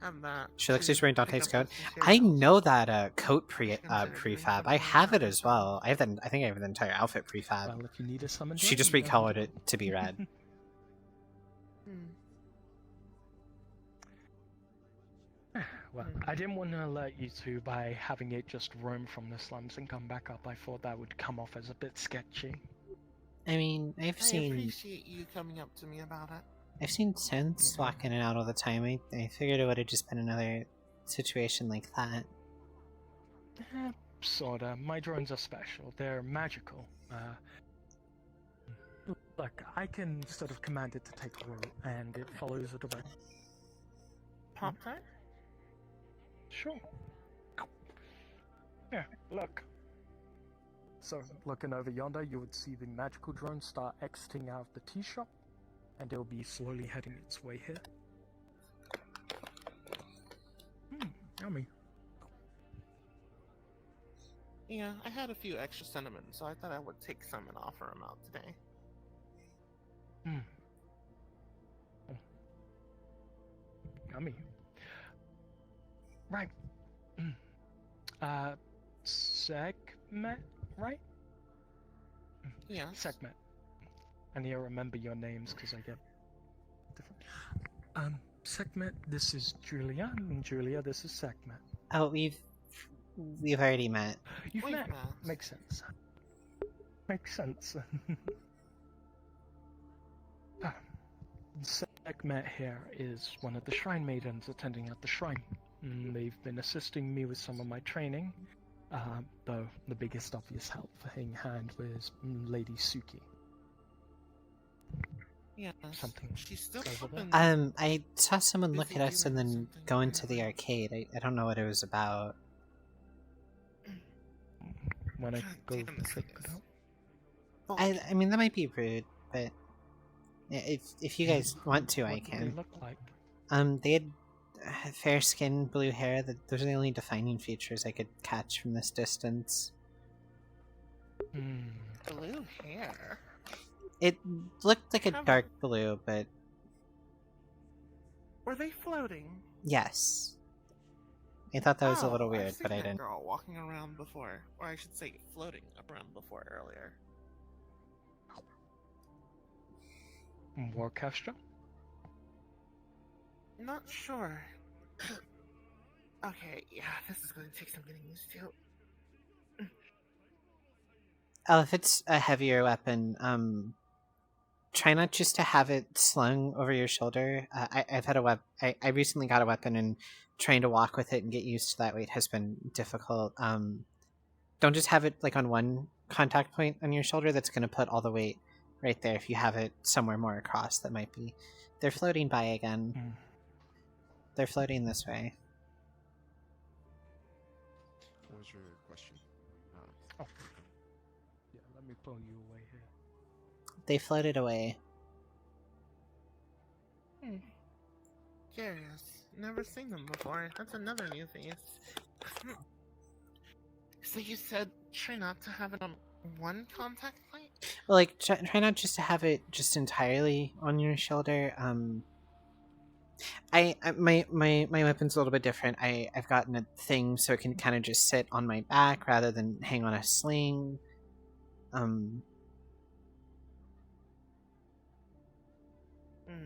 have that. She looks just wearing Dante's coat. I know that coat prefab. I have it as well. I think I have the entire outfit prefab. Well, if you need a summon, she just recolored it to be red. Well, I didn't want to alert you two by having it just roam from the slums and come back up. I thought that would come off as a bit sketchy. I mean, I appreciate you coming up to me about it. I've seen synths walk in and out all the time. I figured it would have just been another situation like that. Sorta. My drones are special. They're magical. Look, I can sort of command it to take a route, and it follows a direction. Pop time? Sure. Yeah, look. So, looking over yonder, you would see the magical drone start exiting out of the tea shop, and it'll be slowly heading its way here. Yummy. Yeah, I had a few extra cinnamon, so I thought I would take some and offer them out today. Yummy. Right. Sekhmet, right? Yeah. Sekhmet. I need to remember your names because I get different. Sekhmet, this is Julia, and Julia, this is Sekhmet. Oh, we've already met. You've met. Makes sense. Makes sense. Sekhmet here is one of the shrine maidens attending at the shrine. They've been assisting me with some of my training, though the biggest obvious help in hand was Lady Suki. Yeah, something she's still goes with it. open. I saw someone look at us and then go into the arcade. I don't know what it was about. When I go check it out. I mean, that might be rude, but if you guys want to, I What did can. they look like? They had fair skin, blue hair. Those are the only defining features I could catch from this distance. Blue hair. It looked like a dark blue, but Were they floating? yes. I thought that was a little I've weird, seen but I that didn't. girl walking around before, or I should say, floating around before earlier. Orchestra? Not sure. Okay, yeah, this is going to take some getting used to. Oh, if it's a heavier weapon, try not just to have it slung over your shoulder. I've had I recently got a weapon, and trying to walk with it and get used to that weight has been difficult. Don't just have it like on one contact point on your shoulder. That's going to put all the weight right there. If you have it somewhere more across, that might be. They're floating by again. They're floating this way. What was your question? Oh. Yeah, let me pull you away here. They floated away. Curious. Never seen them before. That's another new face. So you said try not to have it on one contact point? Well, like try not just to have it just entirely on your shoulder. My weapon's a little bit different. I've gotten a thing so it can kind of just sit on my back rather than hang on a sling.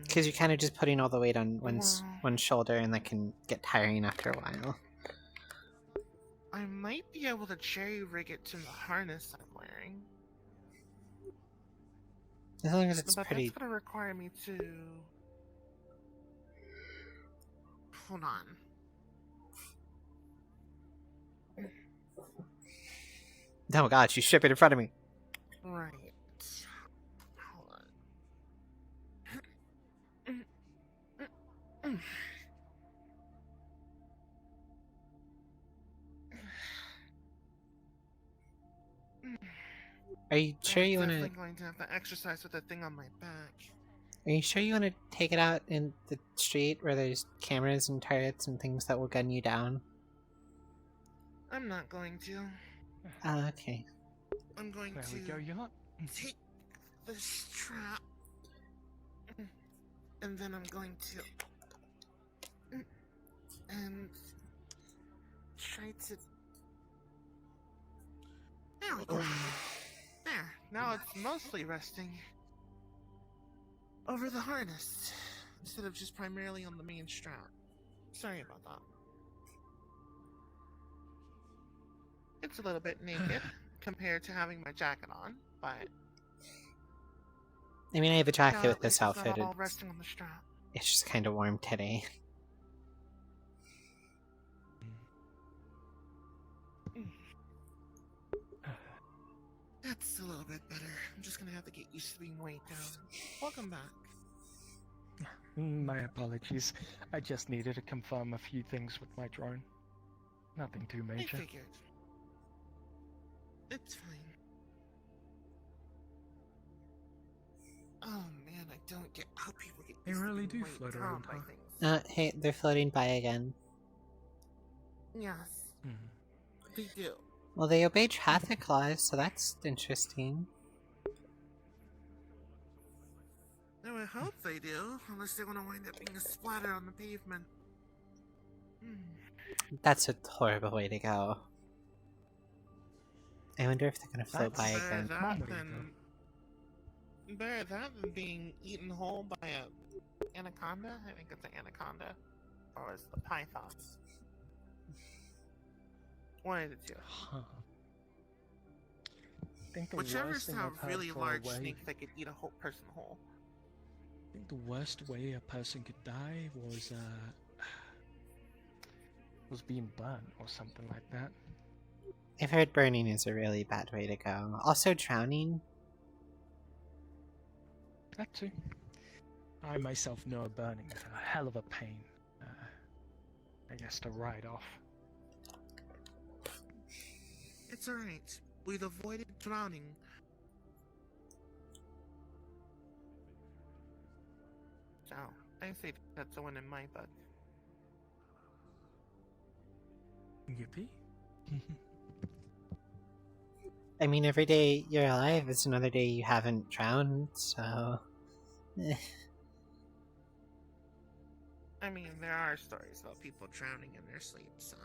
Because you're kind of just putting all the weight on one shoulder, and that can get tiring after a while. I might be able to jerry rig it to the harness I'm wearing. As long as it's but pretty. That's gonna require me to. Hold on. Oh god, you ship it in front of me. Right. Hold on. Are you sure you want to? I'm definitely going to have to exercise with that thing on my back. Are you sure you want to take it out in the street where there's cameras and turrets and things that will gun you down? I'm not going to. Okay. I'm going There to we go, yacht. take the strap, and then I'm going to and try to. There we go. There. Now it's mostly resting over the harness instead of just primarily on the main strap. Sorry about that. It's a little bit naked compared to having my jacket on, but I mean, I have a jacket now with at this least it's outfit. not all resting on the strap. It's just kind of warm today. That's a little bit better. I'm just gonna have to get used to being weighed down. Welcome back. My apologies. I just needed to confirm a few things with my drone. Nothing too major. I figured. It's fine. Oh man, I don't get how people get They used to really being do weighed float down around, by huh? things. Hey, they're floating by again. Yes. They do. Well, they obey traffic laws, so that's interesting. I would hope they do, unless they want to wind up being a splatter on the pavement. That's a horrible way to go. I wonder if they're gonna float by again. Better that than being eaten whole by a anaconda. I think it's an anaconda, or it's the pythons. One of the two. Huh. I think the Whichever worst thing sound I've heard really for a large way- snake that could eat a whole person whole. I think the worst way a person could die was being burnt or something like that. I've heard burning is a really bad way to go. Also, drowning. That too. I myself know burning is a hell of a pain. I guess to ride off. It's alright. We've avoided drowning. So, I say that's the one in my book. Yippee. I mean, every day you're alive is another day you haven't drowned, so... I mean, there are stories about people drowning in their sleep, so...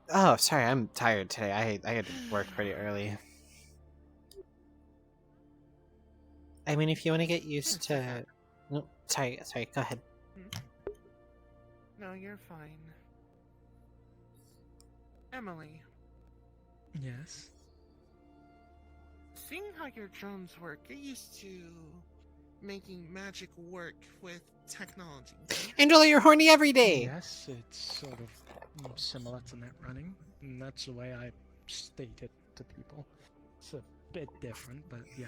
Oh, sorry, I'm tired today. I had to work pretty early. I mean, if you want to get used to... No, sorry, go ahead. No, you're fine. Emily. Yes? Seeing how your drones work, you're used to making magic work with technology. Angela, you're horny every day! Yes, it's sort of similar to net running, and that's the way I state it to people. It's a bit different, but yeah.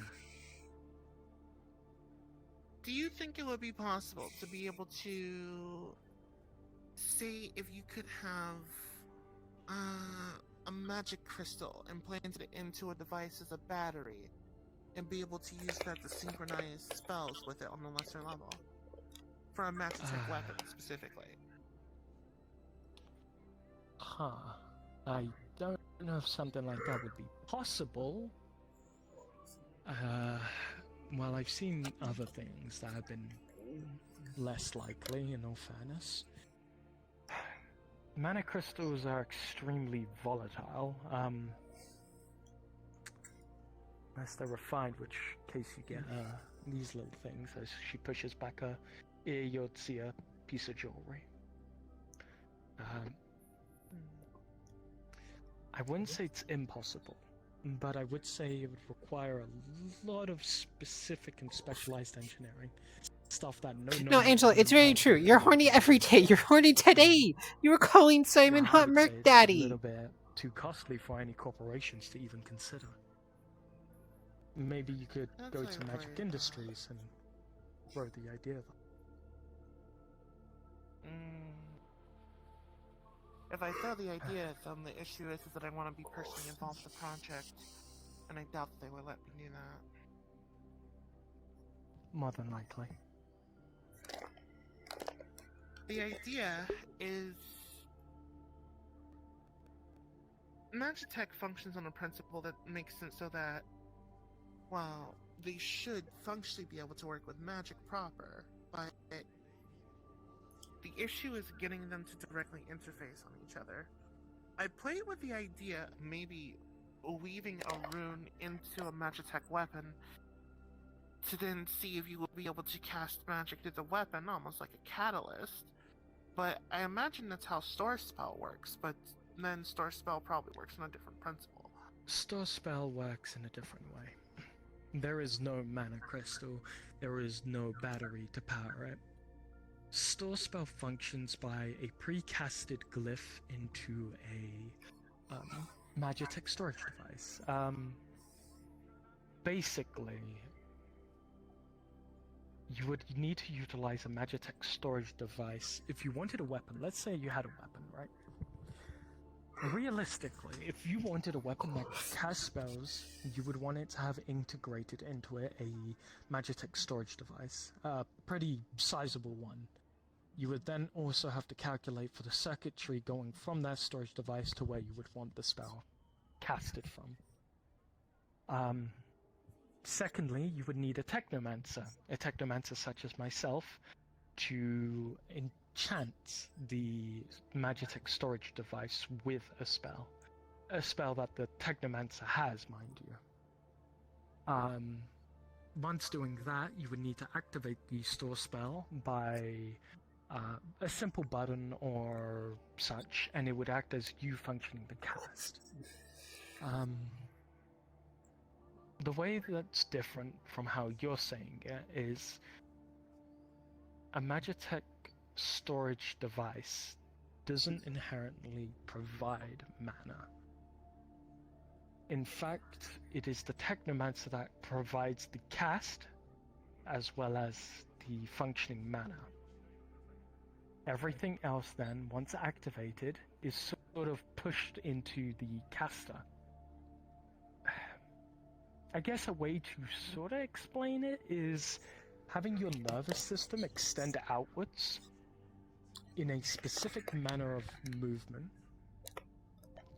Do you think it would be possible to be able to say if you could have a magic crystal implanted into a device as a battery and be able to use that to synchronize spells with it on a lesser level? For a Magitech weapon, specifically. Huh. I don't know if something like that would be possible. Well, I've seen other things that have been less likely, in all fairness. Mana crystals are extremely volatile, unless they're refined, which case you get these little things as she pushes back a Eorzea piece of jewelry. I wouldn't say it's impossible, but I would say it would require a lot of specific and specialized engineering. Stuff that No, Angela, it's very true. You're horny every day. You're horny today. You were calling Simon Hot Merc Daddy. It's a little bit too costly for any corporations to even consider. Maybe you could go to Magic Industries and throw the idea of If I throw the idea, then the issue is that I want to be personally involved in the project, and I doubt that they will let me do that. More than likely. The idea is... Magitech functions on a principle that makes sense so that, well, they should functionally be able to work with magic proper, but the issue is getting them to directly interface on each other. I played with the idea of maybe weaving a rune into a Magitech weapon to then see if you will be able to cast magic through the weapon, almost like a catalyst. But I imagine that's how Store Spell works, but then Store Spell probably works on a different principle. Store Spell works in a different way. There is no mana crystal, there is no battery to power it. Store Spell functions by a pre-casted glyph into a Magitech storage device. Basically, you would need to utilize a Magitech storage device if you wanted a weapon. Let's say you had a weapon, right? Realistically, if you wanted a weapon that casts spells, you would want it to have integrated into it a Magitech storage device, a pretty sizable one. You would then also have to calculate for the circuitry going from that storage device to where you would want the spell casted from. Secondly, you would need a technomancer such as myself, to enchant the Magitech storage device with a spell that the technomancer has, mind you. Once doing that, you would need to activate the store spell by a simple button or such, and it would act as you functioning the cast. The way that's different from how you're saying it is a Magitech storage device doesn't inherently provide mana. In fact, it is the Technomancer that provides the cast as well as the functioning mana. Everything else then, once activated, is sort of pushed into the caster. I guess a way to sort of explain it is having your nervous system extend outwards in a specific manner of movement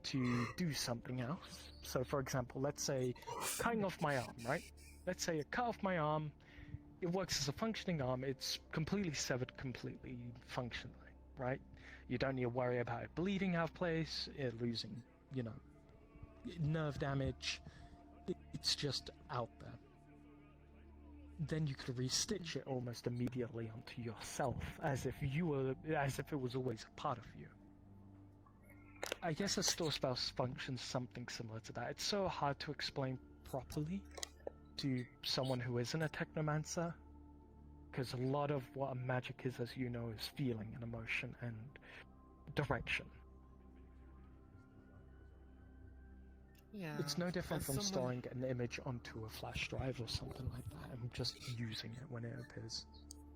to do something else. So for example, let's say cutting off my arm, right? Let's say I cut off my arm, it works as a functioning arm, it's completely severed completely functionally, right? You don't need to worry about it bleeding out of place, it losing, you know, nerve damage, it's just out there. Then you could restitch it almost immediately onto yourself, as if it was always a part of you. I guess a store spell functions something similar to that. It's so hard to explain properly to someone who isn't a Technomancer, because a lot of what a magic is, as you know, is feeling and emotion and direction. Yeah. It's no different as from someone- storing an image onto a flash drive or something like that, and just using it when it appears.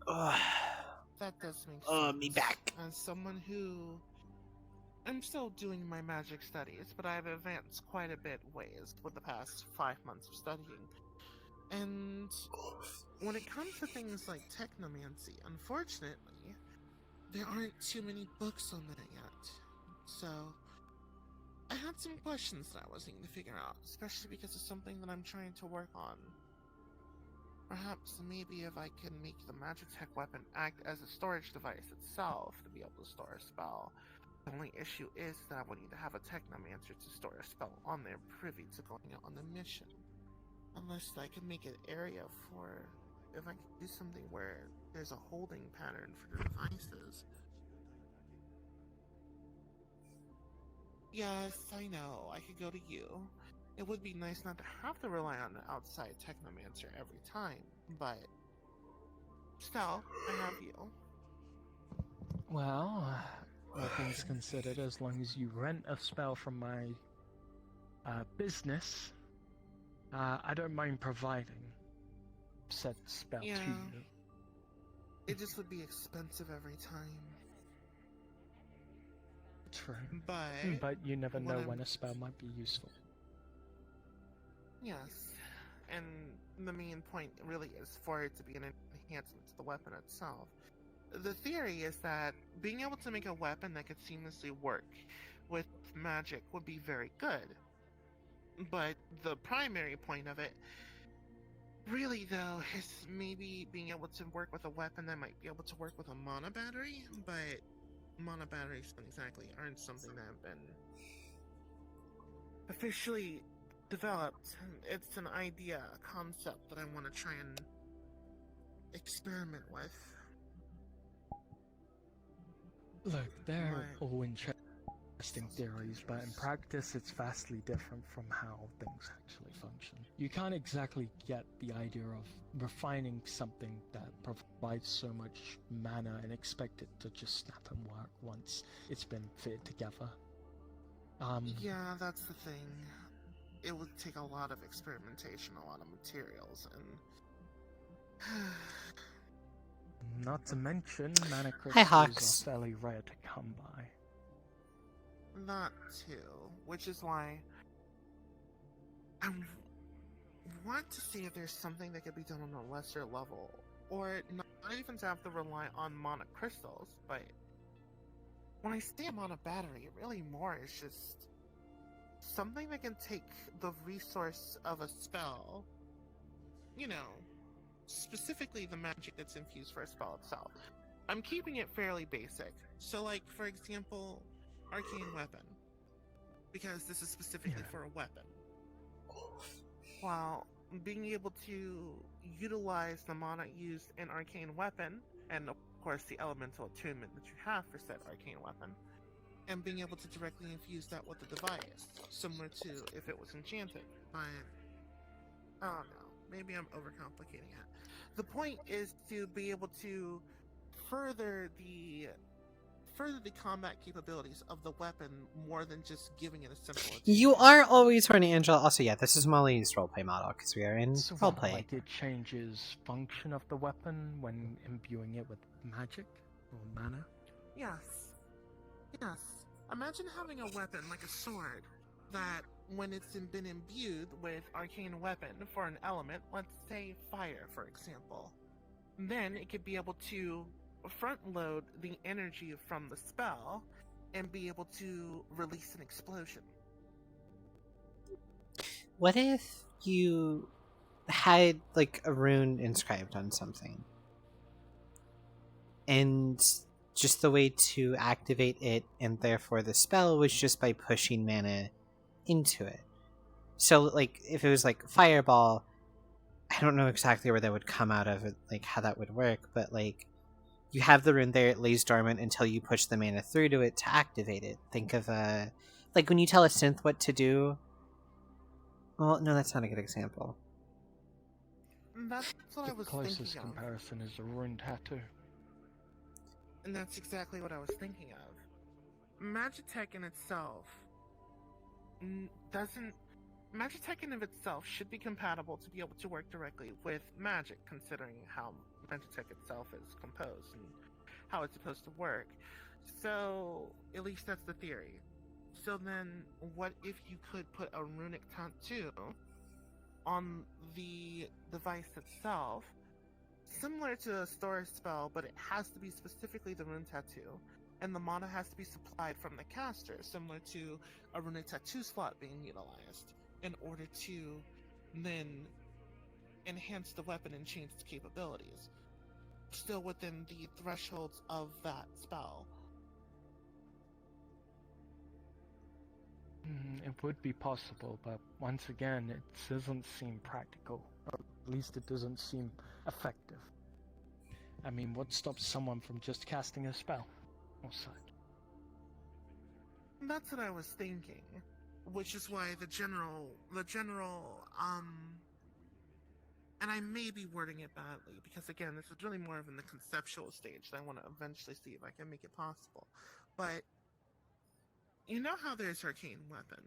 That does make sense. Me back. As someone who... I'm still doing my magic studies, but I've advanced quite a bit ways with the past 5 months of studying. And when it comes to things like technomancy, unfortunately, there aren't too many books on that yet. So, I had some questions that I was needing to figure out, especially because it's something that I'm trying to work on. Perhaps maybe if I can make the Magitech weapon act as a storage device itself to be able to store a spell. The only issue is that I would need to have a Technomancer to store a spell on there privy to going out on the mission. Unless I can make an area for... if I could do something where there's a holding pattern for the devices. Yes, I know, I could go to you. It would be nice not to have to rely on an outside Technomancer every time, but... still, I have you. Well, all things considered, as long as you rent a spell from my business, I don't mind providing said spell to Yeah. you. It just would be expensive every time. True. But you never what know I'm- when a spell might be useful. Yes, and the main point really is for it to be an enhancement to the weapon itself. The theory is that being able to make a weapon that could seamlessly work with magic would be very good. But the primary point of it, really though, is maybe being able to work with a weapon that might be able to work with a mana battery, but mana batteries aren't something that have been officially developed. It's an idea, a concept that I want to try and experiment with. Look, they're all interesting theories, but in practice it's vastly different from how things actually function. You can't exactly get the idea of refining something that provides so much mana and expect it to just snap and work once it's been fitted together. Yeah, that's the thing. It would take a lot of experimentation, a lot of materials, and... Not to mention, mana Hi, crystals Hawks. are fairly rare to come by. Not too, which is why I want to see if there's something that could be done on a lesser level, or not even to have to rely on mana crystals, but when I say mana battery, really more is just something that can take the resource of a spell, you know, specifically the magic that's infused for a spell itself. I'm keeping it fairly basic. So like, for example, Arcane Weapon. Because this is specifically for a weapon. While being able to utilize the mana used in Arcane Weapon, and of course the elemental attunement that you have for said Arcane Weapon, and being able to directly infuse that with the device, similar to if it was enchanted. But, I don't know, maybe I'm overcomplicating it. The point is to be able to further the further the combat capabilities of the weapon more than just giving it a simple attack. You are always horny, Angela. Also, yeah, this is Molly's roleplay model because we are in So roleplay. like it changes function of the weapon when imbuing it with magic or mana? Yes. Yes. Imagine having a weapon like a sword that, when it's been imbued with arcane weapon for an element, let's say fire, for example, then it could be able to front load the energy from the spell and be able to release an explosion. What if you had like a rune inscribed on something, and just the way to activate it and therefore the spell was just by pushing mana into it? So like if it was like fireball, I don't know exactly where that would come out of it, like how that would work, but like you have the rune there, it lays dormant until you push the mana through to it to activate it. Think of like when you tell a synth what to do. Well, no, that's not a good example. That's what I was The closest thinking of. comparison is a rune tattoo. And that's exactly what I was thinking of. Magitech in itself doesn't... Magitech in of itself should be compatible to be able to work directly with magic, considering how Magitech itself is composed and how it's supposed to work. So, at least that's the theory. So then, what if you could put a runic tattoo on the device itself, similar to a storage spell, but it has to be specifically the rune tattoo, and the mana has to be supplied from the caster, similar to a runic tattoo slot being utilized, in order to then enhance the weapon and change its capabilities, still within the thresholds of that spell. It would be possible, but once again, it doesn't seem practical. Or at least it doesn't seem effective. I mean, what stops someone from just casting a spell? Or such? That's what I was thinking. Which is why the general, and I may be wording it badly, because again, this is really more of in the conceptual stage that I want to eventually see if I can make it possible. But, you know how there's arcane weapon?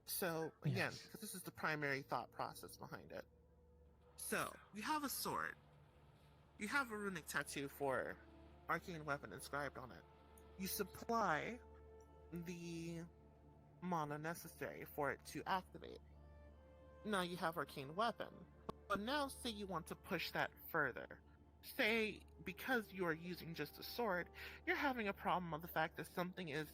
So, again, because this is the primary thought process behind it. So, you have a sword. You have a runic tattoo for arcane weapon inscribed on it. You supply the mana necessary for it to activate. Now you have arcane weapon. But now say you want to push that further. Say, because you are using just a sword, you're having a problem of the fact that something is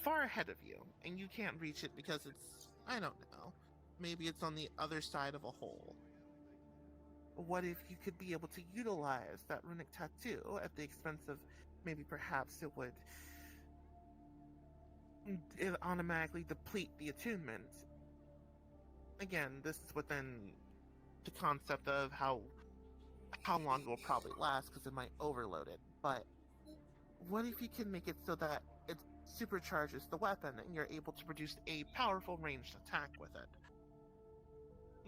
far ahead of you, and you can't reach it because it's, I don't know, maybe it's on the other side of a hole. What if you could be able to utilize that runic tattoo at the expense of maybe perhaps it would automatically deplete the attunement? Again, this is within the concept of how long it will probably last, because it might overload it. But what if you can make it so that it supercharges the weapon and you're able to produce a powerful ranged attack with it?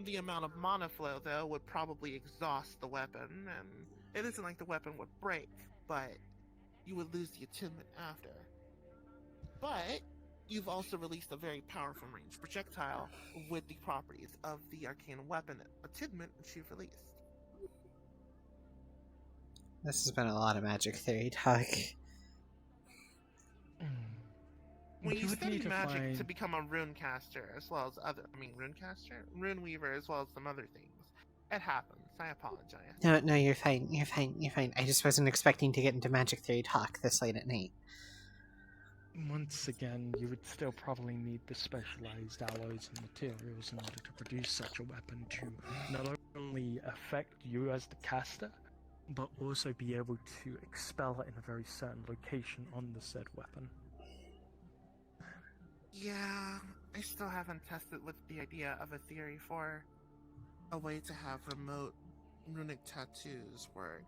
The amount of mana flow, though, would probably exhaust the weapon, and it isn't like the weapon would break, but you would lose the attunement after. But you've also released a very powerful ranged projectile with the properties of the arcane weapon attunement which you've released. This has been a lot of magic theory talk. When you study magic to become a rune caster, as well as rune weaver, as well as some other things, it happens. I apologize. No, you're fine. You're fine. I just wasn't expecting to get into magic theory talk this late at night. Once again, you would still probably need the specialized alloys and materials in order to produce such a weapon to not only affect you as the caster, but also be able to expel it in a very certain location on the said weapon. Yeah, I still haven't tested with the idea of a theory for a way to have remote runic tattoos work.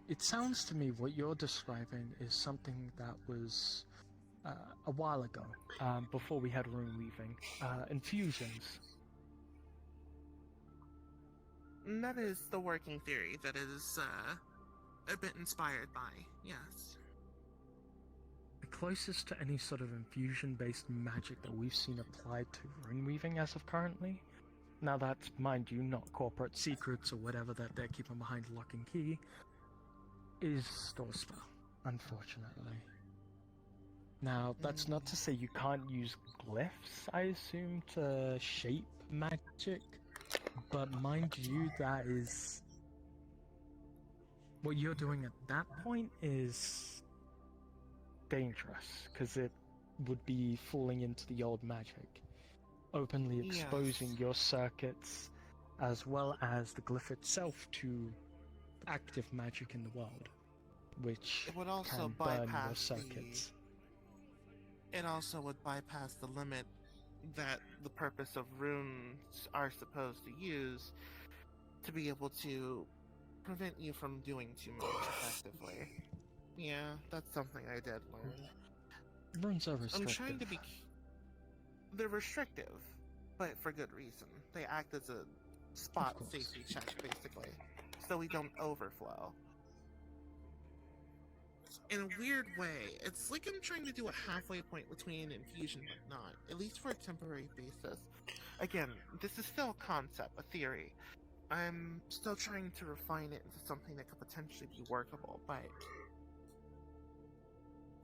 It sounds to me what you're describing is something that was a while ago, before we had rune weaving, infusions. And that is the working theory that is a bit inspired by, yes. The closest to any sort of infusion-based magic that we've seen applied to rune weaving as of currently. Now that's, mind you, not corporate secrets or whatever that they're keeping behind lock and key, is Storspell, unfortunately. Now, that's not to say you can't use glyphs, I assume, to shape magic, but mind you, that is... What you're doing at that point is dangerous, because it would be falling into the old magic. Openly exposing your circuits, as well as the glyph itself, to active magic in the world, which It would also can burn your bypass circuits. It also would bypass the limit that the purpose of runes are supposed to use to be able to prevent you from doing too much effectively. Yeah, that's something I did learn. Runes are I'm restrictive. trying to be... They're restrictive, but for good reason. They act as a spot safety check, basically, so we don't overflow. In a weird way, it's like I'm trying to do a halfway point between infusion but not, at least for a temporary basis. Again, this is still a concept, a theory. I'm still trying to refine it into something that could potentially be workable, but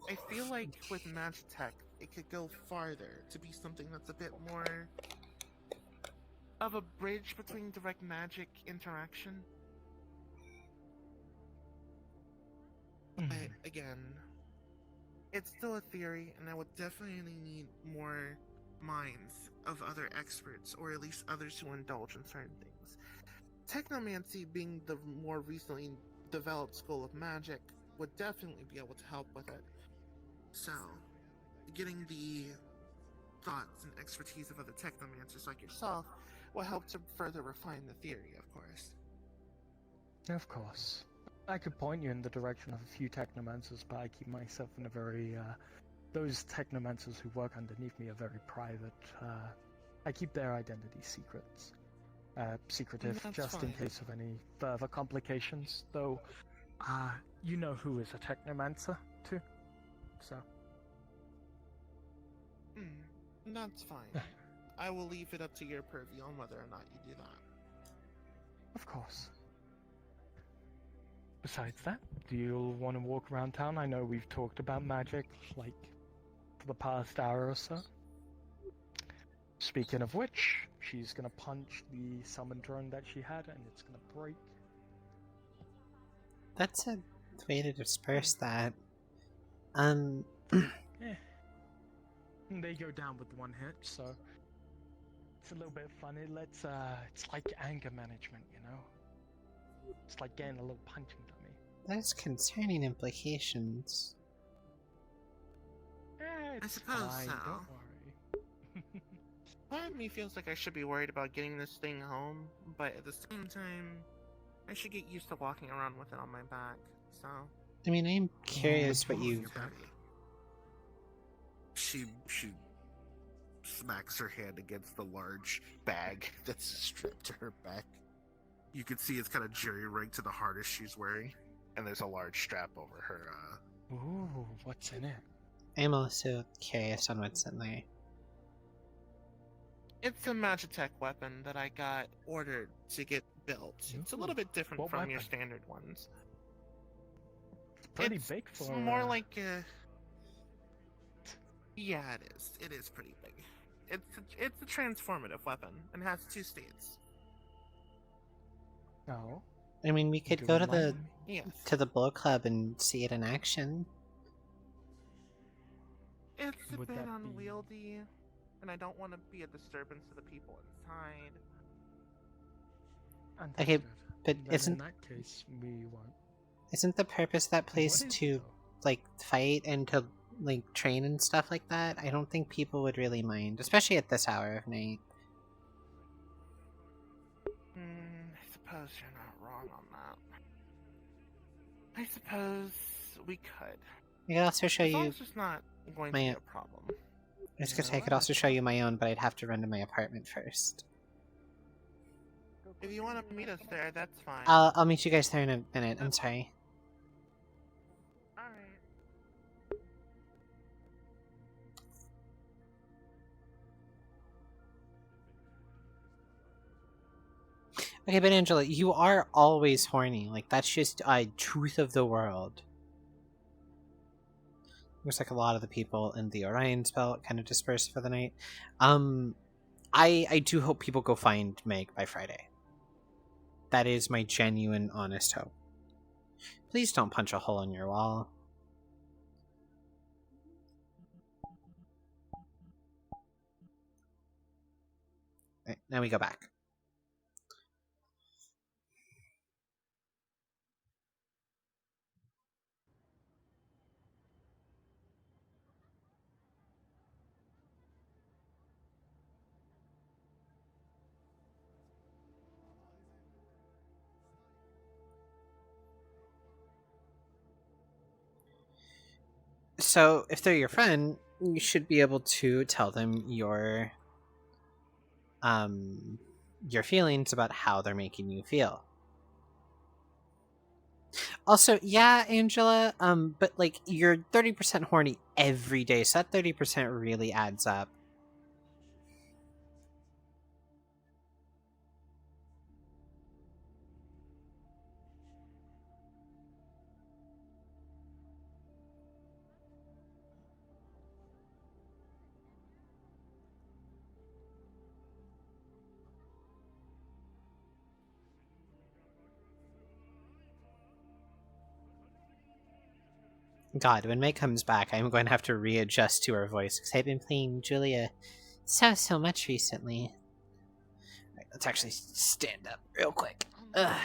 I feel like with Magitech, it could go farther to be something that's a bit more of a bridge between direct magic interaction. But again, it's still a theory, and I would definitely need more minds of other experts, or at least others who indulge in certain things. Technomancy, being the more recently developed school of magic, would definitely be able to help with it. So, getting the thoughts and expertise of other technomancers like yourself will help to further refine the theory, of course. Of course. I could point you in the direction of a few technomancers, but I keep myself in a very, those technomancers who work underneath me are very private. I keep their identity secrets. Secretive, That's just in fine. case of any further complications, though, you know who is a technomancer, too, so. That's fine. I will leave it up to your purview on whether or not you do that. Of course. Besides that, do you want to walk around town? I know we've talked about magic, like, for the past hour or so. Speaking of which, she's gonna punch the summon drone that she had, and it's gonna break. That's a way to disperse that. They go down with one hit, so it's a little bit funny. It's like anger management, you know? It's like getting a little punching dummy. That's concerning implications. I suppose fine, so. don't worry. Part of me feels like I should be worried about getting this thing home, but at the same time, I should get used to walking around with it on my back, so... I mean, I'm curious what you... She smacks her hand against the large bag that's strapped to her back. You can see it's kind of jerry-rigged to the harness she's wearing, and there's a large strap over her, Ooh, what's in it? I'm also curious on what's in there. It's a Magitech weapon that I got ordered to get built. It's a little bit different What from your weapon? standard ones. It's pretty big for... It's more like a... Yeah, it is. It is pretty big. It's a transformative weapon, and has 2 states. No. I mean, we could Do go you to the mind? Yes. to the Bull Club and see it in action. It's a Would bit that be- unwieldy, and I don't want to be a disturbance to the people inside. Okay, Understood. but Then isn't in that case, we won't. isn't the purpose of that place What is to like fight and to like train and stuff like that? I don't think people would really mind, especially at this hour of night. I suppose you're not wrong on that. I suppose we could. I could also show As long you as it's not going my- to be a problem. I was gonna say I could also show you my own, but I'd have to run to my apartment first. If you want to meet us there, that's fine. I'll meet you guys there in a minute. I'm sorry. Okay, but Angela, you are always horny. Like, that's just a truth of the world. Looks like a lot of the people in the Orion's Belt kind of dispersed for the night. I do hope people go find Meg by Friday. That is my genuine, honest hope. Please don't punch a hole in your wall. Right, now we go back. So, if they're your friend, you should be able to tell them your feelings about how they're making you feel. Also, yeah, Angela, but like you're 30% horny every day, so that 30% really adds up. God, when May comes back, I'm going to have to readjust to her voice, because I've been playing Julia so much recently. Right, let's actually stand up real quick. Ugh.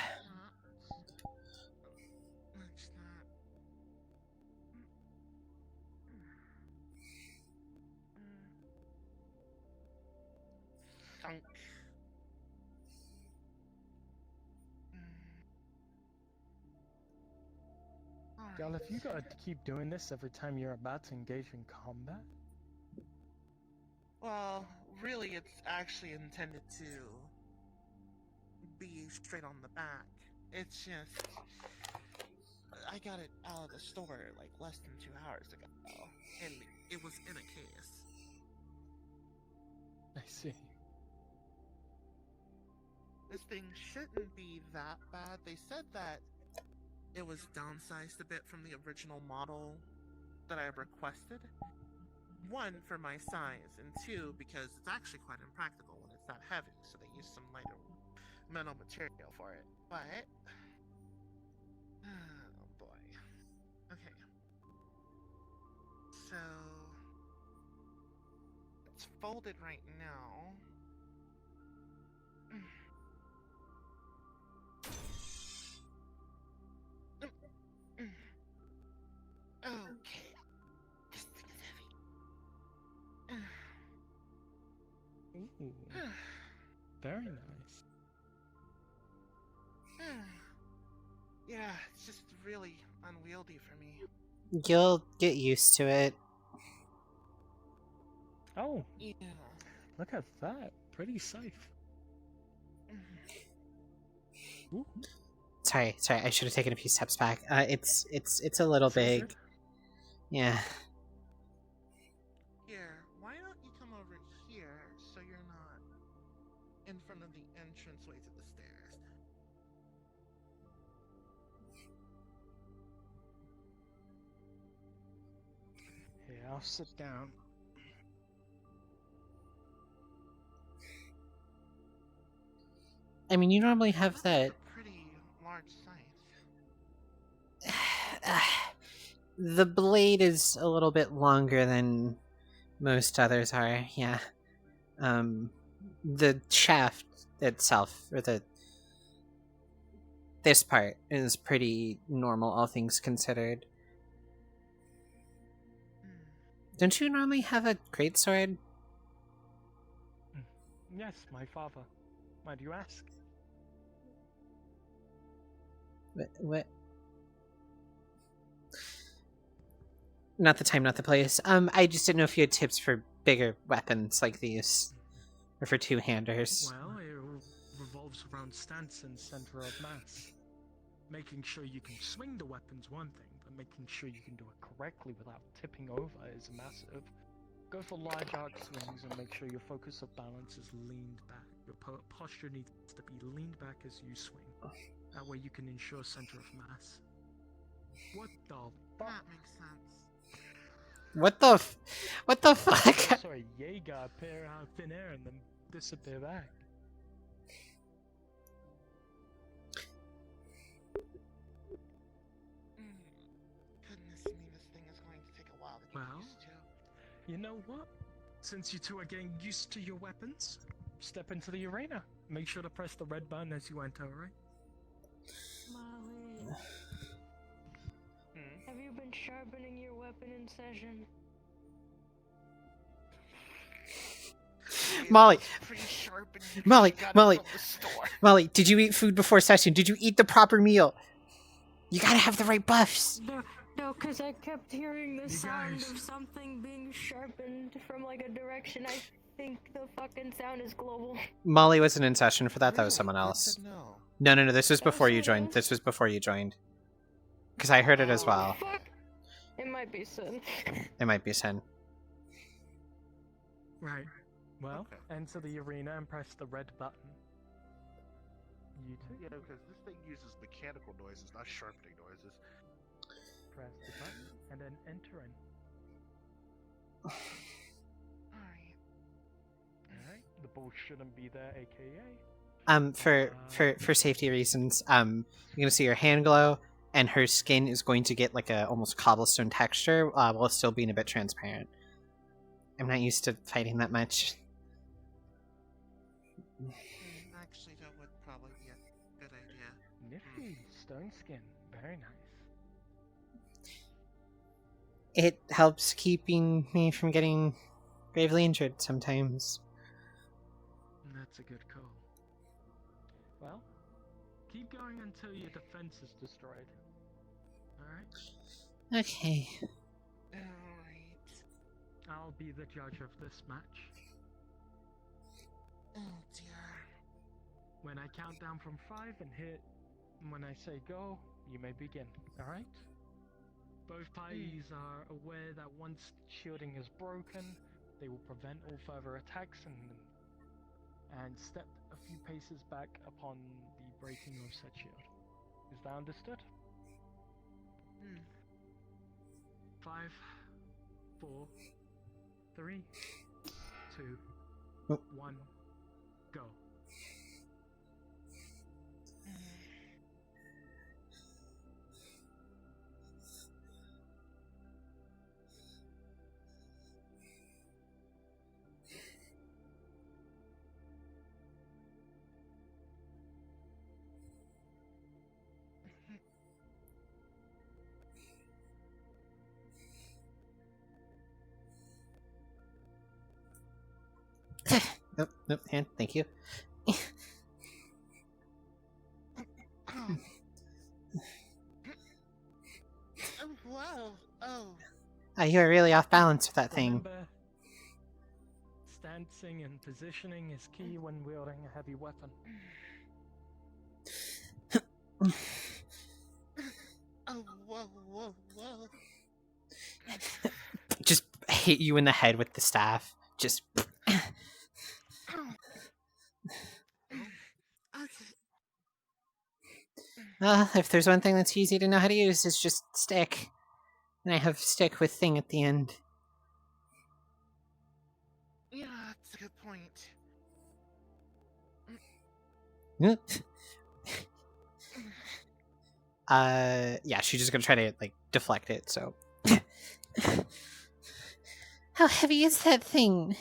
Gal, have you got to keep doing this every time you're about to engage in combat? Well, really, it's actually intended to be straight on the back. It's just... I got it out of the store like less than 2 hours ago, and it was in a case. I see. This thing shouldn't be that bad. They said that it was downsized a bit from the original model that I requested. 1, for my size, and 2, because it's actually quite impractical when it's that heavy, so they use some lighter metal material for it. But... oh boy. Okay. So... it's folded right now. Okay. This thing is heavy. Ooh. Very nice. Yeah, it's just really unwieldy for me. You'll get used to it. Oh. Yeah. Look at that. Pretty safe. Ooh. Sorry, I should have taken a few steps back. It's a little big. Yeah. Here, why don't you come over here so you're not in front of the entranceway to the stairs? Here, I'll sit down. I mean, you normally have that. Pretty large size. The blade is a little bit longer than most others are, yeah. The shaft itself, or this part, is pretty normal, all things considered. Don't you normally have a greatsword? Yes, my father. Why do you ask? What? Not the time, not the place. I just didn't know if you had tips for bigger weapons like these. Or for two-handers. Well, it revolves around stance and center of mass. Making sure you can swing the weapon's one thing, but making sure you can do it correctly without tipping over is massive. Go for large arc swings and make sure your focus of balance is leaned back. Your posture needs to be leaned back as you swing. That way you can ensure center of mass. What the fuck? That makes sense. What the fuck? Sorry, Jaeger appear out of thin air and then disappear back. Goodness me, this thing is going to take a while to get Well, used to. you know what? Since you two are getting used to your weapons, step into the arena. Make sure to press the red button as you enter, alright? Molly, have you been sharpening your weapon in session? Molly, Pretty sharp and Molly, got it Molly, from the store. Molly, did you eat food before session? Did you eat the proper meal? You gotta have the right buffs. No, because I kept hearing the sound of something being sharpened from like a direction. I think the fucking sound is global. Molly wasn't in session for that. That was someone else. No. No. This was before you joined. This was before you joined. Because I heard it as well. Fuck. It might be Sin. It might be Sin. Right. Well, enter the arena and press the red button. You two. Yeah, because this thing uses mechanical noises, not sharpening noises. Press the button and then enter in. Alright. The ball shouldn't be there, aka. For safety reasons, you're gonna see her hand glow, and her skin is going to get like a almost cobblestone texture, while still being a bit transparent. I'm not used to fighting that much. Actually, that would probably be a good idea. Nifty stone skin, very nice. It helps keeping me from getting gravely injured sometimes. That's a good call. Well, keep going until your defense is destroyed. Alright? Okay. I'll be the judge of this match. Oh dear. When I count down from 5 and hit, when I say go, you may begin. Alright? Both parties are aware that once shielding is broken, they will prevent all further attacks and step a few paces back upon the breaking of said shield. Is that understood? 5, 4, 3, 2, 1, go. Nope, hand, thank you. Oh, whoa. Oh. You are really off balance with that thing. Remember, stancing and positioning is key when wielding a heavy weapon. Oh, whoa. Just hit you in the head with the staff. Just. If there's one thing that's easy to know how to use, it's just stick. And I have stick with thing at the end. Yeah, that's a good point. Yeah, she's just gonna try to, like, deflect it, so. How heavy is that thing?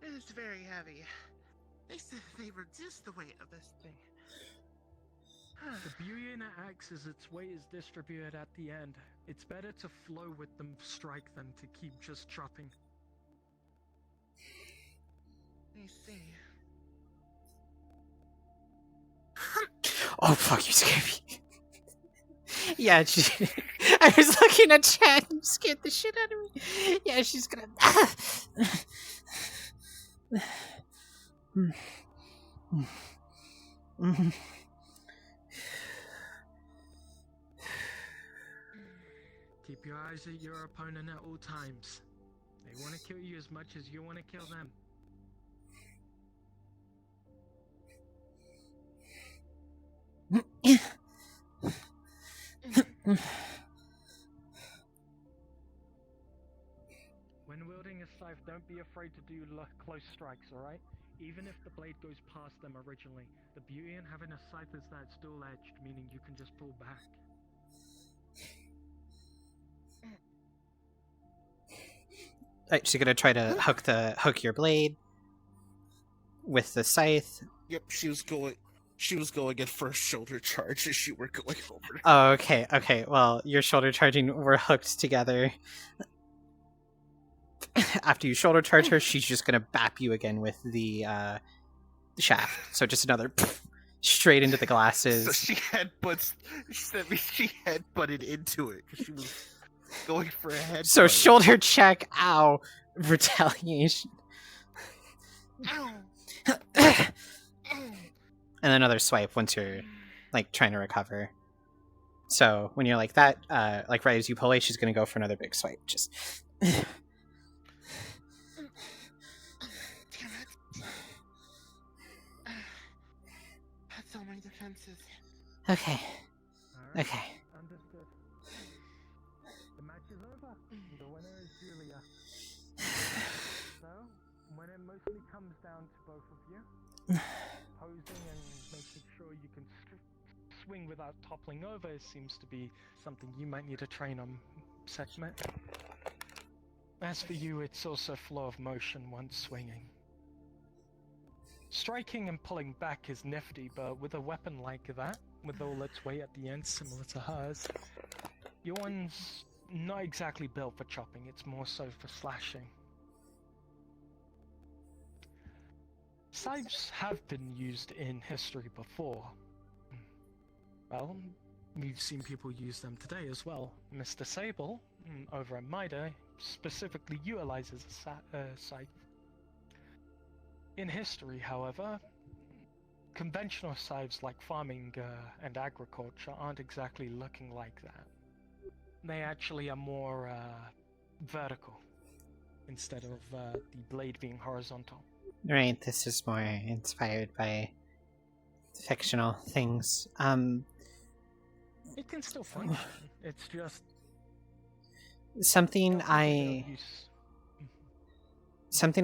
It's very heavy. They said they reduced the weight of this thing. The beauty in an axe is its weight is distributed at the end. It's better to flow with the strike than to keep just chopping. I see. Oh, fuck, you scared me. Yeah, I was looking at chat and scared the shit out of me. Yeah, she's gonna. Keep your eyes at your opponent at all times. They want to kill you as much as you want to kill them. When wielding a scythe, don't be afraid to do close strikes, alright? Even if the blade goes past them originally, the beauty in having a scythe is that it's dual-edged, meaning you can just pull back. Alright, so you're gonna try to hook your blade with the scythe. Yep, she was going at first shoulder charge as you were going over. Oh, okay. Well, your shoulder charging were hooked together. After you shoulder charge her, she's just gonna bap you again with the shaft. So just another straight into the glasses. So she headbutted into it because she was going for a head. So shoulder check, ow, retaliation. Ow. And another swipe once you're like trying to recover. So when you're like that, like right as you pull away, she's gonna go for another big swipe. Just That's all my defenses. okay. Okay. Understood. The match is over. The winner is Julia. So, when it mostly comes down to both of you, posing and making sure you can swing without toppling over seems to be something you might need to train on, Sekhmet. As for you, it's also flow of motion once swinging. Striking and pulling back is nifty, but with a weapon like that, with all its weight at the end similar to hers, your one's not exactly built for chopping, it's more so for slashing. Scythes have been used in history before. Well, we've seen people use them today as well. Mr. Sable, over at Mida, specifically utilizes a scythe. In history, however, conventional scythes like farming and agriculture aren't exactly looking like that. They actually are more vertical, instead of the blade being horizontal. Right, this is more inspired by fictional things. It can still function. It's just something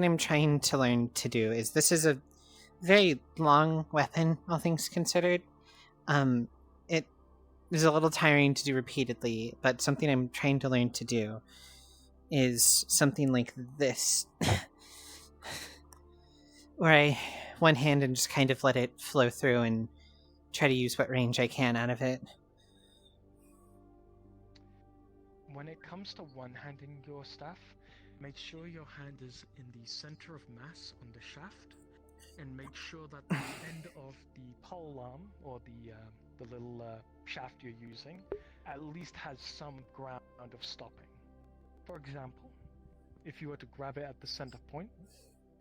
I'm trying to learn to do is, this is a very long weapon, all things considered. It is a little tiring to do repeatedly, but something I'm trying to learn to do is something like this. Where I one hand and just kind of let it flow through and try to use what range I can out of it. When it comes to one-handing your staff, make sure your hand is in the center of mass on the shaft, and make sure that the end of the pole arm, or the little shaft you're using, at least has some ground of stopping. For example, if you were to grab it at the center point,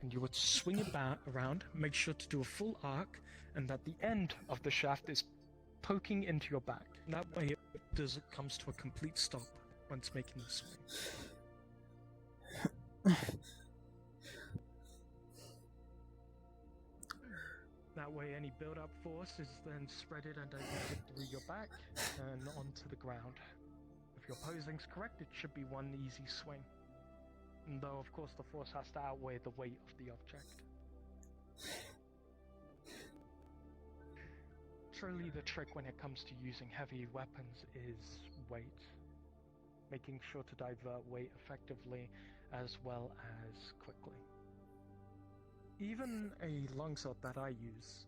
and you were to swing it around, make sure to do a full arc, and that the end of the shaft is poking into your back. That way it comes to a complete stop once making the swing. That way any build-up force is then spreaded and diverted through your back and onto the ground. If your posing's correct, it should be one easy swing. And though, of course, the force has to outweigh the weight of the object. Truly, the trick when it comes to using heavy weapons is weight. Making sure to divert weight effectively as well as quickly. Even a longsword that I use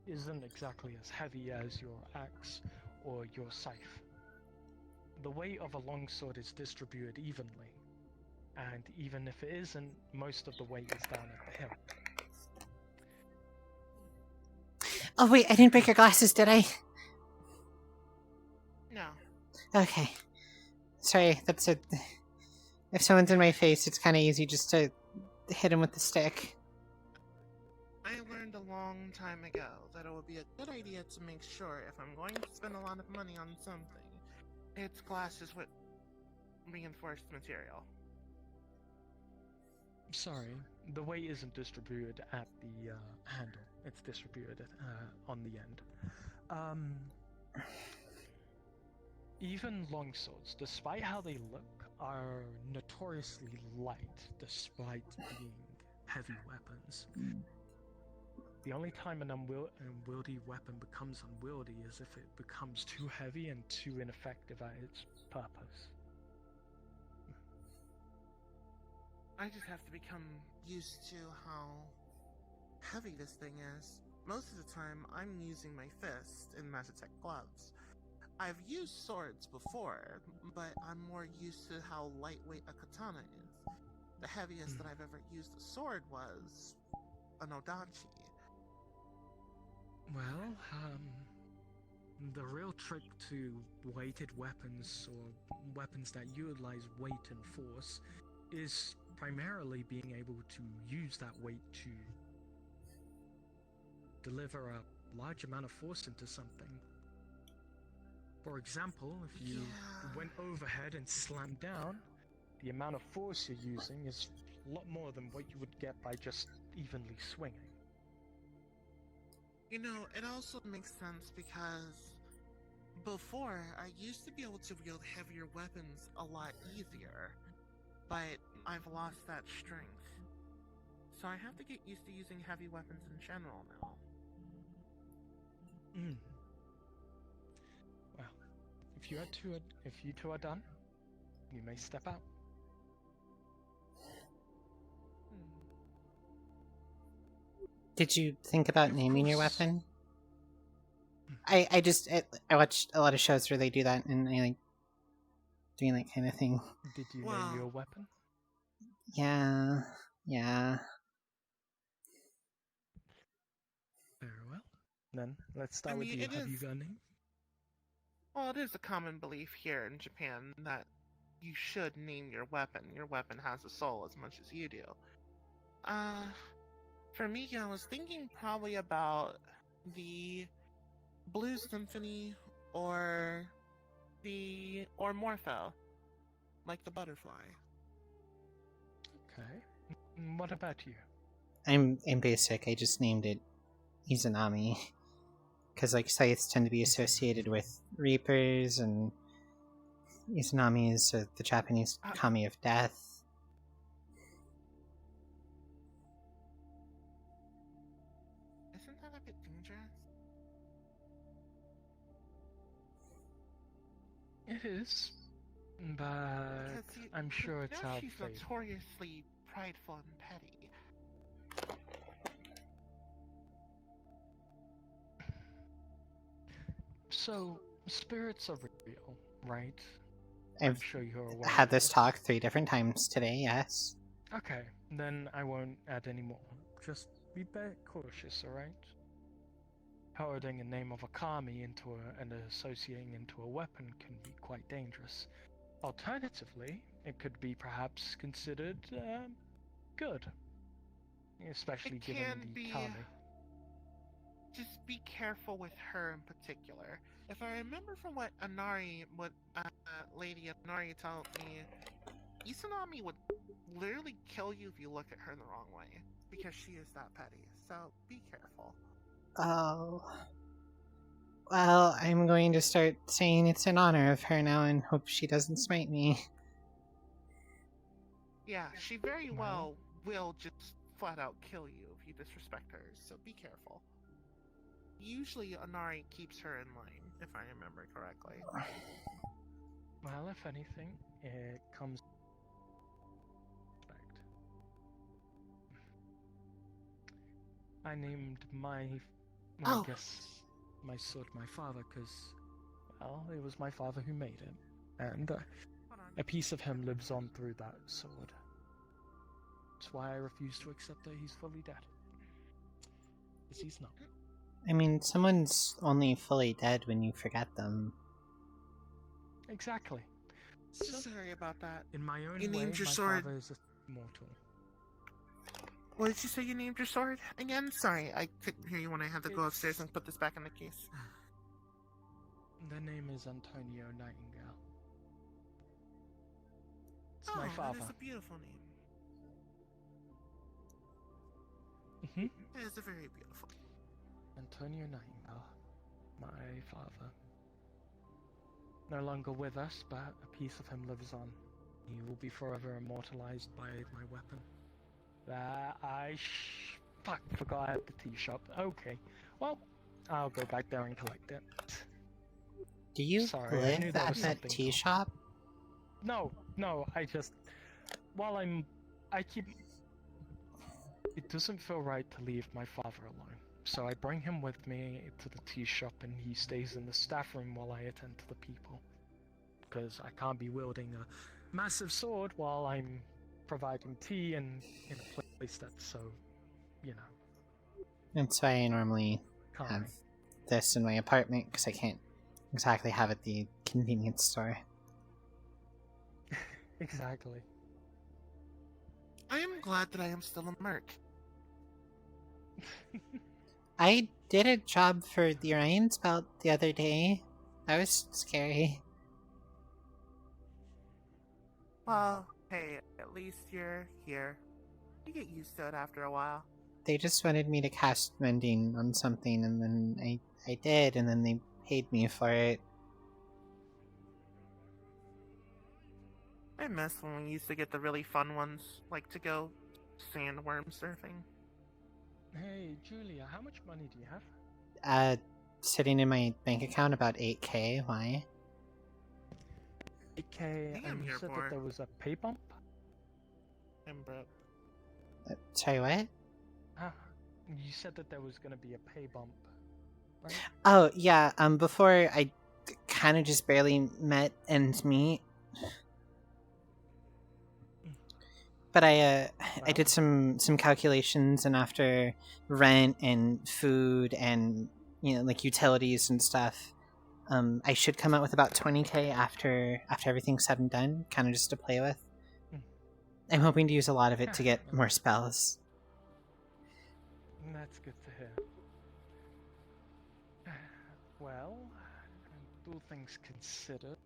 isn't exactly as heavy as your axe or your scythe. The weight of a longsword is distributed evenly, and even if it isn't, most of the weight is down at the hilt. Oh wait, I didn't break your glasses, did I? No. Okay. Sorry, that's a... If someone's in my face, it's kind of easy just to hit him with the stick. I learned a long time ago that it would be a good idea to make sure if I'm going to spend a lot of money on something, it's glasses with reinforced material. Sorry, the weight isn't distributed at the handle. It's distributed on the end. even longswords, despite how they look, are notoriously light, despite being heavy weapons. The only time an unwieldy weapon becomes unwieldy is if it becomes too heavy and too ineffective at its purpose. I just have to become used to how heavy this thing is. Most of the time, I'm using my fist in Magitech gloves. I've used swords before, but I'm more used to how lightweight a katana is. The heaviest that I've ever used a sword was an odachi. Well, the real trick to weighted weapons, or weapons that utilize weight and force, is primarily being able to use that weight to deliver a large amount of force into something. For example, if you went overhead and slammed down, the amount of force you're using is a lot more than what you would get by just evenly swinging. You know, it also makes sense because before, I used to be able to wield heavier weapons a lot easier, but I've lost that strength. So I have to get used to using heavy weapons in general now. Well, if you two are done, you may step out. Did you think about naming your weapon? I watched a lot of shows where they do that, and I like doing that kind of thing. Did you name your weapon? Yeah. Very well. Then let's start with you. Have you got a name? Well, it is a common belief here in Japan that you should name your weapon. Your weapon has a soul as much as you do. For me, I was thinking probably about the Blues Symphony or Morpho, like the butterfly. Okay. What about you? I'm basic. I just named it Izanami because like scythes tend to be associated with reapers, and Izanami is the Japanese kami of death. Isn't that a bit dangerous? It is, but I'm sure it's out she's notoriously prideful and petty. So, spirits are real, right? I've sure you're aware had of this talk 3 different times today, yes. Okay, then I won't add any more. Just be very cautious, alright? Coding a name of a kami and associating into a weapon can be quite dangerous. Alternatively, it could be perhaps considered good, especially given the kami. Just be careful with her in particular. If I remember from what Lady Inari told me, Izanami would literally kill you if you look at her in the wrong way, because she is that petty. So be careful. Oh. Well, I'm going to start saying it's in honor of her now and hope she doesn't smite me. Yeah, she very well will just flat out kill you if you disrespect her, so be careful. Usually Inari keeps her in line, if I remember correctly. Well, if anything, it comes I named my sword my father because, well, it was my father who made it, and a piece of him lives on through that sword. That's why I refuse to accept that he's fully dead. Because he's not. I mean, someone's only fully dead when you forget them. Exactly. Sorry about that. In my own you way, named your my sword. father is immortal. What did you say you named your sword again? Sorry, I couldn't hear you when I had to go upstairs and put this back in the case. The name is Antonio Nightingale. It's my father. That is a beautiful name. It is a very beautiful name. Antonio Nightingale. My father. no longer with us, but a piece of him lives on. He will be forever immortalized by my weapon. Fuck, forgot I had the tea shop. Okay, well, I'll go back there and collect it. Do you Sorry, I knew live that at was that something tea cool. shop? No, I just... It doesn't feel right to leave my father alone. So I bring him with me to the tea shop and he stays in the staff room while I attend to the people. Because I can't be wielding a massive sword while I'm providing tea and in a place that's so, you know. That's why I normally have this in my apartment, because I can't exactly have it at the convenience store. Exactly. I am glad that I am still a merc. I did a job for the Orion Spelt the other day. That was scary. Well, hey, at least you're here. You get used to it after a while. They just wanted me to cast Mending on something, and then I did, and then they paid me for it. I miss when we used to get the really fun ones, like to go sandworm surfing. Hey, Julia, how much money do you have? Sitting in my bank account about 8K. Why? 8K, and you said that there was a pay bump? I'm broke. Sorry, what? You said that there was gonna be a pay bump, right? Oh, yeah, before I kind of just barely met ends meet. But I did some calculations, and after rent and food and, you know, like utilities and stuff, I should come out with about 20K after everything's said and done, kind of just to play with. I'm hoping to use a lot of it to get more spells. That's good to hear. Well, all things considered...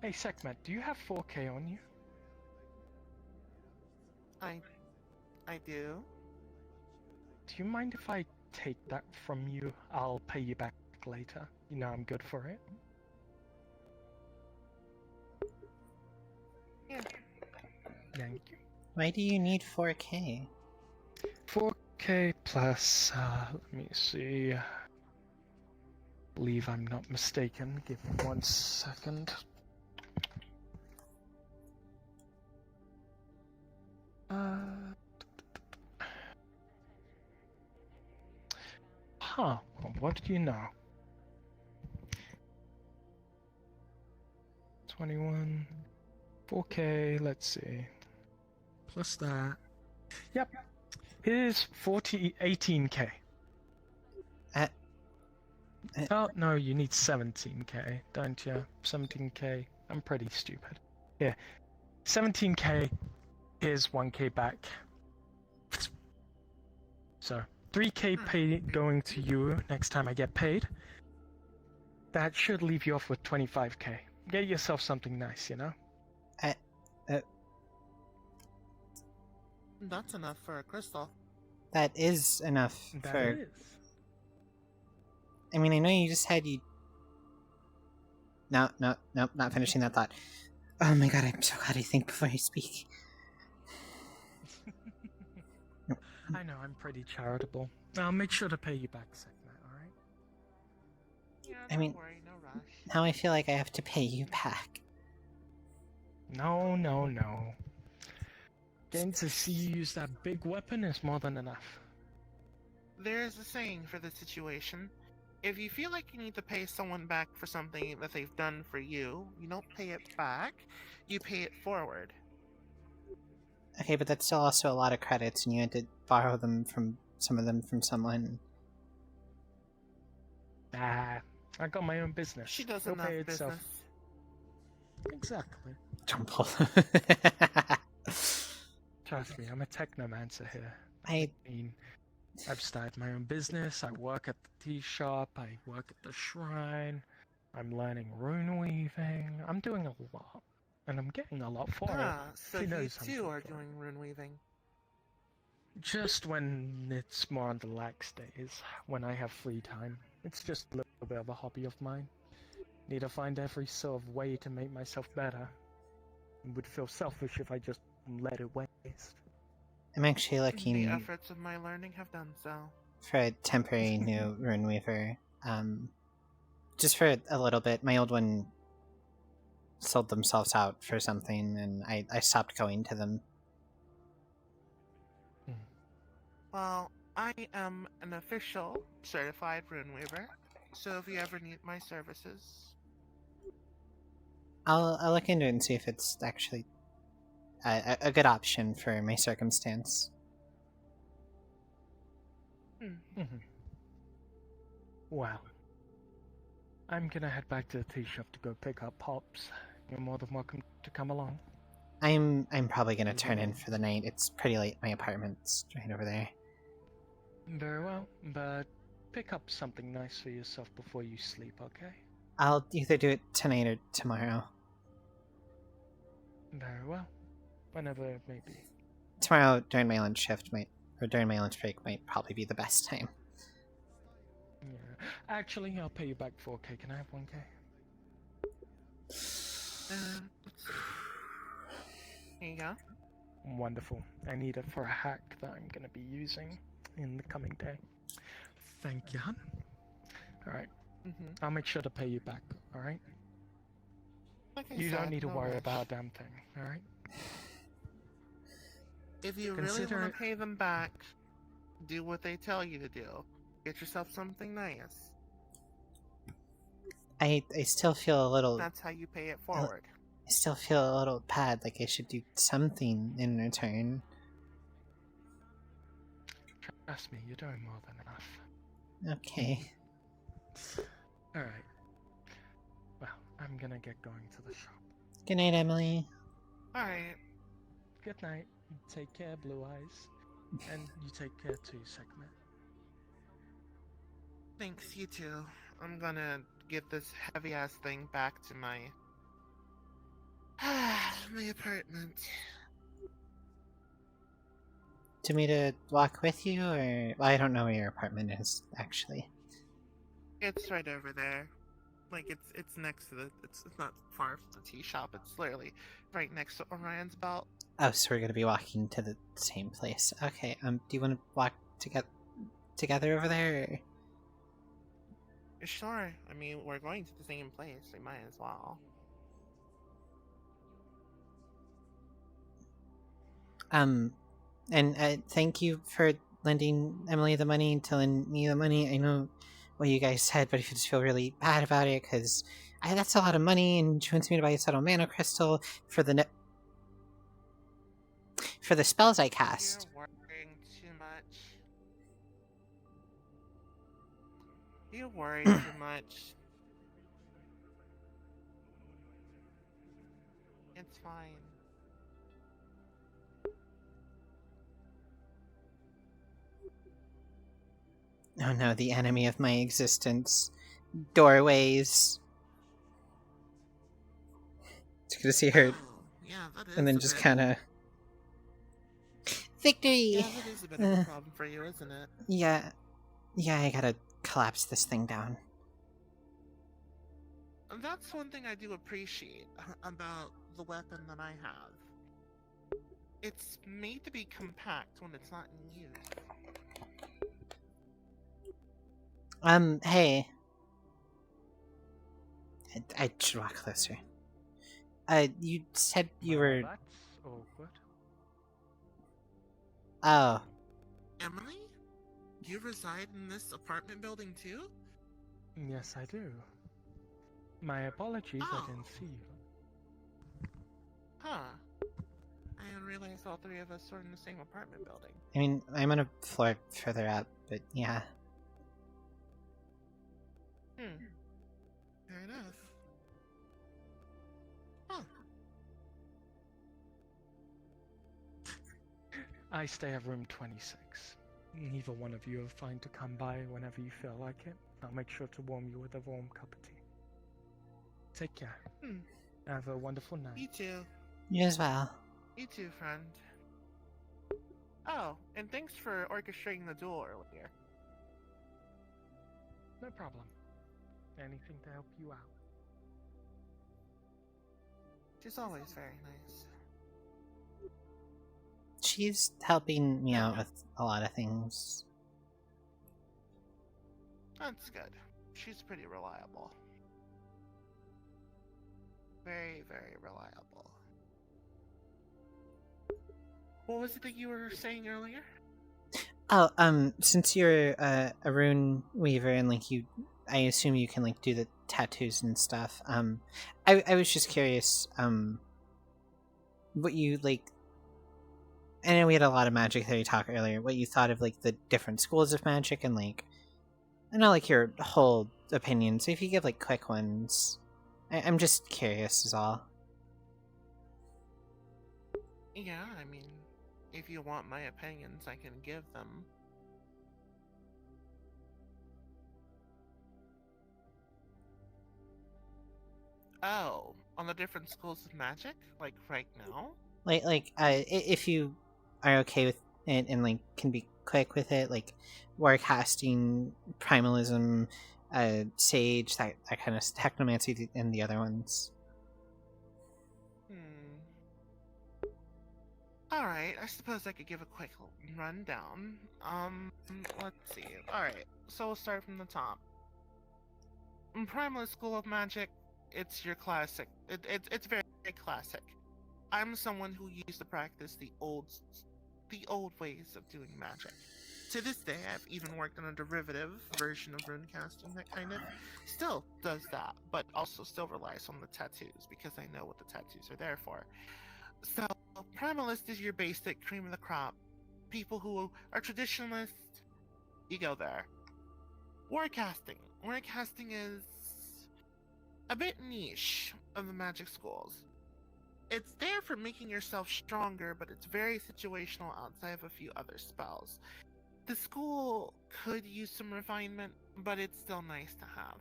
Hey, Sekhmet, do you have 4K on you? I do. Do you mind if I take that from you? I'll pay you back later. You know I'm good for it. Yeah. Thank you. Why do you need 4K? 4K plus, let me see. Believe I'm not mistaken. Give me 1 second. Well, what do you know? 21, 4K, let's see. Plus that. Yep. Here's 18K. Oh, no, you need 17K, don't you? 17K. I'm pretty stupid. Yeah. 17K is 1K back. So, 3K pay going to you next time I get paid. That should leave you off with 25K. Get yourself something nice, you know? That's enough for a crystal. That is enough That for... is. I mean, I know you just had you... No, not finishing that thought. Oh my god, I'm so glad I think before I speak. I know, I'm pretty charitable. I'll make sure to pay you back, Sekhmet, alright? Yeah, I mean, worry, no rush. now I feel like I have to pay you back. No. Getting to see you use that big weapon is more than enough. There's a saying for the situation. If you feel like you need to pay someone back for something that they've done for you, you don't pay it back, you pay it forward. Okay, but that's still also a lot of credits, and you had to borrow them from some of them from someone. I got my own business. She does It'll enough pay itself. business. Exactly. Jumble. Trust me, I'm a technomancer here. I mean, I've started my own business. I work at the tea shop. I work at the shrine. I'm learning rune weaving. I'm doing a lot, and I'm getting a lot for it. So Who you knows how too much are for it. doing rune weaving. Just when it's more on the lax days, when I have free time. It's just a little bit of a hobby of mine. Need to find every sort of way to make myself better. It would feel selfish if I just let it waste. I'm actually The looking efforts of my learning have done so. for a temporary new rune weaver. Just for a little bit. My old one sold themselves out for something, and I stopped going to them. Well, I am an official certified rune weaver, so if you ever need my services, I'll look into it and see if it's actually a good option for my circumstance. Well, I'm gonna head back to the tea shop to go pick up Pops. You're more than welcome to come along. I'm probably gonna turn in for the night. It's pretty late. My apartment's right over there. Very well, but pick up something nice for yourself before you sleep, okay? I'll either do it tonight or tomorrow. Very well. Whenever it may be. Tomorrow during my lunch shift during my lunch break might probably be the best time. Yeah. Actually, I'll pay you back 4K. Can I have 1K? here you go. Wonderful. I need it for a hack that I'm gonna be using in the coming day. Thank you, hon. Alright. I'll make sure to pay you back, alright? Like I You said, don't need to no worry rush. about a damn thing, alright? If you Consider really want it- to pay them back, do what they tell you to do. Get yourself something nice. I still feel a little. That's how you pay it forward. I still feel a little bad. Like I should do something in return. Trust me, you're doing more than enough. Okay. Alright. Well, I'm gonna get going to the shop. Good night, Emily. Alright. Good night. Take care, Blue Eyes. And you take care too, Segment. Thanks, you too. I'm gonna get this heavy ass thing back to my my apartment. Do you want me to walk with you, or well, I don't know where your apartment is actually. It's right over there. Like it's next to the it's not far from the tea shop. It's literally right next to Orion's Belt. Oh, so we're gonna be walking to the same place. Okay. Do you want to walk together over there? Or? Sure. I mean, we're going to the same place. We might as well. And thank you for lending Emily the money to lend me the money. I know what you guys said, but if you just feel really bad about it, because that's a lot of money, and she wants me to buy a subtle mana crystal for the for the spells I cast. You're worrying too much. You worry too much. It's fine. Oh no, the enemy of my existence. Doorways. It's good to see her. Yeah, that is And then a just bit- kind of. Victory! Yeah, that is a bit of a problem for you, isn't it? Yeah, I gotta collapse this thing down. And that's one thing I do appreciate about the weapon that I have. It's made to be compact when it's not in use. Hey. I should walk closer. You said you were. That's awkward. Oh. Emily? Do you reside in this apartment building too? Yes, I do. My apologies, I didn't see you. Huh. I didn't realize all three of us were in the same apartment building. I mean, I'm on a floor further up, but yeah. Fair enough. Huh. I stay at room 26. Either one of you are fine to come by whenever you feel like it. I'll make sure to warm you with a warm cup of tea. Take care. Have a wonderful night. You too. You as well. You too, friend. Oh, and thanks for orchestrating the duel earlier. No problem. Anything to help you out. She's always very nice. She's helping me out with a lot of things. That's good. She's pretty reliable. Very, very reliable. What was it that you were saying earlier? Oh, since you're a rune weaver and like I assume you can like do the tattoos and stuff. I was just curious, what you like. I know we had a lot of magic theory talk earlier. What you thought of like the different schools of magic and like, I know like your whole opinion. So if you give like quick ones, I'm just curious, is all. Yeah, I mean, if you want my opinions, I can give them. Oh, on the different schools of magic? Like right now? If you are okay with it and like can be quick with it, like warcasting, primalism, sage, that kind of technomancy, and the other ones. Alright, I suppose I could give a quick rundown. Let's see. Alright, so we'll start from the top. In Primalist School of Magic, it's your classic. It's very, very classic. I'm someone who used to practice the old ways of doing magic. To this day, I've even worked on a derivative version of runecasting that kind of still does that, but also still relies on the tattoos, because I know what the tattoos are there for. So, Primalist is your basic cream of the crop. People who are traditionalists, you go there. Warcasting. Warcasting is a bit niche of the magic schools. It's there for making yourself stronger, but it's very situational outside of a few other spells. The school could use some refinement, but it's still nice to have.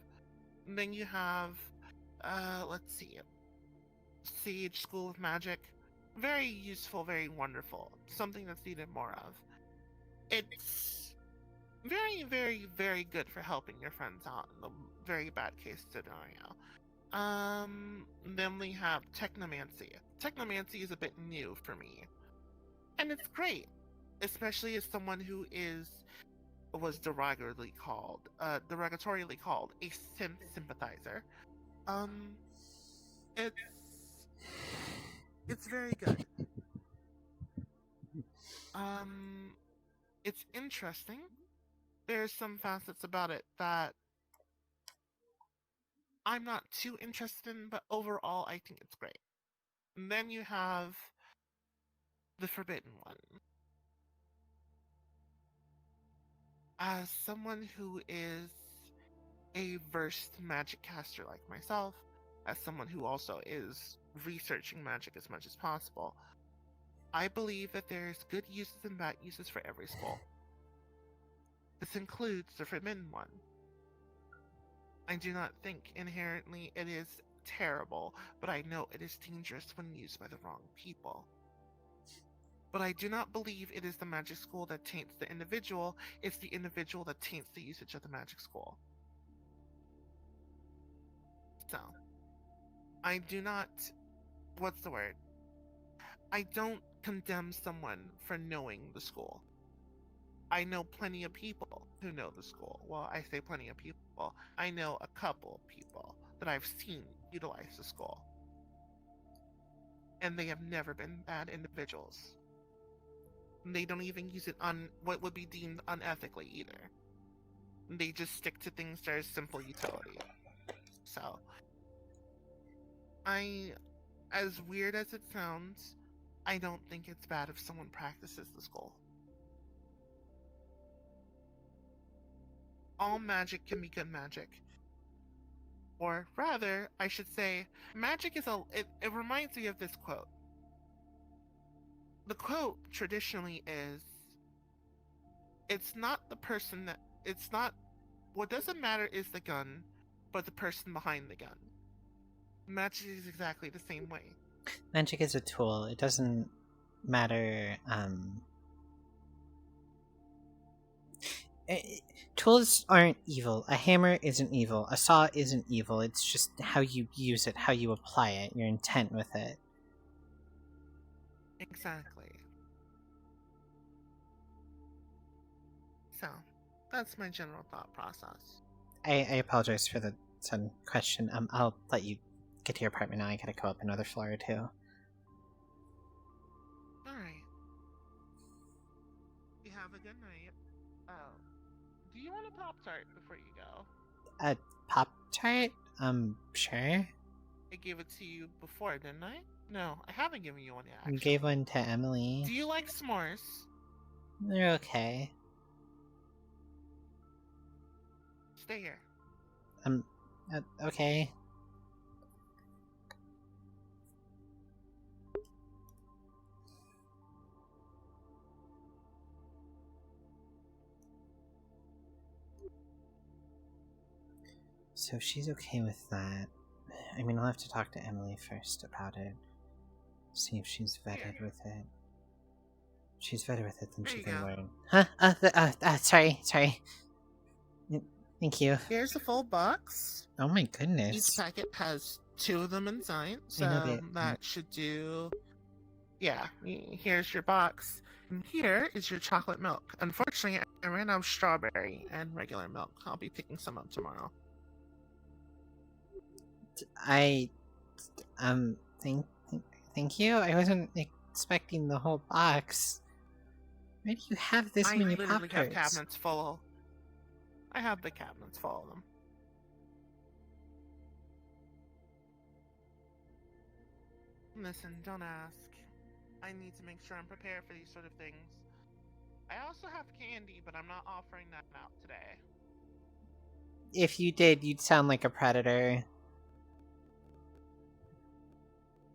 And then you have, let's see, Sage School of Magic. Very useful, very wonderful. Something that's needed more of. It's very, very, very good for helping your friends out in the very bad case scenario. Then we have Technomancy. Technomancy is a bit new for me. And it's great. Especially as someone who was derogatorily called a synth sympathizer. It's very good. It's interesting. There's some facets about it that I'm not too interested in, but overall I think it's great. And then you have the Forbidden One. As someone who is a versed magic caster like myself, as someone who also is researching magic as much as possible, I believe that there's good uses and bad uses for every school. This includes the Forbidden One. I do not think inherently it is terrible, but I know it is dangerous when used by the wrong people. But I do not believe it is the magic school that taints the individual, it's the individual that taints the usage of the magic school. So, I do not... what's the word? I don't condemn someone for knowing the school. I know plenty of people who know the school. Well, I say plenty of people. I know a couple of people that I've seen utilize the school. And they have never been bad individuals. They don't even use it on what would be deemed unethically either. They just stick to things that are simple utility. So, as weird as it sounds, I don't think it's bad if someone practices the school. All magic can be good magic. Or rather, I should say, magic is it reminds me of this quote. The quote traditionally is, it's not the person that it's not. What doesn't matter is the gun, but the person behind the gun. Magic is exactly the same way. Magic is a tool. It doesn't matter. Tools aren't evil. A hammer isn't evil. A saw isn't evil. It's just how you use it, how you apply it, your intent with it. Exactly. So, that's my general thought process. I apologize for the sudden question. I'll let you get to your apartment now. I gotta go up another floor or two. Alright. You have a good night. Do you want a Pop-Tart before you go? A Pop-Tart? Sure. I gave it to you before, didn't I? No, I haven't given you one yet, You actually. gave one to Emily. Do you like s'mores? They're okay. Stay here. Okay. So she's okay with that. I mean, I'll have to talk to Emily first about it. See if she's vetted with it. If she's vetted with it, then she can learn. Huh? Sorry. Thank you. Here's a full box. Oh my goodness. Each packet has 2 of them inside, I know so that should do... Yeah, here's your box. And here is your chocolate milk. Unfortunately, I ran out of strawberry and regular milk. I'll be picking some up tomorrow. Thank you. I wasn't expecting the whole box. Why do you have this many I literally have Pop-Tarts? cabinets full. I have the cabinets full of them. Listen, don't ask. I need to make sure I'm prepared for these sort of things. I also have candy, but I'm not offering that out today. If you did, you'd sound like a predator.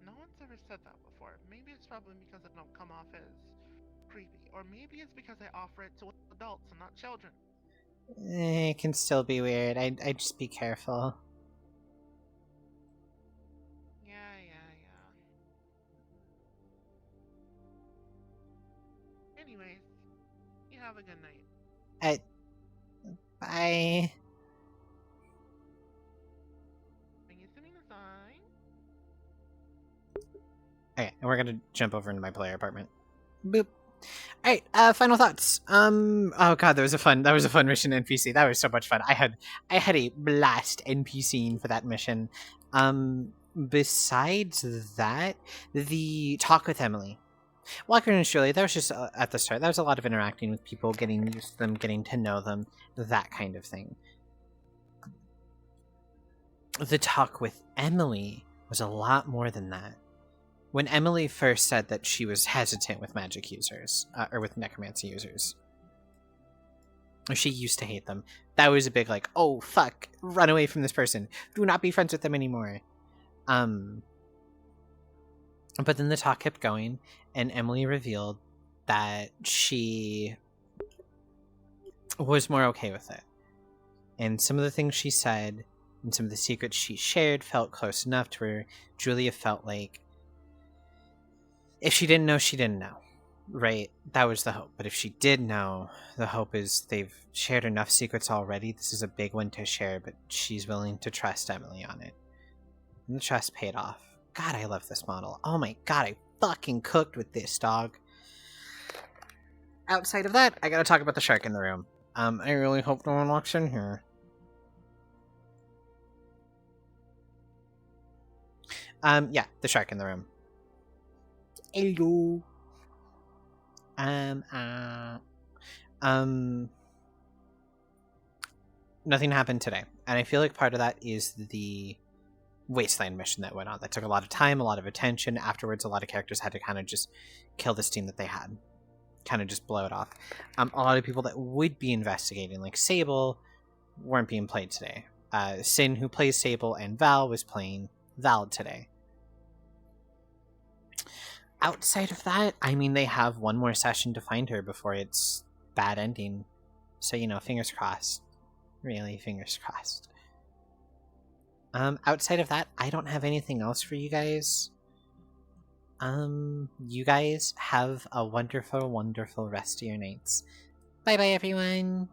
No one's ever said that before. Maybe it's probably because I don't come off as creepy. Or maybe it's because I offer it to adults and not children. It can still be weird. I'd just be careful. Yeah. Anyways, you have a good night. Bye. Are you sitting aside? Okay, and we're gonna jump over into my player apartment. Boop. Alright, final thoughts. Oh god, that was a fun mission NPC. That was so much fun. I had a blast NPCing for that mission. Besides that, the talk with Emily. Walker and Shirley, that was just at the start. That was a lot of interacting with people, getting used to them, getting to know them, that kind of thing. The talk with Emily was a lot more than that. When Emily first said that she was hesitant with magic users, or with necromancy users, she used to hate them. That was a big like, oh fuck, run away from this person. Do not be friends with them anymore. But then the talk kept going, and Emily revealed that she was more okay with it. And some of the things she said, and some of the secrets she shared felt close enough to where Julia felt like if she didn't know, she didn't know. Right? That was the hope. But if she did know, the hope is they've shared enough secrets already. This is a big one to share, but she's willing to trust Emily on it. And the trust paid off. God, I love this model. Oh my god, I fucking cooked with this, dog. Outside of that, I gotta talk about the shark in the room. I really hope no one walks in here. Yeah, the shark in the room. Hello. Nothing happened today. And I feel like part of that is the Wasteland mission that went on. That took a lot of time, a lot of attention. Afterwards, a lot of characters had to kind of just kill the steam that they had. Kind of just blow it off. A lot of people that would be investigating, like Sable, weren't being played today. Sin, who plays Sable, and Val was playing Val today. Outside of that, I mean, they have one more session to find her before it's bad ending. So, you know, fingers crossed. Really, fingers crossed. Outside of that, I don't have anything else for you guys. You guys have a wonderful, wonderful rest of your nights. Bye-bye, everyone!